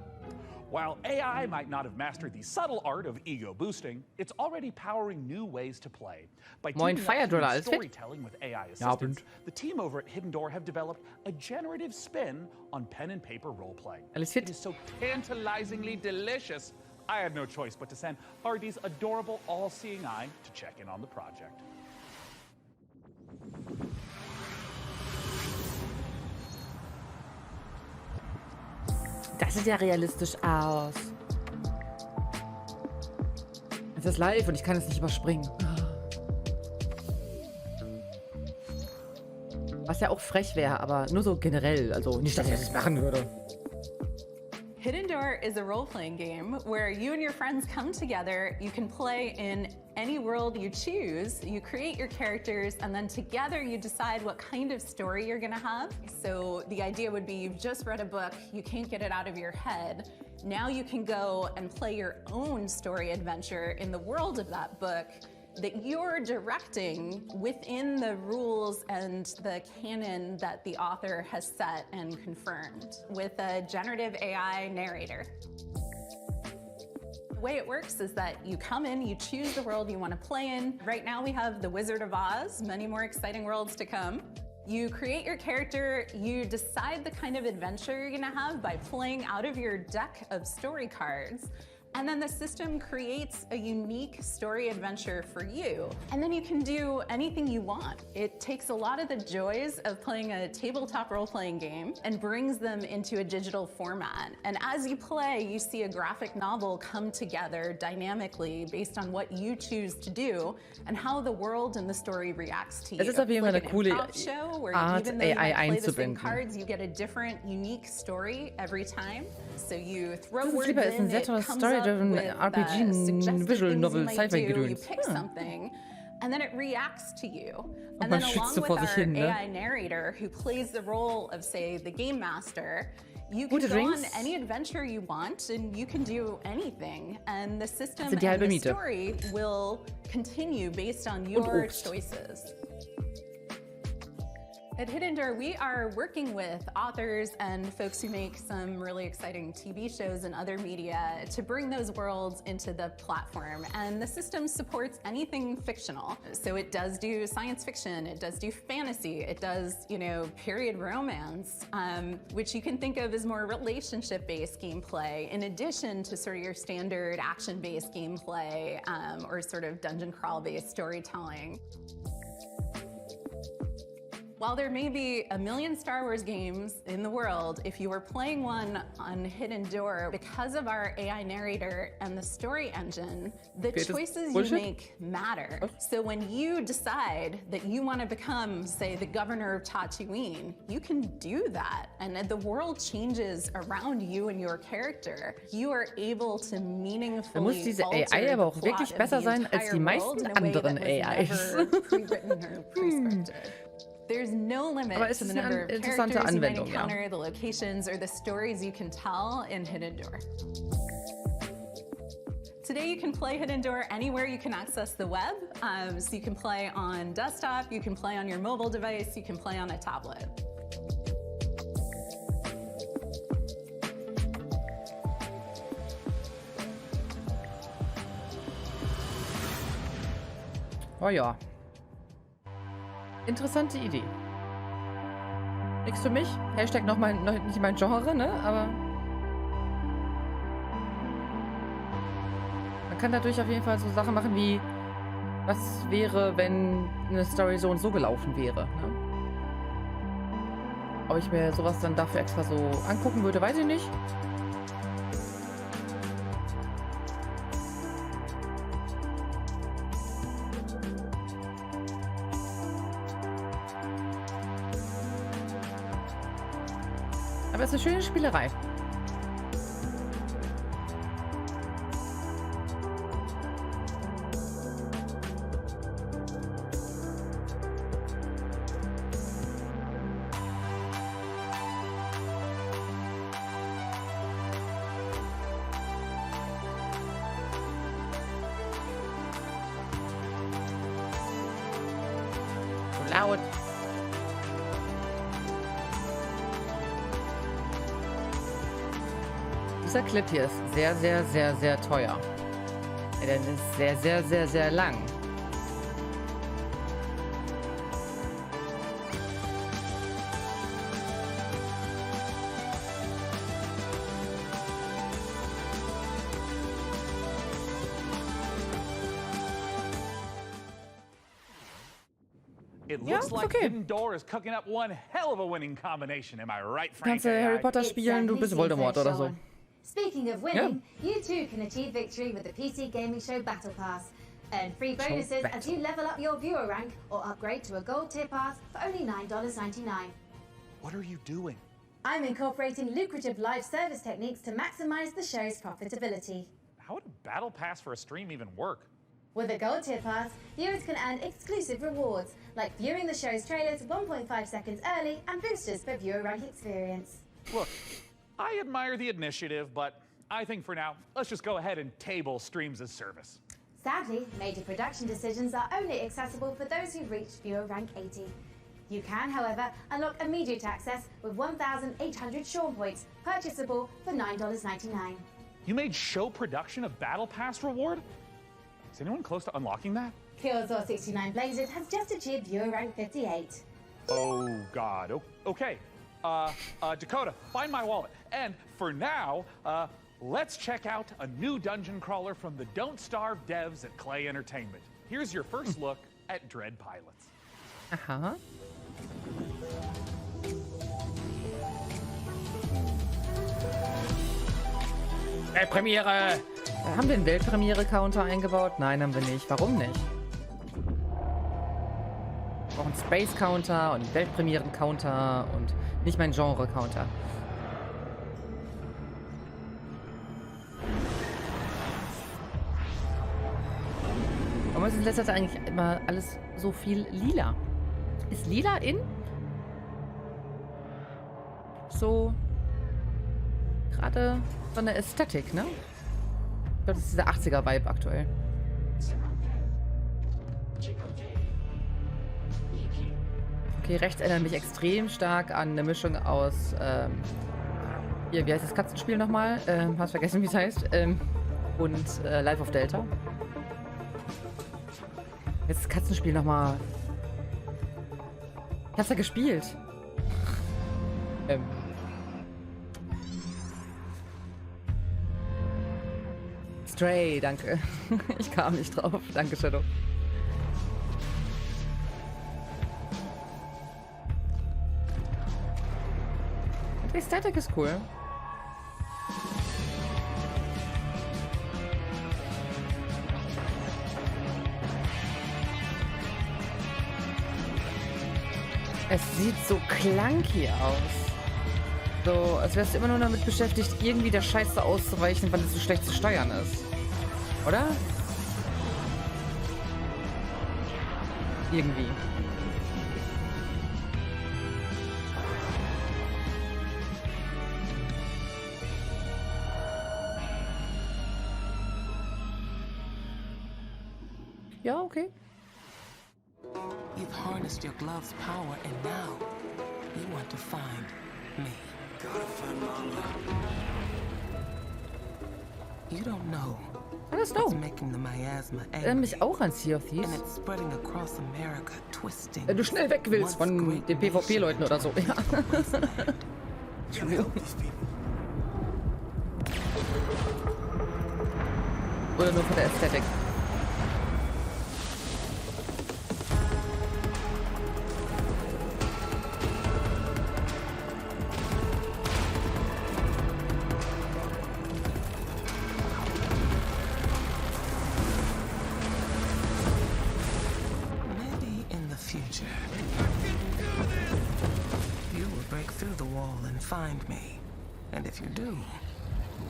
while AI might not have mastered the subtle art of ego boosting, it's already powering new ways to play. By
Moin,
teaming up
Feierdroller,
through
alles fit?
storytelling with AI assistants, the team over at Hidden Door have developed a generative spin on pen and paper role-playing.
Alles fit?
It is so tantalizingly delicious, I had no choice but to send Hardy's adorable all-seeing eye to check in on the project.
Das sieht ja realistisch aus. Es ist live und ich kann es nicht überspringen. Was ja auch frech wäre, aber nur so generell. Also nicht, dass ich das machen würde.
Hidden Door is a role-playing game where you and your friends come together. You can play in any world you choose. You create your characters, and then together you decide what kind of story you're gonna have. So the idea would be you've just read a book, you can't get it out of your head. Now you can go and play your own story adventure in the world of that book that you're directing within the rules and the canon that the author has set and confirmed with a generative AI narrator. The way it works is that you come in, you choose the world you want to play in. Right now we have the Wizard of Oz, many more exciting worlds to come. You create your character, you decide the kind of adventure you're gonna have by playing out of your deck of story cards. And then the system creates a unique story adventure for you. And then you can do anything you want. It takes a lot of the joys of playing a tabletop role-playing game and brings them into a digital format. And as you play, you see a graphic novel come together dynamically based on what you choose to do and how the world and the story reacts to you.
Es ist auf jeden Fall eine coole
show where
Art,
even though you
AI
play the same
einzubinden.
cards, you get a different, unique story every time. So you throw
Das ist
words
lieber ist ein
in,
sehr
it
tolles
comes
Story-driven
up with
RPG, ein
suggested
Visual
things
Novel,
you might do. You
Sci-Fi-Gedöns.
pick something, and then it reacts to you.
Und
And
man
then
schützt
along
so
with
vor
our
sich hin, ne?
AI narrator who plays the role of, say, the game master, you can
Gute
go on
Drinks.
any adventure you want and you can do anything. And the system
Sind die
and
halbe
the
Miete.
story will continue based on
Und
your
Obst.
choices. At Hidden Door, we are working with authors and folks who make some really exciting TV shows and other media to bring those worlds into the platform. And the system supports anything fictional. So it does do science fiction, it does do fantasy, it does, period romance, which you can think of as more relationship-based gameplay, in addition to sort of your standard action-based gameplay or sort of dungeon crawl-based storytelling. While there may be a million Star Wars games in the world, if you were playing one on Hidden Door, because of our AI narrator and the story engine, the choices you make matter. So when you decide that you want to become, say, the governor of Tatooine, you can do that. And the world changes around you and your character. You are able to meaningfully
Da muss diese
alter
AI aber
the
auch wirklich
plot of
besser
the
sein als
entire
die
world
meisten
in a way that
anderen
was
AIs.
never pre-written or pre-scripted. There's no limit
Aber es
to the
ist
number
eine
of
interessante
characters you might
Anwendung, ja.
encounter, the locations, or the stories you can tell in Hidden Door. Today you can play Hidden Door anywhere you can access the web. So you can play on desktop, you can play on your mobile device, you can play on a tablet.
Oh ja. Interessante Idee. Nix für mich. Hashtag noch nicht mein Genre, ne? Aber man kann dadurch auf jeden Fall so Sachen machen wie, was wäre, wenn eine Story so und so gelaufen wäre, ne? Ob ich mir sowas dann dafür extra so angucken würde, weiß ich nicht. Aber es ist eine schöne Spielerei. So laut. Dieser Clip hier ist sehr, sehr, sehr, sehr teuer. Ja, der ist sehr, sehr, sehr, sehr lang.
It looks like Hidden Door is cooking up one hell of a winning combination. Am I right, Frank?
Kannst du Harry Potter spielen, du bist Voldemort oder so.
Speaking of winning, you too can achieve victory with the PC Gaming Show Battle Pass. Earn free bonuses as you level up your viewer rank or upgrade to a gold tier pass for only $9.99.
What are you doing?
I'm incorporating lucrative live service techniques to maximize the show's profitability.
How would a battle pass for a stream even work?
With a gold tier pass, viewers can earn exclusive rewards, like viewing the show's trailers 1.5 seconds early and boosters for viewer rank experience.
Look, I admire the initiative, but I think for now, let's just go ahead and table streams as service.
Sadly, major production decisions are only accessible for those who've reached viewer rank 80. You can, however, unlock immediate access with 1,800 Sean points, purchasable for $9.99.
You made show production a battle pass reward? Is anyone close to unlocking that?
Killzor 69 Blazes has just achieved viewer rank 58.
Oh, God. Okay. Dakota, find my wallet. And for now, let's check out a new dungeon crawler from the Don't Starve devs at Clay Entertainment. Here's your first look at Dread Pilots.
Aha.
Weltpremiere!
Haben wir einen Weltpremiere-Counter eingebaut? Nein, haben wir nicht. Warum nicht? Wir brauchen einen Space-Counter und einen Weltpremieren-Counter und nicht mein Genre-Counter. Warum ist in letzter Zeit eigentlich immer alles so viel lila? Ist lila in? So gerade so eine Ästhetik, ne? Ich glaube, das ist dieser 80er-Vibe aktuell. Okay, rechts erinnert mich extrem stark an eine Mischung aus, hier, wie heißt das Katzenspiel nochmal? Hast vergessen, wie es heißt. Und Life of Delta. Jetzt das Katzenspiel nochmal. Ich hab's ja gespielt. Stray, danke. Ich kam nicht drauf. Danke, Shadow. Die Ästhetik ist cool. Es sieht so clunky aus. So, als wärst du immer nur damit beschäftigt, irgendwie der Scheiße auszuweichen, weil es so schlecht zu steuern ist. Oder? Irgendwie. Ja, okay.
You've harnessed your glove's power and now you want to find me.
Gotta find Mama.
You don't know.
Alles no.
Making the miasma
mich auch an Sea of Thieves.
and it's spreading across America, twisting.
Wenn du schnell weg willst von den PvP-Leuten oder so. Ja. Oder nur von der Ästhetik.
Find me. And if you do,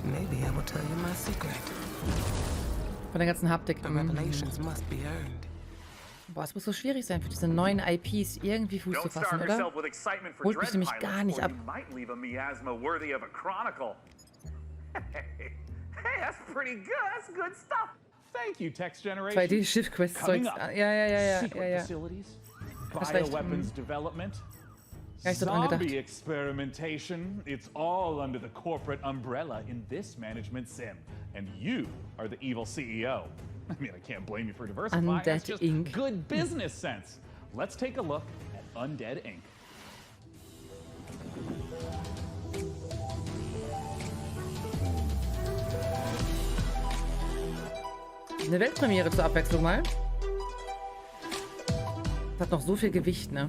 maybe I will tell you my secret.
Von der ganzen Haptik.
The revelations must be earned.
Boah, es muss so schwierig sein, für diese neuen IPs irgendwie Fuß zu fassen, oder? Holt mich nämlich gar nicht ab.
Hey, that's pretty good. That's good stuff. Thank you, Text Generation.
2D Shift Quest Zeugs. Ja.
Bioweapons development. Zombie experimentation. It's all under the corporate umbrella in this management sim. And you are the evil CEO. I mean, I can't blame you for diversifying. It's just good business sense. Let's take a look at Undead Inc.
Eine Weltpremiere zur Abwechslung mal. Das hat noch so viel Gewicht, ne?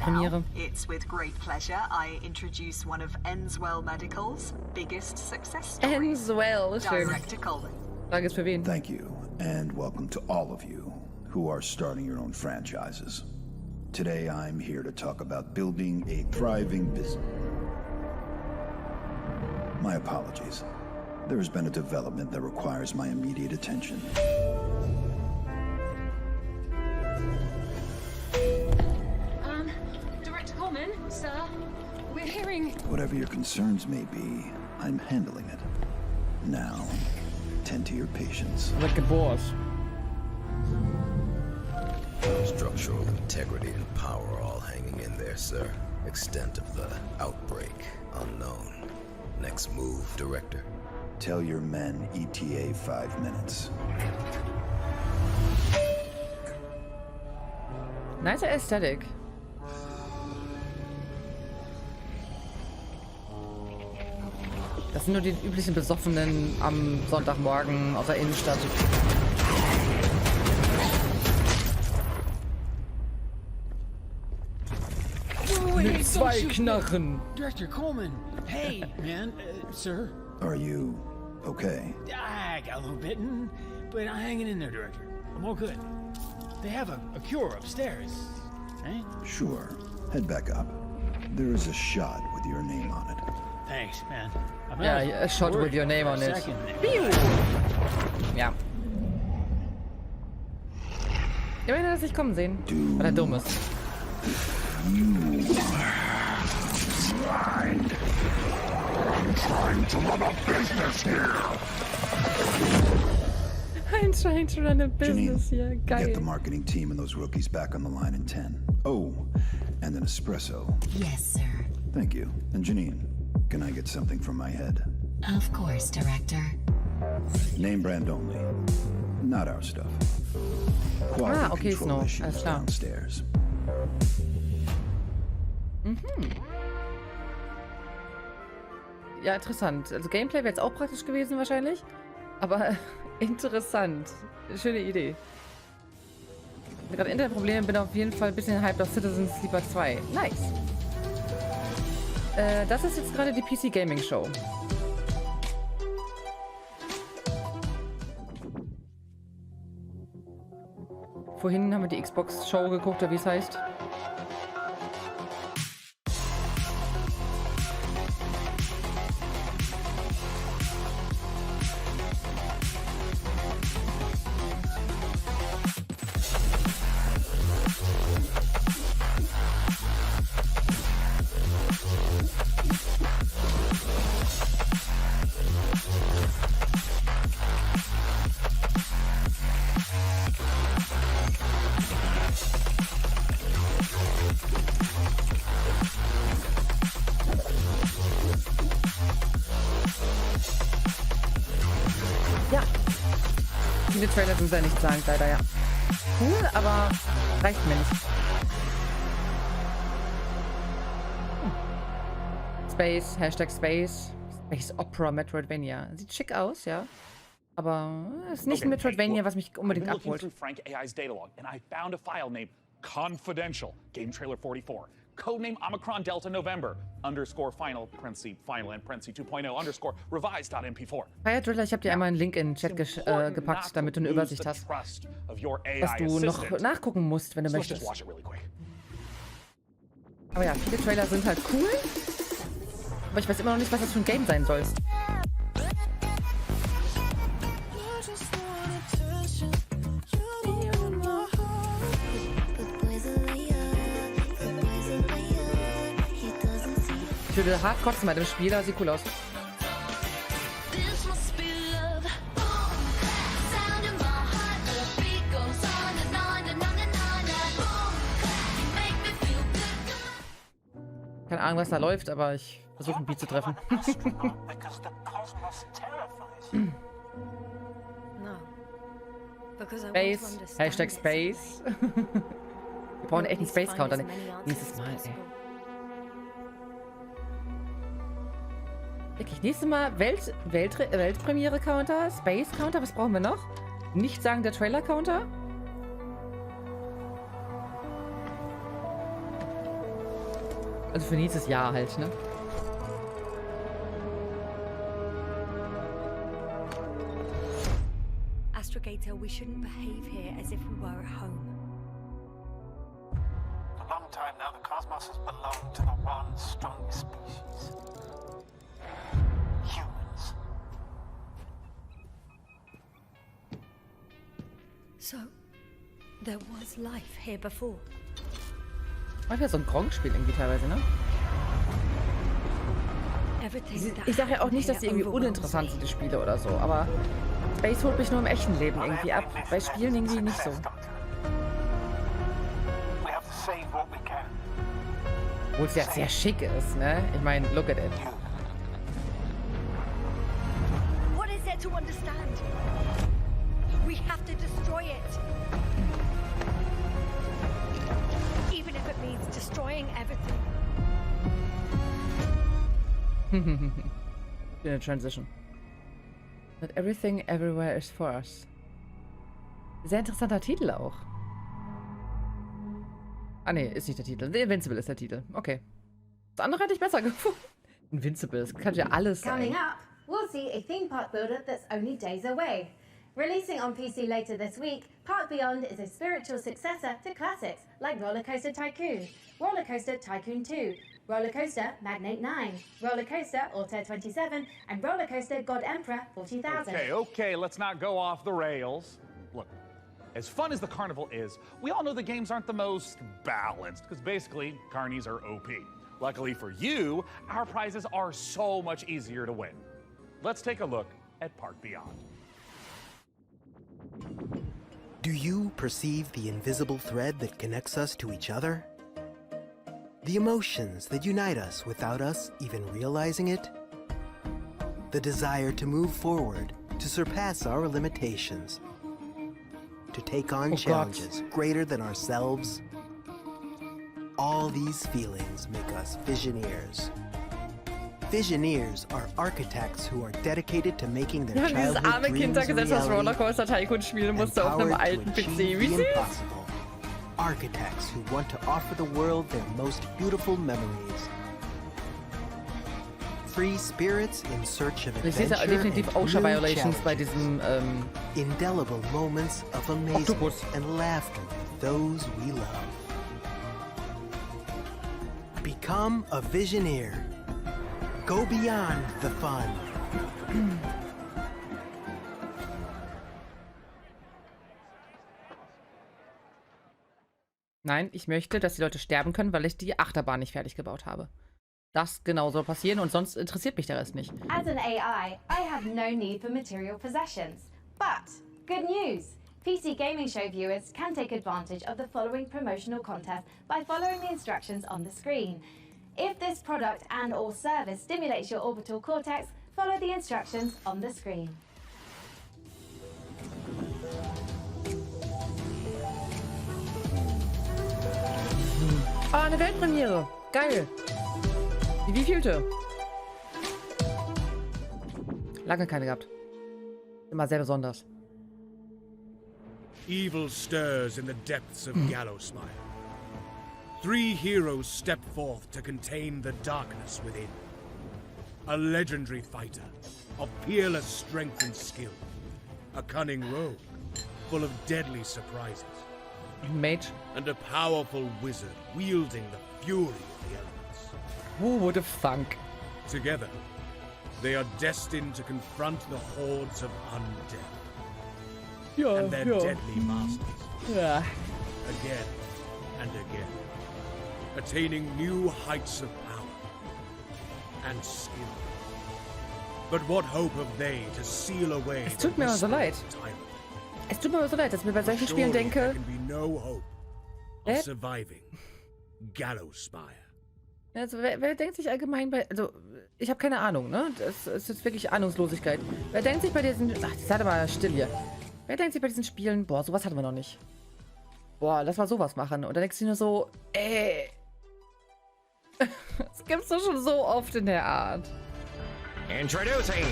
Now, it's with great pleasure I introduce one of Enswell Medical's biggest success stories.
Enswell,
Director Coleman.
Frage ist für wen?
Thank you, and welcome to all of you who are starting your own franchises. Today I'm here to talk about building a thriving business. My apologies. There has been a development that requires my immediate attention.
Sir, we're hearing...
Whatever your concerns may be, I'm handling it. Now, tend to your patients.
Like a boss.
Structural integrity and power all hanging in there, sir. Extent of the outbreak, unknown. Next move, Director.
Tell your men ETA 5 minutes.
Nice aesthetic. Das sind nur die üblichen Besoffenen am Sonntagmorgen aus der Innenstadt. Mit 2 Knarren.
Director Coleman. Hey, man. Sir.
Are you okay?
I got a little bitten, but I'm hanging in there, Director. I'm all good. They have a cure upstairs, right?
Sure. Head back up. There is a shot with your name on it.
Thanks, man.
Yeah, a shot with your name on it. Ja. Immerhin hat er sich kommen sehen, weil er dumm ist.
I'm trying to run a business here.
I'm trying to run a business here. Geil.
Get the marketing team and those rookies back on the line in 10. Oh, and an espresso.
Yes, sir.
Thank you. And Janine, can I get something from my head?
Of course, Director.
Name brand only. Not our stuff. Quality
okay,
control
Snow.
issues downstairs.
Ja, interessant. Also Gameplay wäre jetzt auch praktisch gewesen wahrscheinlich. Aber interessant. Schöne Idee. Ich habe gerade Internetprobleme, bin auf jeden Fall ein bisschen hyped auf Citizen Sleeper 2. Nice. Das ist jetzt gerade die PC Gaming Show. Vorhin haben wir die Xbox Show geguckt, oder wie es heißt. Ja. Viele Trailer sind ja nicht sagen, leider, ja. Cool, aber reicht mir nicht. Space, Hashtag Space. Space Opera Metroidvania. Sieht schick aus, ja. Aber es ist nicht ein Metroidvania, was mich unbedingt abholt.
Frank AI's data log, and I found a file named Confidential, Game Trailer 44. Codename Omicron Delta November, _final, parenthesis, final, and parenthesis 2.0, _revised.mp4.
Fire Driller, ich habe dir einmal einen Link in den Chat gepackt, damit du eine Übersicht hast. Was du noch nachgucken musst, wenn du möchtest. Aber ja, viele Trailer sind halt cool. Aber ich weiß immer noch nicht, was das für ein Game sein soll. Ich würde hart kotzen bei dem Spiel, das sieht cool aus. Keine Ahnung, was da läuft, aber ich versuche ein Beat zu treffen. Space, Hashtag Space. Wir brauchen echt einen Space Counter nächstes Mal, ey. Wirklich, nächstes Mal Weltpremiere Counter, Space Counter, was brauchen wir noch? Nicht sagen der Trailer Counter? Also für nächstes Jahr halt, ne?
Astrogator, we shouldn't behave here as if we were at home.
For a long time now, the cosmos has belonged to the one strong species. Humans.
So, there was life here before.
Manchmal so ein Gronk-Spiel irgendwie teilweise, ne? Ich sage ja auch nicht, dass die irgendwie uninteressant sind, die Spiele oder so, aber Space holt mich nur im echten Leben irgendwie ab. Bei Spielen irgendwie nicht so. Obwohl es ja sehr schick ist, ne? Ich meine, look at it.
What is there to understand? We have to destroy it. Even if it means destroying everything.
In a transition. Not everything everywhere is for us. Sehr interessanter Titel auch. Ah ne, ist nicht der Titel. The Invincible ist der Titel. Okay. Das andere hätte ich besser gefunden. Invincible, das kann ja alles sein.
Coming up, we'll see a theme park builder that's only days away. Releasing on PC later this week, Park Beyond is a spiritual successor to classics like Roller Coaster Tycoon, Roller Coaster Tycoon 2, Roller Coaster Magnate 9, Roller Coaster Altair 27, and Roller Coaster God Emperor 40,000.
Okay, let's not go off the rails. Look, as fun as the carnival is, we all know the games aren't the most balanced, because basically, carnies are OP. Luckily for you, our prizes are so much easier to win. Let's take a look at Park Beyond.
Do you perceive the invisible thread that connects us to each other? The emotions that unite us without us even realizing it? The desire to move forward, to surpass our limitations, to take on challenges greater than ourselves? All these feelings make us Visioneers. Visioneers are architects who are dedicated to making their childhood
dieses arme Kind da
dreams a
gesetzt, das
reality,
Rollercoaster Tycoon spielen musste auf einem
empowered
alten
to
PC.
achieve
Wie
the
süß!
impossible. Architects who want to offer the world their most beautiful memories. Free spirits in search of
Ich sehe da
adventure
definitiv
and
OSHA
new
Violations bei
challenges.
diesem
Indelible moments of amazement
Octopus.
and laughter with those we love. Become a Visioneer. Go beyond the fun.
Nein, ich möchte, dass die Leute sterben können, weil ich die Achterbahn nicht fertig gebaut habe. Das genau soll passieren und sonst interessiert mich der Rest nicht.
As an AI, I have no need for material possessions. But, good news! PC Gaming Show viewers can take advantage of the following promotional contest by following the instructions on the screen. If this product and/or service stimulates your orbital cortex, follow the instructions on the screen.
Ah, eine Weltpremiere. Geil. Die wievielte? Lange keine gehabt. Immer sehr besonders.
Evil stirs in the depths of Gallowsmire. 3 heroes step forth to contain the darkness within. A legendary fighter of peerless strength and skill. A cunning rogue, full of deadly surprises.
Mage.
And a powerful wizard wielding the fury of the elements.
Who would have thunk?
Together, they are destined to confront the hordes of undead. And their deadly masters.
Yeah.
Again and again. Attaining new heights of power and skill. But what hope have they to seal away
Es tut mir so leid. Es tut mir so leid, dass ich mir bei solchen Spielen denke.
No hope of surviving Gallowsmire.
Also wer denkt sich allgemein bei, also ich habe keine Ahnung, ne? Das ist jetzt wirklich Ahnungslosigkeit. Wer denkt sich bei diesen, ach, seid mal still hier. Wer denkt sich bei diesen Spielen, boah, sowas hatten wir noch nicht. Boah, lass mal sowas machen. Und dann denkst du dir nur so, das gibt's doch schon so oft in der Art.
Introducing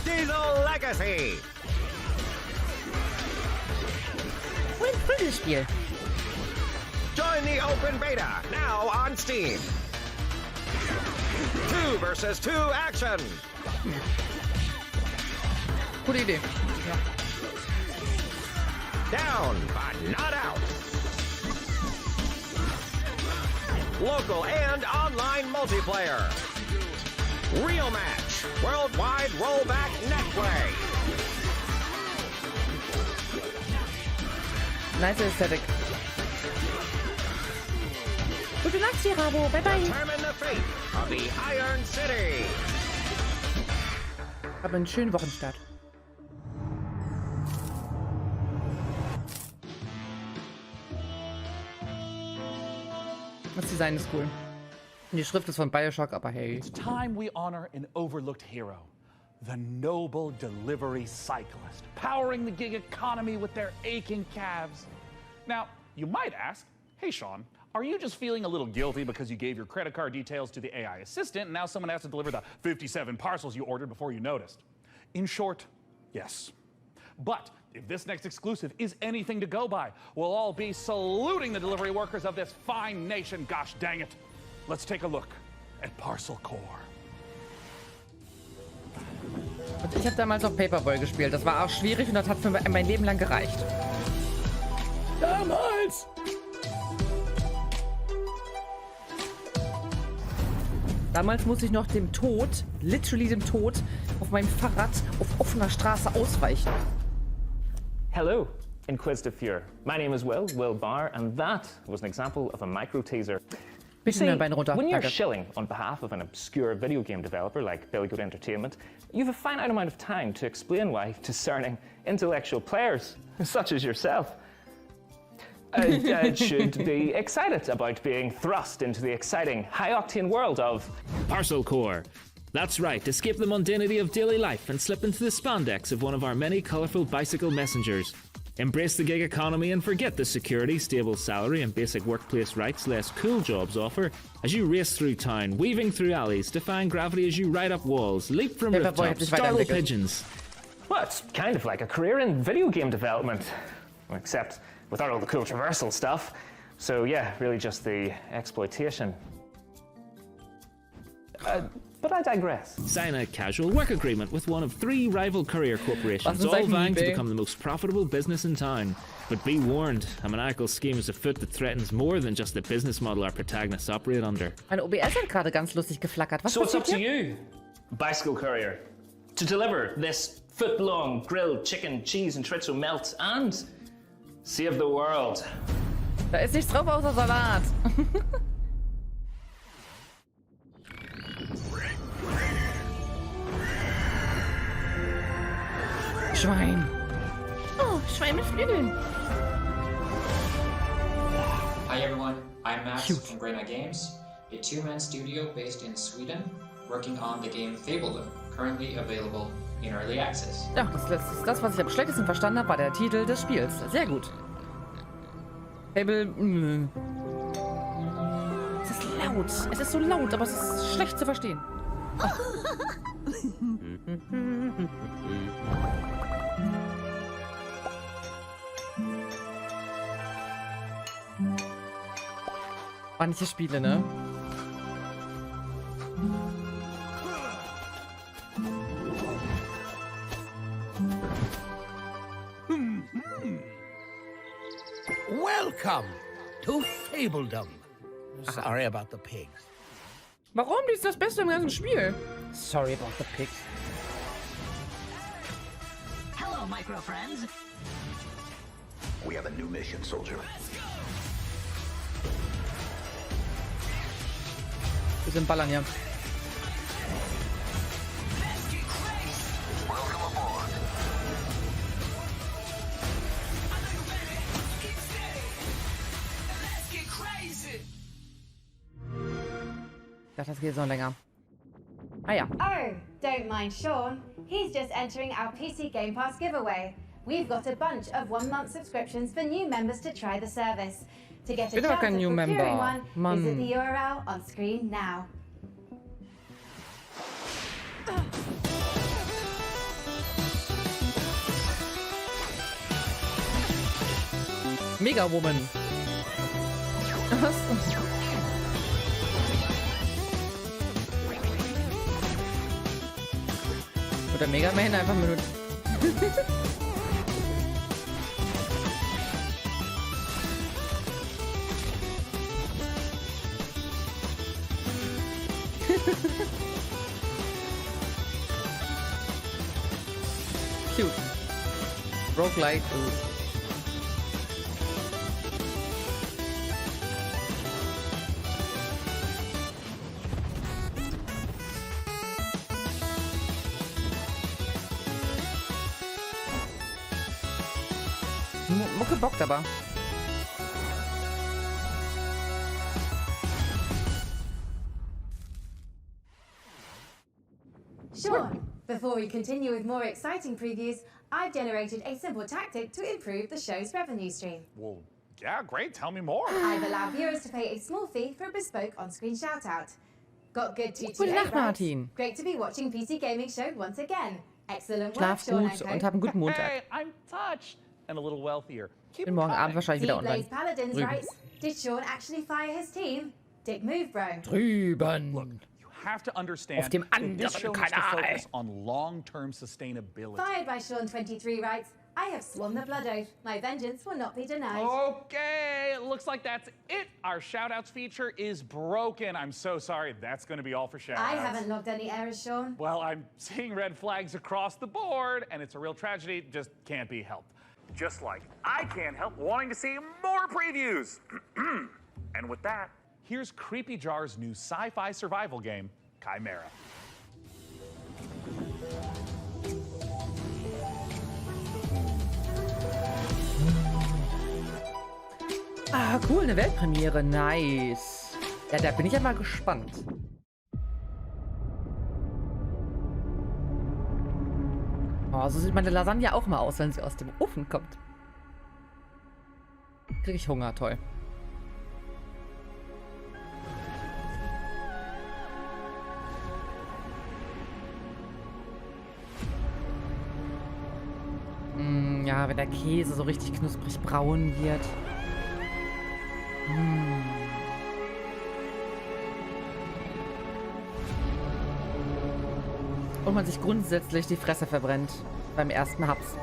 Diesel Legacy.
Ein Prügelspiel.
Join the open beta now on Steam. 2 versus 2 action.
Gute Idee. Ja.
Down, but not out. Local and online multiplayer. Real match. Worldwide rollback netplay.
Nice Aesthetic. Gute Nacht, Chirabo. Bye bye.
Determine the fate of the Iron City.
Hab einen schönen Wochenstart. Das Design ist cool. Die Schrift ist von Bioshock, aber hey.
It's time we honor an overlooked hero. The noble delivery cyclist, powering the gig economy with their aching calves. Now, you might ask, hey Sean, Are you just feeling a little guilty because you gave your credit card details to the AI assistant and now someone has to deliver the 57 parcels you ordered before you noticed? In short, yes. But if this next exclusive is anything to go by, we'll all be saluting the delivery workers of this fine nation, gosh dang it. Let's take a look at Parcel Core.
Und ich habe damals auf Paperboy gespielt. Das war auch schwierig und das hat für mein Leben lang gereicht. Damals! Damals musste ich noch dem Tod, literally dem Tod, auf meinem Fahrrad auf offener Straße ausweichen.
Hello, Inquisitive Fear. My name is Will Barr, and that was an example of a micro-teaser. See, when you're shilling on behalf of an obscure video game developer like Billy Goat Entertainment, you have a finite amount of time to explain why discerning intellectual players, such as yourself, should be excited about being thrust into the exciting, high-octane world of
Parcel Core. That's right, escape the mundanity of daily life and slip into the spandex of one of our many colourful bicycle messengers. Embrace the gig economy and forget the security, stable salary and basic workplace rights less cool jobs offer as you race through town, weaving through alleys, defying gravity as you ride up walls, leap from rooftops, startle pigeons.
Well, it's kind of like a career in video game development, except without all the cool traversal stuff. So yeah, really just the exploitation. But I digress.
Sign a casual work agreement with one of 3 rival courier corporations, all vying to become the most profitable business in town. But be warned, a maniacal scheme is afoot that threatens more than just the business model our protagonists operate under.
Meine OBS hat gerade ganz lustig geflackert. Was
so it's up to you, bicycle courier, to deliver this foot-long grilled chicken, cheese and chorizo melt and save the world.
Da ist nichts drauf außer Salat. Schwein. Oh, Schwein mit Flügeln.
Hi everyone, I'm Max from Grey Knight Games, a 2-man studio based in Sweden, working on the game Fabledom, currently available in Early Access.
Ja, das, was ich am schlechtesten verstanden habe, war der Titel des Spiels. Sehr gut. Fable... Es ist laut. Es ist so laut, aber es ist schlecht zu verstehen. Oh. Manche Spiele, ne?
Welcome to Fabledom. Sorry about the pigs.
Warum? Die ist das Beste im ganzen Spiel. Sorry about the pigs.
Hello, micro friends.
We have a new mission, soldier.
Wir sind ballern hier. Ich dachte, das geht so länger. Ah ja.
Oh, don't mind Sean. He's just entering our PC Game Pass giveaway. We've got a bunch of 1-month subscriptions for new members to try the service. To get a chance of procuring one, visit the URL on screen now.
Mega Woman. Was? Oder Mega Man einfach mit. Cute. Roguelike. Mucke bockt aber.
Sean, before we continue with more exciting previews, I've generated a simple tactic to improve the show's revenue stream.
Well, Yeah, great. Tell me more.
I've allowed viewers to pay a small fee for a bespoke on-screen shout-out. Got good
Gute Nacht, Martin.
Great to be watching PC Gaming Show once again. Excellent work,
Schlaf
Sean
gut und hab einen guten Montag.
Hey, I'm touched and a little wealthier.
Bin morgen Abend wahrscheinlich wieder online.
Paladins writes, did Sean actually fire his team? Dick move, bro.
Drüben.
Look, you have to understand
Auf dem
this show needs to
Kanal.
focus on long-term sustainability.
Fired by Sean23 writes, I have sworn the blood oath. My vengeance will not be denied.
Okay, it looks like that's it. Our shoutouts feature is broken. I'm so sorry. That's going to be all for shoutouts.
I haven't logged any errors, Sean.
Well, I'm seeing red flags across the board, and it's a real tragedy. Just can't be helped. Just like I can't help wanting to see more previews. And with that, here's Creepy Jar's new sci-fi survival game, Chimera.
Ah, cool, eine Weltpremiere. Nice. Ja, da bin ich ja mal gespannt. Oh, so sieht meine Lasagne auch mal aus, wenn sie aus dem Ofen kommt. Kriege ich Hunger, toll. Ja, wenn der Käse so richtig knusprig braun wird. Und man sich grundsätzlich die Fresse verbrennt beim ersten Haps.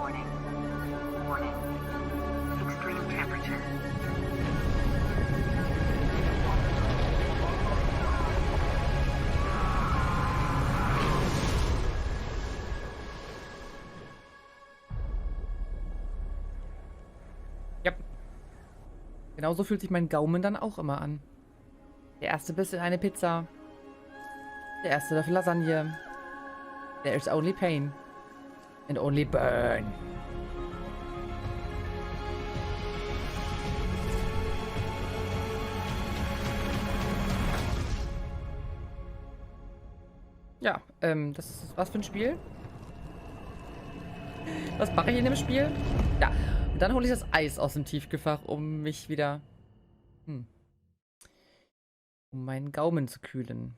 Genauso fühlt sich mein Gaumen dann auch immer an. Der erste Biss in eine Pizza. Der erste Löffel Lasagne. There is only pain. And only burn. Ja, das ist was für ein Spiel? Was mache ich in dem Spiel? Ja. Und dann hole ich das Eis aus dem Tiefkühlfach, um mich wieder... um meinen Gaumen zu kühlen.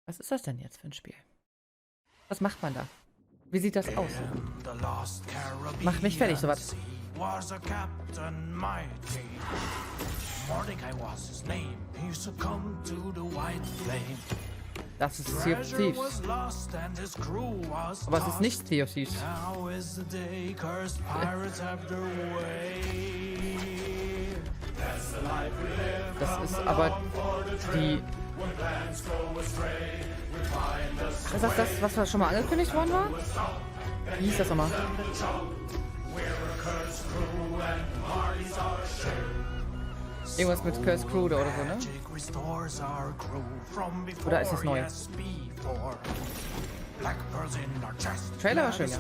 Was ist das denn jetzt für ein Spiel? Was macht man da? Wie sieht das aus? Macht mich fertig, sowas. Das ist Sea of Thieves. Aber es ist nicht Sea of Thieves. Das ist aber die... Ist das das, was schon mal angekündigt worden war? Wie hieß das nochmal? Irgendwas mit Cursed Crew oder so, ne? Oder ist das neu? Trailer war schön, ja.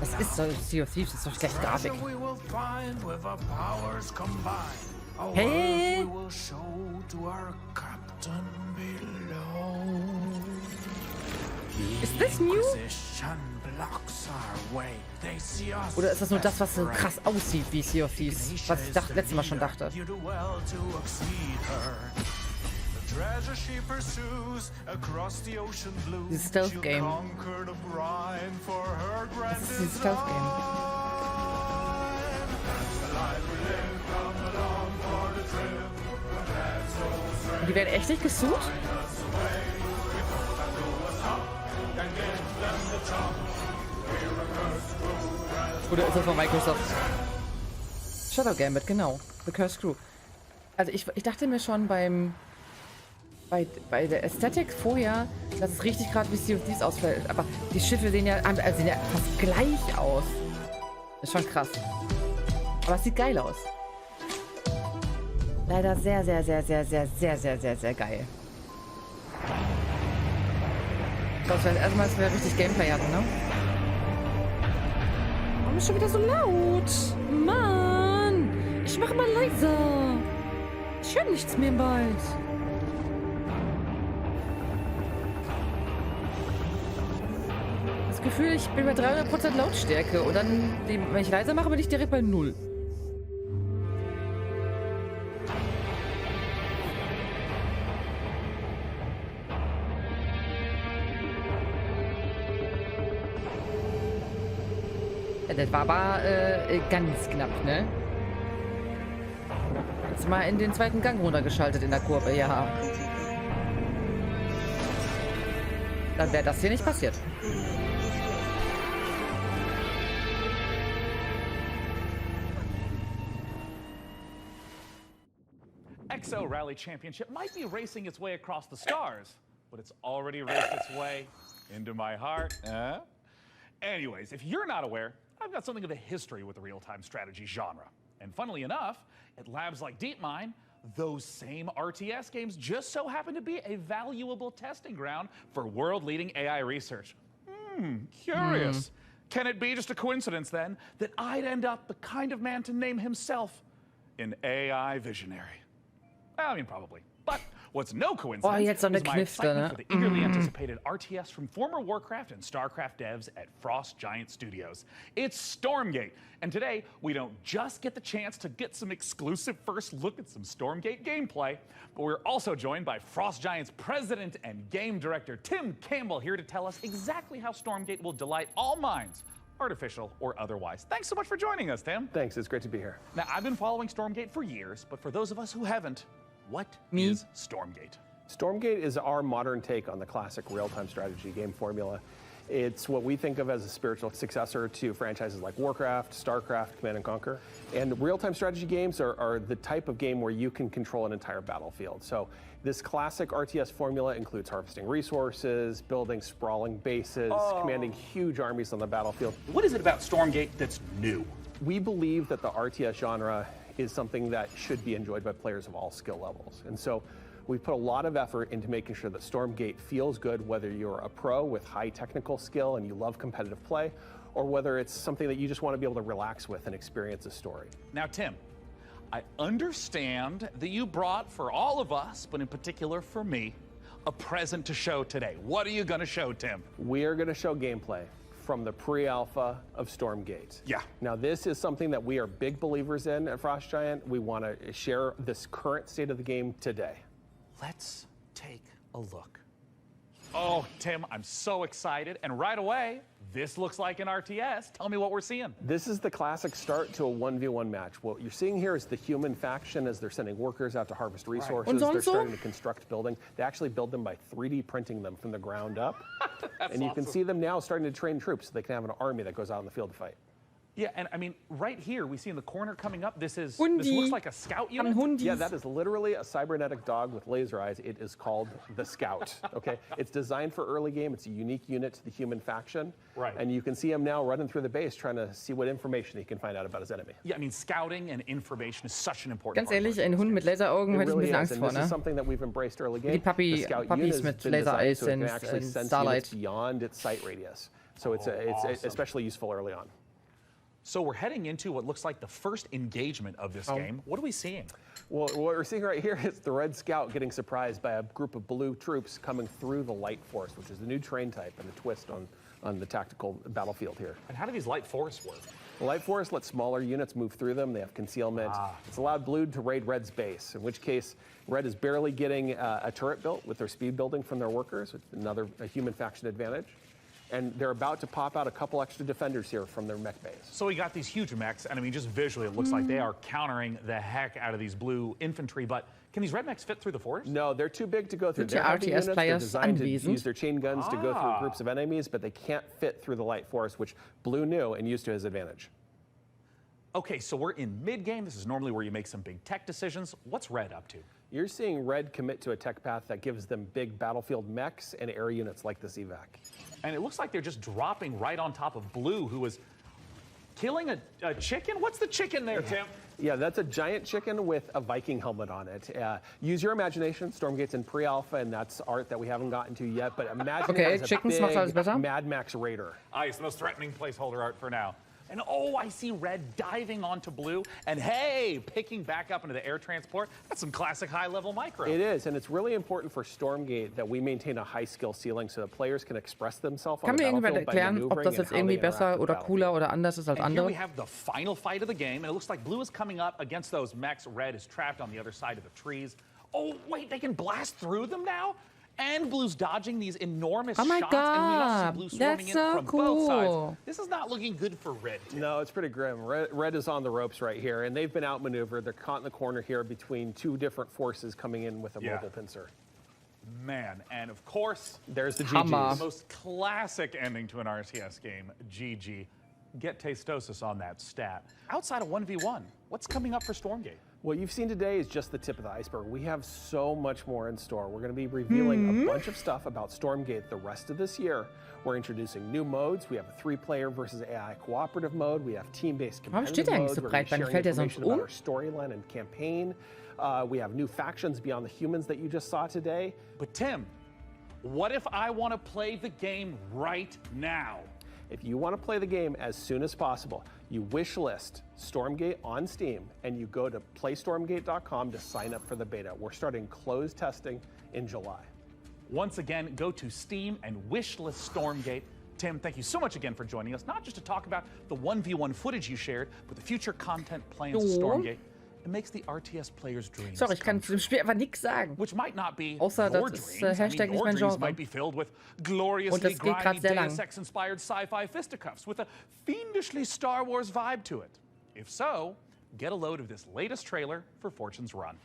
Was ist so Sea of Thieves? Das ist doch schlecht Grafik. Hey! Ist das new? Oder ist das nur das, was so krass aussieht wie Sea of Thieves? Was ich letztes Mal schon dachte. Dieses Stealth-Game. Was ist dieses Stealth-Game? Die werden echt nicht gesucht? Oder ist das von Microsoft? Shadow Gambit, genau. The Cursed Crew. Also ich dachte mir schon bei der Ästhetik vorher, dass es richtig gerade wie Sea of Thieves ausfällt. Aber die Schiffe sehen ja fast gleich aus. Das ist schon krass. Aber es sieht geil aus. Leider sehr, sehr, sehr, sehr, sehr, sehr, sehr, sehr, sehr geil. Ich glaube, das erstmal, dass wir richtig Gameplay hatten, ne? Warum ist schon wieder so laut? Mann! Ich mache mal leiser. Ich höre nichts mehr bald. das Gefühl, ich bin bei 300% Lautstärke und dann, wenn ich leiser mache, bin ich direkt bei 0. Ja, das war aber ganz knapp, ne? Jetzt mal in den zweiten Gang runtergeschaltet in der Kurve, ja. Dann wäre das hier nicht passiert.
EXO Rally Championship might be racing its way across the stars, but it's already raced its way into my heart. Anyways, if you're not aware, I've got something of a history with the real-time strategy genre. And funnily enough, at labs like DeepMind, those same RTS games just so happen to be a valuable testing ground for world-leading AI research. Curious. Can it be just a coincidence, then, that I'd end up the kind of man to name himself an AI visionary? I mean, probably. But what's no coincidence is my excitement for the eagerly anticipated RTS from former Warcraft and StarCraft devs at Frost Giant Studios. It's Stormgate, and today we don't just get the chance to get some exclusive first look at some Stormgate gameplay, but we're also joined by Frost Giant's president and game director Tim Campbell here to tell us exactly how Stormgate will delight all minds, artificial or otherwise. Thanks so much for joining us, Tim.
Thanks, it's great to be here.
Now, I've been following Stormgate for years, but for those of us who haven't, what is Stormgate?
Stormgate is our modern take on the classic real-time strategy game formula. It's what we think of as a spiritual successor to franchises like Warcraft, StarCraft, Command and Conquer. And real-time strategy games are the type of game where you can control an entire battlefield. So this classic RTS formula includes harvesting resources, building sprawling bases, commanding huge armies on the battlefield.
What is it about Stormgate that's new?
We believe that the RTS genre is something that should be enjoyed by players of all skill levels. And so we've put a lot of effort into making sure that Stormgate feels good, whether you're a pro with high technical skill and you love competitive play, or whether it's something that you just want to be able to relax with and experience a story.
Now, Tim, I understand that you brought for all of us, but in particular for me, a present to show today. What are you going to show, Tim?
We are going to show gameplay from the pre-alpha of Stormgate.
Yeah.
Now, this is something that we are big believers in at Frost Giant. We want to share this current state of the game today.
Let's take a look. Oh, Tim, I'm so excited. And right away, this looks like an RTS. Tell me what we're seeing.
This is the classic start to a 1v1 match. What you're seeing here is the human faction as they're sending workers out to harvest resources. They're starting to construct building. They actually build them by 3D printing them from the ground up. And you can see them now starting to train troops so they can have an army that goes out in the field to fight.
Yeah, and I mean, right here, we see in the corner coming up, this looks like a scout unit.
Yeah, that is literally a cybernetic dog with laser eyes. It is called the Scout, okay? It's designed for early game. It's a unique unit to the human faction.
Right.
And you can see him now running through the base trying to see what information he can find out about his enemy.
Yeah, I mean, scouting and information is such an important
Ganz ehrlich, ein Hund mit Laseraugen hätte ich ein bisschen Angst vor, ne?
This is something that we've embraced early game.
Die Puppies mit Laser-Eyes
so
in Starlight.
Beyond its sight radius. So it's especially useful early on.
So we're heading into what looks like the first engagement of this game. What are we seeing?
Well, what we're seeing right here is the Red Scout getting surprised by a group of blue troops coming through the Light Force, which is the new train type and a twist on the tactical battlefield here.
And how do these Light Force work?
The Light Force lets smaller units move through them. They have concealment. It's allowed Blue to raid Red's base, in which case Red is barely getting a turret built with their speed building from their workers, another human faction advantage. And they're about to pop out a couple extra defenders here from their mech base.
So we got these huge mechs, and I mean, just visually, it looks like they are countering the heck out of these blue infantry, but can these red mechs fit through the forest?
No, they're too big to go through. They're heavy units. They're designed to use their chain guns to go through groups of enemies, but they can't fit through the Light Forest, which Blue knew and used to his advantage.
Okay, so we're in mid-game. This is normally where you make some big tech decisions. What's Red up to?
You're seeing Red commit to a tech path that gives them big battlefield mechs and air units like this evac.
And it looks like they're just dropping right on top of Blue, who is killing a chicken? What's the chicken there, Tim?
Yeah, that's a giant chicken with a Viking helmet on it. Use your imagination. Stormgate's in pre-alpha, and that's art that we haven't gotten to yet. But imagine it as a big Mad Max Raider.
It's the most threatening placeholder art for now. And oh, I see red diving onto blue. And hey, picking back up into the air transport. That's some classic high-level micro.
It is, and it's really important for Stormgate that we maintain a high-skill ceiling so that players can express themselves on the battlefield by maneuvering and how they interact with the
battlefield.
Here we have the final fight of the game, and it looks like blue is coming up against those mechs. Red is trapped on the other side of the trees. Oh, wait, they can blast through them now? And blue's dodging these enormous shots, and we also see blue swarming in from both sides. This is not looking good for red.
No, it's pretty grim. Red is on the ropes right here, and they've been outmaneuvered. They're caught in the corner here between two different forces coming in with a mobile pincer.
Man, and of course,
there's the
GG.
GGs.
The most classic ending to an RTS game, GG. Get Tastosis on that stat. Outside of 1v1, what's coming up for Stormgate?
What you've seen today is just the tip of the iceberg. We have so much more in store. We're going to be revealing a bunch of stuff about Stormgate the rest of this year. We're introducing new modes. We have a 3-player versus AI cooperative mode. We have team-based competitive modes. We're going to be sharing information about our storyline and campaign. We have new factions beyond the humans that you just saw today.
But Tim, what if I want to play the game right now?
If you want to play the game as soon as possible, you wish list Stormgate on Steam and you go to playstormgate.com to sign up for the beta. We're starting closed testing in July.
Once again, go to Steam and wishlist Stormgate. Tim, thank you so much again for joining us, not just to talk about the 1v1 footage you shared, but the future content plans of Stormgate. It makes the RTS players' dreams.
Sorry, ich kann zu dem Spiel einfach nichts sagen.
Which might not be
außer das ist Hashtag nicht mein Genre.
Might be filled with gloriously
Und das geht gerade sehr lang.
inspired sci-fi fisticuffs with a fiendishly Star Wars vibe to it. If so, get a load of this latest trailer for Fortune's Run.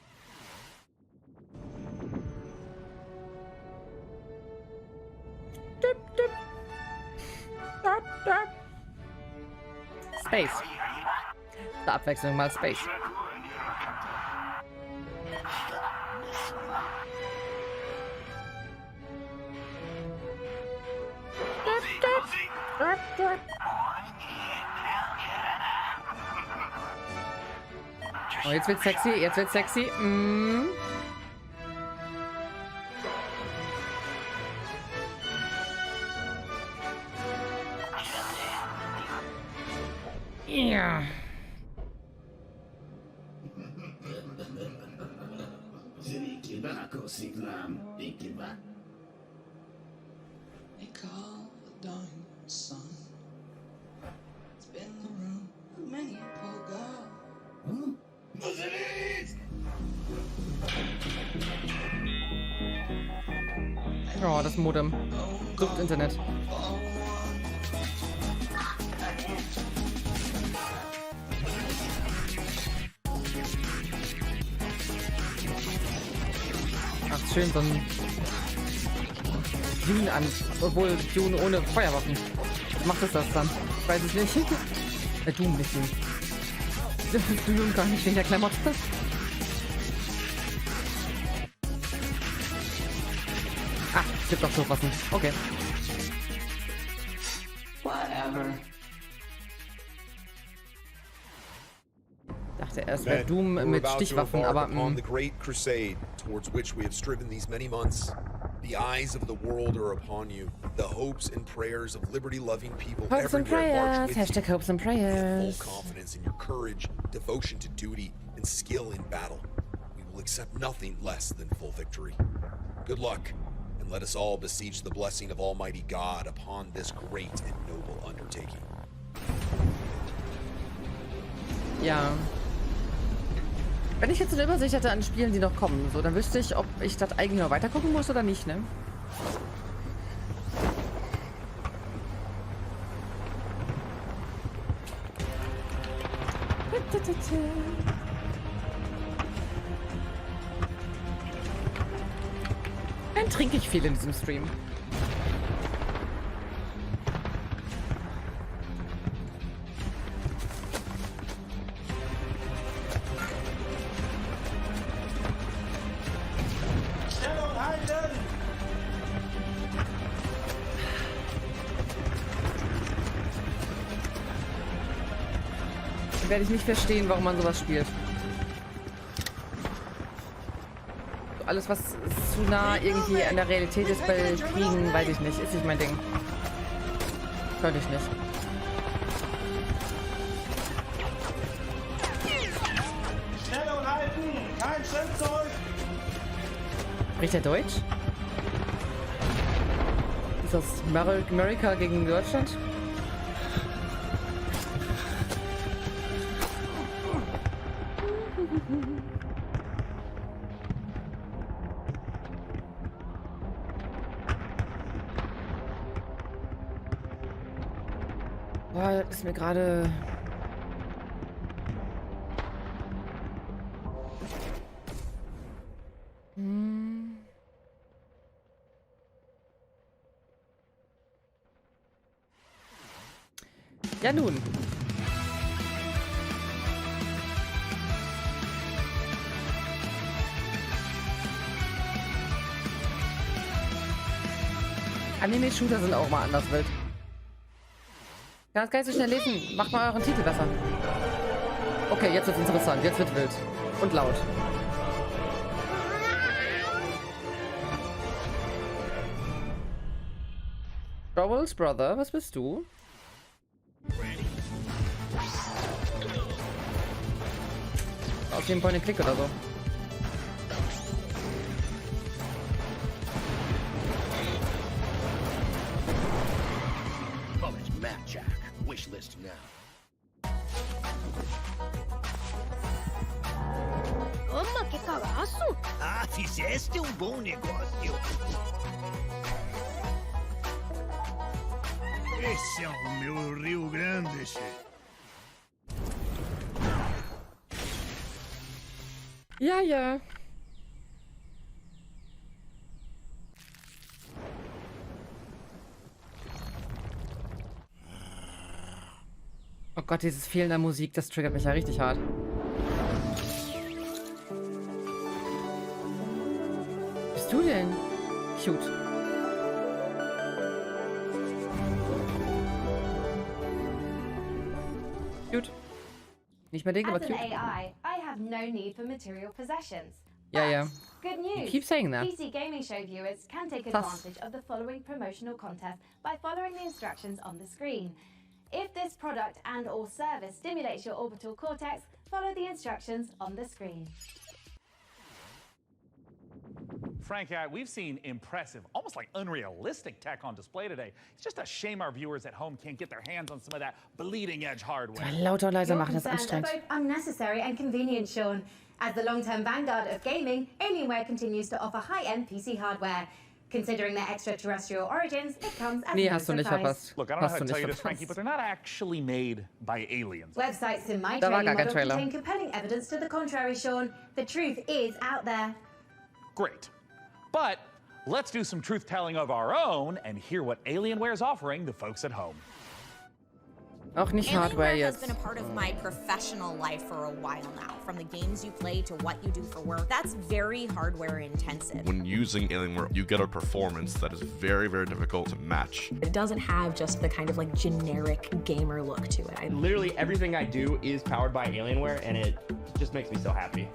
Space. Zur Abwechslung mal Space. Oh, jetzt wird's sexy, jetzt wird's sexy. Ja.
They call the dying sun. It's been the room of many a poor girl.
Oh, das Modem. Sucht Internet. Ach, schön, so ein Dune an. Obwohl Dune ohne Feuerwaffen. Was macht es das dann? Ich weiß es nicht. Doom, nicht Dune. Dune gar nicht wegen der Klamotte. Ah, es gibt doch Schubwaffen. Okay.
Whatever.
Dachte erst wäre Doom mit Stichwaffen, aber
the great crusade towards which we have striven these many months. The eyes of the world are upon you. The hopes and prayers of liberty-loving people
Hopes and
everywhere march
prayers.
with
Hashtag hopes and prayers.
full confidence in your courage, devotion to duty, and skill in battle. We will accept nothing less than full victory. Good luck, and let us all beseech the blessing of Almighty God upon this great and noble undertaking.
Ja. Wenn ich jetzt eine Übersicht hätte an Spielen, die noch kommen, so, dann wüsste ich, ob ich das eigentlich noch weiter gucken muss oder nicht, ne? Dann trinke ich viel in diesem Stream. Werde ich nicht verstehen, warum man sowas spielt. Alles, was zu nah irgendwie an der Realität ist bei Kriegen, weiß ich nicht. Ist nicht mein Ding. Könnte ich nicht. Spricht er Deutsch? Ist das Amerika gegen Deutschland? Boah, das ist mir gerade... Ja nun. Anime-Shooter sind auch mal anders wild. Kann das gar nicht so schnell lesen. Macht mal euren Titel besser. Okay, jetzt wird's interessant. Jetzt wird wild. Und laut. Joel's Brother, was bist du? Aus dem Point-and-Click oder so.
Wishlist now.
Mamma, que cagaço!
Ah, fizeste bom negócio. Esse é o meu Rio Grande, chefe.
Ja, ja. Oh Gott, dieses Fehlen der Musik, das triggert mich ja richtig hart. Was bist du denn? Cute. Cute. Nicht mehr denken, aber cute.
AI, I have no need for material possessions.
Ja, ja.
Good news.
You keep saying that.
PC gaming show viewers can take advantage of the following promotional contest by following the instructions on the screen. If this product and or service stimulates your orbital cortex, follow the instructions on the screen.
Frank, we've seen impressive, almost like unrealistic tech on display today. It's just a shame our viewers at home can't get their hands on some of that bleeding edge hardware.
Lauter und leiser machen, das ist anstrengend.
Both unnecessary and convenient, Sean. As the long-term vanguard of gaming, Alienware continues to offer high-end PC hardware. Considering their extraterrestrial origins, it comes as
nee, hast du nicht verpasst.
Look, I don't know how to tell you this, Frankie, but they're not actually made by aliens.
Websites in my training model contain compelling evidence to the contrary, Sean. The truth is out there.
Great. But let's do some truth-telling of our own and hear what Alienware is offering the folks at home.
Auch nicht Hardware
Alienware
jetzt.
has been a part of my professional life for a while now. From the games you play to what you do for work, that's very hardware intensive.
When using Alienware, you get a performance that is very, very difficult to match.
It doesn't have just the kind of like generic gamer look to it.
Literally everything I do is powered by Alienware and it just makes me so happy.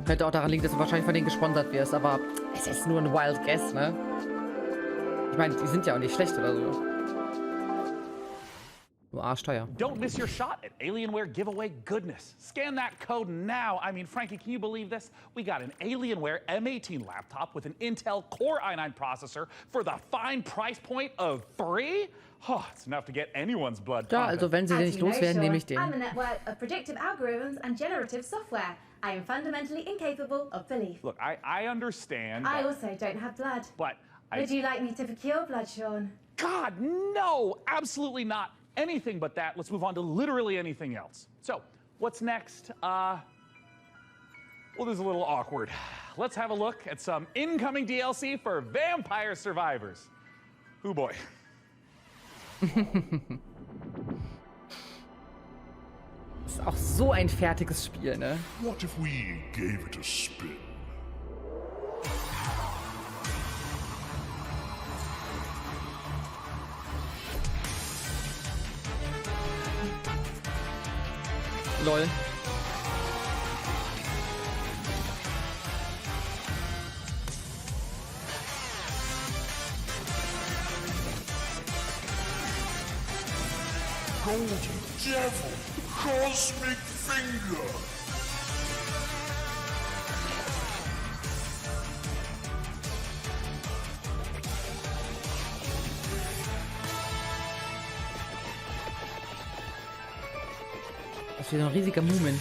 Könnte auch daran liegen, dass du wahrscheinlich von denen gesponsert wirst, aber es ist nur ein Wild Guess, ne? Ich meine, die sind ja auch nicht schlecht oder so. Nur arschteuer.
Don't miss your shot at Alienware giveaway goodness. Scan that code now. I mean, Frankie, can you believe this? We got an Alienware M18 laptop with an Intel Core i9 processor for the fine price point of $3? Oh, it's enough to get anyone's blood pumping.
Ja, also wenn sie den nicht loswerden, nehme ich den.
I'm a network of predictive algorithms and generative software. I am fundamentally incapable of belief.
Look, I understand.
I also don't have blood.
But
Would you like me to procure blood, Sean?
God, no! Absolutely not. Anything but that. Let's move on to literally anything else. So, what's next? Well, this is a little awkward. Let's have a look at some incoming DLC for Vampire Survivors. Oh boy.
Das ist auch so ein fertiges Spiel, ne?
What if we gave it a spin?
Lol.
Golden Devil, Cosmic Finger.
Das ist wieder ein riesiger Moomin.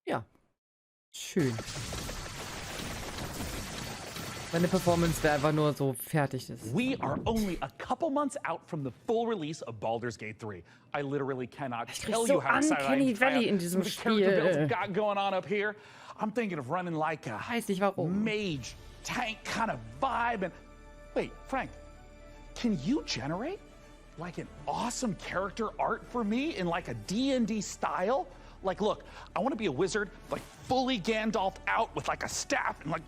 Ja. Schön. Meine Performance wäre einfach nur so fertig.
We are only a couple months out from the full release of Baldur's Gate 3. I literally cannot tell you how excited I am to try
in diesem
the character builds
Spiel.
got going on up here. I'm thinking of running like a mage tank kind of vibe. And wait, Frank, can you generate like an awesome character art for me in like a D&D style? Like, look, I want to be a wizard, like fully Gandalf out with like a staff and like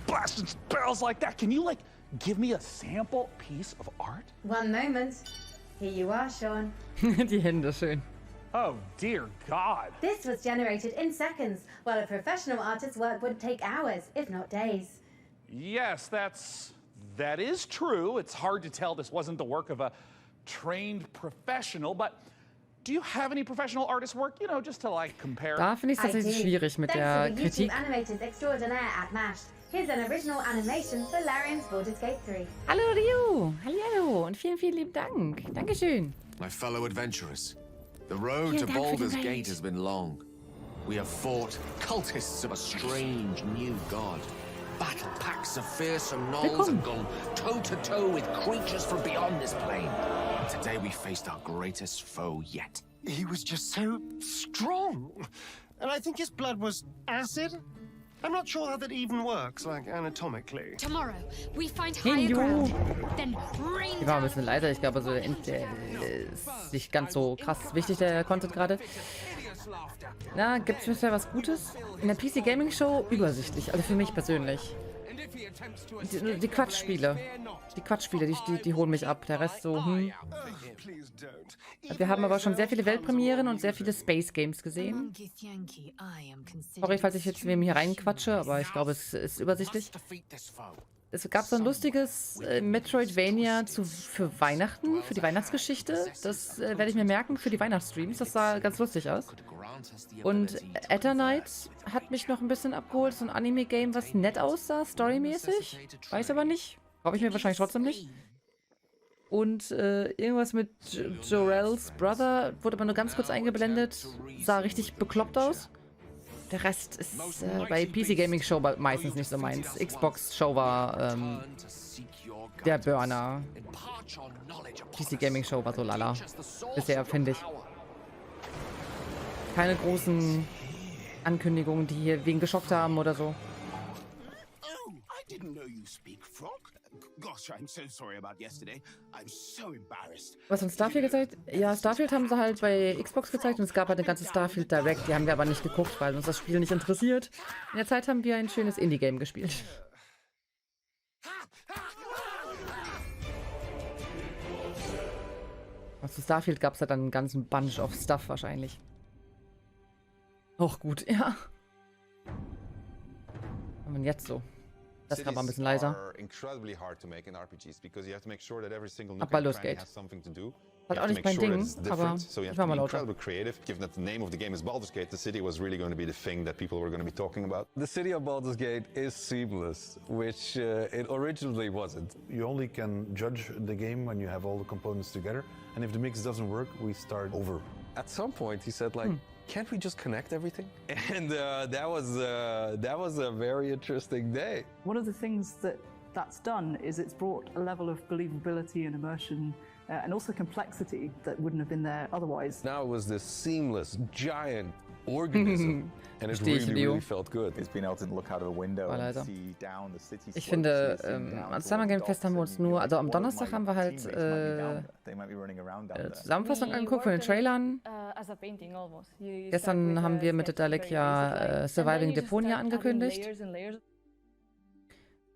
blasting spells like that. Can you like give me a sample piece of art?
One moment. Here you are, Sean.
Die Hände, schön.
Oh, dear God.
This was generated in seconds, while a professional artist's work would take hours, if not days.
Yes, that is true. It's hard to tell this wasn't the work of a trained professional, but do you have any professional artist work, you know, just to like compare?
Da finde ich es tatsächlich schwierig mit der Kritik.
Animators extraordinaire at MASH. Here's an original animation for Larian's Baldur's Gate 3.
Hallo Ryu, hallo und vielen, vielen lieben Dank. Dankeschön.
My fellow adventurers, the road to Baldur's Gate has been long. We have fought cultists of a strange new god, battled packs of fearsome gnolls, and gone toe-to-toe with creatures from beyond this plane. Today we faced our greatest foe yet.
He was just so strong. And I think his blood was acid. I'm not sure how that even works, like anatomically.
Tomorrow, we find higher ground, then rain
Die war ein bisschen leiser. Ich glaube, also der ist nicht ganz so krass wichtig, der Content gerade. Na, gibt es bisher was Gutes? In der PC Gaming Show übersichtlich, also für mich persönlich. Die Quatschspiele. Die Quatschspiele, die holen mich ab. Der Rest so, Wir haben aber schon sehr viele Weltpremieren und sehr viele Space Games gesehen. Sorry, falls ich jetzt mit mir hier reinquatsche, aber ich glaube, es ist übersichtlich. Es gab so ein lustiges Metroidvania für Weihnachten, für die Weihnachtsgeschichte. Das werde ich mir merken für die Weihnachtsstreams. Das sah ganz lustig aus. Und Eternite hat mich noch ein bisschen abgeholt. So ein Anime-Game, was nett aussah, storymäßig. Weiß aber nicht. Brauche ich mir wahrscheinlich trotzdem nicht. Und irgendwas mit Jorel's Brother wurde aber nur ganz kurz eingeblendet. Sah richtig bekloppt aus. Der Rest ist bei PC Gaming Show meistens nicht so meins. Xbox Show war der Burner. PC Gaming Show war so lala. Bisher, finde ich. Keine großen Ankündigungen, die hier wen geschockt haben oder so. Was von Starfield gezeigt? Ja, Starfield haben sie halt bei Xbox gezeigt und es gab halt eine ganze Starfield Direct. Die haben wir aber nicht geguckt, weil uns das Spiel nicht interessiert. In der Zeit haben wir ein schönes Indie-Game gespielt. Und zu Starfield gab es halt dann einen ganzen Bunch of Stuff wahrscheinlich. Auch gut, ja. Und jetzt so. Das kann mal ein bisschen leiser. Ab Baldur's Gate. Hat auch nicht mein Ding, aber ich war mal lauter.
Given that the name of the game is Baldur's Gate, the city was really going to be the thing that people were going to be talking about.
The city of Baldur's Gate is seamless, which it originally wasn't.
You only can judge the game when you have all the components together, and if the mix doesn't work, we start over.
At some point, he said, like, can't we just connect everything? And that was a very interesting day.
One of the things that's done is it's brought a level of believability and immersion and also complexity that wouldn't have been there otherwise.
Now it was this seamless, giant organism, and it really felt good.
It's been able to look out of a window and see down the city.
Ich finde, am Summer Game Fest haben wir uns nur, also am Donnerstag haben wir halt Zusammenfassung angeguckt von den Trailern. Gestern haben wir mit der Dalek ja Surviving Deponia angekündigt.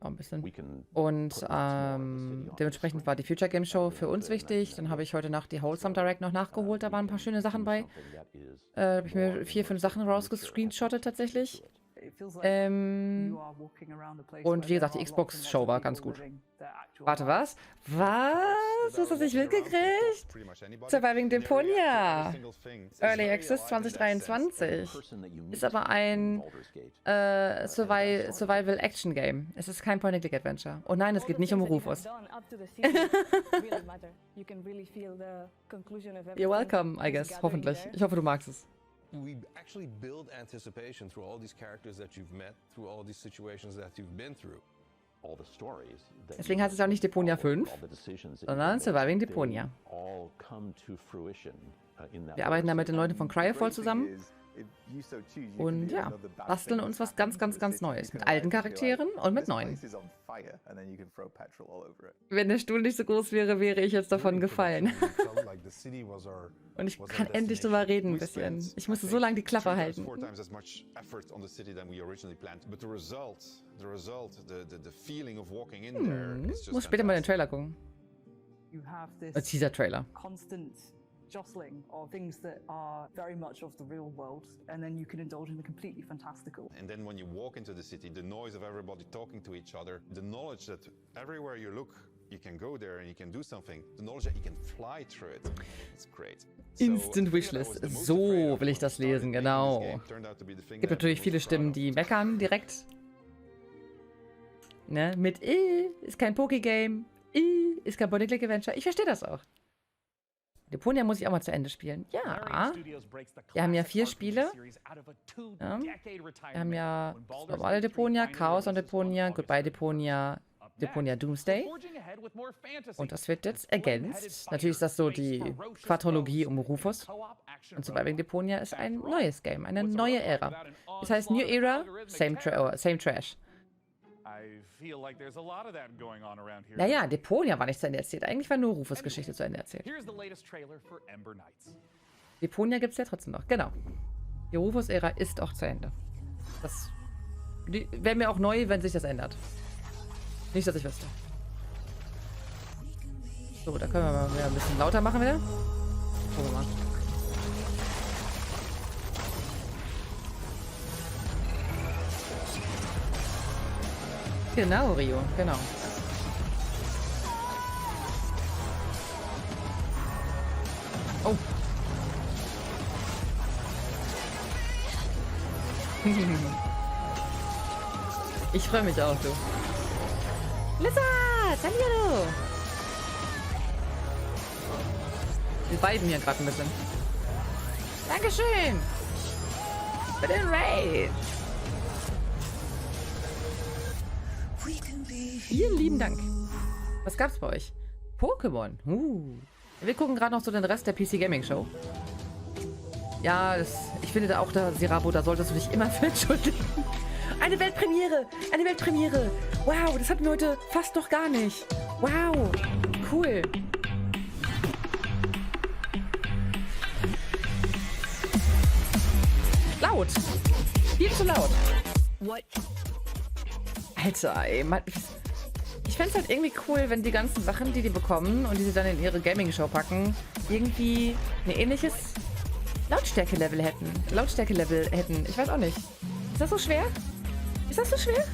Ein bisschen. Und dementsprechend war die Future Game Show für uns wichtig. Dann habe ich heute Nacht die Wholesome Direct noch nachgeholt. Da waren ein paar schöne Sachen bei. Habe ich mir 4, 5 Sachen rausgescreenshottet tatsächlich. Und wie gesagt, die Xbox Show war ganz gut. Warte, was? Was? Hast du das nicht mitgekriegt? Surviving Deponia. Early Access 2023. Ist aber ein Survival-Action-Game. Es ist kein Point-and-Click-Adventure. Oh nein, es geht nicht um Rufus. You're welcome, I guess. Hoffentlich. Ich hoffe, du magst es.
We actually build anticipation through all these characters that you've met, through all these situations that you've been through.
Deswegen heißt es auch nicht Deponia 5, sondern Surviving Deponia. Wir arbeiten da mit den Leuten von Cryofall zusammen und ja, basteln uns was ganz, ganz, ganz Neues. Mit alten Charakteren und mit neuen. Wenn der Stuhl nicht so groß wäre, wäre ich jetzt davon gefallen. Und ich kann endlich drüber reden ein bisschen. Ich musste so lange die Klappe halten. Muss später mal den Trailer gucken. Teaser-Trailer.
Jostling of things that are very much of the real world, and then you can indulge in the completely fantastical.
And then when you walk into the city, the noise of everybody talking to each other, the knowledge that everywhere you look, you can go there and you can do something, the knowledge that you can fly through it, it's great.
Instant Wishlist. So will ich das lesen, genau. Gibt natürlich viele Stimmen, die meckern direkt. Ne? Mit ist kein Poké-Game, ist kein Point-and-Click-Adventure. Ich verstehe das auch. Deponia muss ich auch mal zu Ende spielen. Ja. Wir haben ja 4 Spiele. Ja. Wir haben ja das normale Deponia, Chaos und Deponia, Goodbye Deponia, Deponia Doomsday. Und das wird jetzt ergänzt. Natürlich ist das so die Quadrologie um Rufus. Und Surviving Deponia ist ein neues Game, eine neue Ära. Das heißt New Era, same Trash. Naja, Deponia war nicht zu Ende erzählt. Eigentlich war nur Rufus Geschichte zu Ende erzählt. Deponia gibt es ja trotzdem noch. Genau. Die Rufus-Ära ist auch zu Ende. Das wäre mir auch neu, wenn sich das ändert. Nicht, dass ich wüsste. So, da können wir mal wieder ein bisschen lauter machen wieder. Gucken wir mal. Genau, Rio, genau. Oh. Ich freue mich auch, du. Lizard, hallo. Wir beiden hier gerade ein bisschen. Dankeschön. Für den Raid. Vielen lieben Dank. Was gab's bei euch? Pokémon. Wir gucken gerade noch so den Rest der PC Gaming Show. Ja, ich finde da auch, Sirabo, da solltest du dich immer für entschuldigen. Eine Weltpremiere! Eine Weltpremiere! Wow, das hatten wir heute fast noch gar nicht. Wow, cool. Laut. Viel zu laut. What? Alter, ey, ich fände es halt irgendwie cool, wenn die ganzen Sachen, die bekommen und die sie dann in ihre Gaming-Show packen, irgendwie ein ähnliches Lautstärke-Level hätten. Ich weiß auch nicht. Ist das so schwer? Ist das so schwer?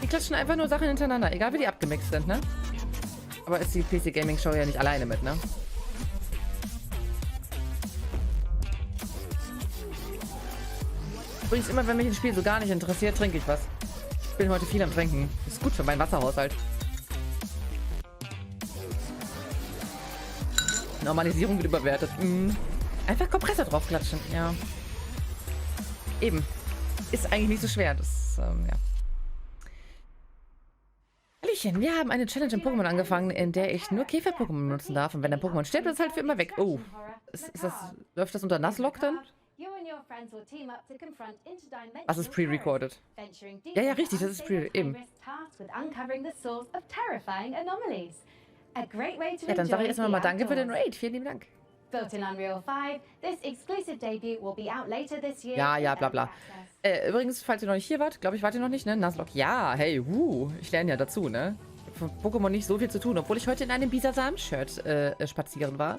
Die klatschen einfach nur Sachen hintereinander, egal wie die abgemixt sind, ne? Aber ist die PC Gaming Show ja nicht alleine mit, ne? Übrigens, immer wenn mich ein Spiel so gar nicht interessiert, trinke ich was. Ich bin heute viel am Trinken. Das ist gut für meinen Wasserhaushalt. Normalisierung wird überwertet. Einfach Kompressor draufklatschen, ja. Eben. Ist eigentlich nicht so schwer. Das, ja. Hallöchen, wir haben eine Challenge im Pokémon angefangen, in der ich nur Käfer-Pokémon benutzen darf. Und wenn ein Pokémon stirbt, ist es halt für immer weg. Oh. Läuft das unter Nuzlocke dann? Was ist pre-recorded? Ja, richtig, das ist eben. Ja, dann sage ich erstmal mal danke für den Raid. Vielen lieben Dank. Ja, bla bla. Übrigens, falls ihr noch nicht hier wart, glaube ich, wart ihr noch nicht, ne? Nuzlocke, ja, hey, ich lerne ja dazu, ne? Von Pokémon nicht so viel zu tun, obwohl ich heute in einem Bisasam-Shirt spazieren war.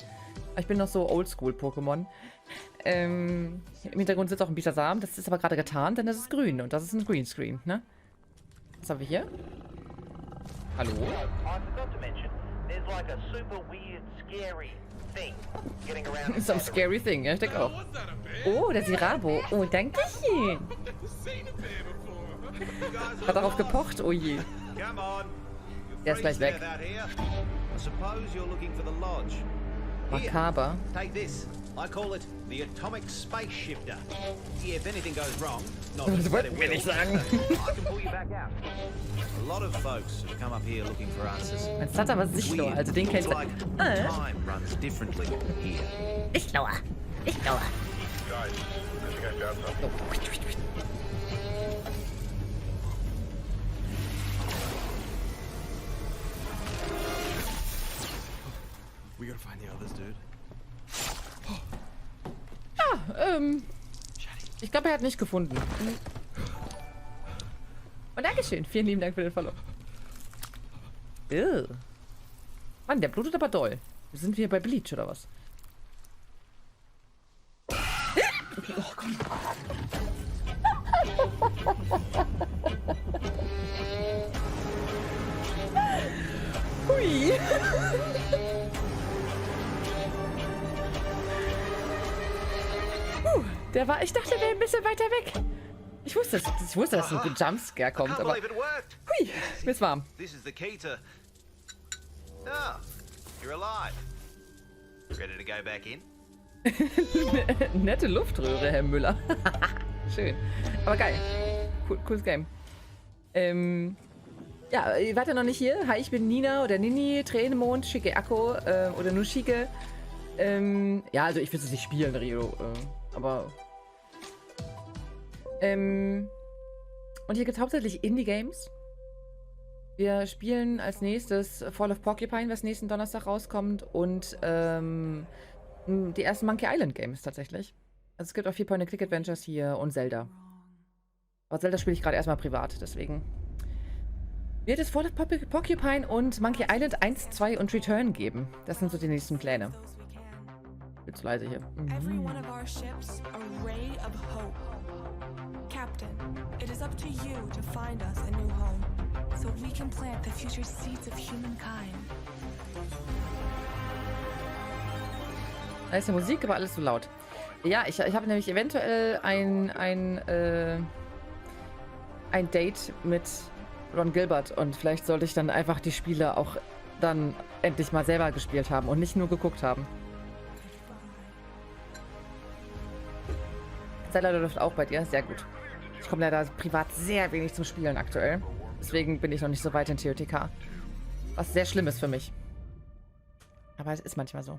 Ich bin noch so Oldschool-Pokémon. Im Hintergrund sitzt auch ein Bisasam, das ist aber gerade getarnt, denn das ist grün und das ist ein Greenscreen, ne? Was haben wir hier? Hallo? Some scary thing, ja, ich denke auch. Oh, der Sirabo. Oh, danke schön. Hat darauf gepocht, oh je. Der ist gleich weg. Makaber. Das wollten wir nicht sagen. Mein Vater war sichtbar, also den kennt er. Ich lauer. Ich lauer.
We gotta find the others, dude.
Ja, ich glaube, er hat nicht gefunden. Und Dankeschön. Vielen lieben Dank für den Follow. Mann, der blutet aber doll. Sind wir bei Bleach oder was? Oh Gott. Hui. Der war, ich dachte, der wäre ein bisschen weiter weg. Ich wusste, dass ein Jumpscare kommt, aber... Hui, mir ist warm. Nette Luftröhre, Herr Müller. Schön. Aber geil. Cooles Game. Ja, ihr wart ja noch nicht hier. Hi, ich bin Nina oder Nini, Tränenmond, Schicke Akko oder nur Schicke. Ja, also ich will es nicht spielen, Rio. Aber... und hier gibt es hauptsächlich Indie-Games. Wir spielen als nächstes Fall of Porcupine, was nächsten Donnerstag rauskommt. Und die ersten Monkey Island Games tatsächlich. Also es gibt auch 4 Point-and-Click-Adventures hier und Zelda. Aber Zelda spiele ich gerade erstmal privat, deswegen. Wird es Fall of Porcupine und Monkey Island 1, 2 und Return geben. Das sind so die nächsten Pläne. Wird zu leise hier.
Every one of our ships a ray of hope. Captain, it is up to you to find us a new home, so we can plant the future seeds of humankind.
Da ist die Musik, aber alles so laut. Ja, ich habe nämlich eventuell ein Date mit Ron Gilbert und vielleicht sollte ich dann einfach die Spiele auch dann endlich mal selber gespielt haben und nicht nur geguckt haben. Zelda läuft auch bei dir, sehr gut. Ich komme leider privat sehr wenig zum Spielen aktuell. Deswegen bin ich noch nicht so weit in TOTK. Was sehr schlimm ist für mich. Aber es ist manchmal so.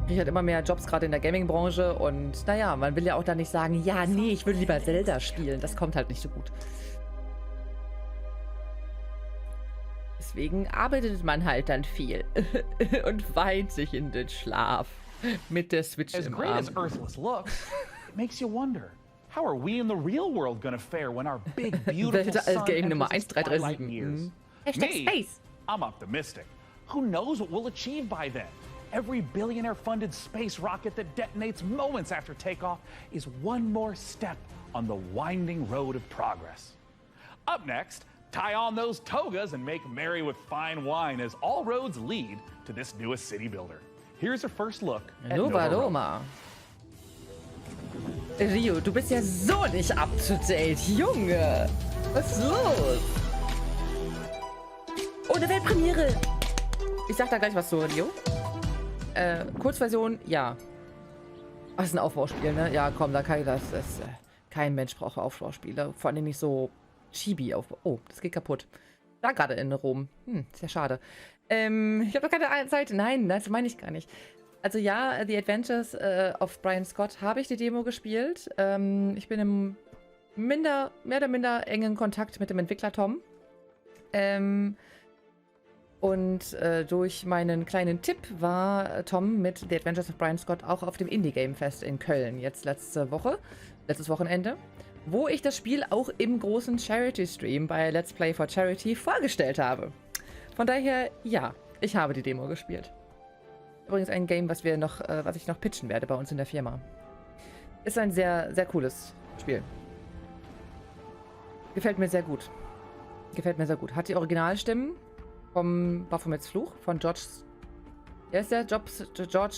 Ich halt immer mehr Jobs gerade in der Gaming-Branche und naja, man will ja auch da nicht sagen, ja, nee, ich würde lieber Zelda spielen. Das kommt halt nicht so gut. Deswegen arbeitet man halt dann viel und weint sich in den Schlaf mit der Switch im Arm.
As great as Earthless looks, it makes you wonder, how are we in the real world gonna fare when our big, beautiful sun
Game Nummer
enters its twilight years? Me, I'm optimistic. Who knows what we'll achieve by then? Every billionaire-funded space rocket that detonates moments after takeoff is one more step on the winding road of progress. Up next, tie on those togas and make merry with fine wine as all roads lead to this newest city builder. Here's a first look at
Nova Roma. Rio, du bist ja so nicht up to date, Junge. Was ist los? Oh, eine Weltpremiere. Ich sag da gleich was zu, Rio. Kurzversion, ja. Ach, das ist ein Aufbauspiel, ne? Ja, komm, da kann ich das. Kein Mensch braucht Aufbauspiele. Vor allem nicht so Chibi auf. Oh, das geht kaputt. Da gerade in Rom. Ist ja schade. Ich habe noch keine Zeit. Nein, das meine ich gar nicht. Also ja, The Adventures of Brian Scott habe ich die Demo gespielt. Ich bin im mehr oder minder engen Kontakt mit dem Entwickler Tom. Und durch meinen kleinen Tipp war Tom mit The Adventures of Brian Scott auch auf dem Indie Game Fest in Köln. Jetzt letztes Wochenende. Wo ich das Spiel auch im großen Charity-Stream bei Let's Play for Charity vorgestellt habe. Von daher, ja, ich habe die Demo gespielt. Übrigens ein Game, was ich noch pitchen werde bei uns in der Firma. Ist ein sehr, sehr cooles Spiel. Gefällt mir sehr gut. Gefällt mir sehr gut. Hat die Originalstimmen vom Baphomets Fluch von George. Wer ist der? George.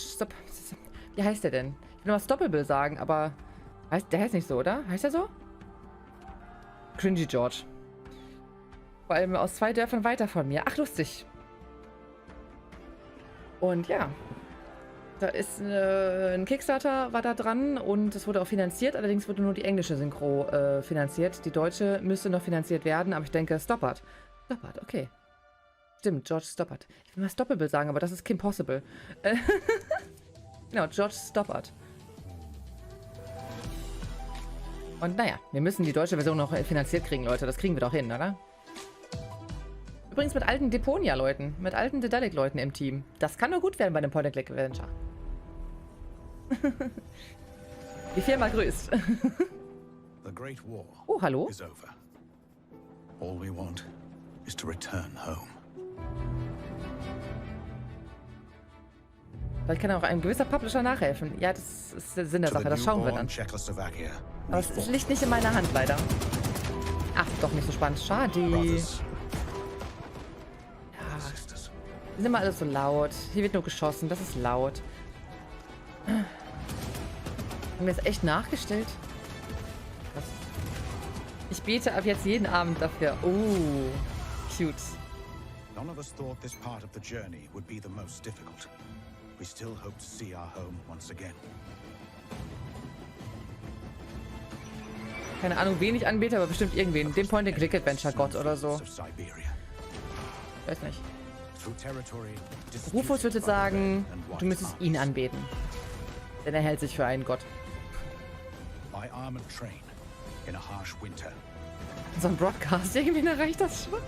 Wie heißt der denn? Ich will mal Stoppable sagen, aber der heißt nicht so, oder? Heißt er so? Cringy George. Vor allem aus 2 Dörfern weiter von mir. Ach, lustig. Und ja. Da ist ein Kickstarter war da dran und es wurde auch finanziert. Allerdings wurde nur die englische Synchro finanziert. Die deutsche müsste noch finanziert werden, aber ich denke, Stoppard. Stoppard, okay. Stimmt, George Stoppard. Ich will mal Stoppable sagen, aber das ist Kim Possible. Genau, George Stoppard. Und naja, wir müssen die deutsche Version noch finanziert kriegen, Leute. Das kriegen wir doch hin, oder? Übrigens mit alten Deponia-Leuten, mit alten Dedalic-Leuten im Team. Das kann nur gut werden bei dem Point-and-Click-Adventure. Die Firma grüßt.
The Great War
hallo?
is over. All we want is to return home.
Vielleicht kann auch ein gewisser Publisher nachhelfen. Ja, das ist der Sinn der Sache, das schauen wir dann. Aber es liegt nicht in meiner Hand, leider. Ach, doch nicht so spannend. Schade. Ja. Sind immer alles so laut. Hier wird nur geschossen, das ist laut. Haben wir jetzt echt nachgestellt? Was? Ich bete ab jetzt jeden Abend dafür. Oh, cute.
None of us thought this part of the journey would be the most difficult. We still hope to see our home once again.
Keine Ahnung, wen ich anbete, aber bestimmt irgendwen. Den Point-and-Click-Adventure-Gott oder so. Weiß nicht. Rufus würde sagen, du müsstest ihn anbeten. Denn er hält sich für einen Gott. So ein Broadcast, irgendwie reicht das schon.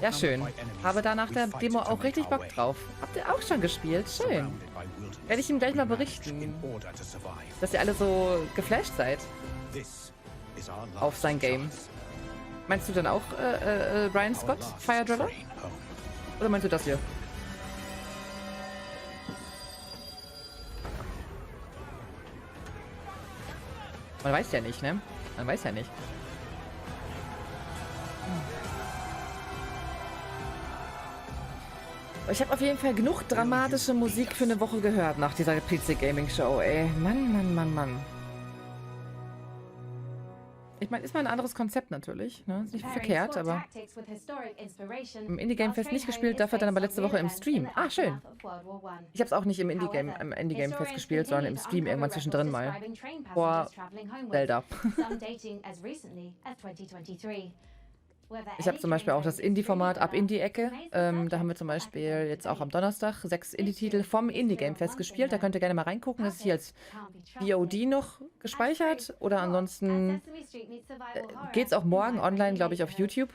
Ja, schön. Habe da nach der Demo auch richtig Bock drauf. Habt ihr auch schon gespielt? Schön. Werde ich ihm gleich mal berichten, dass ihr alle so geflasht seid auf sein Game. Meinst du dann auch Brian Scott, Fire Driller? Oder meinst du das hier? Man weiß ja nicht, ne? Man weiß ja nicht. Ich habe auf jeden Fall genug dramatische Musik für eine Woche gehört nach dieser PC Gaming Show, ey. Mann, Mann, Mann, Mann. Ich meine, ist mal ein anderes Konzept natürlich, ne? Ist nicht verkehrt, aber im Indie-Game-Fest nicht gespielt, dafür dann aber letzte Woche im Stream. Ah, schön. Ich habe es auch nicht im Indie-Game-Fest gespielt, sondern im Stream irgendwann zwischendrin mal. Vor Zelda. Ich habe zum Beispiel auch das Indie-Format ab Indie-Ecke. Da haben wir zum Beispiel jetzt auch am Donnerstag 6 Indie-Titel vom Indie-Game-Fest gespielt. Da könnt ihr gerne mal reingucken. Das ist hier als VOD noch gespeichert. Oder ansonsten geht es auch morgen online, glaube ich, auf YouTube.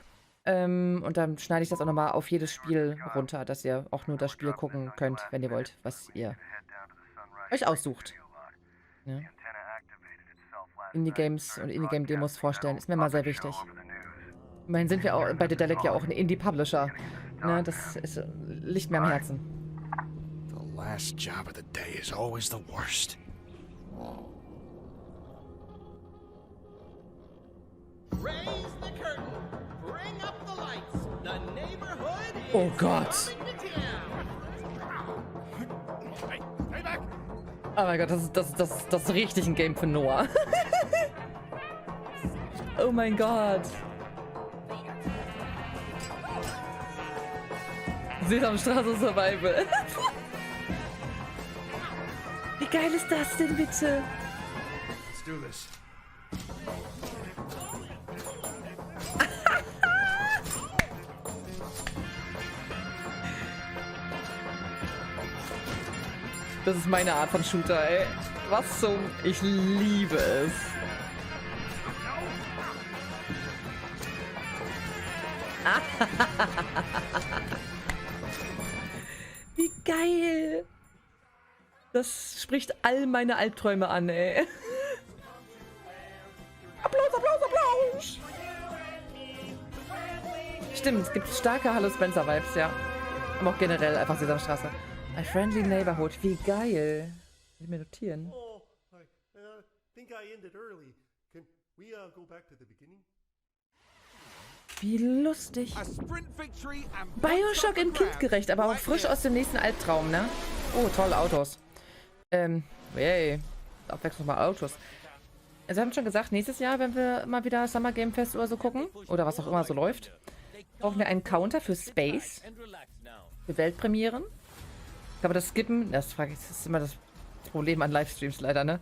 Und dann schneide ich das auch nochmal auf jedes Spiel runter, dass ihr auch nur das Spiel gucken könnt, wenn ihr wollt, was ihr euch aussucht. Ja. Indie-Games und Indie-Game-Demos vorstellen ist mir mal sehr wichtig. Immerhin sind wir auch bei Dedalic ja auch ein Indie-Publisher. Ne, das liegt mir am Herzen.
The last job of the day is always the worst.
Oh Gott. Oh mein Gott, das ist richtig ein Game für Noah. Oh mein Gott. Sesamstraße Survival. Wie geil ist das denn bitte?
Let's do this.
Das ist meine Art von Shooter, ey. Was zum... Ich liebe es. Wie geil. Das spricht all meine Albträume an, ey. Applaus, Applaus, Applaus. Stimmt, es gibt starke Hallo Spencer-Vibes, ja. Aber auch generell einfach Sesamstraße. A friendly neighborhood, wie geil. Will ich mir notieren.
think I ended early. Can we go back to the beginning?
Wie lustig. Bioshock in kindgerecht, aber auch frisch aus dem nächsten Albtraum, ne? Oh, toll, Autos. Yay. Abwechslung mal Autos. Also wir haben schon gesagt, nächstes Jahr, wenn wir mal wieder Summer Game Fest oder so gucken, oder was auch immer so läuft, brauchen wir einen Counter für Space, für Weltpremieren. Ich glaube, das Skippen, das ist immer das Problem an Livestreams leider, ne?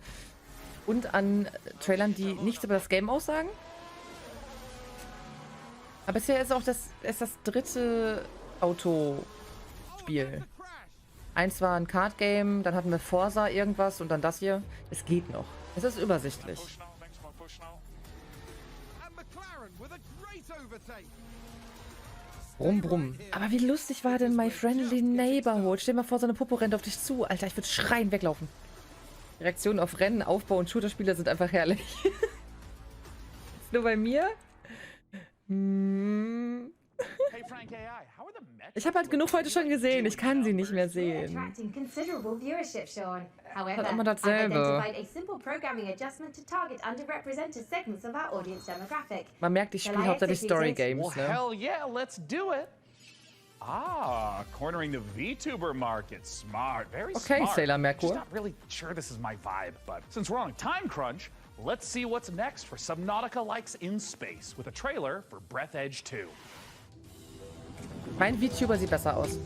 Und an Trailern, die nichts über das Game aussagen. Aber bisher ist auch das dritte Autospiel. Eins war ein Card-Game, dann hatten wir Forza irgendwas und dann das hier. Es geht noch. Es ist übersichtlich. Brumm, brumm. Aber wie lustig war denn My Friendly Neighborhood? Stell dir mal vor, so eine Popo rennt auf dich zu. Alter, ich würde schreien, weglaufen. Die Reaktionen auf Rennen, Aufbau und Shooter-Spiele sind einfach herrlich. Ist nur bei mir? Ich habe halt genug heute schon gesehen. Ich kann sie nicht mehr sehen. Hat immer dasselbe. Man merkt, ich spiele hauptsächlich Story Games, ne?
Hell yeah, let's do it. Ah, cornering the VTuber market. Smart, very smart.
Okay, Sailor Merkur.
Just not really sure this is my vibe, but since we're on a time crunch, let's see what's next for Subnautica Likes in Space with a trailer for Breath Edge 2.
Mein VTuber sieht besser aus.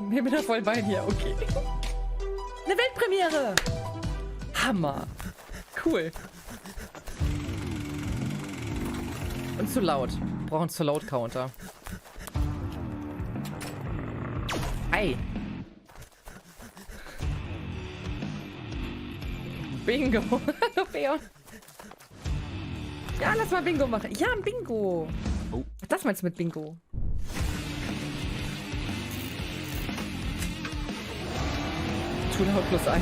Wir sind da voll bei dir, okay. Eine Weltpremiere! Hammer! Cool. Und zu laut. Wir brauchen zu laut Counter. Ei. Bingo. Hallo, Beon. Ja, lass mal Bingo machen. Ja, ein Bingo. Oh. Das meinst du mit Bingo? Tulaut +1. Ja.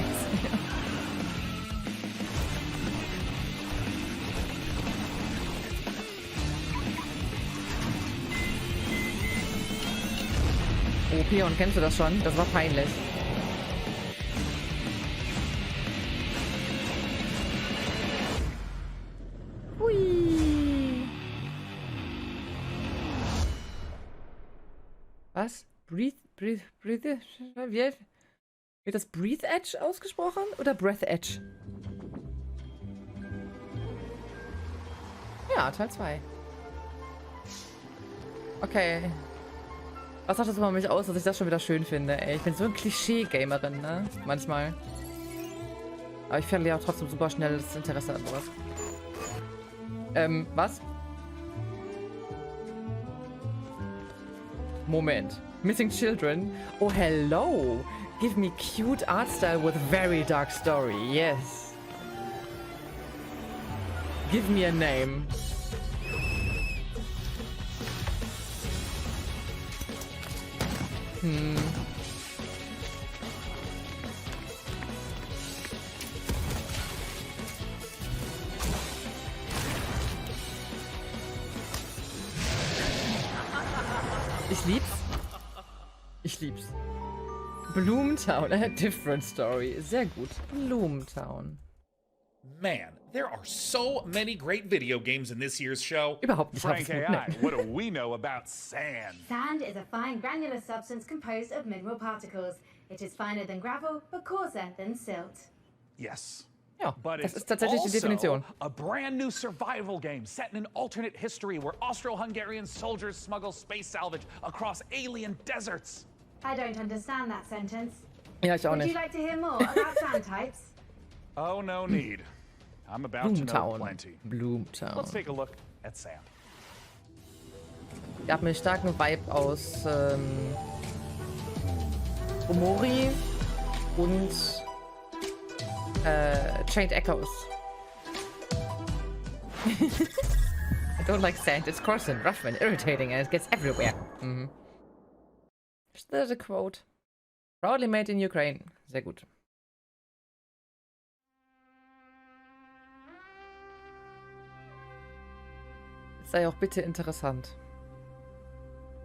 Oh, Peon, kennst du das schon? Das war peinlich. Hui. Was? Breathe? Wird das Breathe Edge ausgesprochen oder Breath Edge? Ja, Teil 2. Okay. Was sagt das über mich aus, dass ich das schon wieder schön finde, ey? Ich bin so ein Klischee-Gamerin, ne? Manchmal. Aber ich verliere auch trotzdem super schnell das Interesse an sowas. Was? Moment. Missing Children? Oh, hello! Give me cute art style with very dark story. Yes. Give me a name. Ich lieb's. Ich lieb's. Bloomtown, a different story. Sehr gut. Bloomtown.
Man, there are so many great video games in this year's show.
Überhaupt nicht.
Frank AI, what do we know about sand?
Sand is a fine granular substance composed of mineral particles. It is finer than gravel, but coarser than silt.
Yes.
Ja,
but
das
it's
ist tatsächlich die Definition.
a brand new survival game set in an alternate history where Austro-Hungarian soldiers smuggle space salvage across alien deserts.
I don't understand that sentence.
Ja, ich auch
Would
nicht.
you like to hear more about sand types?
Oh, no need. I'm about to know plenty.
Bloomtown.
Let's take a look at sand.
Ich habe einen starken Vibe aus Omori und Chained Echoes. I don't like sand. It's coarse and rough and irritating and it gets everywhere. There's a quote. Proudly made in Ukraine. Sehr gut. Jetzt sei auch bitte interessant.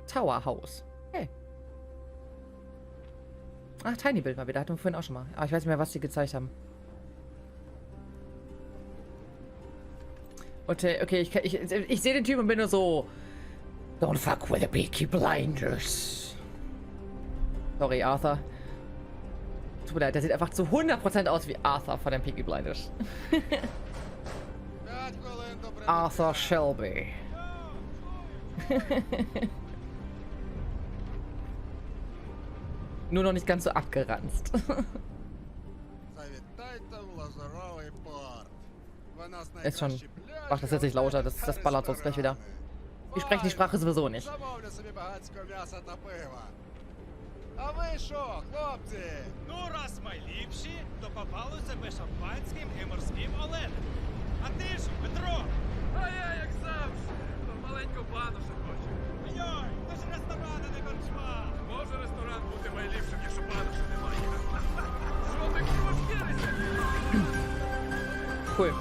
Tower House. Hey. Ach, Tiny Build mal wieder. Hatten wir vorhin auch schon mal. Aber ich weiß nicht mehr, was die gezeigt haben. Okay, ich sehe den Typ und bin nur so... Don't fuck with the Peaky Blinders. Sorry, Arthur. Tut mir leid, der sieht einfach zu 100% aus wie Arthur von den Peaky Blinders. Arthur Shelby. Nur noch nicht ganz so abgeranzt. Ist schon. Mach das jetzt nicht lauter, das ballert sonst gleich wieder. Ich spreche die Sprache sowieso nicht.
А ви що, хлопці? Ну, раз ми ліпші, то попалися ми шампанським і морським оленем. А ти ж, Петро? А я, як завжди, маленьку банушу хочу. Йой, то ж ресторан, а не корчма. Може ресторан бути найліпшим, якщо банушу немає. Що ти кривошкірися?
Cool.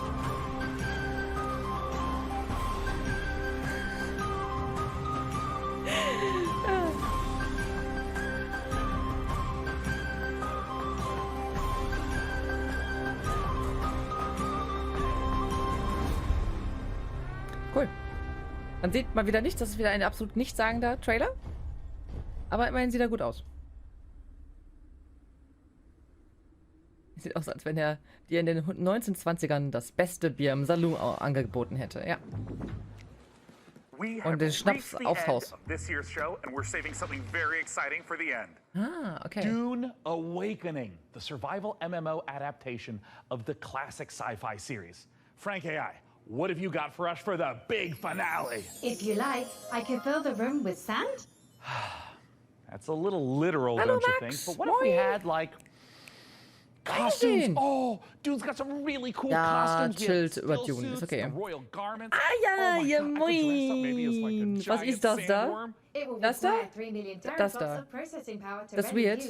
Cool. Man sieht mal wieder nicht, das ist wieder ein absolut nichtssagender Trailer. Aber immerhin sieht er gut aus. Sieht aus, als wenn er dir in den 1920ern das beste Bier im Saloon angeboten hätte. Ja. Und den Schnaps aufs Haus. Ah, okay.
Dune Awakening, the survival MMO adaptation of the classic sci-fi series. Frank AI, what have you got for us for the big finale?
If you like, I can fill the room with sand.
That's a little literal,
Hello,
don't you
Max.
think? But what if we had, like, costumes? Oh, Dude's got some really cool
Ja,
costumes.
chillt über Dune, ist okay. Ah ja, ja, moin. Was ist das da? Das da? Das da. Das ist weird.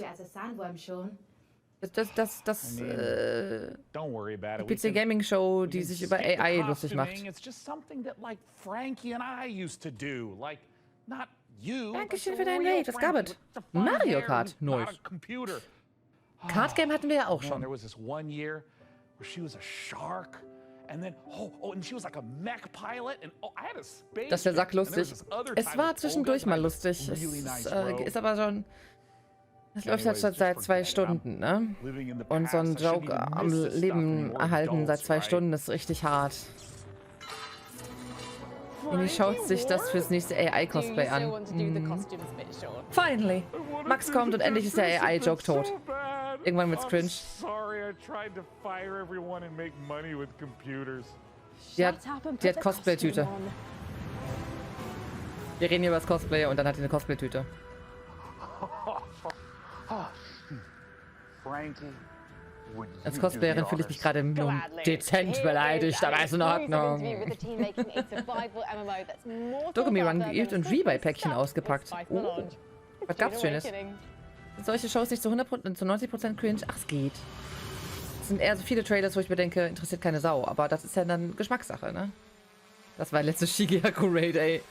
Die PC Gaming Show, die sich über AI lustig macht. Dankeschön für deinen Raid, was gab es? Mario Kart, nice. Card Game hatten wir ja auch schon. Das ist der Sack lustig. Es war zwischendurch mal lustig. Es ist aber schon... Es läuft halt schon seit 2 Stunden, ne? Und so ein Joke am Leben erhalten seit 2 Stunden ist richtig hart. Amy schaut sich das fürs nächste AI-Cosplay an. Finally! Max kommt und endlich ist der AI-Joke tot. Irgendwann wird's cringe. Die hat Cosplay-Tüte. Wir reden hier über das Cosplay und dann hat die eine Cosplay-Tüte. Als Cosplayerin fühle ich mich gerade nur dezent beleidigt, aber ist in Ordnung. Dokumi Run geübt und Rebuy-Päckchen ausgepackt. Was gab's Schönes? Sind solche Shows nicht zu 90% cringe? Ach, es geht. Es sind eher so viele Trailers, wo ich mir denke, interessiert keine Sau. Aber das ist ja dann Geschmackssache, ne? Das war letztes Shigeyaku-Raid, ey.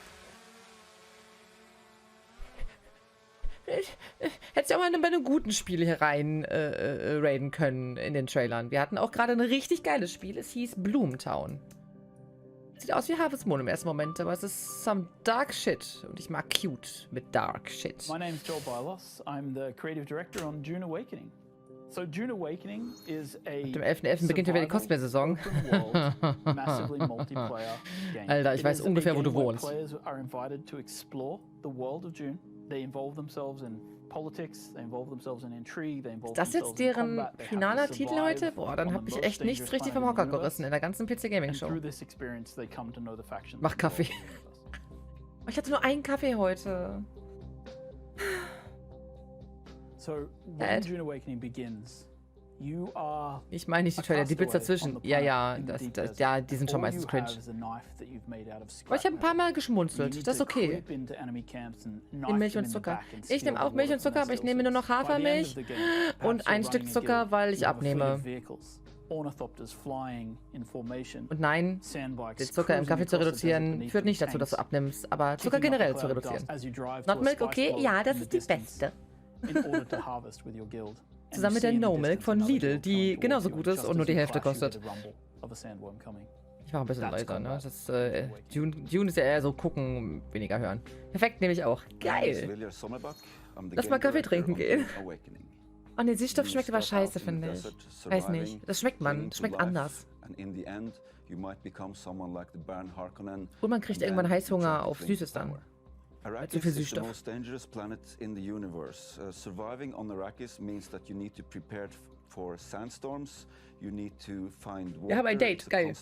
Hättest du auch mal bei einem guten Spiel hier rein raiden können in den Trailern. Wir hatten auch gerade ein richtig geiles Spiel. Es hieß Bloomtown. Sieht aus wie Harvest Moon im ersten Moment, aber es ist some dark shit. Und ich mag cute mit dark shit.
My name is Joel Bylos. I'm the creative director on Dune Awakening. So Dune Awakening is a
Am 11.11. beginnt ja wieder die Cosplay-Saison. Alter, ich weiß ungefähr, wo du wohnst.
They involve themselves in politics, they involve themselves in intrigue, they involve
Ist das jetzt deren finaler Titel heute? Boah, dann habe ich echt nichts richtig vom Hocker gerissen in der ganzen PC Gaming Show. Mach Kaffee. Ich hatte nur einen Kaffee heute.
So, when Dune Awakening begins, you are
ich meine nicht die Trailer, die Bits dazwischen. Ja, ja, ja, die sind schon meistens cringe. Aber ich habe ein paar Mal geschmunzelt. Das ist okay. In Milch und Zucker. Ich nehme auch Milch und Zucker, aber ich nehme nur noch Hafermilch und ein Stück Zucker, weil ich abnehme. Und nein, den Zucker im Kaffee zu reduzieren, führt nicht dazu, dass du abnimmst, aber Zucker generell zu reduzieren. Not Milk, okay? Ja, das ist die beste.
in order to harvest with your guild.
Zusammen mit der No Milk von Lidl, die genauso gut ist und nur die Hälfte kostet. Ich war ein bisschen leiser, ne? Das, Dune ist ja eher so gucken, weniger hören. Perfekt, nehme ich auch. Geil. Lass mal Kaffee trinken gehen. Oh ne, Süßstoff schmeckt aber scheiße, finde ich. Weiß nicht. Das schmeckt das schmeckt anders. Und man kriegt irgendwann Heißhunger auf Süßes dann. Zu viel Süßstoff.
Surviving on Arrakis means that you need to prepare for sandstorms. You need to find water.
Wir haben ein Date, geil.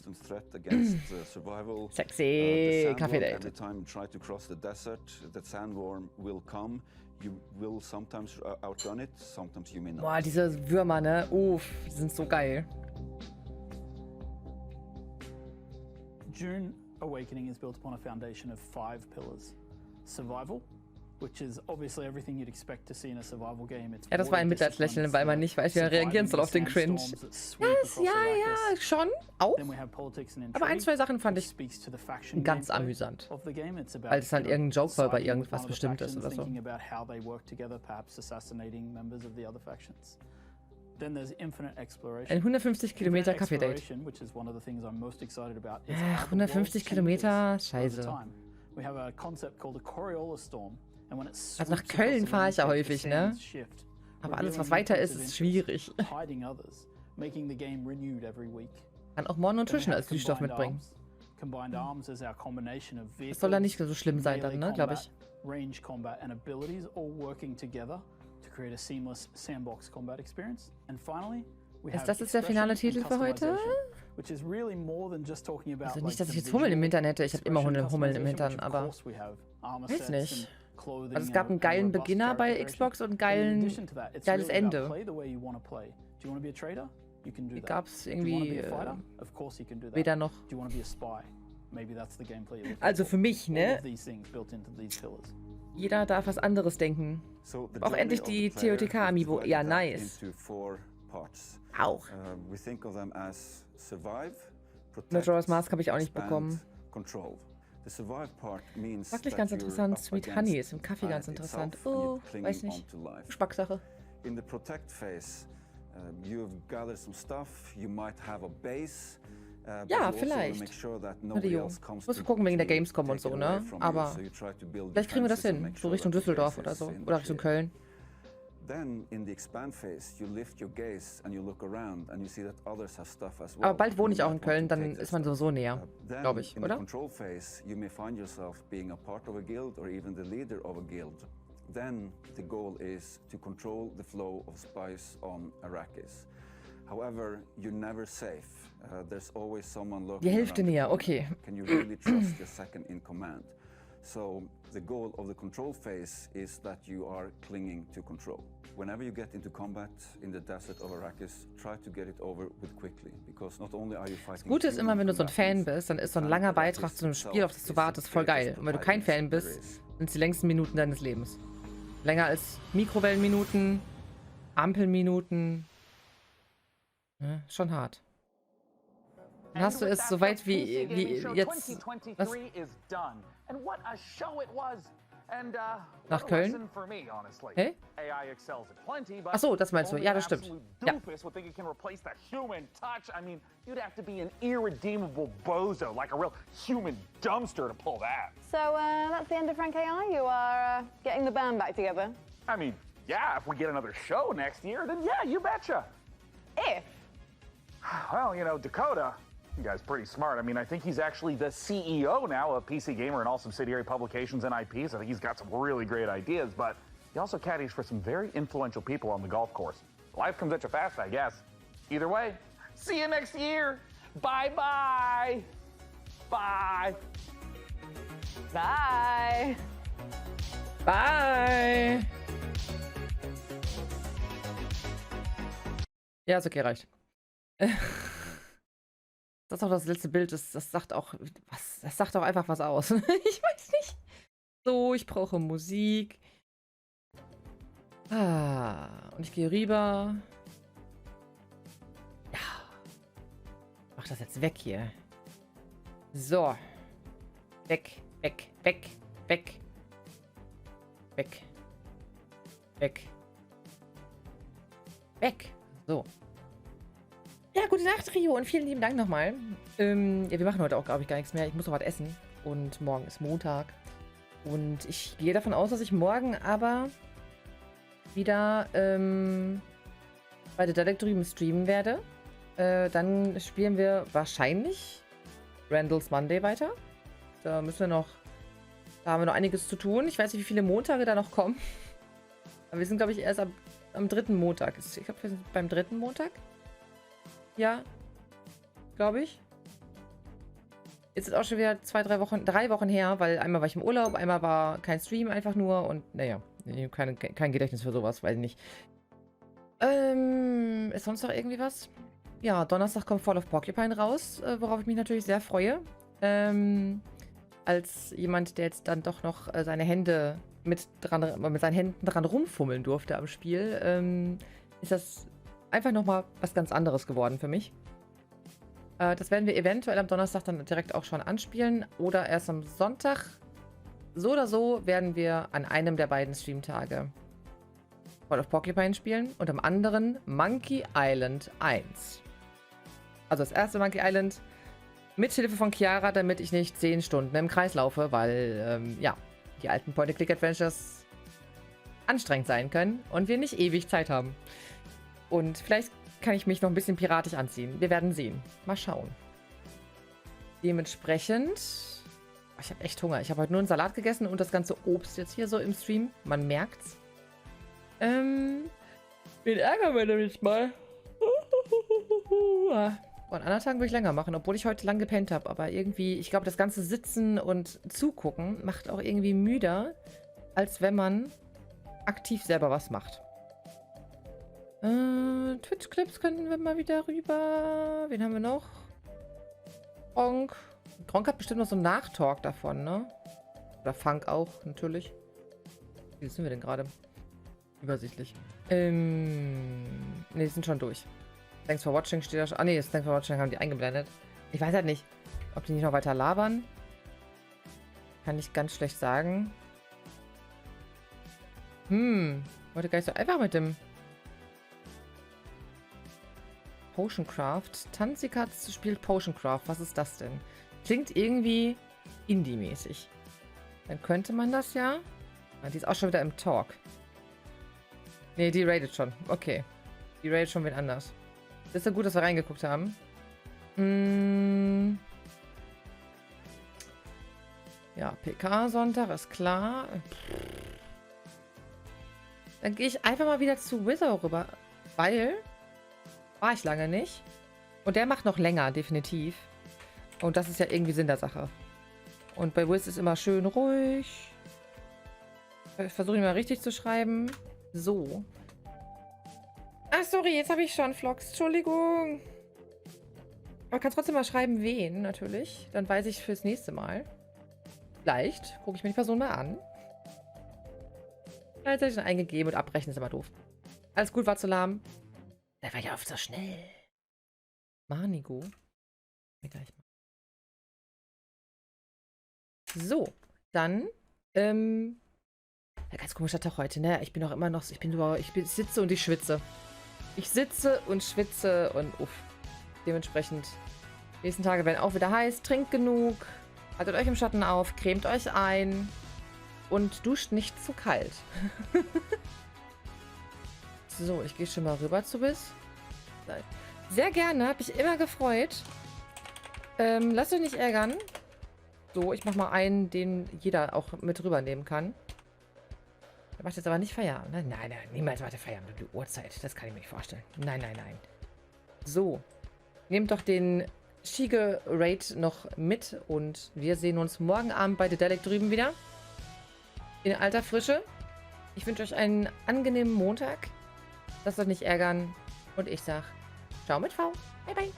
Sexy Kaffee-Date.
Every time you try to cross the desert, the sandworm will come. You will sometimes outrun it, sometimes you may not.
Boah, diese Würmer, ne? Uff, die sind so geil.
Dune Awakening is built upon a foundation of 5 pillars. Survival, which is obviously everything you'd expect to see in a survival game. It's
ja, das war ein Mitleidslächeln, weil man nicht weiß, wie er reagieren soll auf den Cringe. Ja, schon, auch. Aber ein, zwei Sachen fand ich ganz amüsant. Weil es halt irgendein Joke war bei irgendwas Bestimmtes oder so. Ein 150 Kilometer Kaffee-Date. 150 Kilometer? Scheiße. Also nach Köln fahre ich ja häufig, ne? Aber alles, was weiter ist, ist schwierig. Kann auch Morgen und Tischen als Süßstoff mitbringen. Das soll da nicht so schlimm sein dann, ne? Glaube ich. Ist das jetzt der finale Titel für heute? Also nicht, dass ich jetzt Hummeln im Hintern hätte. Ich habe immer Hummeln im Hintern, aber weiß nicht. Also es gab einen geilen Beginner bei Xbox und ein geiles Ende. Wie gab es irgendwie weder noch. Also für mich, ne? Jeder darf was anderes denken. Auch endlich die TOTK-Amiibo. Ja, nice. Auch. Majora's Mask habe ich auch nicht bekommen. Wirklich ganz interessant. Sweet Honey ist im Kaffee ganz interessant. Oh, weiß nicht. Geschmackssache.
In the protect phase, you've gathered some stuff. You might have a base.
Ja, vielleicht. Muss gucken wegen der Gamescom und so, ne? Aber vielleicht kriegen wir das hin. So Richtung Düsseldorf oder so. Oder Richtung Köln. Aber bald wohne ich auch in Köln, dann ist man so näher, glaube ich, oder?
Then the goal is to control the flow of spice on Arrakis. However, you're never safe. There's always someone looking.
Die Hälfte näher, okay.
Can you really trust your second in command? So the goal of the control phase is that you are clinging to control. Whenever you get into combat in the desert of Arrakis, try to get it over with quickly, because not only are you fighting.
Das Gute ist immer, wenn du so ein Fan bist, dann ist so ein langer Beitrag zu einem Spiel, auf das du wartest, voll geil. Und wenn du kein Fan bist, sind es die längsten Minuten deines Lebens. Länger als Mikrowellenminuten, Ampelminuten. Ja, schon hart. Dann hast du es so weit wie jetzt. Was? Nach Köln? Hey? Achso, das meinst du. Ja, das stimmt. Ja.
So, that's the end of Frank AI? You are getting the band back together?
I mean, yeah, if we get another show next year, then yeah, you betcha.
If?
Well, you know, Dakota, you guy's pretty smart. I mean, I think he's actually the CEO now of PC Gamer and all subsidiary publications and IPs. I think he's got some really great ideas, but he also caddies for some very influential people on the golf course. Life comes at you fast, I guess. Either way, see you next year. Bye-bye. Bye.
Bye.
Bye. Ja, ist okay, reicht. Das ist auch das letzte Bild, das sagt auch was. Das sagt auch einfach was aus. Ich weiß nicht. So, ich brauche Musik. Und ich gehe rüber. Ja. Mach das jetzt weg hier. So. Weg, weg, weg, weg. Weg. Weg. weg. So. Ja, gute Nacht, Rio. Und vielen lieben Dank nochmal. Ja, wir machen heute auch, glaube ich, gar nichts mehr. Ich muss noch was essen. Und morgen ist Montag. Und ich gehe davon aus, dass ich morgen aber wieder bei der Dedek drüben streamen werde. Dann spielen wir wahrscheinlich Randall's Monday weiter. Da müssen wir noch... Da haben wir noch einiges zu tun. Ich weiß nicht, wie viele Montage da noch kommen. Aber wir sind, glaube ich, erst am 3. Montag. Ich glaube, wir sind beim 3. Montag. Ja. Glaube ich. Jetzt ist auch schon wieder 3 Wochen her, weil einmal war ich im Urlaub, einmal war kein Stream, einfach nur. Und naja, kein Gedächtnis für sowas, weiß ich nicht. Ist sonst noch irgendwie was? Ja, Donnerstag kommt Fall of Porcupine raus, worauf ich mich natürlich sehr freue. Als jemand, der jetzt dann doch noch mit seinen Händen dran rumfummeln durfte am Spiel, ist das einfach nochmal was ganz anderes geworden für mich. Das werden wir eventuell am Donnerstag dann direkt auch schon anspielen oder erst am Sonntag. So oder so werden wir an einem der beiden Streamtage Fall of Porcupine spielen und am anderen Monkey Island 1. Also das erste Monkey Island mit Hilfe von Chiara, damit ich nicht 10 Stunden im Kreis laufe, weil, ja, die alten Point-and-Click-Adventures anstrengend sein können und wir nicht ewig Zeit haben. Und vielleicht kann ich mich noch ein bisschen piratisch anziehen. Wir werden sehen. Mal schauen. Dementsprechend... Ich habe echt Hunger. Ich habe heute nur einen Salat gegessen und das ganze Obst jetzt hier so im Stream. Man merkt's. Wen ärgern wir nämlich mal? Vor anderen Tagen würde ich länger machen, obwohl ich heute lang gepennt habe. Aber irgendwie, ich glaube, das ganze Sitzen und Zugucken macht auch irgendwie müder, als wenn man aktiv selber was macht. Twitch-Clips könnten wir mal wieder rüber. Wen haben wir noch? Gronk. Gronk hat bestimmt noch so einen Nachtalk davon, ne? Oder Funk auch, natürlich. Wie sind wir denn gerade? Übersichtlich. Ne, die sind schon durch. Thanks for watching steht da schon. Ah, ne, das Thanks for watching haben die eingeblendet. Ich weiß halt nicht, ob die nicht noch weiter labern. Kann ich ganz schlecht sagen. Wollte gar nicht so einfach mit dem Potioncraft. Tanzikatz spielt Potioncraft. Was ist das denn? Klingt irgendwie Indie-mäßig. Dann könnte man das ja... Ah, die ist auch schon wieder im Talk. Ne, die raided schon. Okay. Die raided schon wen anders. Ist ja gut, dass wir reingeguckt haben. Ja, PK-Sonntag ist klar. Dann gehe ich einfach mal wieder zu Wither rüber. Weil... War ich lange nicht. Und der macht noch länger, definitiv. Und das ist ja irgendwie Sinn der Sache. Und bei Wiz ist immer schön ruhig. Ich versuche ihn mal richtig zu schreiben. So. Ach, sorry, jetzt habe ich schon Vlogs. Entschuldigung. Aber kannst trotzdem mal schreiben, wen, natürlich. Dann weiß ich fürs nächste Mal. Vielleicht gucke ich mir die Person mal an. Jetzt habe ich schon eingegeben und abbrechen ist immer doof. Alles gut, war zu lahm. Der war ja oft so schnell. Manigo. Gleich mal. So, dann, ja, ganz komischer Tag heute, ne? Ich bin auch immer noch, ich sitze und ich schwitze. Ich sitze und schwitze und uff. Dementsprechend, die nächsten Tage werden auch wieder heiß. Trinkt genug, haltet euch im Schatten auf, cremt euch ein und duscht nicht zu kalt. So, ich gehe schon mal rüber zu Biss. Sehr gerne, habe ich immer gefreut. Lasst euch nicht ärgern. So, ich mache mal einen, den jeder auch mit rübernehmen kann. Der macht jetzt aber nicht Feierabend, ne? Nein, nein, niemals macht er Feierabend. Die Uhrzeit, das kann ich mir nicht vorstellen. Nein, nein, nein. So, nehmt doch den Shige-Raid noch mit und wir sehen uns morgen Abend bei Dedek drüben wieder. In alter Frische. Ich wünsche euch einen angenehmen Montag. Lasst euch nicht ärgern. Und ich sag, ciao mit V. Bye, bye.